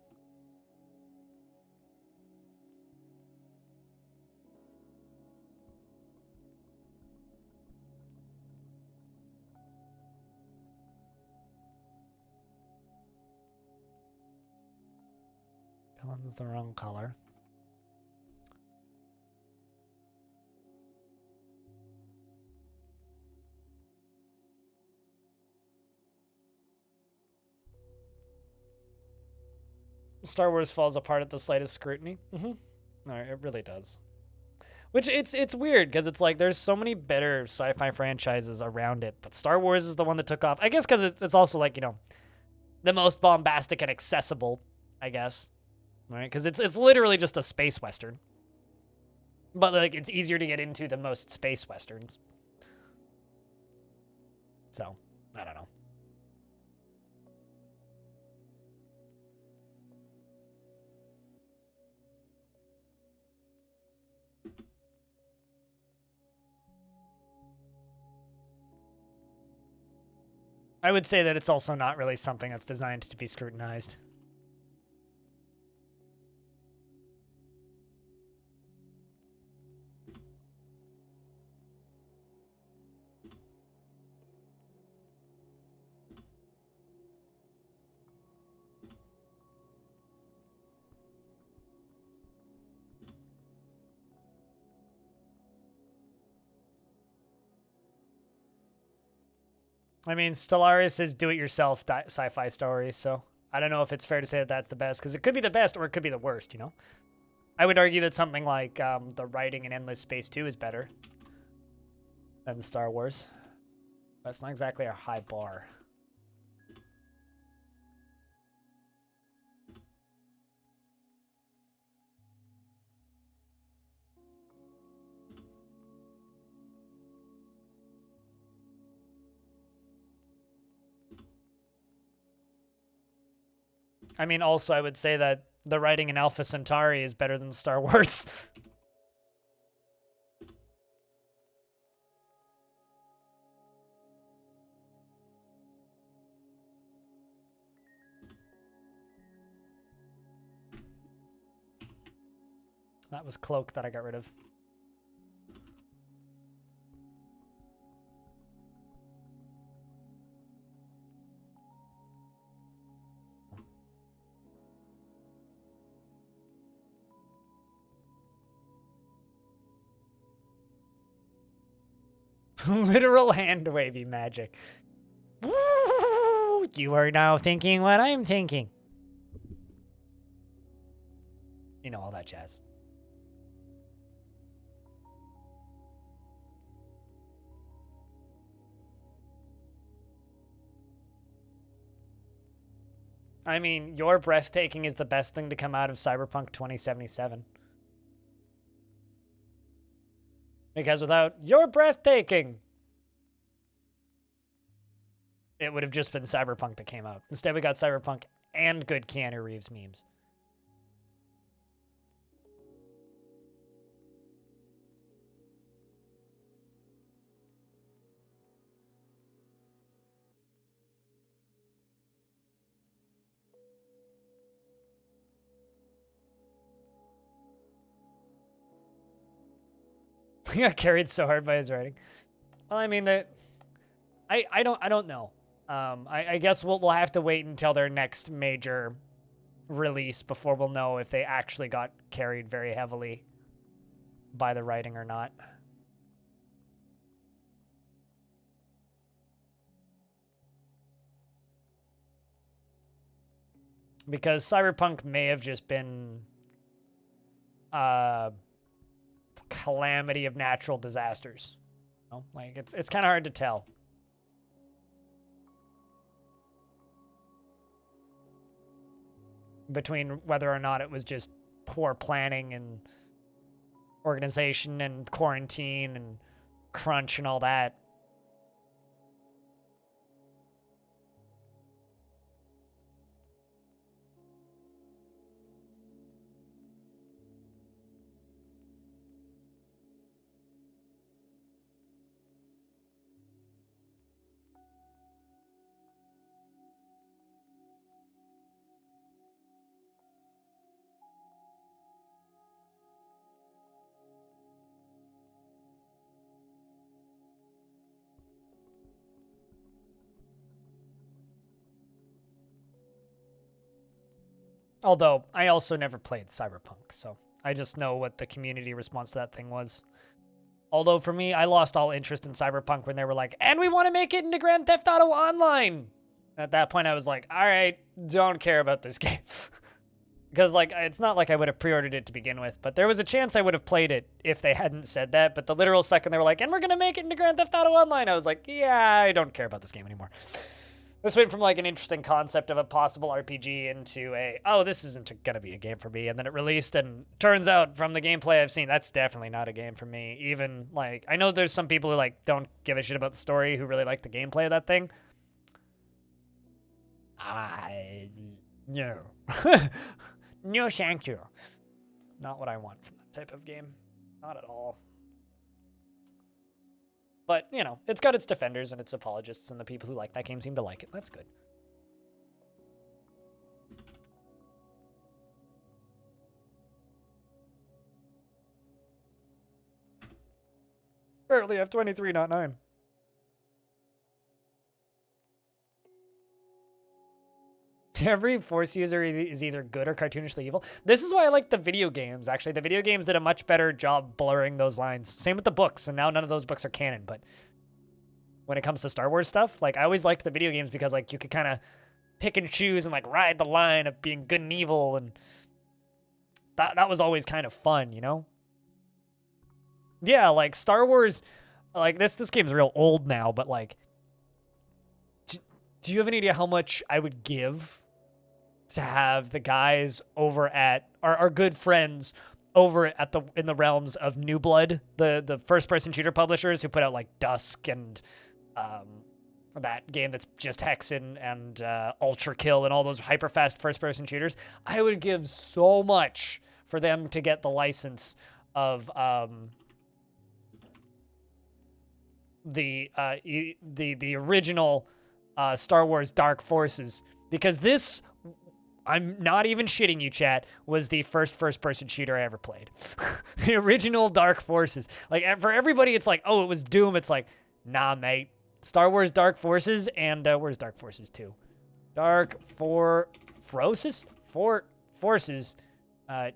One's the wrong color. Star Wars falls apart at the slightest scrutiny. No, it really does. Which it's weird because it's like there's so many better sci-fi franchises around it, but Star Wars is the one that took off. I guess because it's also like, you know, the most bombastic and accessible, I guess. Right? Because it's literally just a space western. But like it's easier to get into than most space westerns. So, I don't know. I would say that it's also not really something that's designed to be scrutinized. I mean, Stellaris is do-it-yourself sci-fi story, so I don't know if it's fair to say that that's the best, because it could be the best or it could be the worst, you know? I would argue that something like the writing in Endless Space 2 is better than Star Wars. That's not exactly a high bar. I mean, also, I would say that the writing in Alpha Centauri is better than Star Wars. That was Cloak that I got rid of. Literal hand wavy magic. Woo! You are now thinking what I'm thinking. You know, all that jazz. I mean, You're Breathtaking is the best thing to come out of Cyberpunk 2077. Because without You're Breathtaking, it would have just been Cyberpunk that came out. Instead, we got Cyberpunk and good Keanu Reeves memes. He got carried so hard by his writing. Well, I mean, I don't know. I guess we'll have to wait until their next major release before we'll know if they actually got carried very heavily by the writing or not. Because Cyberpunk may have just been calamity of natural disasters. You know? Like it's kind of hard to tell. Between whether or not it was just poor planning and organization and quarantine and crunch and all that. Although, I also never played Cyberpunk, so I just know what the community response to that thing was. Although, for me, I lost all interest in Cyberpunk when they were like, and we want to make it into Grand Theft Auto Online! At that point, I was like, alright, don't care about this game. Because, like, it's not like I would have pre-ordered it to begin with, but there was a chance I would have played it if they hadn't said that, but the literal second they were like, and we're gonna make it into Grand Theft Auto Online, I was like, yeah, I don't care about this game anymore. This went from like an interesting concept of a possible RPG into a, oh, this isn't going to be a game for me. And then it released, and turns out from the gameplay I've seen, that's definitely not a game for me. Even like, I know there's some people who like don't give a shit about the story who really like the gameplay of that thing. No. No, thank you. Not what I want from that type of game. Not at all. But, you know, it's got its defenders and its apologists, and the people who like that game seem to like it. That's good. Apparently F23, not 9. Every Force user is either good or cartoonishly evil. This is why I like the video games, actually. The video games did a much better job blurring those lines. Same with the books, and now none of those books are canon, but when it comes to Star Wars stuff, like, I always liked the video games because, like, you could kind of pick and choose and, like, ride the line of being good and evil, and that was always kind of fun, you know? Yeah, like, Star Wars, like, this game's real old now, but, like, do you have any idea how much I would give to have the guys over at our good friends over at in the realms of New Blood, the first-person shooter publishers who put out like Dusk and that game that's just Hexen and Ultra Kill and all those hyper-fast first-person shooters? I would give so much for them to get the license of the original Star Wars Dark Forces, because this, I'm not even shitting you, chat, was the first-person shooter I ever played. The original Dark Forces. Like, for everybody, it's like, oh, it was Doom. It's like, nah, mate. Star Wars Dark Forces, and where's Dark Forces 2? Forces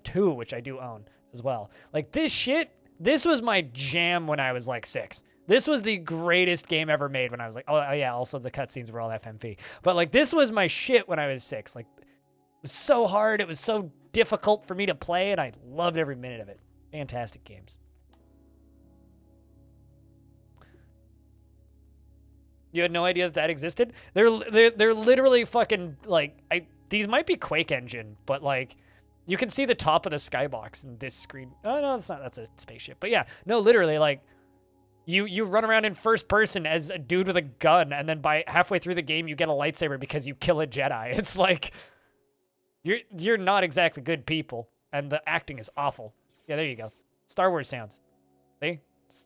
2, which I do own as well. Like, this shit, this was my jam when I was like 6. This was the greatest game ever made when I was like, oh yeah, also the cutscenes were all FMV. But like, this was my shit when I was 6. Like, it was so hard, it was so difficult for me to play, and I loved every minute of it. Fantastic games. You had no idea that existed? They're literally fucking, like, these might be Quake engine, but like you can see the top of the skybox in this screen. Oh no, that's not. That's a spaceship. But yeah, no, literally like you run around in first person as a dude with a gun, and then by halfway through the game you get a lightsaber because you kill a Jedi. It's like you're not exactly good people, and the acting is awful. Yeah, there you go. Star Wars sounds. See?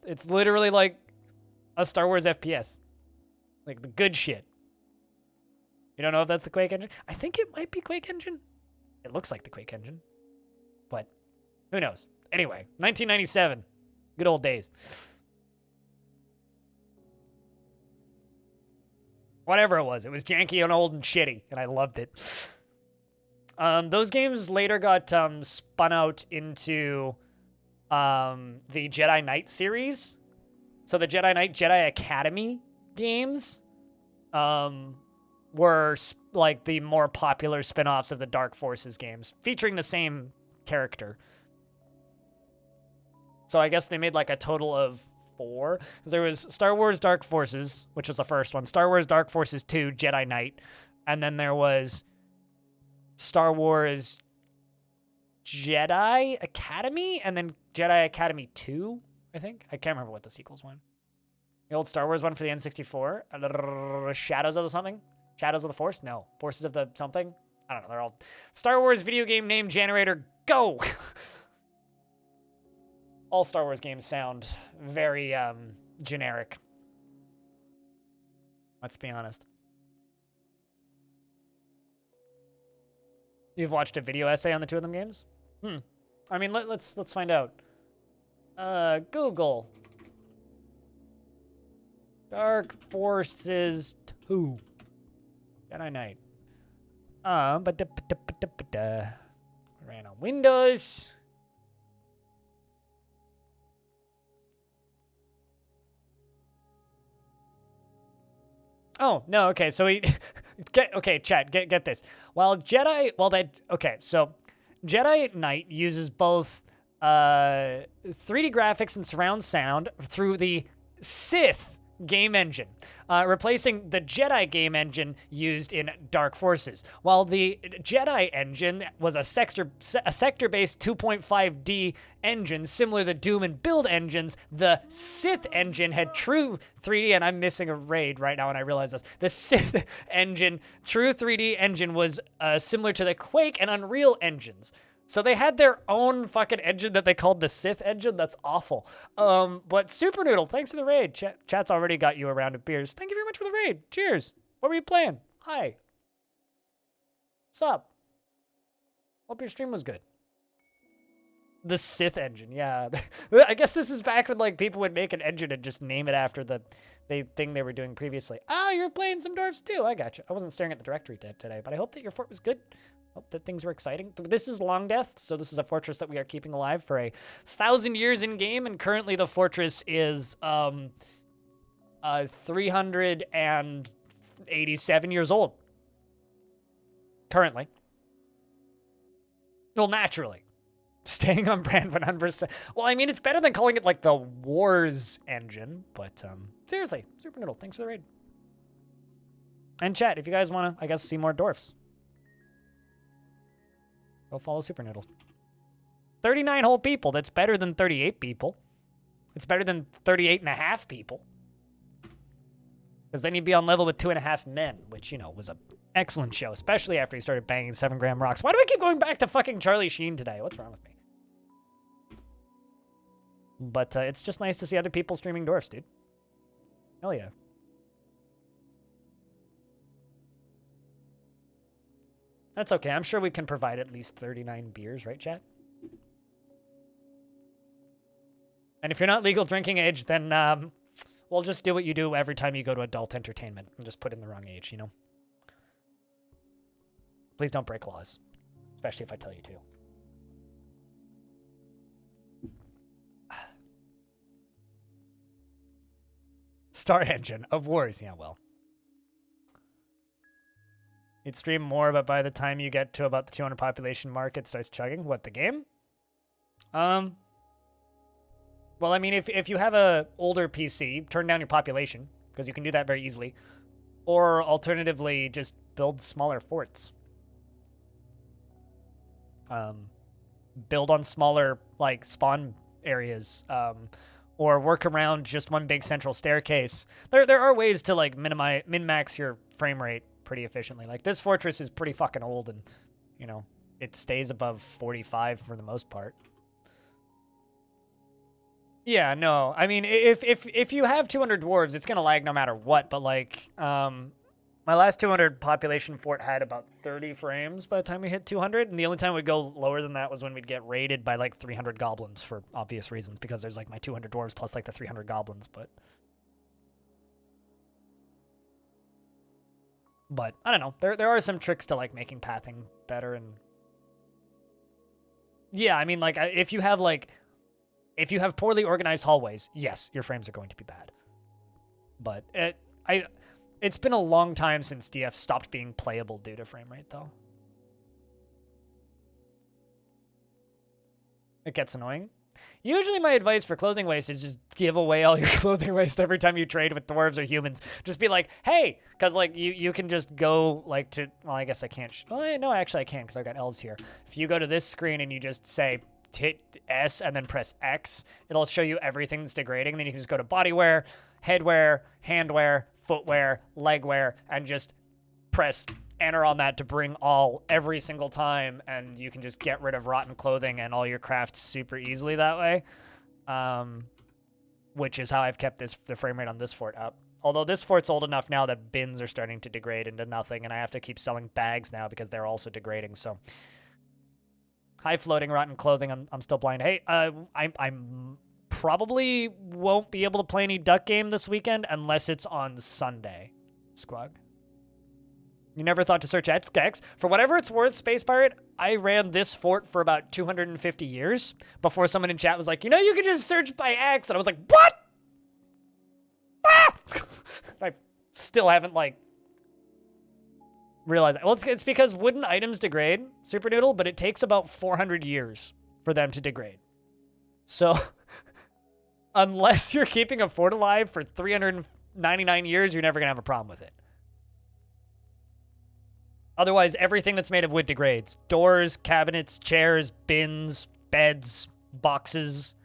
It's literally like a Star Wars FPS. Like the good shit. You don't know if that's the Quake engine? I think it might be Quake engine. It looks like the Quake engine. But who knows? Anyway, 1997. Good old days. Whatever it was janky and old and shitty, and I loved it. Those games later got spun out into the Jedi Knight series. So the Jedi Knight Jedi Academy games were like the more popular spin-offs of the Dark Forces games, featuring the same character. So I guess they made like a total of 4. There was Star Wars Dark Forces, which was the first one, Star Wars Dark Forces 2 Jedi Knight, and then there was Star Wars Jedi Academy, and then Jedi Academy 2, I think. I can't remember what the sequels were. The old Star Wars one for the N64. Shadows of the something? Shadows of the Force? No. Forces of the something? I don't know. They're all... Star Wars video game name generator, go! All Star Wars games sound very generic. Let's be honest. You've watched a video essay on the 2 of them games? I mean, let's find out. Google. Dark Forces 2. Jedi Knight. Ran on Windows. Oh, no, okay, so chat, get this. So Jedi Knight uses both 3D graphics and surround sound through the Sith game engine, replacing the Jedi game engine used in Dark Forces. While the Jedi engine was a sector-based 2.5D engine similar to Doom and Build engines, the Sith engine had true 3D, and I'm missing a raid right now and I realize this. The Sith engine, true 3D engine, was similar to the Quake and Unreal engines. So they had their own fucking engine that they called the Sith engine. That's awful. But Super Noodle, thanks for the raid. Chat's already got you a round of beers. Thank you very much for the raid. Cheers. What were you playing? Hi. What's up? Hope your stream was good. The Sith engine, yeah. I guess this is back when like people would make an engine and just name it after the thing they were doing previously. Oh, you're playing some Dwarfs too. I got you. I wasn't staring at the directory today, but I hope that your fort was good. Hope that things were exciting. This is Longdeath, so this is a fortress that we are keeping alive for 1,000 years in game, and currently the fortress is 387 years old. Currently. Well, naturally. Staying on brand 100%. Well, I mean, it's better than calling it like the Wars engine, but seriously, Super Noodle, thanks for the raid. And chat, if you guys want to, I guess, see more dwarfs. Go follow Super Noodle. 39 whole people. That's better than 38 people. It's better than 38 and a half people. Because then you'd be on level with 2.5 men, which, you know, was an excellent show, especially after he started banging 7-gram rocks. Why do I keep going back to fucking Charlie Sheen today? What's wrong with me? But it's just nice to see other people streaming dwarfs, dude. Hell yeah. That's okay. I'm sure we can provide at least 39 beers, right, chat? And if you're not legal drinking age, then we'll just do what you do every time you go to adult entertainment and just put in the wrong age, you know? Please don't break laws, especially if I tell you to. Star Engine of Wars, yeah, well. You'd stream more, but by the time you get to about the 200 population mark, it starts chugging. What, the game? Well, I mean, if you have a older PC, turn down your population, because you can do that very easily. Or alternatively, just build smaller forts. build on smaller like spawn areas, or work around just one big central staircase. There are ways to like min-max your frame rate pretty efficiently. Like this fortress is pretty fucking old, and you know it stays above 45 for the most part. Yeah, no. I mean, if you have 200 dwarves, it's gonna lag no matter what. But like, my last 200 population fort had about 30 frames by the time we hit 200, and the only time we'd go lower than that was when we'd get raided by like 300 goblins for obvious reasons, because there's like my 200 dwarves plus like the 300 goblins. But I don't know. There are some tricks to like making pathing better, and yeah, I mean, like if you have poorly organized hallways, yes, your frames are going to be bad. But it's been a long time since DF stopped being playable due to frame rate, though. It gets annoying. Usually my advice for clothing waste is just give away all your clothing waste every time you trade with dwarves or humans. Just be like, hey, because like you can just go like to, well, I guess I can't. No, actually I can because I've got elves here. If you go to this screen and you just say, hit S and then press X, it'll show you everything that's degrading. And then you can just go to bodywear, headwear, handwear, footwear, legwear, and just press enter on that to bring every single time, and you can just get rid of rotten clothing and all your crafts super easily that way. Which is how I've kept the frame rate on this fort up. Although this fort's old enough now that bins are starting to degrade into nothing, and I have to keep selling bags now because they're also degrading, so high floating rotten clothing, I'm still blind. Hey, I'm probably won't be able to play any duck game this weekend unless it's on Sunday. Squawk. You never thought to search X? For whatever it's worth, Space Pirate, I ran this fort for about 250 years before someone in chat was like, you know, you can just search by X. And I was like, what? Ah! I still haven't, like, realized that. Well, it's because wooden items degrade, Super Noodle, but it takes about 400 years for them to degrade. So, unless you're keeping a fort alive for 399 years, you're never going to have a problem with it. Otherwise, everything that's made of wood degrades. Doors, cabinets, chairs, bins, beds, boxes.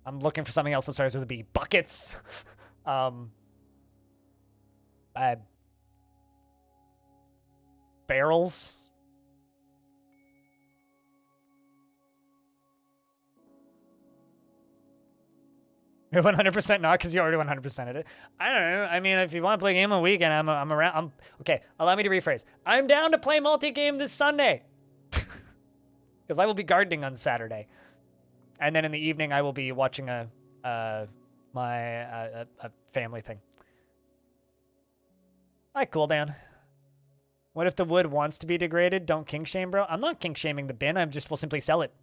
I'm looking for something else that starts with a B. Buckets. Barrels. 100% not, because you already 100%ed it. I don't know. I mean, if you want to play a game on a weekend, I'm around. Okay, allow me to rephrase. I'm down to play multi-game this Sunday. Because I will be gardening on Saturday. And then in the evening, I will be watching a family thing. Hi, Cool Dan. What if the wood wants to be degraded? Don't kink shame, bro. I'm not kink shaming the bin. I just will simply sell it.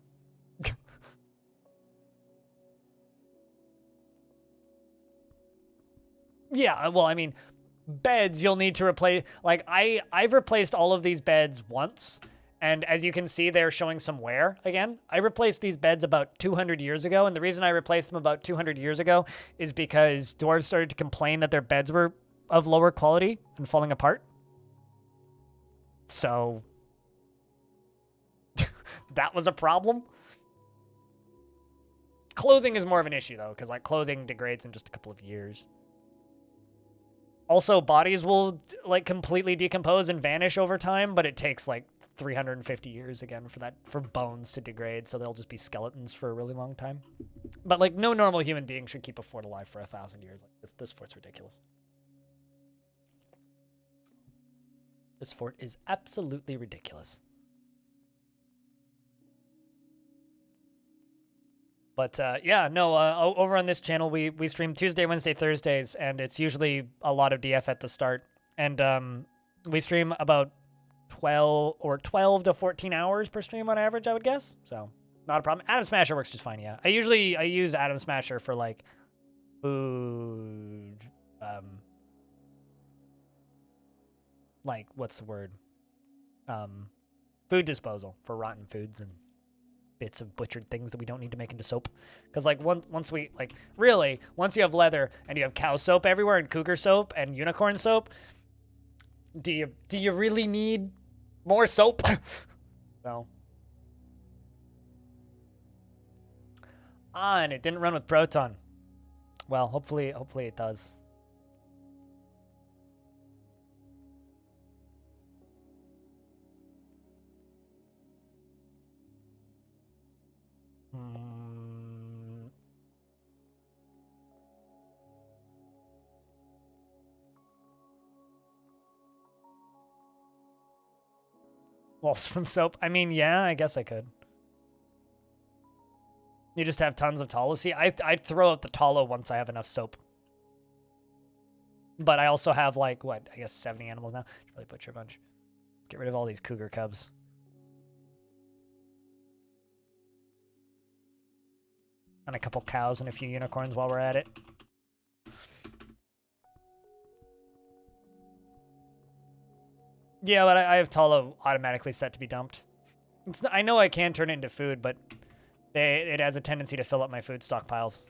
Yeah, well, I mean, beds you'll need to replace. Like, I've replaced all of these beds once, and as you can see, they're showing some wear again. I replaced these beds about 200 years ago, and the reason I replaced them about 200 years ago is because dwarves started to complain that their beds were of lower quality and falling apart. So, that was a problem. Clothing is more of an issue, though, because, like, clothing degrades in just a couple of years. Also, bodies will, like, completely decompose and vanish over time, but it takes, like, 350 years again for bones to degrade, so they'll just be skeletons for a really long time. But, like, no normal human being should keep a fort alive for 1,000 years. Like, this fort's ridiculous. This fort is absolutely ridiculous. But yeah, no, over on this channel, we stream Tuesday, Wednesday, Thursdays, and it's usually a lot of DF at the start. And we stream about 12 to 14 hours per stream on average, I would guess. So not a problem. Atom Smasher works just fine, yeah. I use Atom Smasher for, like, food, like, what's the word? Food disposal for rotten foods and bits of butchered things that we don't need to make into soap. Because, like, once you have leather and you have cow soap everywhere and cougar soap and unicorn soap, do you really need More soap. So. Ah, and it didn't run with Proton. Well, hopefully it does. Walls from soap. I mean, yeah, I guess I could. You just have tons of tallow. See, I'd throw out the tallow once I have enough soap. But I also have, like, what, I guess 70 animals now. Should probably butcher a bunch. Let's get rid of all these cougar cubs. And a couple cows and a few unicorns while we're at it. Yeah, but I have tallow automatically set to be dumped. It's not, I know I can turn it into food, but it has a tendency to fill up my food stockpiles.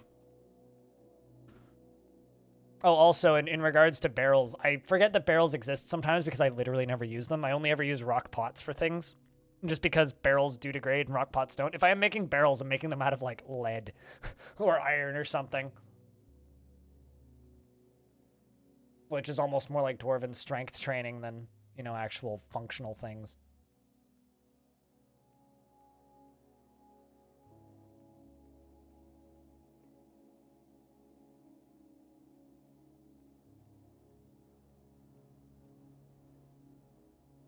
Oh, also, in regards to barrels, I forget that barrels exist sometimes because I literally never use them. I only ever use rock pots for things. Just because barrels do degrade and rock pots don't. If I am making barrels, I'm making them out of, like, lead or iron or something. Which is almost more like dwarven strength training than, you know, actual functional things.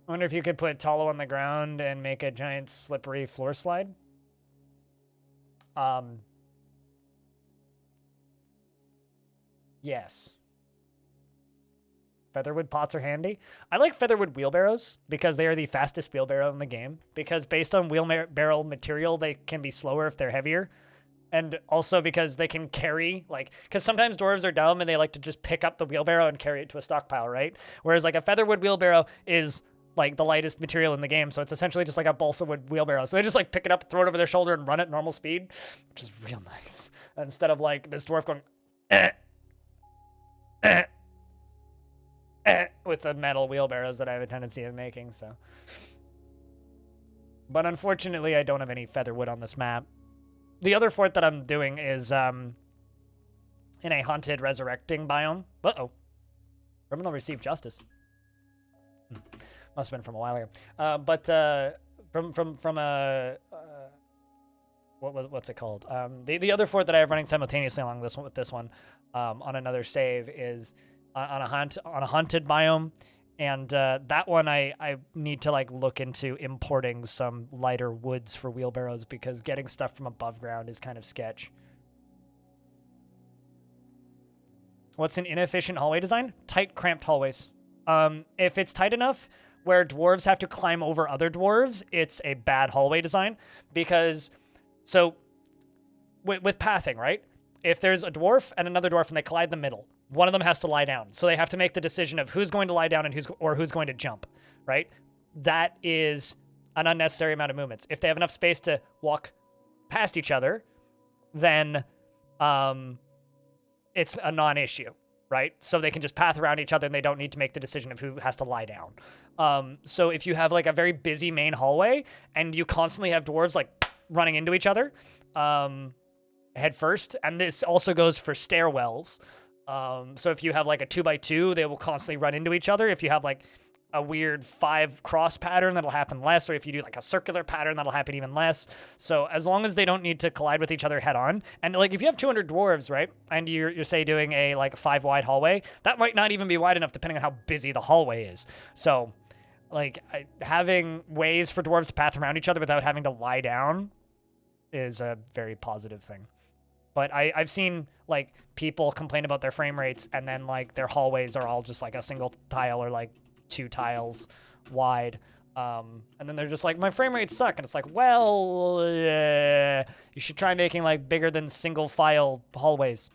I wonder if you could put tallow on the ground and make a giant slippery floor slide. Yes. Featherwood pots are handy. I like featherwood wheelbarrows because they are the fastest wheelbarrow in the game. Because based on wheelbarrow material, they can be slower if they're heavier. And also because they can carry, like, because sometimes dwarves are dumb and they like to just pick up the wheelbarrow and carry it to a stockpile, right? Whereas, like, a featherwood wheelbarrow is like the lightest material in the game, so it's essentially just like a balsa wood wheelbarrow. So they just like pick it up, throw it over their shoulder, and run at normal speed, which is real nice. Instead of like this dwarf going with the metal wheelbarrows that I have a tendency of making. So, but unfortunately, I don't have any feather wood on this map. The other fort that I'm doing is in a haunted resurrecting biome. Uh-oh. Criminal received justice. Must have been from a while ago. But from a what's it called? The other fort that I have running simultaneously along this one with this one on another save is on a haunted biome, and that one I need to like look into importing some lighter woods for wheelbarrows because getting stuff from above ground is kind of sketch. What's an inefficient hallway design? Tight, cramped hallways. If it's tight enough where dwarves have to climb over other dwarves, it's a bad hallway design because, so with pathing, right? If there's a dwarf and another dwarf and they collide in the middle, one of them has to lie down. So they have to make the decision of who's going to lie down and who's going to jump, right? That is an unnecessary amount of movements. If they have enough space to walk past each other, then it's a non-issue. Right? So they can just path around each other and they don't need to make the decision of who has to lie down. So if you have like a very busy main hallway and you constantly have dwarves like running into each other head first, and this also goes for stairwells. So if you have like a 2x2, they will constantly run into each other. If you have like a weird 5 cross pattern, that'll happen less, or if you do like a circular pattern, that'll happen even less. So as long as they don't need to collide with each other head on, and like if you have 200 dwarves, right, and you're say doing a like 5 wide hallway, that might not even be wide enough depending on how busy the hallway is. So like having ways for dwarves to path around each other without having to lie down is a very positive thing. But I've seen like people complain about their frame rates and then like their hallways are all just like a single tile or like 2 tiles wide, and then they're just like, my frame rates suck, and it's like, well, you should try making like bigger than single file hallways.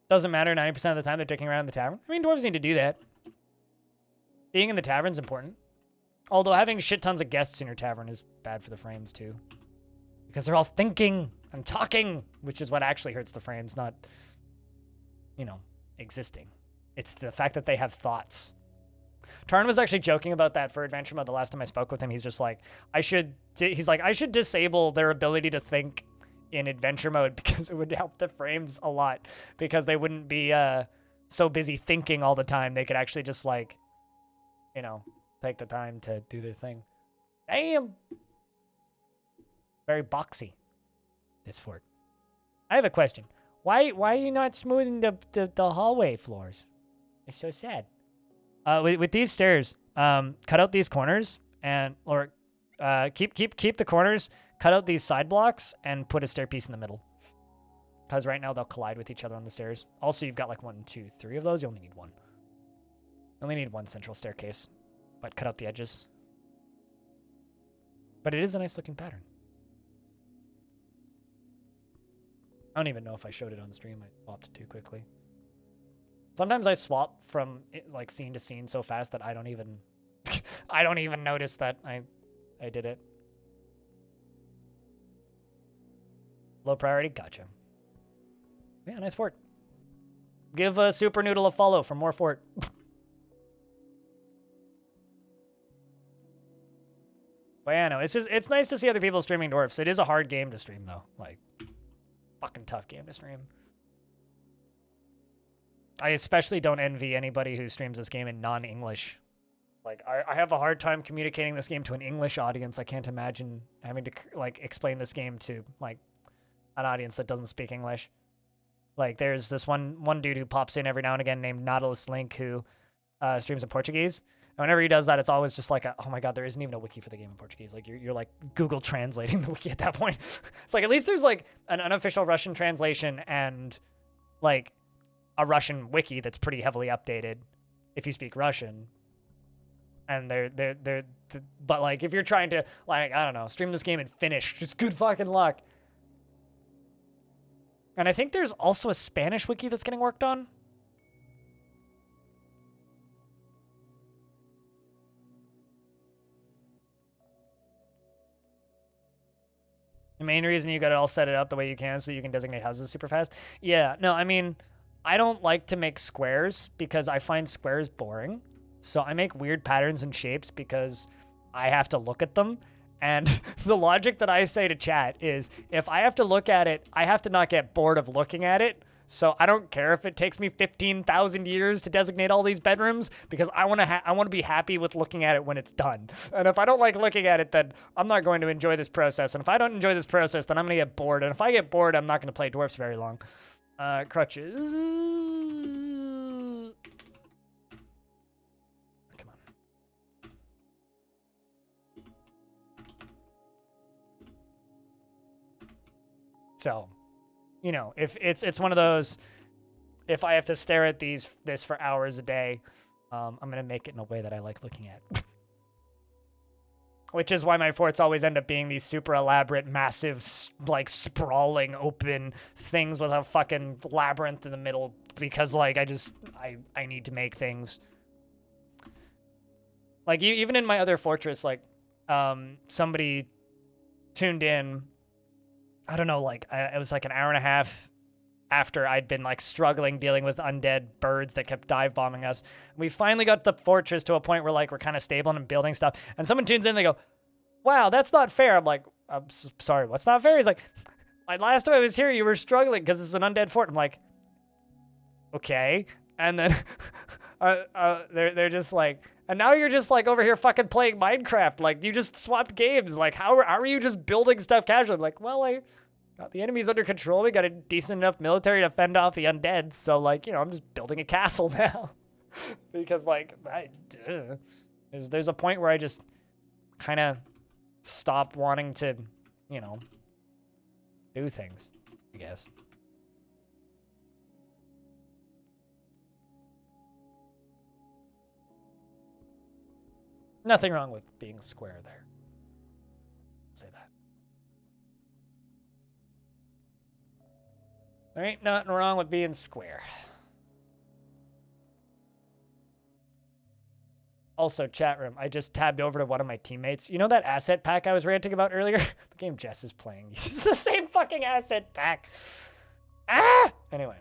Doesn't matter 90% of the time they're dicking around in the tavern. I mean, dwarves need to do that. Being in the tavern's important. Although having shit tons of guests in your tavern is bad for the frames too. Because they're all thinking. I'm talking, which is what actually hurts the frames, not, you know, existing. It's the fact that they have thoughts. Tarn was actually joking about that for adventure mode the last time I spoke with him. He's just like, I should disable their ability to think in adventure mode because it would help the frames a lot, because they wouldn't be so busy thinking all the time. They could actually just, like, you know, take the time to do their thing. Damn. Very boxy, this fort. I have a question. Why are you not smoothing the hallway floors? It's so sad. With these stairs, cut out these corners or keep the corners, cut out these side blocks, and put a stairpiece in the middle. Because right now they'll collide with each other on the stairs. Also, you've got like 1, 2, 3 of those. You only need one. You only need one central staircase, but cut out the edges. But it is a nice looking pattern. I don't even know if I showed it on stream. I swapped too quickly. Sometimes I swap from like scene to scene so fast that I don't even I don't even notice that I did it. Low priority, gotcha. Yeah, nice fort. Give Super Noodle a follow for more fort. But yeah, no, it's nice to see other people streaming Dwarfs. It is a hard game to stream though. Like, fucking tough game to stream. I especially don't envy anybody who streams this game in non-English. Like, I have a hard time communicating this game to an English audience. I can't imagine having to, like, explain this game to, like, an audience that doesn't speak English. Like, there's this one dude who pops in every now and again named Nautilus Link who streams in Portuguese. And whenever he does that, it's always just like, oh my god, there isn't even a wiki for the game in Portuguese. Like, you're like Google translating the wiki at that point. It's like, at least there's, like, an unofficial Russian translation and, like, a Russian wiki that's pretty heavily updated if you speak Russian. And but like, if you're trying to, like, I don't know, stream this game in Finnish, just good fucking luck. And I think there's also a Spanish wiki that's getting worked on. The main reason you got it all set it up the way you can so you can designate houses super fast. Yeah, no, I mean, I don't like to make squares because I find squares boring. So I make weird patterns and shapes because I have to look at them. And the logic that I say to chat is, if I have to look at it, I have to not get bored of looking at it. So I don't care if it takes me 15,000 years to designate all these bedrooms, because I want to be happy with looking at it when it's done. And if I don't like looking at it, then I'm not going to enjoy this process. And if I don't enjoy this process, then I'm going to get bored. And if I get bored, I'm not going to play Dwarfs very long. Crutches. Come on. So, you know, if it's one of those, if I have to stare at this for hours a day, I'm going to make it in a way that I like looking at. Which is why my forts always end up being these super elaborate, massive, like, sprawling, open things with a fucking labyrinth in the middle. Because, like, I need to make things. Like, even in my other fortress, like, somebody tuned in, I don't know, like, it was like an hour and a half after I'd been, like, struggling dealing with undead birds that kept dive bombing us. We finally got the fortress to a point where, like, we're kind of stable and building stuff. And someone tunes in and they go, wow, that's not fair. I'm like, I'm sorry, what's not fair? He's like last time I was here, you were struggling because it's an undead fort. I'm like, okay. And then they're just like, and now you're just, like, over here fucking playing Minecraft. Like, you just swapped games. Like, how are you just building stuff casually? I'm like, well, I got the enemies under control. We got a decent enough military to fend off the undead. So, like, you know, I'm just building a castle now. Because, like, there's a point where I just kind of stop wanting to, you know, do things, I guess. Nothing wrong with being square there. Say that. There ain't nothing wrong with being square. Also, chat room. I just tabbed over to one of my teammates. You know that asset pack I was ranting about earlier? The game Jess is playing uses the same fucking asset pack. Ah! Anyway.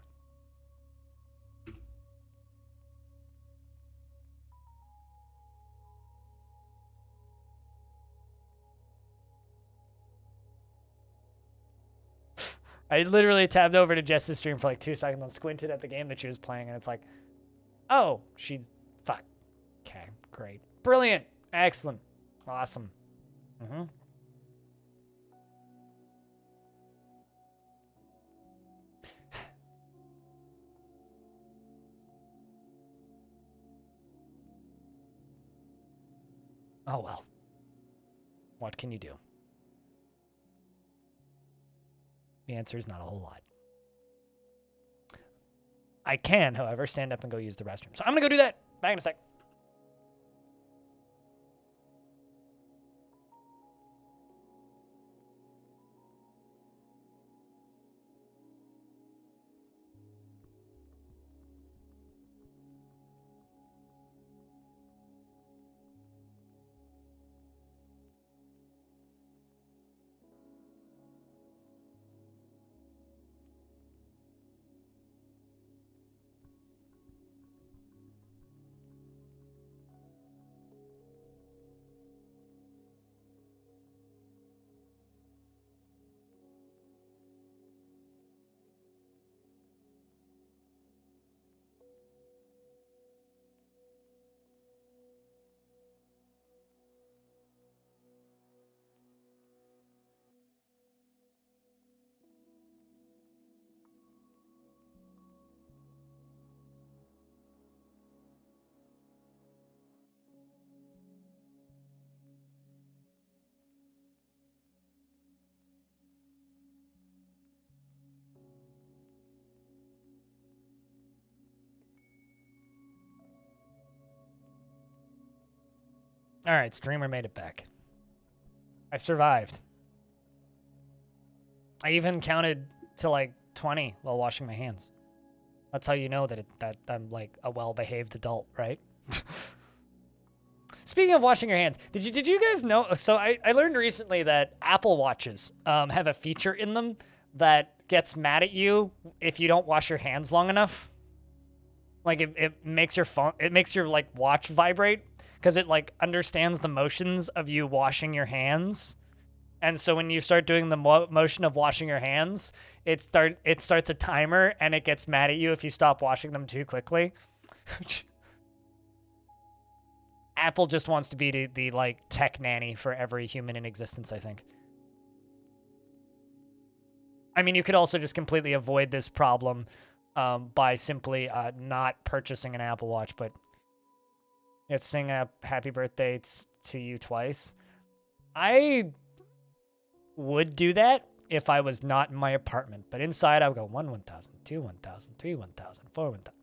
I literally tabbed over to Jess's stream for like 2 seconds and squinted at the game that she was playing, and it's like, oh, she's... Fuck. Okay, great. Brilliant. Excellent. Awesome. Mm-hmm. Oh, well. What can you do? The answer is not a whole lot. I can, however, stand up and go use the restroom. So I'm going to go do that. Back in a sec. All right, streamer made it back. I survived. I even counted to like 20 while washing my hands. That's how you know that I'm like a well-behaved adult, right? Speaking of washing your hands, did you guys know? So I learned recently that Apple Watches have a feature in them that gets mad at you if you don't wash your hands long enough. Like it makes your phone, it makes your like watch vibrate because it like understands the motions of you washing your hands. And so when you start doing the motion of washing your hands, it starts a timer and it gets mad at you if you stop washing them too quickly. Apple just wants to be the like tech nanny for every human in existence, I think. I mean, you could also just completely avoid this problem by simply not purchasing an Apple Watch, but you have to sing a happy birthday to you twice. I would do that if I was not in my apartment, but inside I would go 1, 1,000, 2, 1,000, 3, 1,000, 4, 1,000.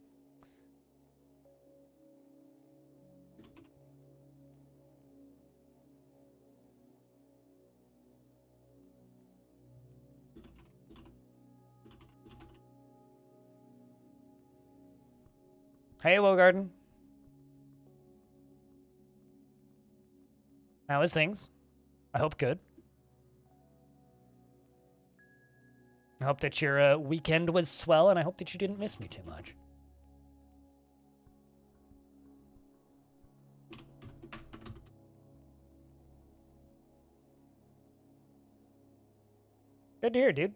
Hey, Wogarden. How is things? I hope good. I hope that your weekend was swell, and I hope that you didn't miss me too much. Good to hear, dude.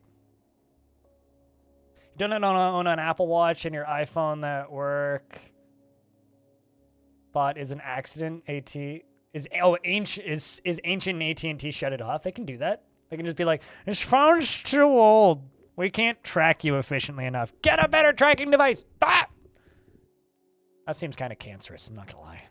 You don't own an Apple Watch and your iPhone that work. Bot is an accident. Is ancient AT&T shut it off? They can do that. They can just be like, this phone's too old. We can't track you efficiently enough. Get a better tracking device. Ah! That seems kind of cancerous, I'm not gonna lie.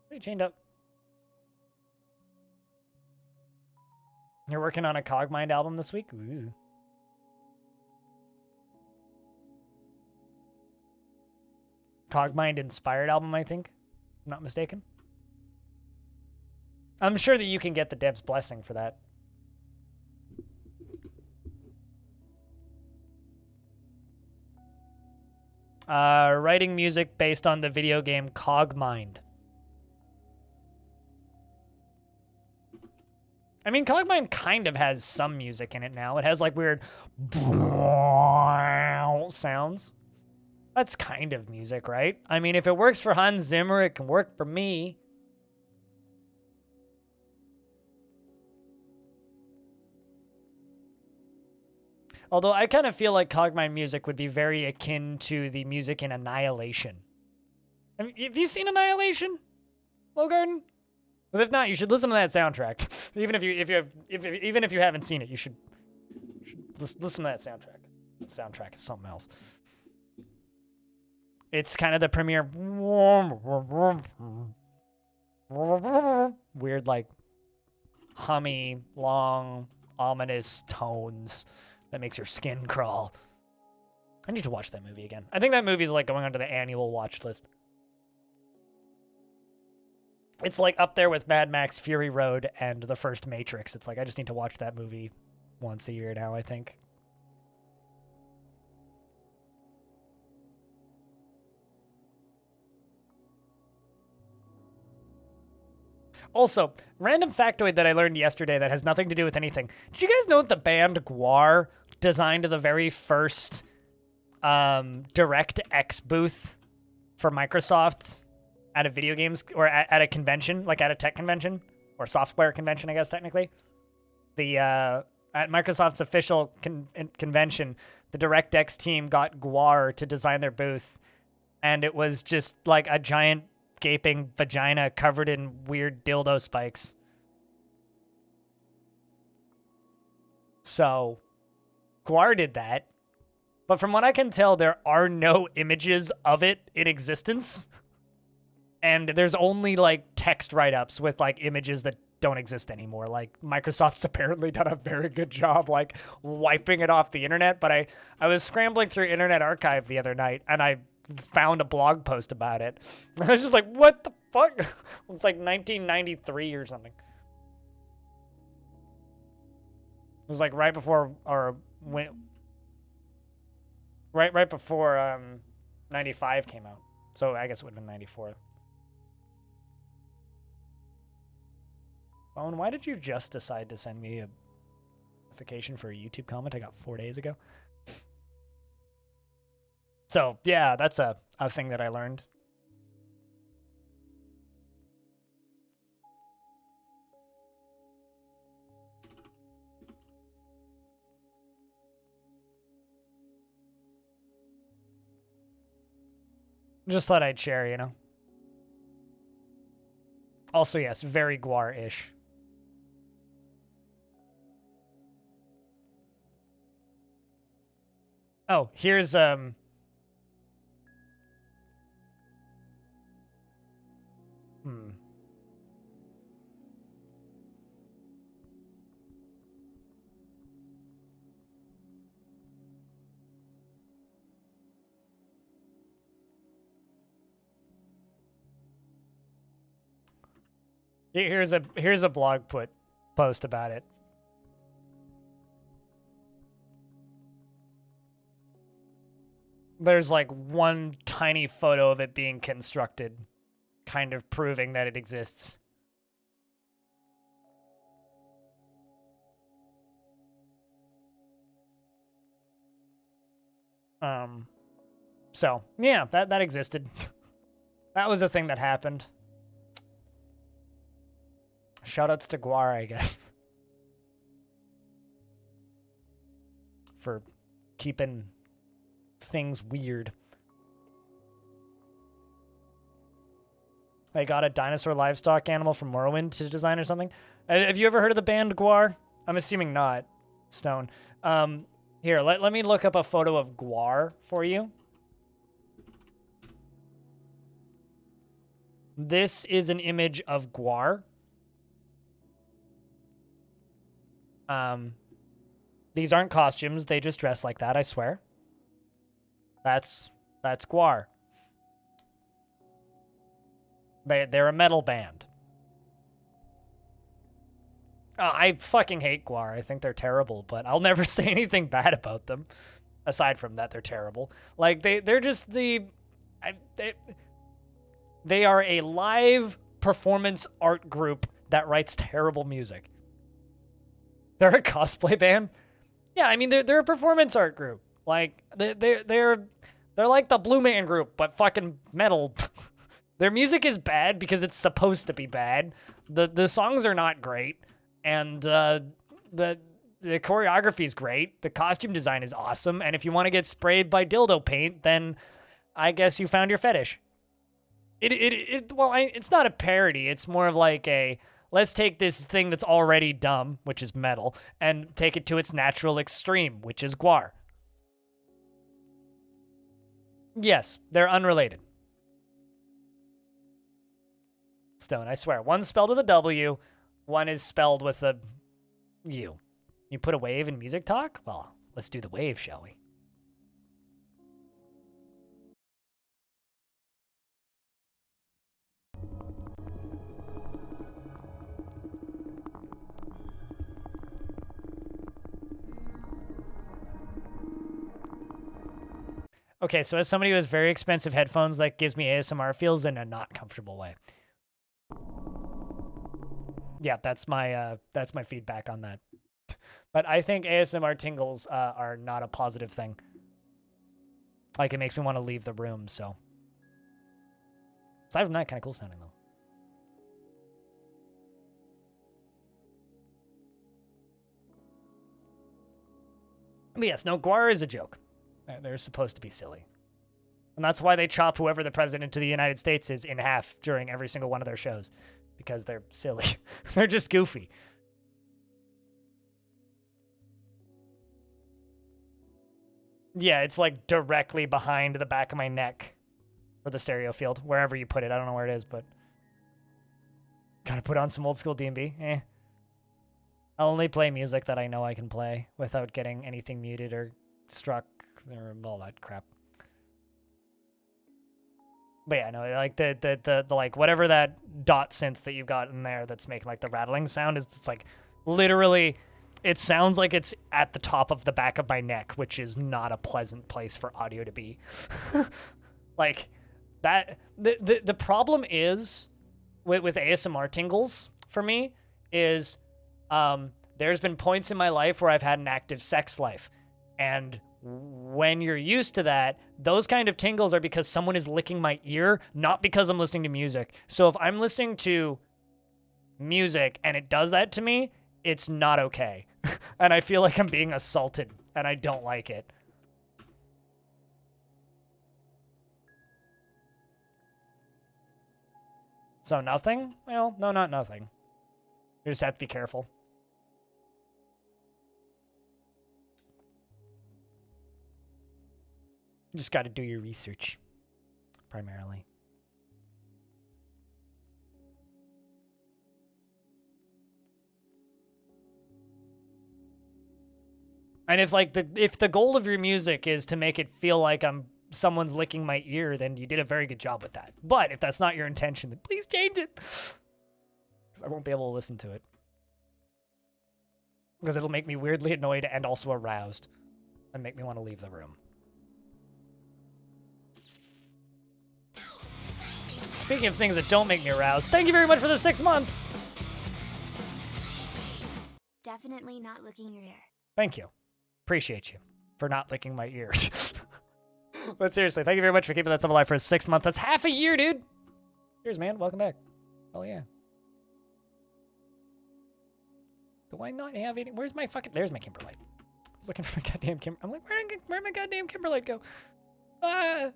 Pretty chained up. You're working on a Cogmind album this week? Ooh. Cogmind inspired album, I think. If I'm not mistaken. I'm sure that you can get the dev's blessing for that. Writing music based on the video game Cogmind. I mean, Cogmind kind of has some music in it now. It has like weird sounds. That's kind of music, right? I mean, if it works for Hans Zimmer, it can work for me. Although I kind of feel like Cogmind music would be very akin to the music in Annihilation. Have you seen Annihilation, Lowgarden? Because if not, you should listen to that soundtrack. even if you haven't seen it, you should listen to that soundtrack. The soundtrack is something else. It's kind of the premier weird, like hummy, long, ominous tones that makes your skin crawl. I need to watch that movie again. I think that movie's like going onto the annual watch list. It's like up there with Mad Max Fury Road and the first Matrix. It's like I just need to watch that movie once a year now, I think. Also, random factoid that I learned yesterday that has nothing to do with anything. Did you guys know that the band Gwar designed the very first DirectX booth for Microsoft at a video games or at a convention, like at a tech convention or software convention, I guess technically. The at Microsoft's official convention, the DirectX team got Gwar to design their booth, and it was just like a giant gaping vagina covered in weird dildo spikes. So, Gwar did that, but from what I can tell, there are no images of it in existence. And there's only like text write-ups with like images that don't exist anymore. Like Microsoft's apparently done a very good job like wiping it off the internet. But I was scrambling through Internet Archive the other night and I found a blog post about it. I was just like, what the fuck? It's like 1993 or something. It was like right before right before 95 came out. So I guess it would have been 94. Owen, why did you just decide to send me a notification for a YouTube comment I got 4 days ago? So, yeah, that's a thing that I learned. Just thought I'd share, you know? Also, yes, very Gwar-ish. Oh, here's here's a blog post about it. There's like one tiny photo of it being constructed, kind of proving that it exists. So yeah, that existed. That was a thing that happened. Shoutouts to Gwar, I guess. For keeping things weird. They got a dinosaur livestock animal from Morrowind to design or something. Have you ever heard of the band Gwar? I'm assuming not, Stone. Here, let me look up a photo of Gwar for you. This is an image of Gwar. These aren't costumes. They just dress like that, I swear. That's Gwar. They're a metal band. I fucking hate Gwar. I think they're terrible, but I'll never say anything bad about them. Aside from that, they're terrible. Like, they're just they are a live performance art group that writes terrible music. They're a cosplay band? Yeah, I mean, they're a performance art group. Like, they're like the Blue Man Group, but fucking metal. Their music is bad because it's supposed to be bad. The songs are not great. And the choreography is great. The costume design is awesome. And if you want to get sprayed by dildo paint, then I guess you found your fetish. It's not a parody. It's more of like a, let's take this thing that's already dumb, which is metal, and take it to its natural extreme, which is Gwar. Yes, they're unrelated. Stone, I swear. One's spelled with a W. One is spelled with a U. You put a wave in music talk? Well, let's do the wave, shall we? Okay, so as somebody who has very expensive headphones, that gives me ASMR feels in a not comfortable way. Yeah, that's my feedback on that. But I think ASMR tingles are not a positive thing. Like, it makes me want to leave the room, so. Aside from that, kind of cool sounding, though. But yes, no, Gwar is a joke. They're supposed to be silly. And that's why they chop whoever the president of the United States is in half during every single one of their shows. Because they're silly. They're just goofy. Yeah, it's like directly behind the back of my neck. Or the stereo field. Wherever you put it. I don't know where it is, but... Gotta put on some old school D&B. I'll only play music that I know I can play without getting anything muted or struck or all that crap. But yeah, no, like the like whatever that dot synth that you've got in there that's making like the rattling sound is, it's like literally, it sounds like it's at the top of the back of my neck, which is not a pleasant place for audio to be. Like that, the problem is with ASMR tingles for me is there's been points in my life where I've had an active sex life, and when you're used to that, those kind of tingles are because someone is licking my ear, not because I'm listening to music. So if I'm listening to music and it does that to me, it's not okay. And I feel like I'm being assaulted, and I don't like it. So nothing? Well, no, not nothing. You just have to be careful. You just got to do your research, primarily. And if the goal of your music is to make it feel like someone's licking my ear, then you did a very good job with that. But if that's not your intention, then please change it. Because I won't be able to listen to it. Because it'll make me weirdly annoyed and also aroused. And make me want to leave the room. Speaking of things that don't make me aroused, thank you very much for the 6 months. Definitely not licking your ear. Thank you. Appreciate you for not licking my ears. But seriously, thank you very much for keeping that sub alive for a 6 month. That's half a year, dude. Cheers, man. Welcome back. Oh, yeah. Do I not have any? Where's my fucking... There's my Kimberlite. I was looking for my goddamn Kimberlite. I'm like, where'd my goddamn Kimberlite go? Ah.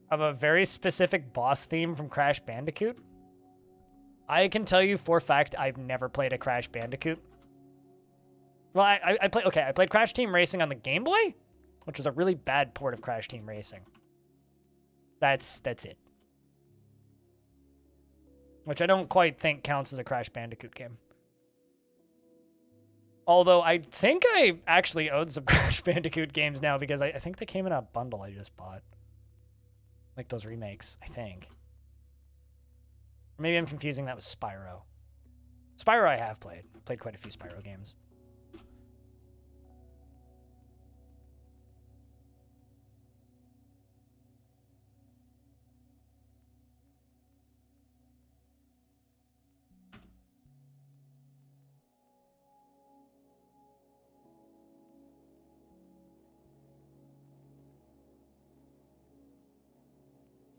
Of a very specific boss theme from Crash Bandicoot. I can tell you for a fact I've never played a Crash Bandicoot. Well, I played Crash Team Racing on the Game Boy, which was a really bad port of Crash Team Racing. That's it. Which I don't quite think counts as a Crash Bandicoot game. Although I think I actually own some Crash Bandicoot games now because I think they came in a bundle I just bought. Like those remakes, I think. Or maybe I'm confusing that with Spyro. Spyro I have played. Played quite a few Spyro games.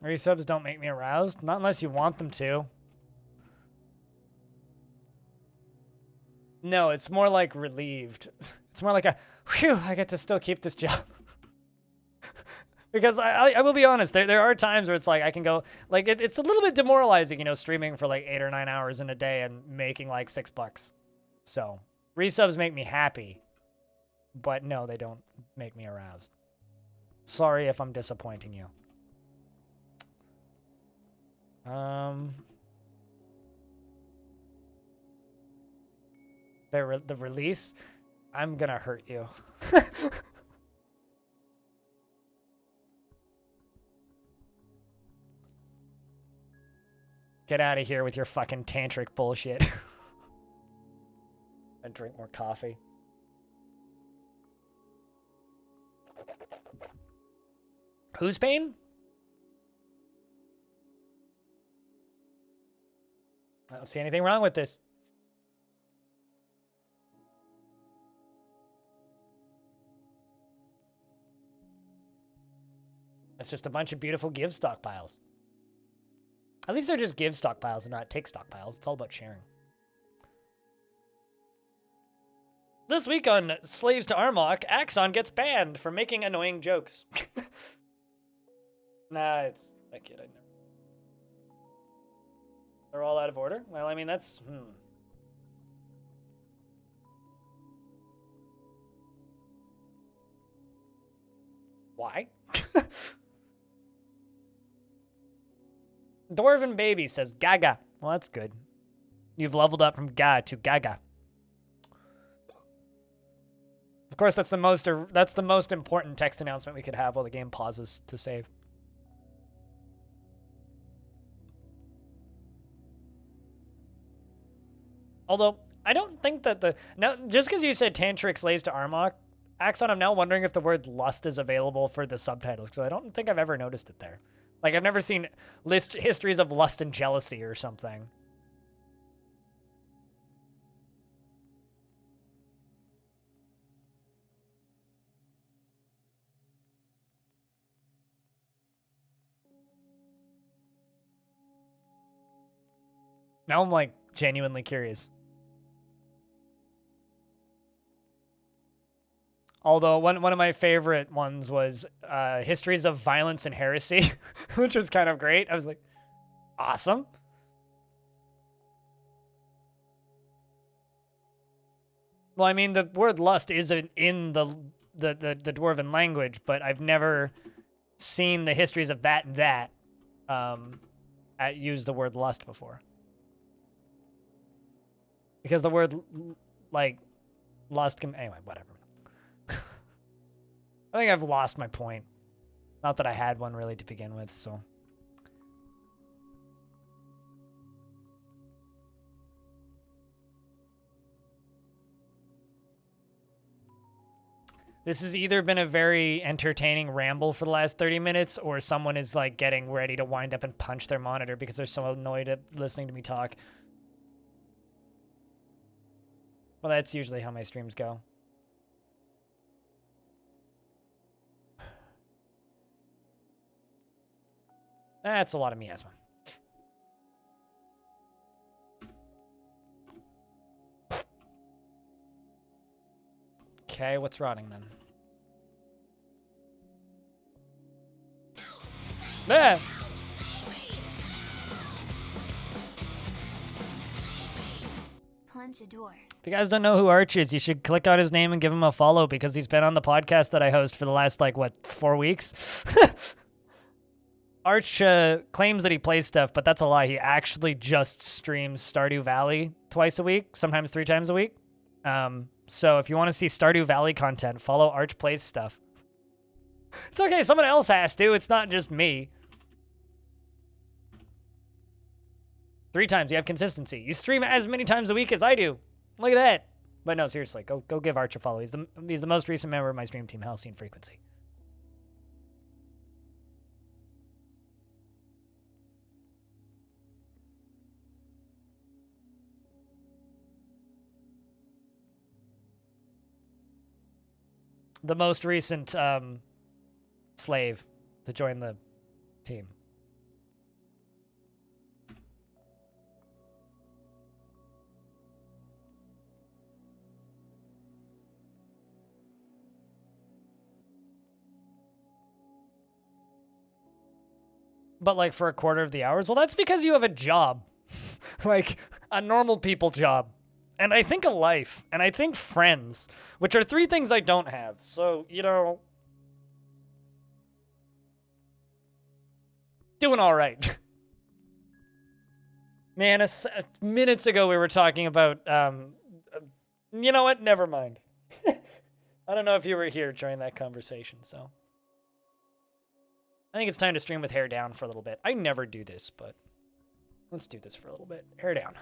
Resubs don't make me aroused. Not unless you want them to. No, it's more like relieved. It's more like a, whew, I get to still keep this job. Because I will be honest, there are times where it's like I can go, like it's a little bit demoralizing, you know, streaming for like 8 or 9 hours in a day and making like $6. So resubs make me happy, but no, they don't make me aroused. Sorry if I'm disappointing you. The release, I'm gonna hurt you. Get out of here with your fucking tantric bullshit. And drink more coffee. Who's pain? I don't see anything wrong with this. It's just a bunch of beautiful give stockpiles. At least they're just give stockpiles and not take stockpiles. It's all about sharing. This week on Slaves to Armok, Axon gets banned for making annoying jokes. Nah, it's that kid I never. They're all out of order? Well, I mean, that's... Why? Dwarven Baby says Gaga. Well, that's good. You've leveled up from Ga to Gaga. Of course, that's the most important text announcement we could have while the game pauses to save. Although, I don't think that now, just because you said Tantric Slaves to Armok, Axon, I'm now wondering if the word lust is available for the subtitles, because I don't think I've ever noticed it there. Like, I've never seen histories of lust and jealousy or something. Now I'm, like, genuinely curious. Although one of my favorite ones was Histories of Violence and Heresy, which was kind of great. I was like, awesome. Well, I mean, the word lust is in the Dwarven language, but I've never seen the histories of that and that use the word lust before. Because the word, like, lust can... Anyway, whatever. I think I've lost my point. Not that I had one really to begin with, so... This has either been a very entertaining ramble for the last 30 minutes, or someone is, like, getting ready to wind up and punch their monitor because they're so annoyed at listening to me talk. Well, that's usually how my streams go. That's a lot of miasma. Okay, what's rotting then? Ah! bunch of dwarf. If you guys don't know who Arch is, you should click on his name and give him a follow because he's been on the podcast that I host for the last, 4 weeks? Arch claims that he plays stuff, but that's a lie. He actually just streams Stardew Valley twice a week, sometimes 3 times a week. So if you want to see Stardew Valley content, follow Arch Plays Stuff. It's okay, someone else has to. It's not just me. 3 times, you have consistency. You stream as many times a week as I do. Look at that. But no, seriously, go give Arch a follow. He's the most recent member of my stream team, Halcyon Frequency. The most recent slave to join the team. But for a quarter of the hours? Well, that's because you have a job. A normal people job. And I think a life. And I think friends. Which are 3 things I don't have. So, doing all right. Man, minutes ago we were talking about, you know what? Never mind. I don't know if you were here during that conversation, so. I think it's time to stream with hair down for a little bit. I never do this, but let's do this for a little bit. Hair down.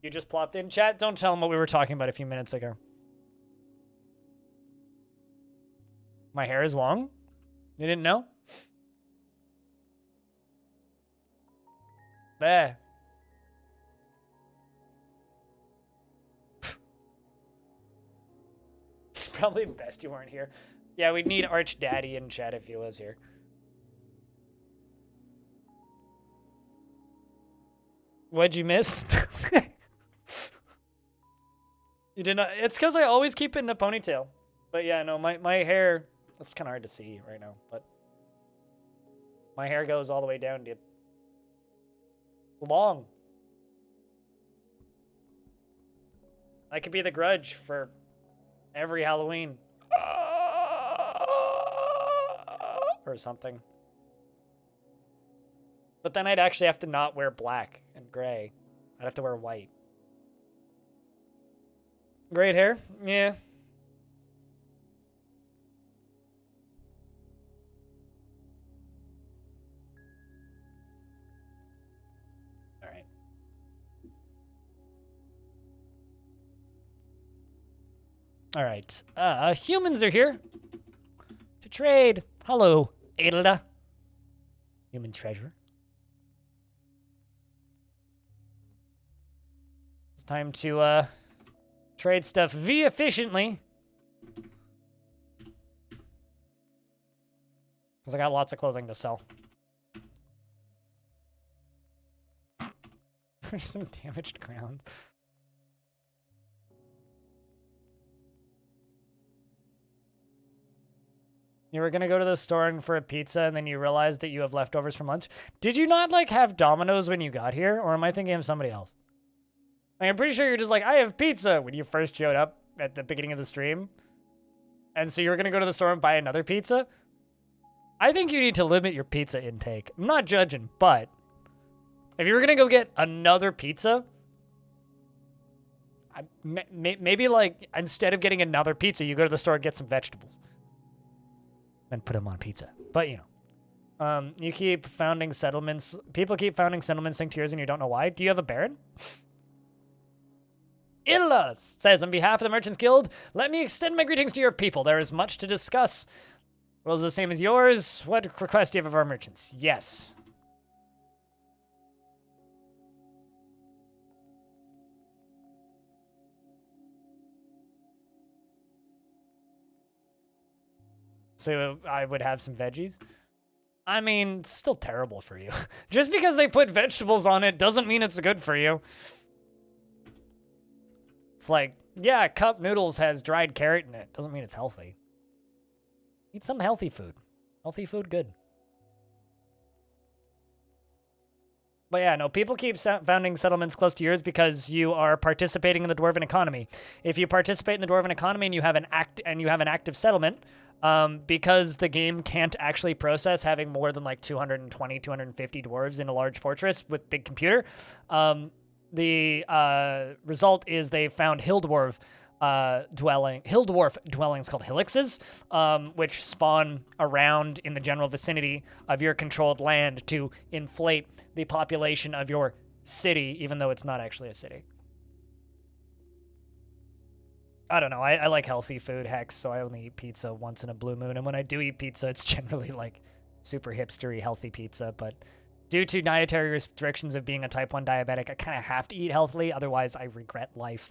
You just plopped in, chat? Don't tell them what we were talking about a few minutes ago. My hair is long? You didn't know? Bah. It's probably best you weren't here. Yeah, we'd need Arch Daddy in chat if he was here. What'd you miss? You did not. It's because I always keep it in a ponytail. But yeah, no, my hair, it's kind of hard to see right now, but my hair goes all the way down to long. I could be the Grudge for every Halloween. Or something. But then I'd actually have to not wear black and gray. I'd have to wear white. Great hair? Yeah. All right. All right. Humans are here to trade. Hello, Adelda. Human treasure. It's time to trade stuff efficiently. Because I got lots of clothing to sell. There's some damaged ground. You were gonna go to the store and for a pizza and then you realized that you have leftovers from lunch. Did you not have Domino's when you got here? Or am I thinking of somebody else? I'm pretty sure you're just I have pizza when you first showed up at the beginning of the stream. And so you were gonna go to the store and buy another pizza? I think you need to limit your pizza intake. I'm not judging, but if you were gonna go get another pizza, maybe instead of getting another pizza, you go to the store and get some vegetables. And put them on pizza. But, you keep founding settlements. People keep founding settlements linked to yours and you don't know why. Do you have a baron? Illas says, on behalf of the Merchants Guild, let me extend my greetings to your people. There is much to discuss. Rules the same as yours. What request do you have of our merchants? Yes. So I would have some veggies. I mean, it's still terrible for you. Just because they put vegetables on it doesn't mean it's good for you. It's yeah, cup noodles has dried carrot in it. Doesn't mean it's healthy. Eat some healthy food. Healthy food, good. But yeah, no, people keep founding settlements close to yours because you are participating in the dwarven economy. If you participate in the dwarven economy and you have an active settlement, because the game can't actually process having more than like 220, 250 dwarves in a large fortress with big computer, the result is they found hill dwarf dwellings called hillixes, which spawn around in the general vicinity of your controlled land to inflate the population of your city, even though it's not actually a city. I don't know. I like healthy food, hex, so I only eat pizza once in a blue moon. And when I do eat pizza, it's generally like super hipstery, healthy pizza. But due to dietary restrictions of being a type 1 diabetic, I kind of have to eat healthily. Otherwise, I regret life.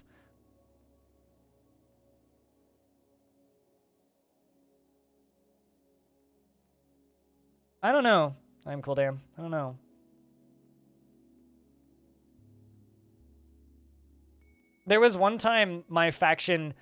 I don't know. I'm cool, damn. I don't know. There was one time my faction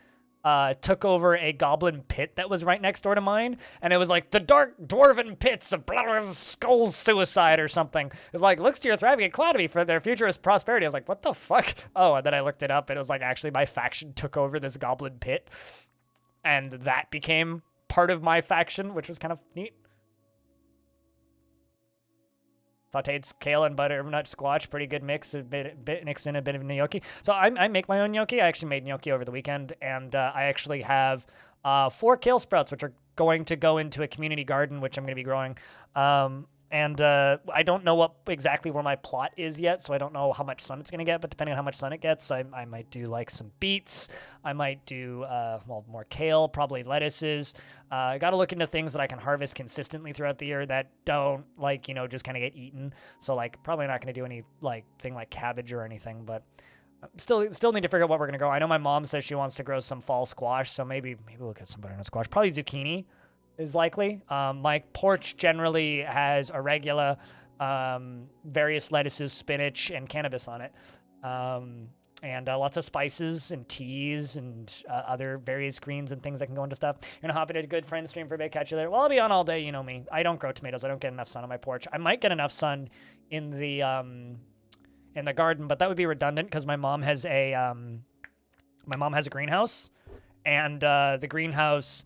took over a goblin pit that was right next door to mine, and it was like the dark dwarven pits of blah, blah, skulls suicide or something. It was like, looks to your thriving economy for their futurist prosperity. I was like, what the fuck? Oh, and then I looked it up, and it was like, actually, my faction took over this goblin pit, and that became part of my faction, which was kind of neat. Sauteed kale and butternut squash, pretty good mix. Mix in a bit of gnocchi. So I make my own gnocchi. I actually made gnocchi over the weekend, and I actually have 4 kale sprouts, which are going to go into a community garden, which I'm going to be growing. And I don't know exactly where my plot is yet, so I don't know how much sun it's going to get, but depending on how much sun it gets, I might do like some beets. I might do, well, more kale, probably lettuces. I got to look into things that I can harvest consistently throughout the year that don't, like, you know, just kind of get eaten. So, like, probably not going to do any, like, thing like cabbage or anything, but still need to figure out what we're going to grow. I know my mom says she wants to grow some fall squash, so maybe we'll get some butternut squash. Probably zucchini is likely. My porch generally has arugula, various lettuces, spinach, and cannabis on it. And lots of spices and teas and other various greens and things that can go into stuff. You're gonna hop into a good friend stream for a bit, catch you there. Well, I'll be on all day, you know me. I don't grow tomatoes. I don't get enough sun on my porch. I might get enough sun in the garden, but that would be redundant because my mom has a greenhouse, and the greenhouse,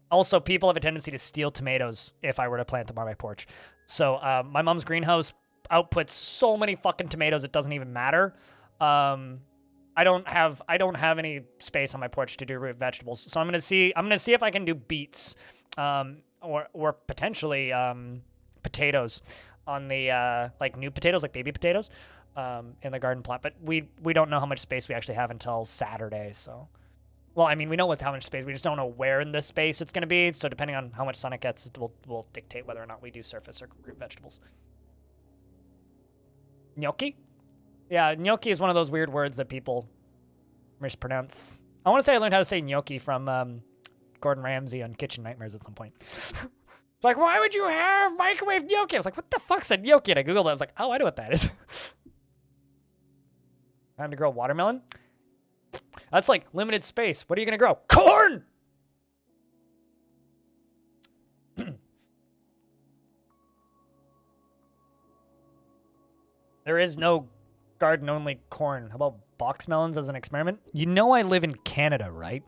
also, people have a tendency to steal tomatoes if I were to plant them on my porch. So my mom's greenhouse outputs so many fucking tomatoes it doesn't even matter. I don't have any space on my porch to do root vegetables. So I'm gonna see if I can do beets, or potentially potatoes on the like new potatoes, like baby potatoes, in the garden plot. But we don't know how much space we actually have until Saturday. So. Well, I mean, we know how much space. We just don't know where in this space it's going to be. So depending on how much sun it gets, it will dictate whether or not we do surface or root vegetables. Gnocchi? Yeah, gnocchi is one of those weird words that people mispronounce. I want to say I learned how to say gnocchi from Gordon Ramsay on Kitchen Nightmares at some point. It's like, why would you have microwave gnocchi? I was like, what the fuck's a gnocchi? And I Googled it. I was like, oh, I know what that is. Time to grow watermelon? That's like limited space. What are you going to grow? Corn! There is no garden-only corn. How about box melons as an experiment? You know I live in Canada, right?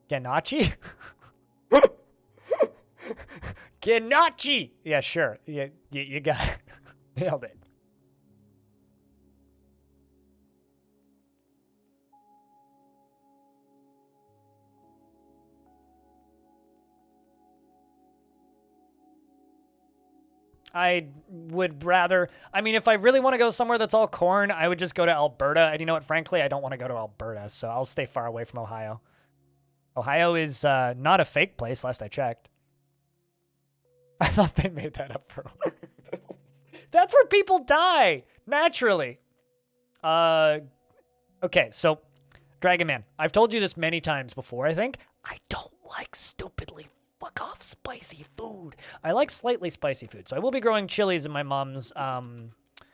Ganache? Ganache! Yeah, sure. You got it. Nailed it. I would rather, I mean, if I really want to go somewhere that's all corn, I would just go to Alberta. And you know what? Frankly, I don't want to go to Alberta, so I'll stay far away from Ohio. Ohio is not a fake place, last I checked. I thought they made that up for That's where people die, naturally. Okay, so, Dragon Man. I've told you this many times before, I think. I don't like stupidly fuck off spicy food. I like slightly spicy food. So I will be growing chilies in my mom's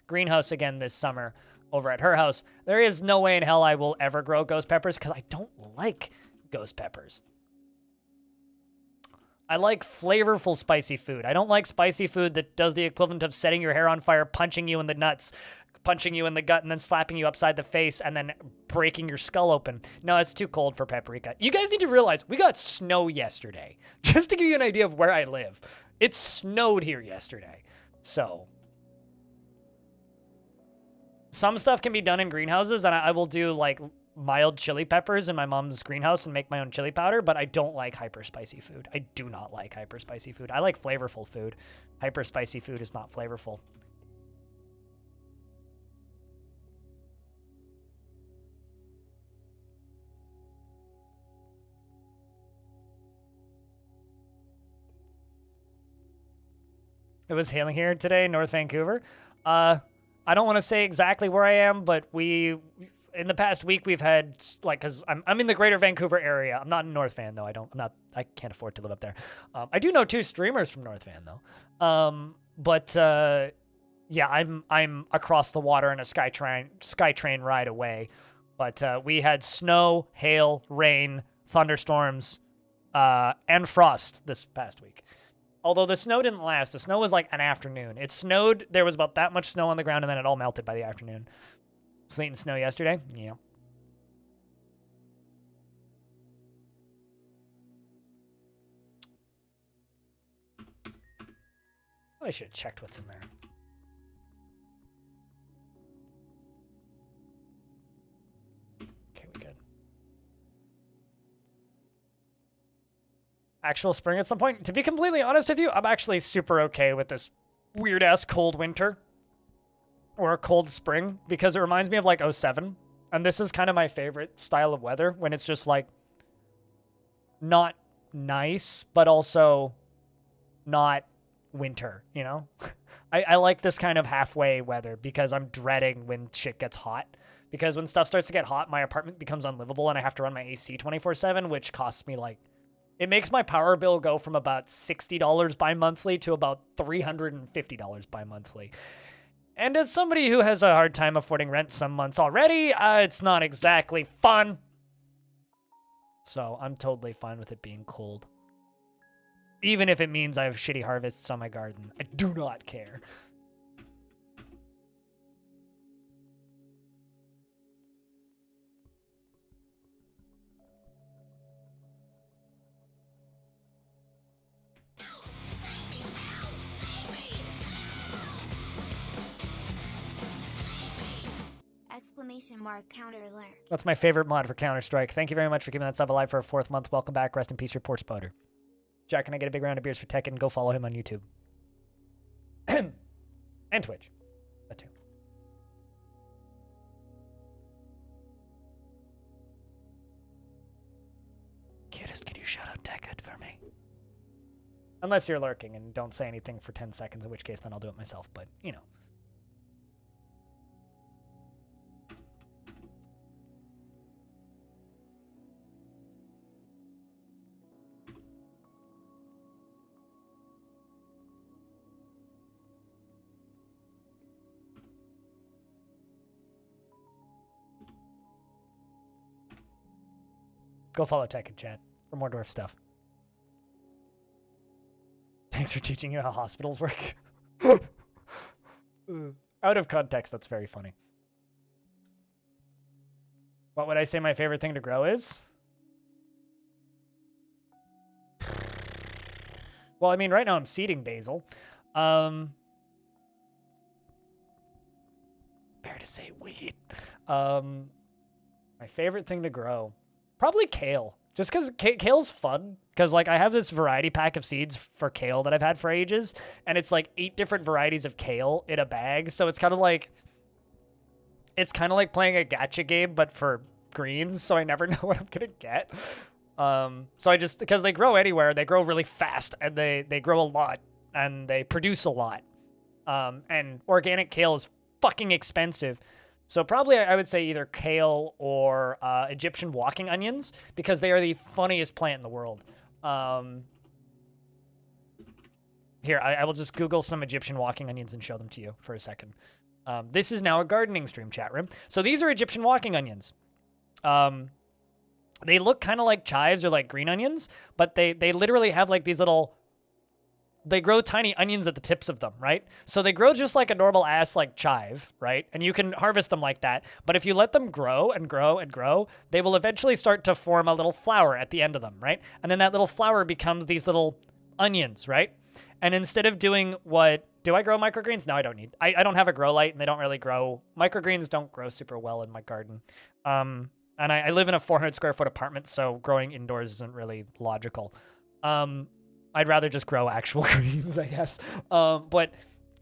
greenhouse again this summer over at her house. There is no way in hell I will ever grow ghost peppers because I don't like ghost peppers. I like flavorful spicy food. I don't like spicy food that does the equivalent of setting your hair on fire, punching you in the nuts, punching you in the gut, and then slapping you upside the face, and then breaking your skull open. No, it's too cold for paprika. You guys need to realize we got snow yesterday. Just to give you an idea of where I live. It snowed here yesterday. So some stuff can be done in greenhouses, and I will do like mild chili peppers in my mom's greenhouse and make my own chili powder, but I don't like hyper spicy food. I do not like hyper spicy food. I like flavorful food. Hyper spicy food is not flavorful. It was hailing here today, North Vancouver. I don't want to say exactly where I am, but in the past week we've had like, cause I'm in the Greater Vancouver area. I'm not in North Van though. I can't afford to live up there. I do know 2 streamers from North Van though. Yeah, I'm across the water in a SkyTrain ride away. But we had snow, hail, rain, thunderstorms, and frost this past week. Although the snow didn't last. The snow was like an afternoon. It snowed. There was about that much snow on the ground, and then it all melted by the afternoon. Sleet and snow yesterday? Yeah. I should have checked what's in there. Okay, we good. Actual spring at some point. To be completely honest with you, I'm actually super okay with this weird-ass cold winter. Or a cold spring, because it reminds me of like '07. And this is kind of my favorite style of weather, when it's just like not nice, but also not winter, you know? I like this kind of halfway weather because I'm dreading when shit gets hot. Because when stuff starts to get hot, my apartment becomes unlivable and I have to run my AC 24/7, which costs me like, it makes my power bill go from about $60 bi-monthly to about $350 bi-monthly. And as somebody who has a hard time affording rent some months already, it's not exactly fun. So I'm totally fine with it being cold. Even if it means I have shitty harvests on my garden. I do not care. Counter alert. That's my favorite mod for Counter-Strike. Thank you very much for keeping that sub alive for a 4th month. Welcome back. Rest in peace, Report Spotter. Jack, can I get a big round of beers for Tekken? And go follow him on YouTube. And Twitch. That too. Cutest, could you shut up Tekken for me? Unless you're lurking and don't say anything for 10 seconds, in which case then I'll do it myself. But, you know. Go follow Tech in chat for more Dwarf stuff. Thanks for teaching you how hospitals work. Out of context, that's very funny. What would I say my favorite thing to grow is? Well, I mean, right now I'm seeding basil. Fair to say weed. My favorite thing to grow. Probably kale, just because kale's fun. Because like I have this variety pack of seeds for kale that I've had for ages, and it's like 8 different varieties of kale in a bag. So it's kind of like playing a gacha game, but for greens. So I never know what I'm gonna get. So I just, because they grow anywhere, they grow really fast, and they grow a lot, and they produce a lot. And organic kale is fucking expensive. So probably I would say either kale or Egyptian walking onions, because they are the funniest plant in the world. Here, I will just Google some Egyptian walking onions and show them to you for a second. This is now a gardening stream, chat room. So these are Egyptian walking onions. They look kind of like chives or like green onions, but they literally have like these little, they grow tiny onions at the tips of them, right? So they grow just like a normal ass like chive, right? And you can harvest them like that. But if you let them grow and grow and grow, they will eventually start to form a little flower at the end of them, right? And then that little flower becomes these little onions, right? And instead of doing what, do I grow microgreens? No, I don't need, I don't have a grow light and they don't really grow, microgreens don't grow super well in my garden. And I live in a 400 square foot apartment, so growing indoors isn't really logical. I'd rather just grow actual greens, I guess. But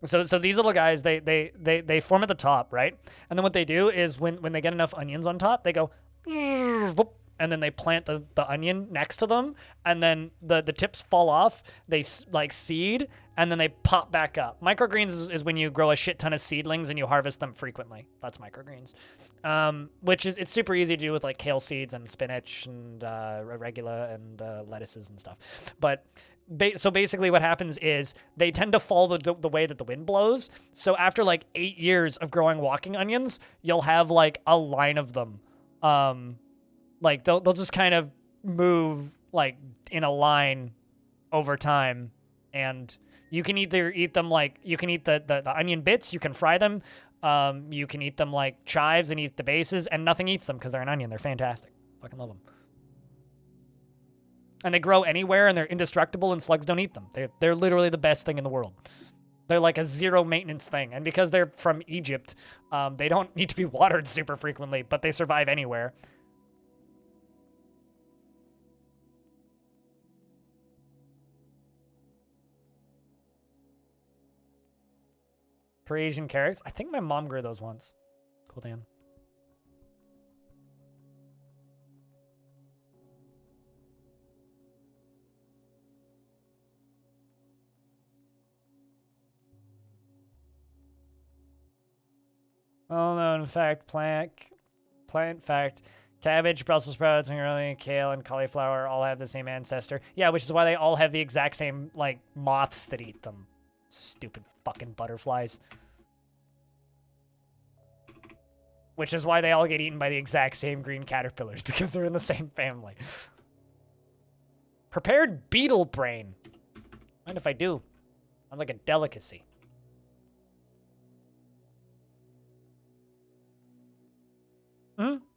so these little guys, they form at the top, right? And then what they do is when they get enough onions on top, they go, and then they plant the onion next to them, and then the tips fall off. They like seed, and then they pop back up. Microgreens is when you grow a shit ton of seedlings and you harvest them frequently. That's microgreens. Which is, it's super easy to do with like kale seeds and spinach and arugula and lettuces and stuff. But so basically what happens is they tend to fall the way that the wind blows. So after like 8 years of growing walking onions, you'll have like a line of them. Like they'll just kind of move like in a line over time, and you can either eat them like, you can eat the onion bits, you can fry them, you can eat them like chives and eat the bases, and nothing eats them because they're an onion. They're fantastic. Fucking love them. And they grow anywhere, and they're indestructible, and slugs don't eat them. They're literally the best thing in the world. They're like a zero maintenance thing, and because they're from Egypt, they don't need to be watered super frequently, but they survive anywhere. Parisian carrots. I think my mom grew those once. Cool, Dan. Well known fact, plant fact, cabbage, Brussels sprouts, and early kale and cauliflower all have the same ancestor. Yeah, which is why they all have the exact same like moths that eat them. Stupid fucking butterflies. Which is why they all get eaten by the exact same green caterpillars, because they're in the same family. Prepared beetle brain. Mind if I do? Sounds like a delicacy.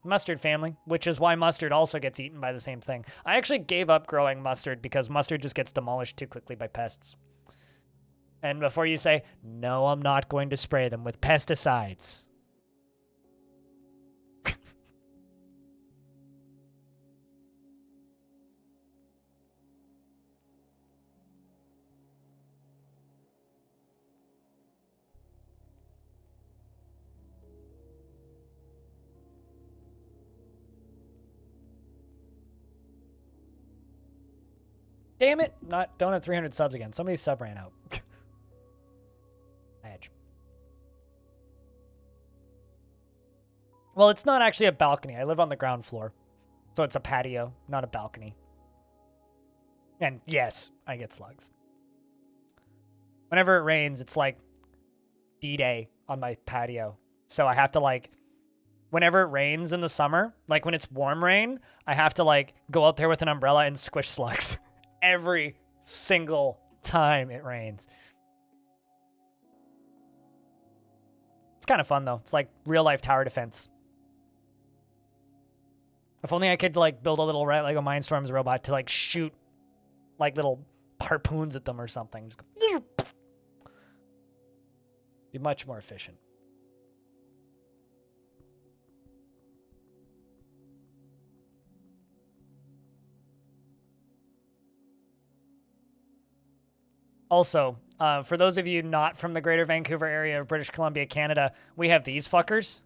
Mustard family, which is why mustard also gets eaten by the same thing. I actually gave up growing mustard because mustard just gets demolished too quickly by pests. And before you say, no, I'm not going to spray them with pesticides. Damn it! Don't have 300 subs again. Somebody's sub ran out. Edge. Well, it's not actually a balcony. I live on the ground floor. So it's a patio, not a balcony. And yes, I get slugs. Whenever it rains, it's like D-Day on my patio. So I have to like, whenever it rains in the summer, like when it's warm rain, I have to like go out there with an umbrella and squish slugs. Every single time it rains. It's kind of fun, though. It's like real-life tower defense. If only I could, like, build a little Lego Mindstorms robot to, like, shoot, like, little harpoons at them or something. Just go... Be much more efficient. Also, for those of you not from the greater Vancouver area of British Columbia, Canada, we have these fuckers.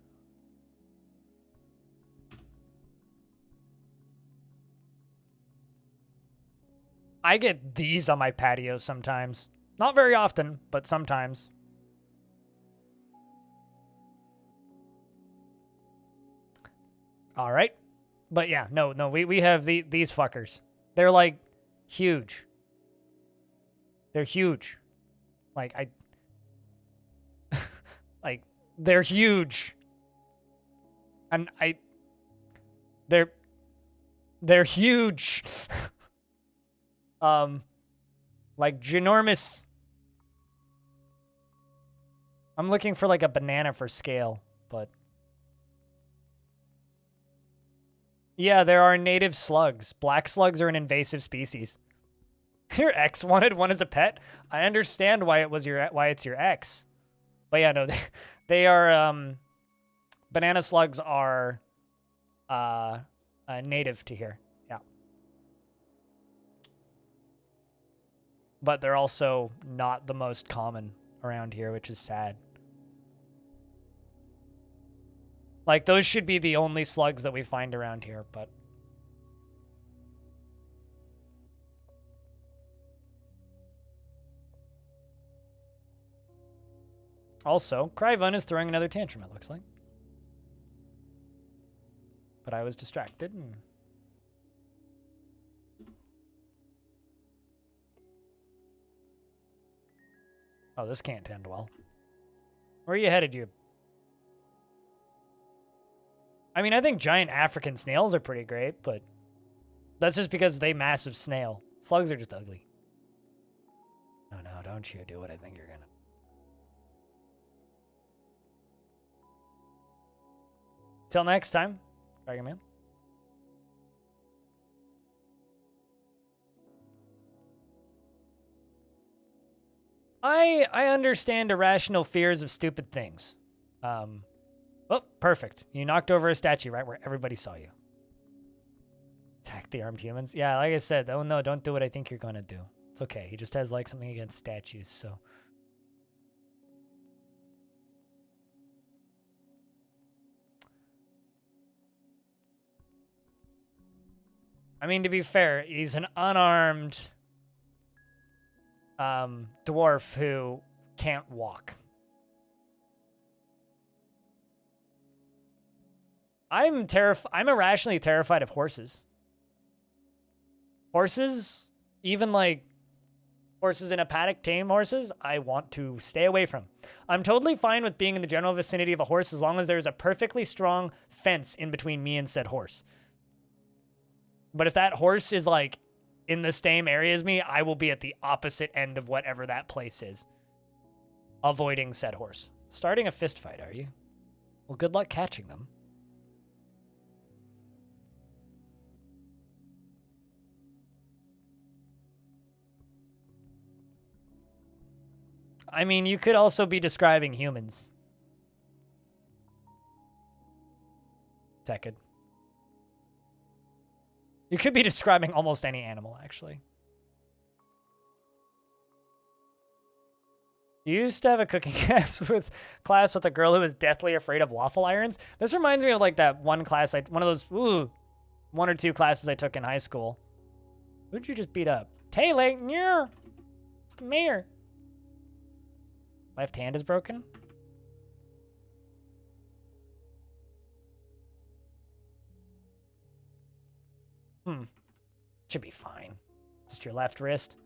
I get these on my patio sometimes. Not very often, but sometimes. All right. But yeah, no, we have these fuckers. They're like huge. They're huge. Like, like, they're huge. And they're They're huge. Like ginormous. I'm looking for like a banana for scale, but yeah, there are native slugs. Black slugs are an invasive species. Your ex wanted one as a pet. I understand why it's your ex, but yeah, no, they are. Banana slugs are native to here. Yeah, but they're also not the most common around here, which is sad. Like, those should be the only slugs that we find around here, but... Also, Cryvon is throwing another tantrum, it looks like. But I was distracted. Oh, this can't end well. Where are you headed, you? I mean, I think giant African snails are pretty great, but that's just because they massive snail. Slugs are just ugly. No, don't you do what I think you're gonna. Till next time, Dragon Man. I understand irrational fears of stupid things. Oh, perfect. You knocked over a statue right where everybody saw you. Attack the armed humans. Yeah, like I said, oh no, don't do what I think you're gonna do. It's okay. He just has like something against statues, so. I mean, to be fair, he's an unarmed dwarf who can't walk. I'm irrationally terrified of horses. Horses, even like horses in a paddock, tame horses, I want to stay away from. I'm totally fine with being in the general vicinity of a horse as long as there's a perfectly strong fence in between me and said horse. But if that horse is like in the same area as me, I will be at the opposite end of whatever that place is. Avoiding said horse. Starting a fist fight, are you? Well, good luck catching them. I mean, you could also be describing humans. Tekid. You could be describing almost any animal, actually. You used to have a cooking class with a girl who was deathly afraid of waffle irons. This reminds me of like that one class, one of those, one or two classes I took in high school. Who'd you just beat up? Taylor, yeah, it's the mayor. Left hand is broken. Should be fine. Just your left wrist.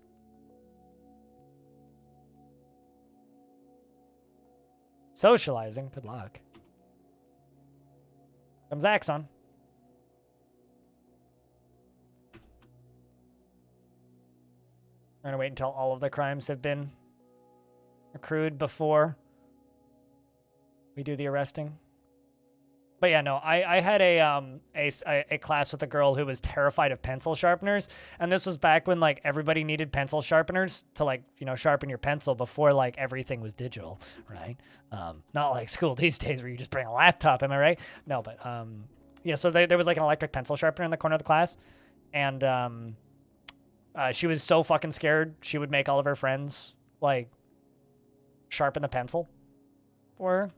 Socializing. Good luck. Comes Axon. We're gonna wait until all of the crimes have been accrued before we do the arresting. But yeah, no, I had a class with a girl who was terrified of pencil sharpeners, and this was back when like everybody needed pencil sharpeners to like, you know, sharpen your pencil before like everything was digital, right? Not like school these days where you just bring a laptop, am I right? No, but yeah, so there was like an electric pencil sharpener in the corner of the class, and she was so fucking scared she would make all of her friends like sharpen the pencil for her.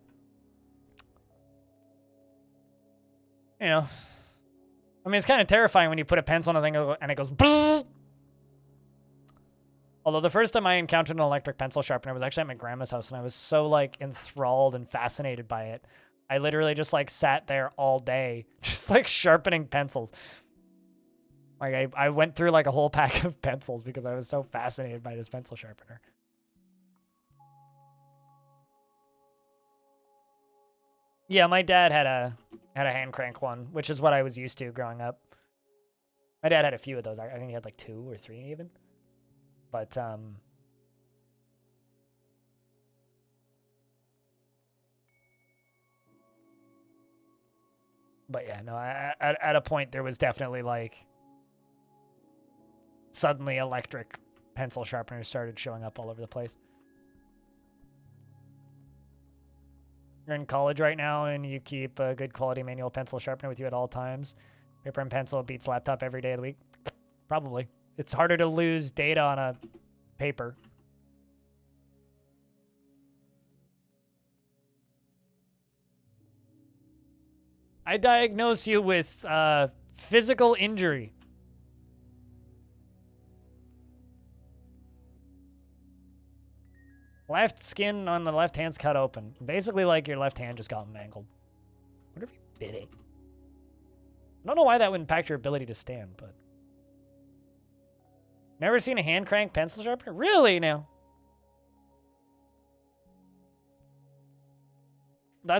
You know, I mean, it's kind of terrifying when you put a pencil on a thing and it goes bzzz. Although the first time I encountered an electric pencil sharpener was actually at my grandma's house, and I was so like enthralled and fascinated by it. I literally just like sat there all day, just like sharpening pencils. Like I went through like a whole pack of pencils because I was so fascinated by this pencil sharpener. Yeah, my dad had a hand crank one, which is what I was used to growing up. My dad had a few of those. I think he had like 2 or 3 even. But yeah, no, at a point there was definitely like suddenly electric pencil sharpeners started showing up all over the place. You're in college right now and you keep a good quality manual pencil sharpener with you at all times. Paper and pencil beats laptop every day of the week. Probably. It's harder to lose data on a paper. I diagnose you with physical injury. Left skin on the left hand's cut open. Basically like your left hand just got mangled. What if you bit it? I don't know why that would impact your ability to stand, but... Never seen a hand crank pencil sharpener? Really now?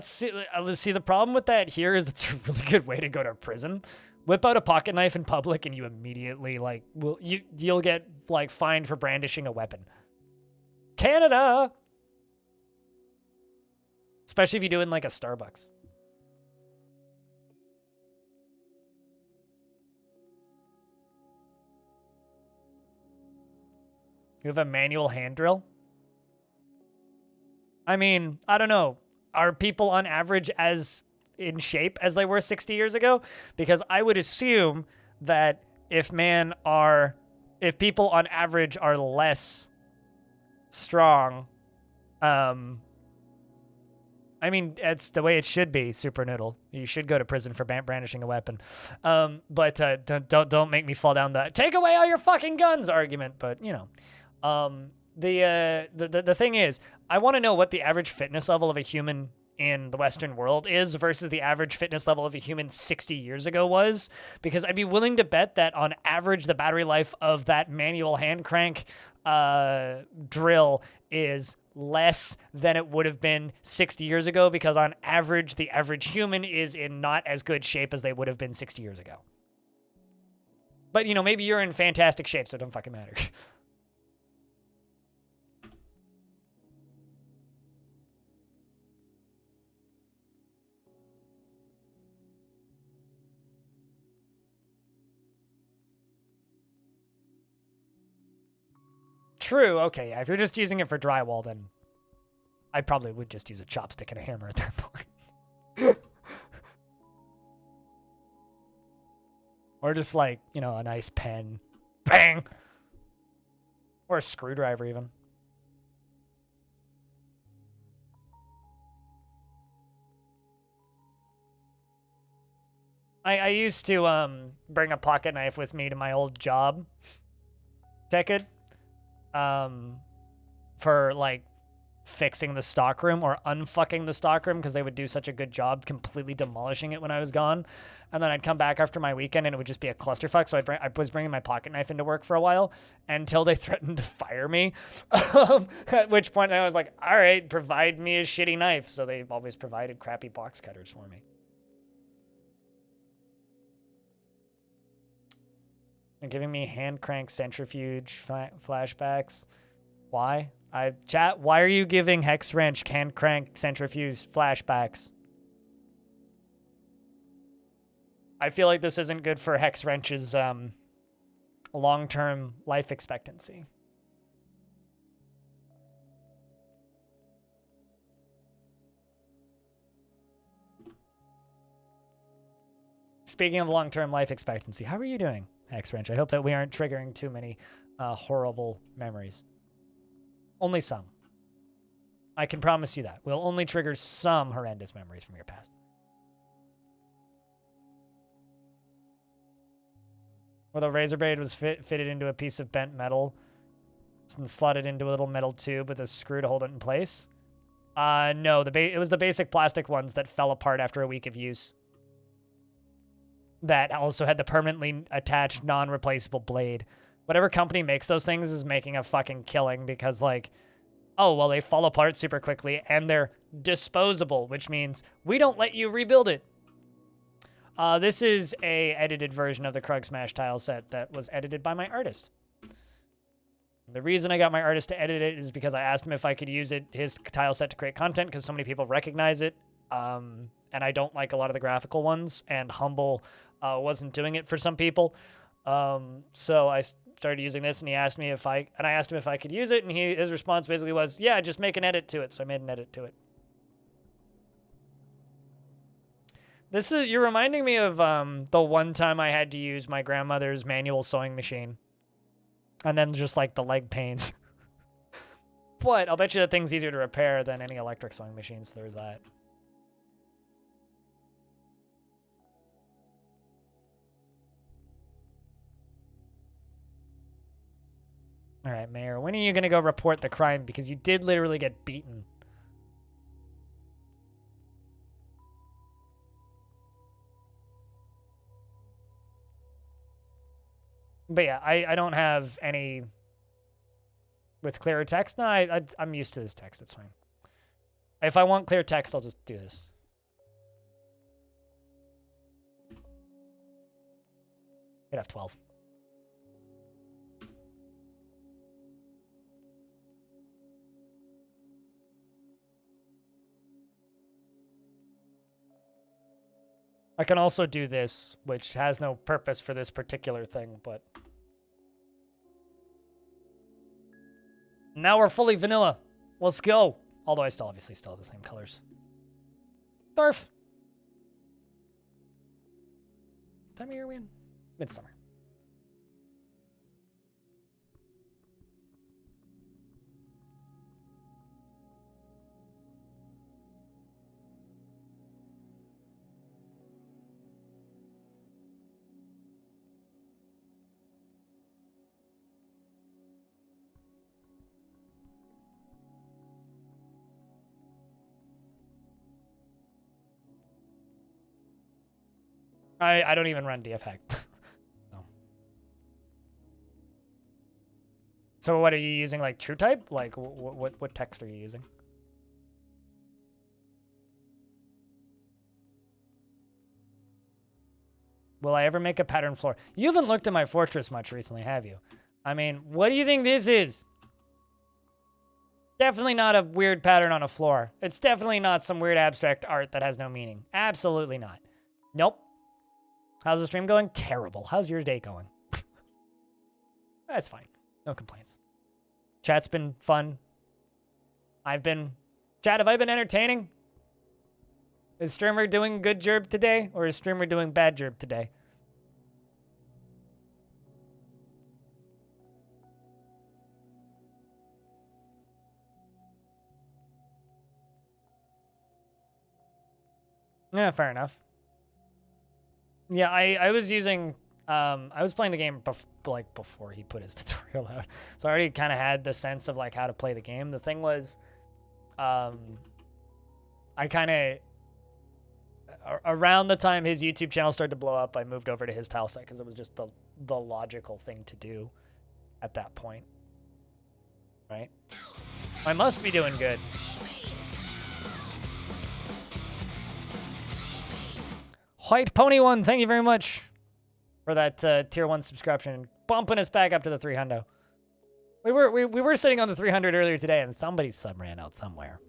See, the problem with that here is it's a really good way to go to prison. Whip out a pocket knife in public and you immediately, like, you'll get, like, fined for brandishing a weapon. Canada! Especially if you do it in, like, a Starbucks. You have a manual hand drill? I mean, I don't know. Are people on average as in shape as they were 60 years ago? Because I would assume that if people on average are less strong, I mean, it's the way it should be, Super Noodle. You should go to prison for brandishing a weapon. But don't make me fall down the take away all your fucking guns argument. But, you know, the thing is, I want to know what the average fitness level of a human in the Western world is versus the average fitness level of a human 60 years ago was, because I'd be willing to bet that on average the battery life of that manual hand crank drill is less than it would have been 60 years ago, because on average the average human is in not as good shape as they would have been 60 years ago. But, you know, maybe you're in fantastic shape, so it don't fucking matter. True, okay, yeah. If you're just using it for drywall, then I probably would just use a chopstick and a hammer at that point. Or just like, you know, a nice pen. Bang! Or a screwdriver even. I used to bring a pocket knife with me to my old job. Take it. For like fixing the stockroom or unfucking the stockroom, because they would do such a good job completely demolishing it when I was gone. And then I'd come back after my weekend and it would just be a clusterfuck. So I was bringing my pocket knife into work for a while until they threatened to fire me. At which point I was like, all right, provide me a shitty knife. So they always provided crappy box cutters for me. They're giving me hand crank centrifuge flashbacks. Why? Chat, why are you giving Hex Wrench hand crank centrifuge flashbacks? I feel like this isn't good for Hex Wrench's long-term life expectancy. Speaking of long-term life expectancy, how are you doing, Hex Wrench? I hope that we aren't triggering too many horrible memories. Only some. I can promise you that. We'll only trigger some horrendous memories from your past. Where the razor blade was fitted into a piece of bent metal and slotted into a little metal tube with a screw to hold it in place. No, it was the basic plastic ones that fell apart after a week of use. That also had the permanently attached non-replaceable blade. Whatever company makes those things is making a fucking killing, because, like, oh, well, they fall apart super quickly and they're disposable, which means we don't let you rebuild it. This is a edited version of the Krug Smash tile set that was edited by my artist. The reason I got my artist to edit it is because I asked him if I could use his tile set to create content because so many people recognize it. And I don't like a lot of the graphical ones, and Humble wasn't doing it for some people. So I started using this, and I asked him if I could use it, and his response basically was, yeah, just make an edit to it. So I made an edit to it. You're reminding me of the one time I had to use my grandmother's manual sewing machine. And then just like the leg pains. But I'll bet you that thing's easier to repair than any electric sewing machine, so there's that. All right, Mayor, when are you going to go report the crime? Because you did literally get beaten. But yeah, I don't have any with clearer text. No, I'm used to this text. It's fine. If I want clear text, I'll just do this. Hit F12. I can also do this, which has no purpose for this particular thing, but... Now we're fully vanilla. Let's go. Although I obviously still have the same colors. Dwarf. What time of year are we in? Midsummer. I don't even run DF hack. No. So what are you using, like true type? Like what text are you using? Will I ever make a pattern floor? You haven't looked at my fortress much recently, have you? I mean, what do you think this is? Definitely not a weird pattern on a floor. It's definitely not some weird abstract art that has no meaning. Absolutely not. Nope. How's the stream going? Terrible. How's your day going? That's fine. No complaints. Chat's been fun. Chat, have I been entertaining? Is streamer doing good job today? Or is streamer doing bad job today? Yeah, fair enough. Yeah, I was using, I was playing the game before he put his tutorial out. So I already kind of had the sense of like how to play the game. The thing was, I kind of, around the time his YouTube channel started to blow up, I moved over to his tile set because it was just the logical thing to do at that point. Right? I must be doing good. White Pony 1, thank you very much for that tier 1 subscription, bumping us back up to the 300. We were sitting on the 300 earlier today, and somebody's sub ran out somewhere.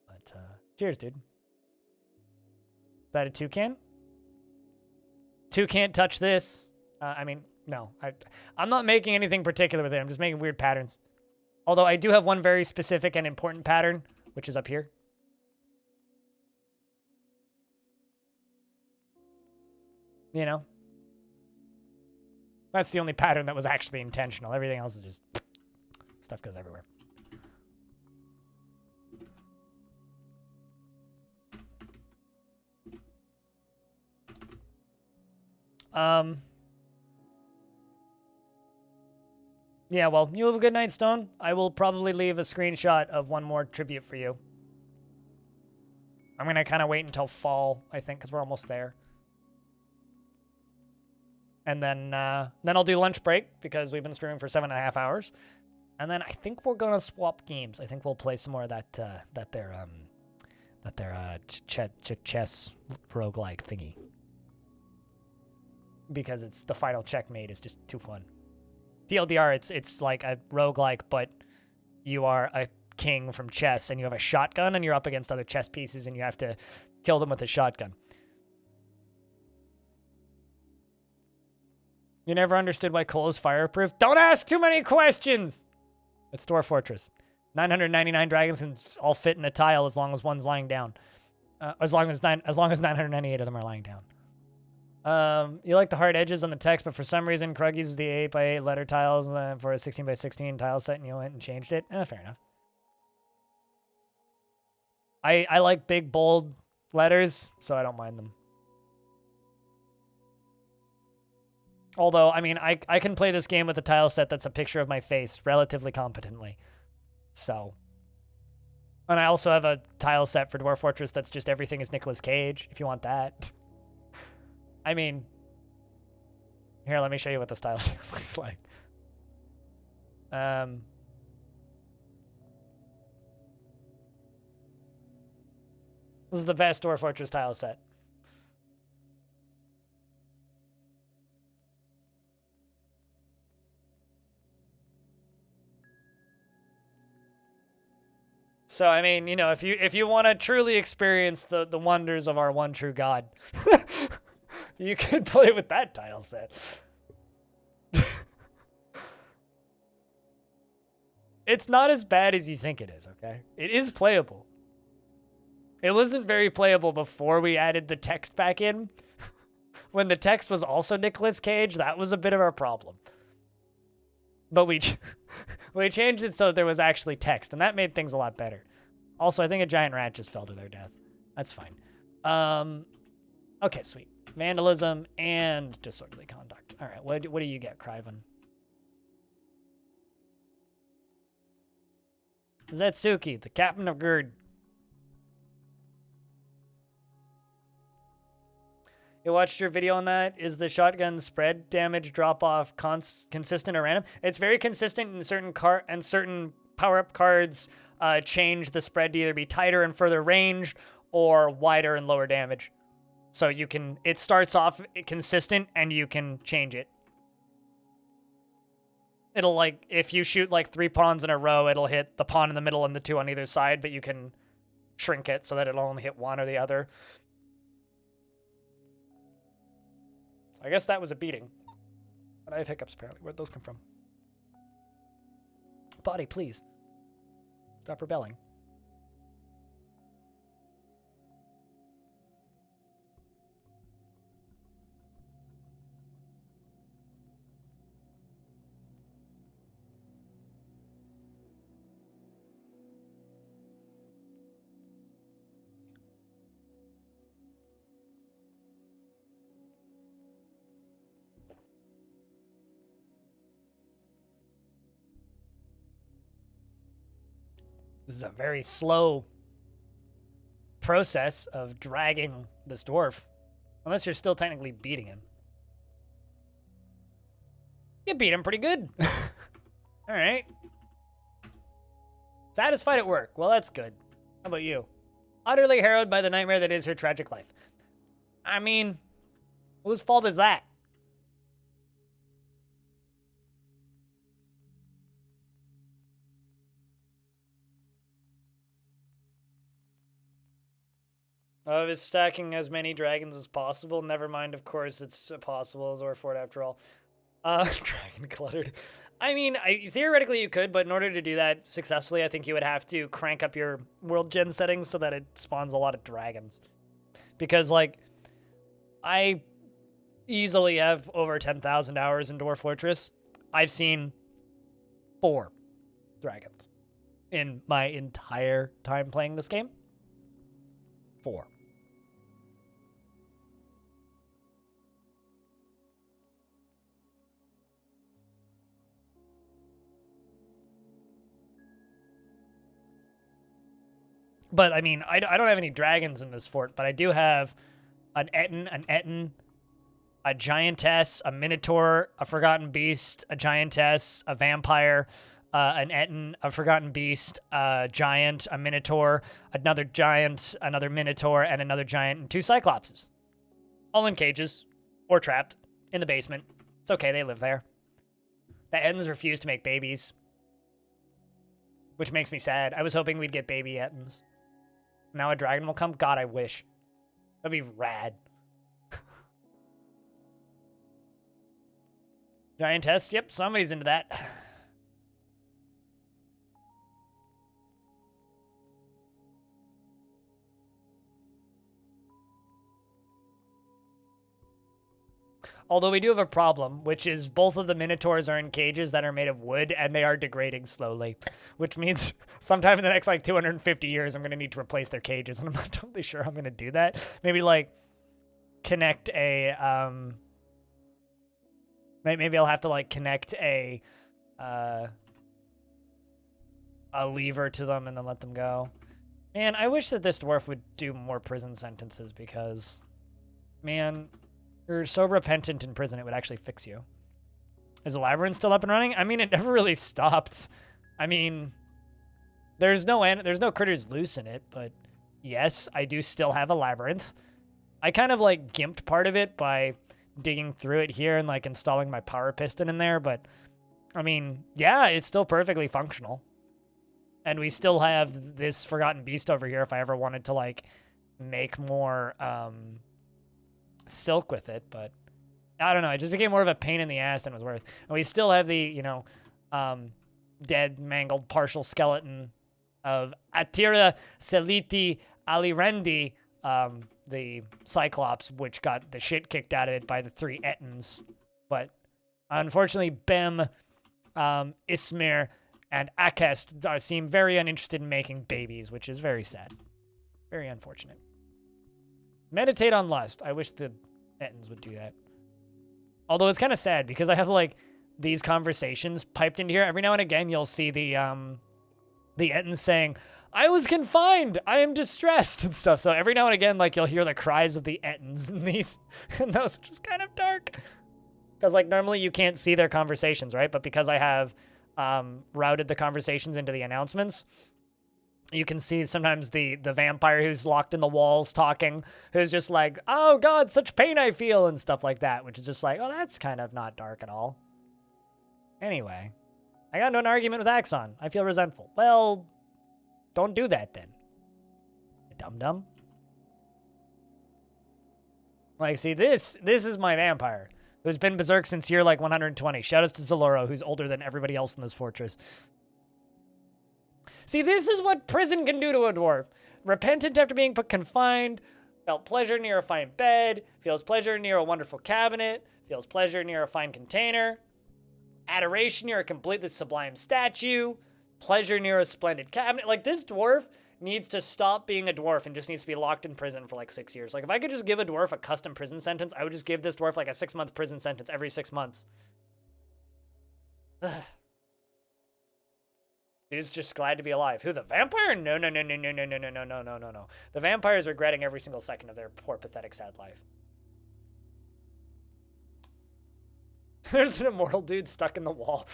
But cheers, dude. Is that a toucan? Two can't touch this. I mean, no, I'm not making anything particular with it. I'm just making weird patterns. Although I do have one very specific and important pattern, which is up here. You know? That's the only pattern that was actually intentional. Everything else is just... stuff goes everywhere. Yeah, well, you have a good night, Stone. I will probably leave a screenshot of one more tribute for you. I'm going to kind of wait until fall, I think, because we're almost there. And then I'll do lunch break because we've been streaming for 7.5 hours. And then I think we're gonna swap games. I think we'll play some more of that chess roguelike thingy. because it's the final checkmate is just too fun. TLDR, it's like a roguelike, but you are a king from chess and you have a shotgun and you're up against other chess pieces and you have to kill them with a shotgun. You never understood why coal is fireproof? Don't ask too many questions! It's Dwarf Fortress. 999 dragons can all fit in a tile as long as one's lying down. As long as 998 of them are lying down. You like the hard edges on the text, but for some reason, Krug uses the 8x8 letter tiles for a 16x16 tile set, and you went and changed it. Fair enough. I like big, bold letters, so I don't mind them. Although, I mean, I can play this game with a tile set that's a picture of my face relatively competently. So. And I also have a tile set for Dwarf Fortress that's just everything is Nicolas Cage, if you want that. I mean, here, let me show you what this tile set looks like. This is the best Dwarf Fortress tile set. So, I mean, you know, if you want to truly experience the wonders of our one true God, you could play with that tile set. It's not as bad as you think it is, okay? It is playable. It wasn't very playable before we added the text back in. When the text was also Nicolas Cage, that was a bit of a problem. But we changed it so there was actually text, and that made things a lot better. Also, I think a giant rat just fell to their death. That's fine. Okay, sweet. Vandalism and disorderly conduct. All right, what do you get, Criven? Zetsuki, the captain of Gerd. You watched your video on that. Is the shotgun spread damage drop off consistent or random? It's very consistent in certain power-up cards change the spread to either be tighter and further range or wider and lower damage. So you can, it starts off consistent and you can change it. It'll like, if you shoot like 3 pawns in a row, it'll hit the pawn in the middle and the 2 on either side, but you can shrink it so that it'll only hit one or the other. I guess that was a beating. But I have hiccups, apparently. Where'd those come from? Body, please. Stop rebelling. This is a very slow process of dragging this dwarf. Unless you're still technically beating him. You beat him pretty good. Alright. Satisfied at work. Well, that's good. How about you? Utterly harrowed by the nightmare that is her tragic life. I mean, whose fault is that? Of is stacking as many dragons as possible. Never mind, of course, it's possible as Orford after all. Dragon cluttered. I mean, theoretically you could, but in order to do that successfully, I think you would have to crank up your world gen settings so that it spawns a lot of dragons. Because, like, I easily have over 10,000 hours in Dwarf Fortress. I've seen 4 dragons in my entire time playing this game. 4. But, I mean, I don't have any dragons in this fort, but I do have an Etten, a Giantess, a Minotaur, a Forgotten Beast, a Giantess, a Vampire, an Etten, a Forgotten Beast, a Giant, a Minotaur, another Giant, another Minotaur, and another Giant, and 2 Cyclopses. All in cages, or trapped, in the basement. It's okay, they live there. The Ettins refuse to make babies, which makes me sad. I was hoping we'd get baby Ettins. Now a dragon will come? God, I wish. That'd be rad. Giantess? Yep, somebody's into that. Although we do have a problem, which is both of the Minotaurs are in cages that are made of wood, and they are degrading slowly. Which means sometime in the next, like, 250 years, I'm going to need to replace their cages, and I'm not totally sure I'm going to do that. Maybe, like, connect a, Maybe I'll have to, like, connect a lever to them and then let them go. Man, I wish that this dwarf would do more prison sentences because, man... You're so repentant in prison, it would actually fix you. Is the labyrinth still up and running? I mean, it never really stopped. I mean, there's no critters loose in it, but yes, I do still have a labyrinth. I kind of like gimped part of it by digging through it here and like installing my power piston in there, but I mean, yeah, it's still perfectly functional. And we still have this Forgotten Beast over here if I ever wanted to like make more, silk with it, but I don't know. It just became more of a pain in the ass than it was worth. And we still have the, you know, dead, mangled, partial skeleton of Atira Seliti Alirendi, the Cyclops, which got the shit kicked out of it by the 3 Ettins. But unfortunately, Bem, Ismir, and Akest seem very uninterested in making babies, which is very sad. Very unfortunate. Meditate on lust. I wish the Ettins would do that. Although it's kind of sad because I have like these conversations piped into here. Every now and again, you'll see the Ettins saying, "I was confined. I am distressed," and stuff. So every now and again, like you'll hear the cries of the Ettins in these, and those are just kind of dark. Because like normally you can't see their conversations, right? But because I have routed the conversations into the announcements. You can see sometimes the vampire who's locked in the walls talking, who's just like, "Oh God, such pain I feel," and stuff like that, which is just like, oh, that's kind of not dark at all. Anyway, I got into an argument with Axon. I feel resentful. Well, don't do that then. You dum-dum. Like, see, this is my vampire, who's been berserk since year like 120. Shoutouts to Zaloro, who's older than everybody else in this fortress. See, this is what prison can do to a dwarf. Repentant after being put confined, felt pleasure near a fine bed, feels pleasure near a wonderful cabinet, feels pleasure near a fine container, adoration near a completely sublime statue, pleasure near a splendid cabinet. Like, this dwarf needs to stop being a dwarf and just needs to be locked in prison for like 6 years. Like, if I could just give a dwarf a custom prison sentence, I would just give this dwarf like a 6-month prison sentence every 6 months. Ugh. Dude's just glad to be alive. Who, the vampire? No. The vampire is regretting every single second of their poor, pathetic, sad life. There's an immortal dude stuck in the wall.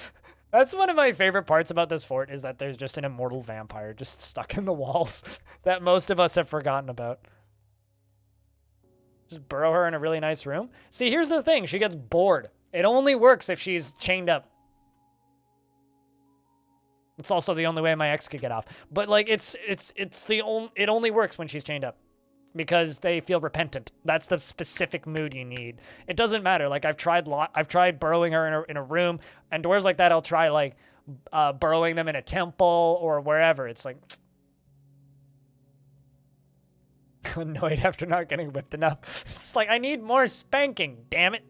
That's one of my favorite parts about this fort, is that there's just an immortal vampire just stuck in the walls that most of us have forgotten about. Just burrow her in a really nice room. See, here's the thing. She gets bored. It only works if she's chained up. It's also the only way my ex could get off. But like it only works when she's chained up because they feel repentant. That's the specific mood you need. It doesn't matter. Like I've tried burrowing her in a room, and dwarves like that I'll try like burrowing them in a temple or wherever. It's like annoyed after not getting whipped enough. It's like I need more spanking, damn it.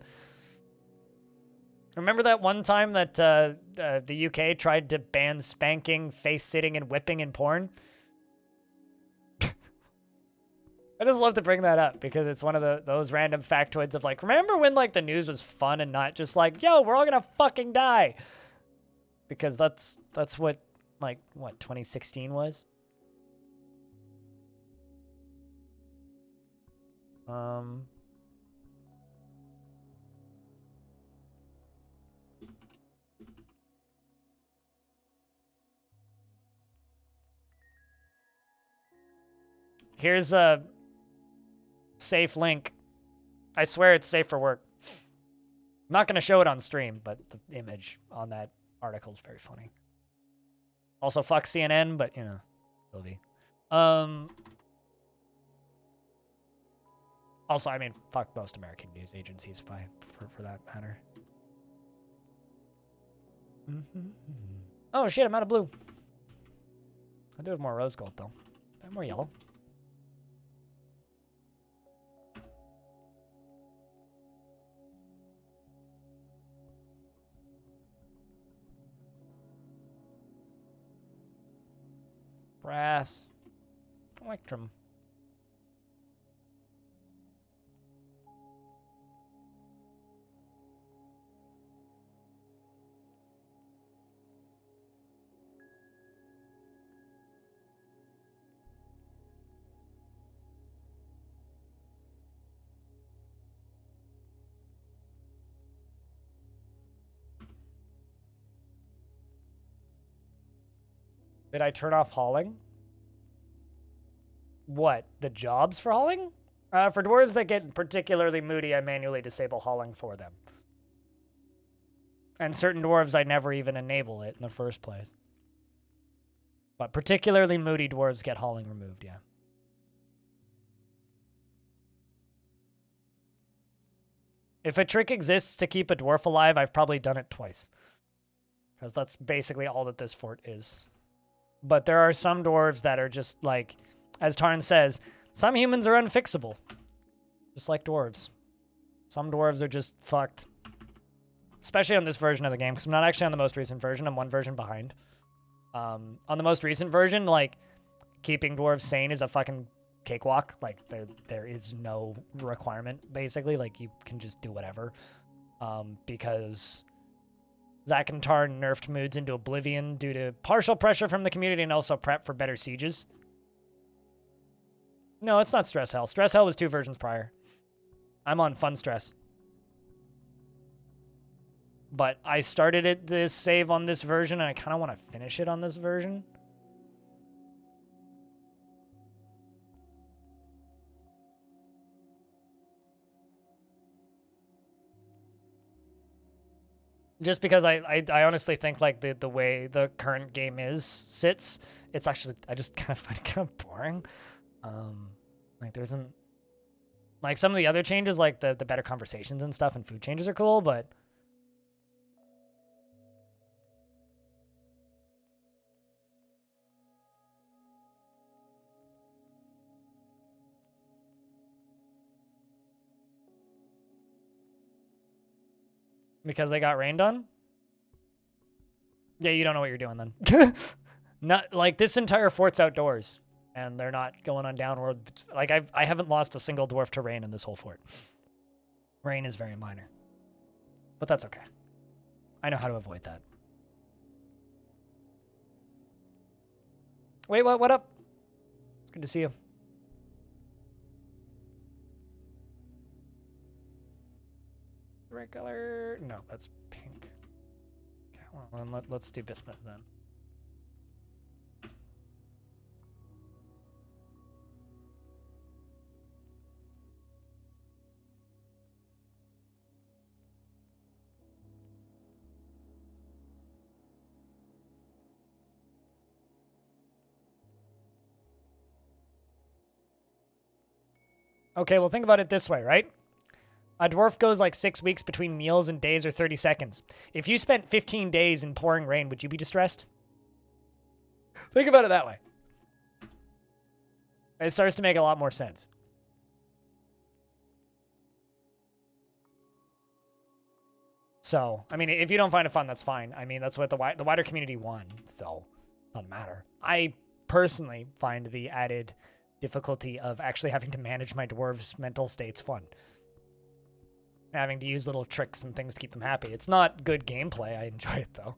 Remember that one time that the UK tried to ban spanking, face-sitting, and whipping in porn? I just love to bring that up because it's one of those random factoids of like, remember when like the news was fun and not just like, yo, we're all gonna fucking die? Because that's what 2016 was. Here's a safe link. I swear it's safe for work. not going to show it on stream, but the image on that article is very funny. Also, fuck CNN, but, you know, will be. Also, I mean, fuck most American news agencies for that matter. Oh, shit, I'm out of blue. I do have more rose gold, though. I have more yellow. Brass. Electrum. Did I turn off hauling? What? The jobs for hauling? For dwarves that get particularly moody, I manually disable hauling for them. And certain dwarves, I never even enable it in the first place. But particularly moody dwarves get hauling removed, yeah. If a trick exists to keep a dwarf alive, I've probably done it twice. Because that's basically all that this fort is. But there are some dwarves that are just like, as Tarn says, some humans are unfixable. Just like dwarves. Some dwarves are just fucked. Especially on this version of the game, because I'm not actually on the most recent version. I'm one version behind. On the most recent version, like, keeping dwarves sane is a fucking cakewalk. Like, there is no requirement, basically. Like, you can just do whatever. Because Zack and Tarn nerfed moods into oblivion due to partial pressure from the community and also prep for better sieges. No, it's not Stress Hell. Stress Hell was 2 versions prior. I'm on Fun Stress. But I started this save on this version, and I kind of want to finish it on this version. Just because I honestly think, like, the way the current game sits, it's actually, I just kind of find it kind of boring. Like, there isn't, like, some of the other changes, like the better conversations and stuff and food changes are cool, but because they got rained on? Yeah, you don't know what you're doing then. Not like this entire fort's outdoors, and they're not going on downward. Like I haven't lost a single dwarf to rain in this whole fort. Rain is very minor, but that's okay. I know how to avoid that. Wait, what up? It's good to see you. Red color? No, that's pink. Okay, well, let's do bismuth then. Okay, well, think about it this way, right? A dwarf goes like 6 weeks between meals and days or 30 seconds. If you spent 15 days in pouring rain, would you be distressed? Think about it that way. It starts to make a lot more sense. So, I mean, if you don't find it fun, that's fine. I mean, that's what the wider community won, so it doesn't matter. I personally find the added difficulty of actually having to manage my dwarves' mental states fun. Having to use little tricks and things to keep them happy. It's not good gameplay. I enjoy it, though.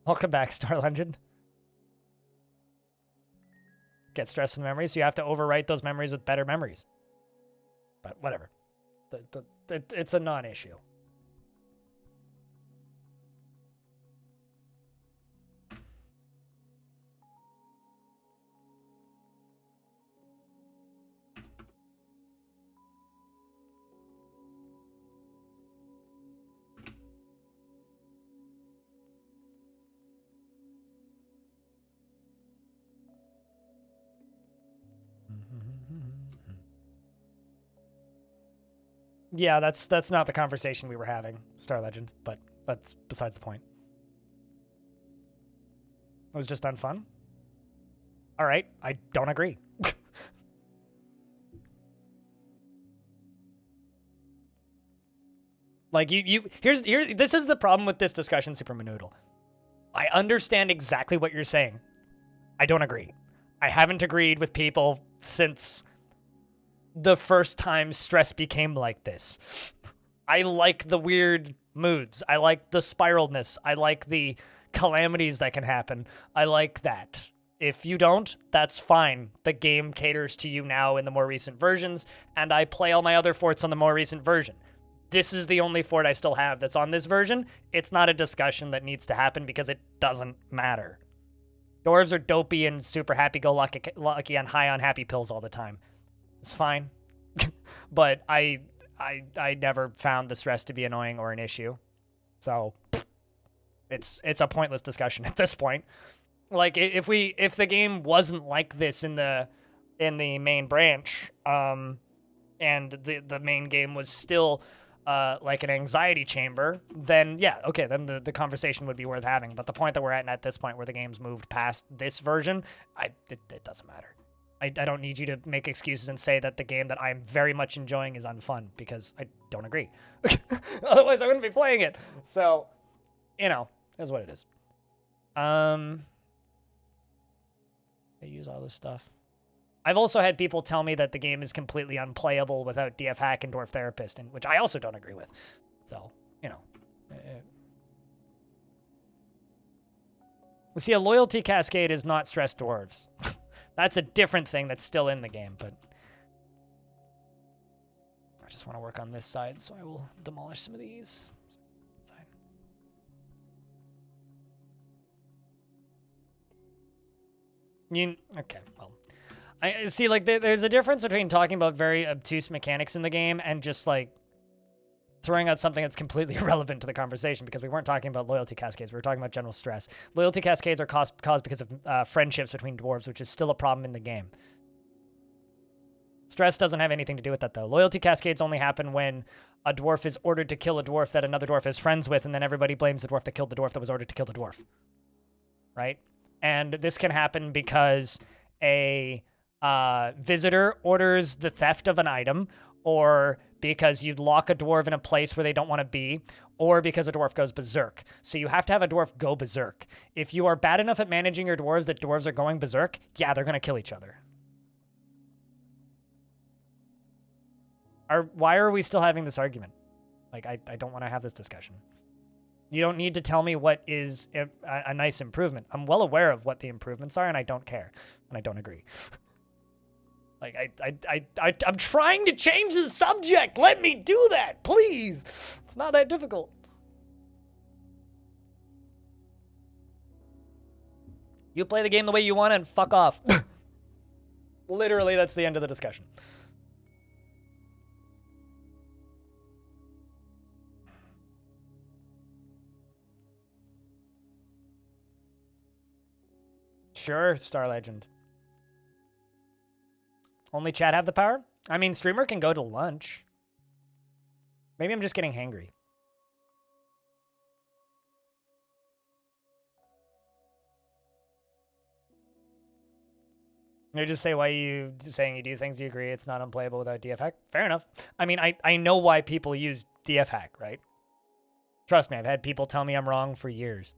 Welcome back, Star Legend. Get stressed from memories, so you have to overwrite those memories with better memories. But whatever. It's a non-issue. Yeah, that's not the conversation we were having, Star Legend, but that's besides the point. It was just unfun. All right, I don't agree. Like here's this is the problem with this discussion, Super Manoodle. I understand exactly what you're saying. I don't agree. I haven't agreed with people since the first time stress became like this. I like the weird moods. I like the spiraledness. I like the calamities that can happen. I like that. If you don't, that's fine. The game caters to you now in the more recent versions, and I play all my other forts on the more recent version. This is the only fort I still have that's on this version. It's not a discussion that needs to happen because it doesn't matter. Dwarves are dopey and super happy-go-lucky and high on happy pills all the time. It's fine. But I never found the stress to be annoying or an issue. So it's a pointless discussion at this point. Like if the game wasn't like this in the main branch, and the main game was still like an anxiety chamber, then yeah, okay, then the conversation would be worth having. But the point that we're at this point where the game's moved past this version, it doesn't matter. I don't need you to make excuses and say that the game that I'm very much enjoying is unfun, because I don't agree. Otherwise, I wouldn't be playing it. So, is what it is. They use all this stuff. I've also had people tell me that the game is completely unplayable without DF Hack and Dwarf Therapist, and which I also don't agree with. So, See, a loyalty cascade is not stress dwarves. That's a different thing that's still in the game, but I just want to work on this side, so I will demolish some of these. Okay, well, I see, like, there's a difference between talking about very obtuse mechanics in the game and just, like, throwing out something that's completely irrelevant to the conversation, because we weren't talking about loyalty cascades. We were talking about general stress. Loyalty cascades are caused because of friendships between dwarves, which is still a problem in the game. Stress doesn't have anything to do with that, though. Loyalty cascades only happen when a dwarf is ordered to kill a dwarf that another dwarf is friends with, and then everybody blames the dwarf that killed the dwarf that was ordered to kill the dwarf. Right? And this can happen because a visitor orders the theft of an item, or because you lock a dwarf in a place where they don't want to be, or because a dwarf goes berserk. So you have to have a dwarf go berserk. If you are bad enough at managing your dwarves that dwarves are going berserk, yeah, they're going to kill each other. Why are we still having this argument? Like, I don't want to have this discussion. You don't need to tell me what is a nice improvement. I'm well aware of what the improvements are, and I don't care, and I don't agree. Like, I'm trying to change the subject. Let me do that, please. It's not that difficult. You play the game the way you want and fuck off. Literally, that's the end of the discussion. Sure, Star Legend. Only chat have the power? I mean, streamer can go to lunch. Maybe I'm just getting hangry. You just say why you saying you do things you agree it's not unplayable without DF hack. Fair enough. I mean, I know why people use DF hack, right? Trust me, I've had people tell me I'm wrong for years.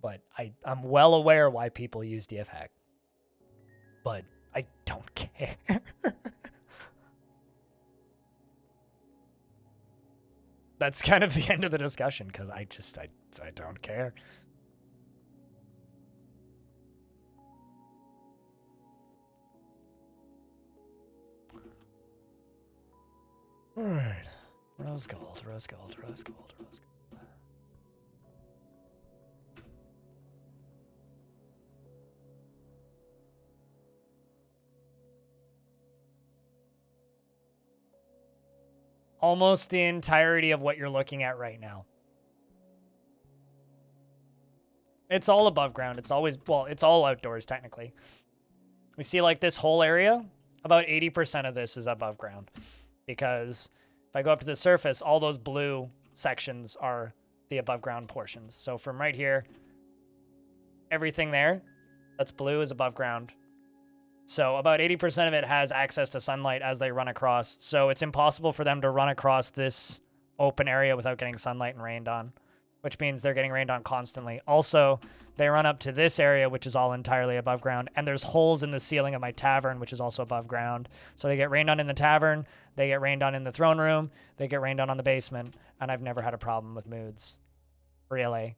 But I'm well aware why people use DF hack. But I don't care. That's kind of the end of the discussion, because I don't care. All right. Rose gold, rose gold, rose gold, rose gold. Almost the entirety of what you're looking at right now. It's all above ground. It's always, well, it's all outdoors, technically. We see, like, this whole area. About 80% of this is above ground, because if I go up to the surface, all those blue sections are the above ground portions. So from right here, everything there that's blue is above ground. So about 80% of it has access to sunlight as they run across. So it's impossible for them to run across this open area without getting sunlight and rained on, which means they're getting rained on constantly. Also, they run up to this area, which is all entirely above ground, and there's holes in the ceiling of my tavern, which is also above ground. So they get rained on in the tavern, they get rained on in the throne room, they get rained on the basement, and I've never had a problem with moods, really.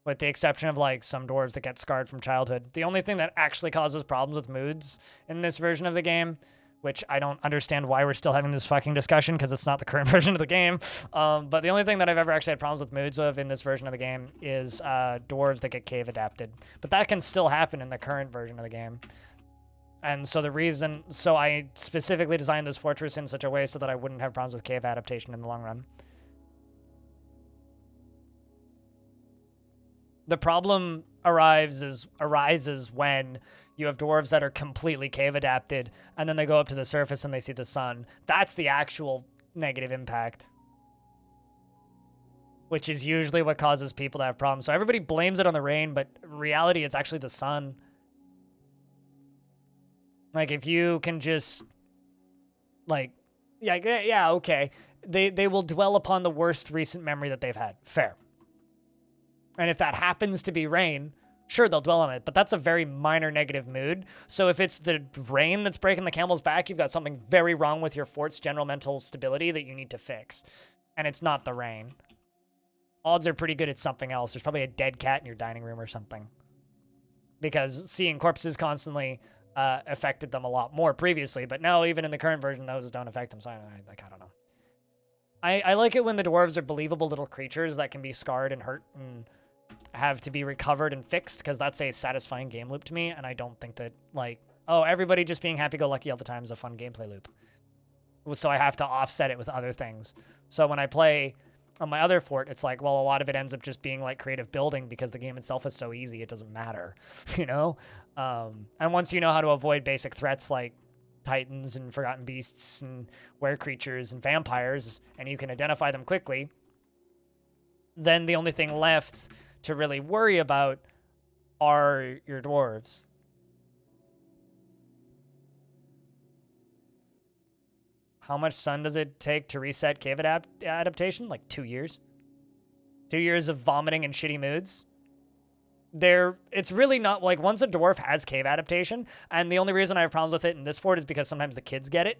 With the exception of, like, some dwarves that get scarred from childhood. The only thing that actually causes problems with moods in this version of the game, which I don't understand why we're still having this fucking discussion, because it's not the current version of the game. But the only thing that I've ever actually had problems with moods of in this version of the game is dwarves that get cave adapted. But that can still happen in the current version of the game. And so so I specifically designed this fortress in such a way so that I wouldn't have problems with cave adaptation in the long run. The problem arises when you have dwarves that are completely cave adapted, and then they go up to the surface and they see the sun. That's the actual negative impact, which is usually what causes people to have problems. So everybody blames it on the rain, but reality is actually the sun. Like, if you can just, like, yeah, okay. They will dwell upon the worst recent memory that they've had. Fair. And if that happens to be rain, sure, they'll dwell on it, but that's a very minor negative mood. So if it's the rain that's breaking the camel's back, you've got something very wrong with your fort's general mental stability that you need to fix. And it's not the rain. Odds are pretty good it's something else. There's probably a dead cat in your dining room or something. Because seeing corpses constantly affected them a lot more previously, but now even in the current version, those don't affect them, so I don't know. I like it when the dwarves are believable little creatures that can be scarred and hurt and have to be recovered and fixed, because that's a satisfying game loop to me, and I don't think that, like, oh, everybody just being happy-go-lucky all the time is a fun gameplay loop. So I have to offset it with other things. So when I play on my other fort, it's like, well, a lot of it ends up just being like creative building because the game itself is so easy, it doesn't matter, you know? And once you know how to avoid basic threats like titans and forgotten beasts and were creatures and vampires, and you can identify them quickly, then the only thing left to really worry about are your dwarves. How much sun does it take to reset cave adaptation? Like 2 years. 2 years of vomiting and shitty moods. It's really not, like, once a dwarf has cave adaptation, and the only reason I have problems with it in this fort is because sometimes the kids get it.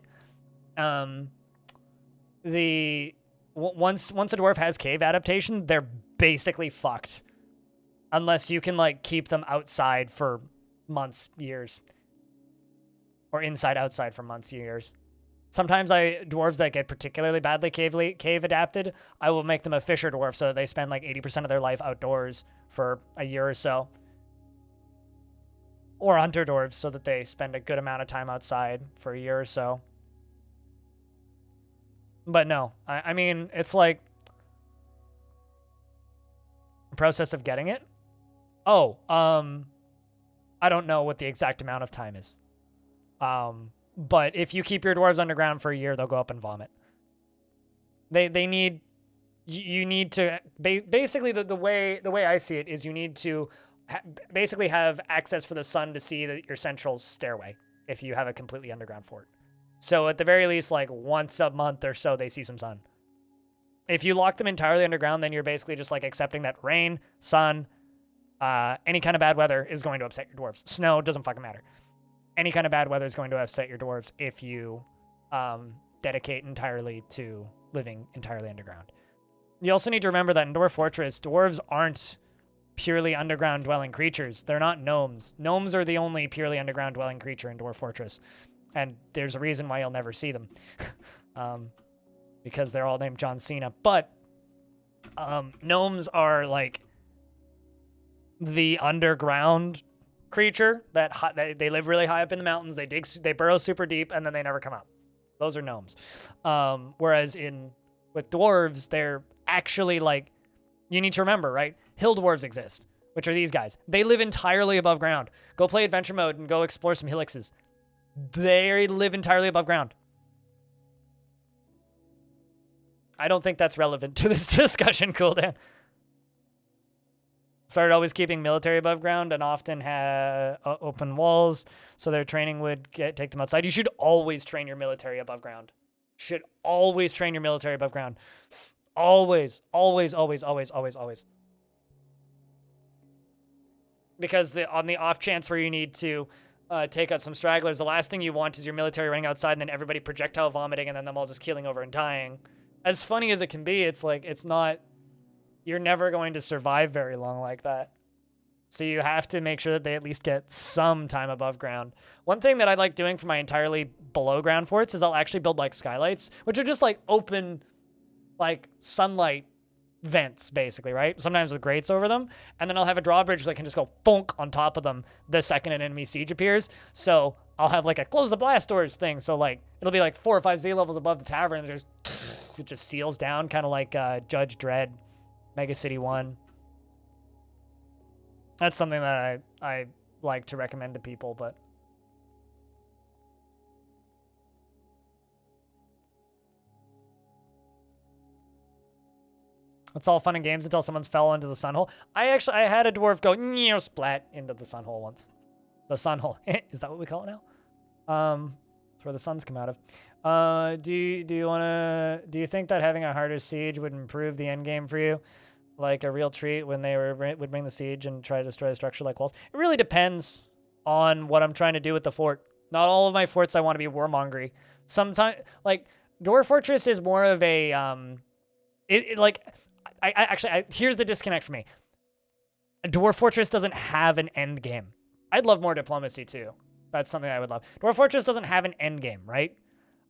Once a dwarf has cave adaptation, they're basically fucked. Unless you can, like, keep them outside for months, years. Or outside for months, years. Sometimes dwarves that get particularly badly cave adapted, I will make them a fisher dwarf so that they spend like 80% of their life outdoors for a year or so. Or hunter dwarves so that they spend a good amount of time outside for a year or so. But no, I mean, it's like the process of getting it. Oh, I don't know what the exact amount of time is. But if you keep your dwarves underground for a year, they'll go up and vomit. You need to, basically the way I see it is you need to basically have access for the sun to see your central stairway if you have a completely underground fort. So at the very least, like once a month or so, they see some sun. If you lock them entirely underground, then you're basically just like accepting that rain, sun, any kind of bad weather is going to upset your dwarves. Snow doesn't fucking matter. Any kind of bad weather is going to upset your dwarves if you dedicate entirely to living entirely underground. You also need to remember that in Dwarf Fortress, dwarves aren't purely underground dwelling creatures. They're not gnomes. Gnomes are the only purely underground dwelling creature in Dwarf Fortress. And there's a reason why you'll never see them. Because they're all named John Cena. But gnomes are like the underground creature that they live really high up in the mountains. They burrow super deep, and then they never come up. Those are gnomes. Whereas with dwarves, they're actually like, you need to remember, right? Hill dwarves exist, which are these guys. They live entirely above ground. Go play adventure mode and go explore some hillixes. They live entirely above ground. I don't think that's relevant to this discussion, Cooldown. Started always keeping military above ground and often had open walls, so their training would take them outside. You should always train your military above ground. Should always train your military above ground. Always, always, always, always, always, always. Because on the off chance where you need to take out some stragglers, the last thing you want is your military running outside and then everybody projectile vomiting and then them all just keeling over and dying. As funny as it can be, it's like, it's not, you're never going to survive very long like that. So you have to make sure that they at least get some time above ground. One thing that I like doing for my entirely below ground forts is I'll actually build like skylights, which are just like open, like sunlight vents basically, right? Sometimes with grates over them. And then I'll have a drawbridge that can just go thunk on top of them the second an enemy siege appears. So I'll have like a close the blast doors thing. So like, it'll be like 4 or 5 Z levels above the tavern and it just seals down, kind of like Judge Dredd, Mega City 1. That's something that I like to recommend to people, but it's all fun and games until someone's fell into the sun hole. I had a dwarf go splat into the sun hole once. The sun hole. Is that what we call it now? It's where the suns come out of. Do you think that having a harder siege would improve the end game for you? Like a real treat when they would bring the siege and try to destroy the structure like walls? It really depends on what I'm trying to do with the fort. Not all of my forts I want to be warmongery. Sometimes, like, Dwarf Fortress is more of a, here's the disconnect for me. Dwarf Fortress doesn't have an end game. I'd love more diplomacy too. That's something I would love. Dwarf Fortress doesn't have an end game, right?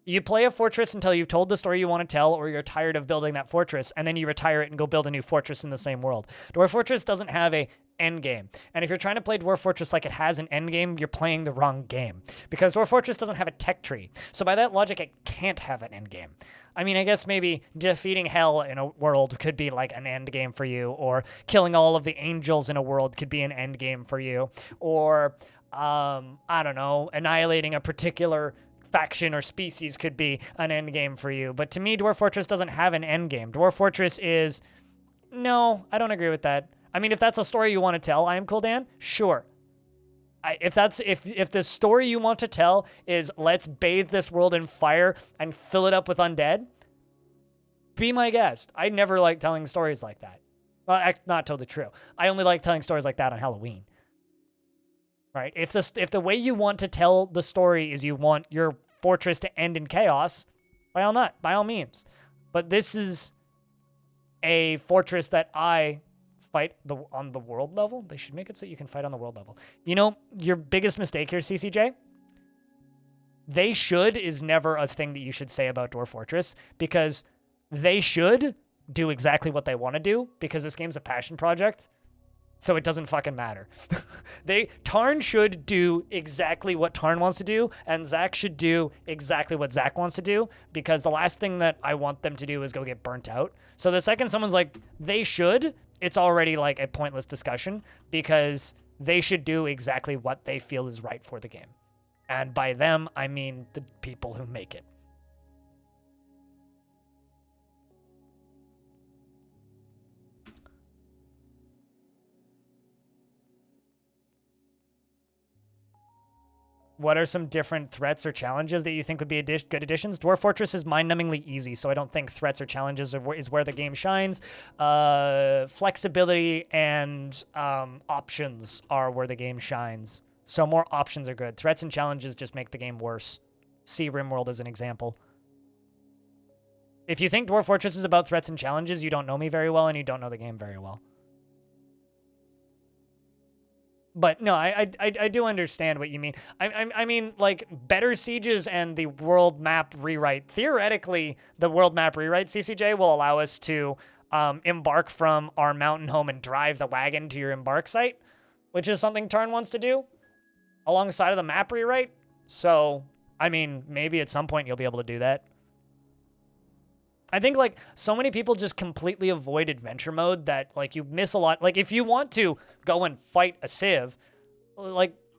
You play a fortress until you've told the story you want to tell, or you're tired of building that fortress, and then you retire it and go build a new fortress in the same world. Dwarf Fortress doesn't have a end game. And if you're trying to play Dwarf Fortress like it has an end game, you're playing the wrong game. Because Dwarf Fortress doesn't have a tech tree. So by that logic, it can't have an end game. I mean, I guess maybe defeating hell in a world could be like an end game for you, or killing all of the angels in a world could be an end game for you, or, I don't know, annihilating a particular faction or species could be an end game for you. But to me, Dwarf Fortress doesn't have an end game. Dwarf Fortress is... No, I don't agree with that. I mean, if that's a story you want to tell, I am Kuldan, sure. If the story you want to tell is let's bathe this world in fire and fill it up with undead, be my guest. I never like telling stories like that. Well, not totally true. I only like telling stories like that on Halloween. Right? If the way you want to tell the story is you want your fortress to end in chaos, by all means. But this is a fortress that I fight on the world level. They should make it so you can fight on the world level. You know, your biggest mistake here, CCJ? They should is never a thing that you should say about Dwarf Fortress, because they should do exactly what they want to do, because this game's a passion project. So it doesn't fucking matter. Tarn should do exactly what Tarn wants to do, and Zach should do exactly what Zach wants to do, because the last thing that I want them to do is go get burnt out. So the second someone's like, they should, it's already like a pointless discussion, because they should do exactly what they feel is right for the game. And by them, I mean the people who make it. What are some different threats or challenges that you think would be good additions? Dwarf Fortress is mind-numbingly easy, so I don't think threats or challenges is where the game shines. Flexibility and options are where the game shines. So more options are good. Threats and challenges just make the game worse. See RimWorld as an example. If you think Dwarf Fortress is about threats and challenges, you don't know me very well and you don't know the game very well. But no, I do understand what you mean. I mean, like, better sieges and the world map rewrite. Theoretically, the world map rewrite, CCJ, will allow us to embark from our mountain home and drive the wagon to your embark site, which is something Tarn wants to do alongside of the map rewrite. So, I mean, maybe at some point you'll be able to do that. I think, like, so many people just completely avoid adventure mode that, like, you miss a lot. Like, if you want to go and fight a civ, like,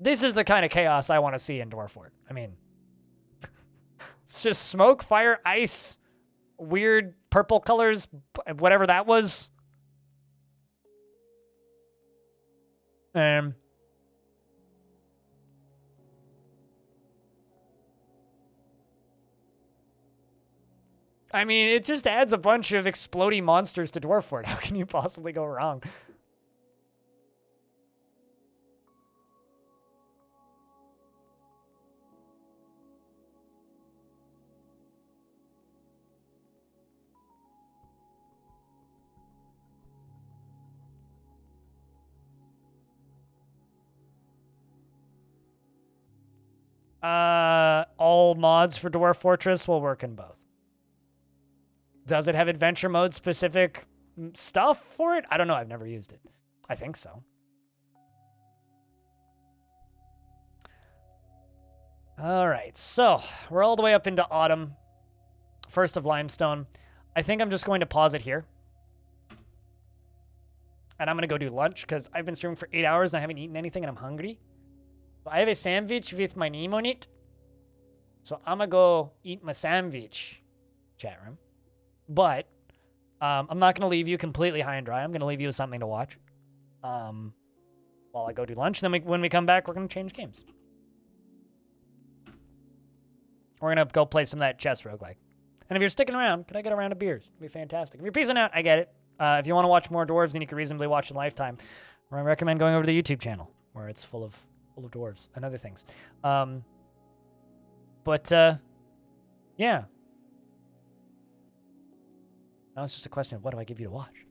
This is the kind of chaos I want to see in Dwarfort. I mean, it's just smoke, fire, ice, weird purple colors, whatever that was. I mean, it just adds a bunch of exploding monsters to Dwarfort. How can you possibly go wrong? All mods for Dwarf Fortress will work in both. Does it have adventure mode specific stuff for it? I don't know. I've never used it. I think so. All right. So we're all the way up into autumn. First of limestone. I think I'm just going to pause it here. And I'm going to go do lunch because I've been streaming for 8 hours and I haven't eaten anything and I'm hungry. I have a sandwich with my name on it. So I'm going to go eat my sandwich, chat room. But I'm not going to leave you completely high and dry. I'm going to leave you with something to watch while I go do lunch. Then when we come back, we're going to change games. We're going to go play some of that chess roguelike. And if you're sticking around, can I get a round of beers? It'd be fantastic. If you're peacing out, I get it. If you want to watch more dwarves than you can reasonably watch in Lifetime, I recommend going over to the YouTube channel where it's full of dwarves and other things. Yeah. Now it's just a question of what do I give you to watch?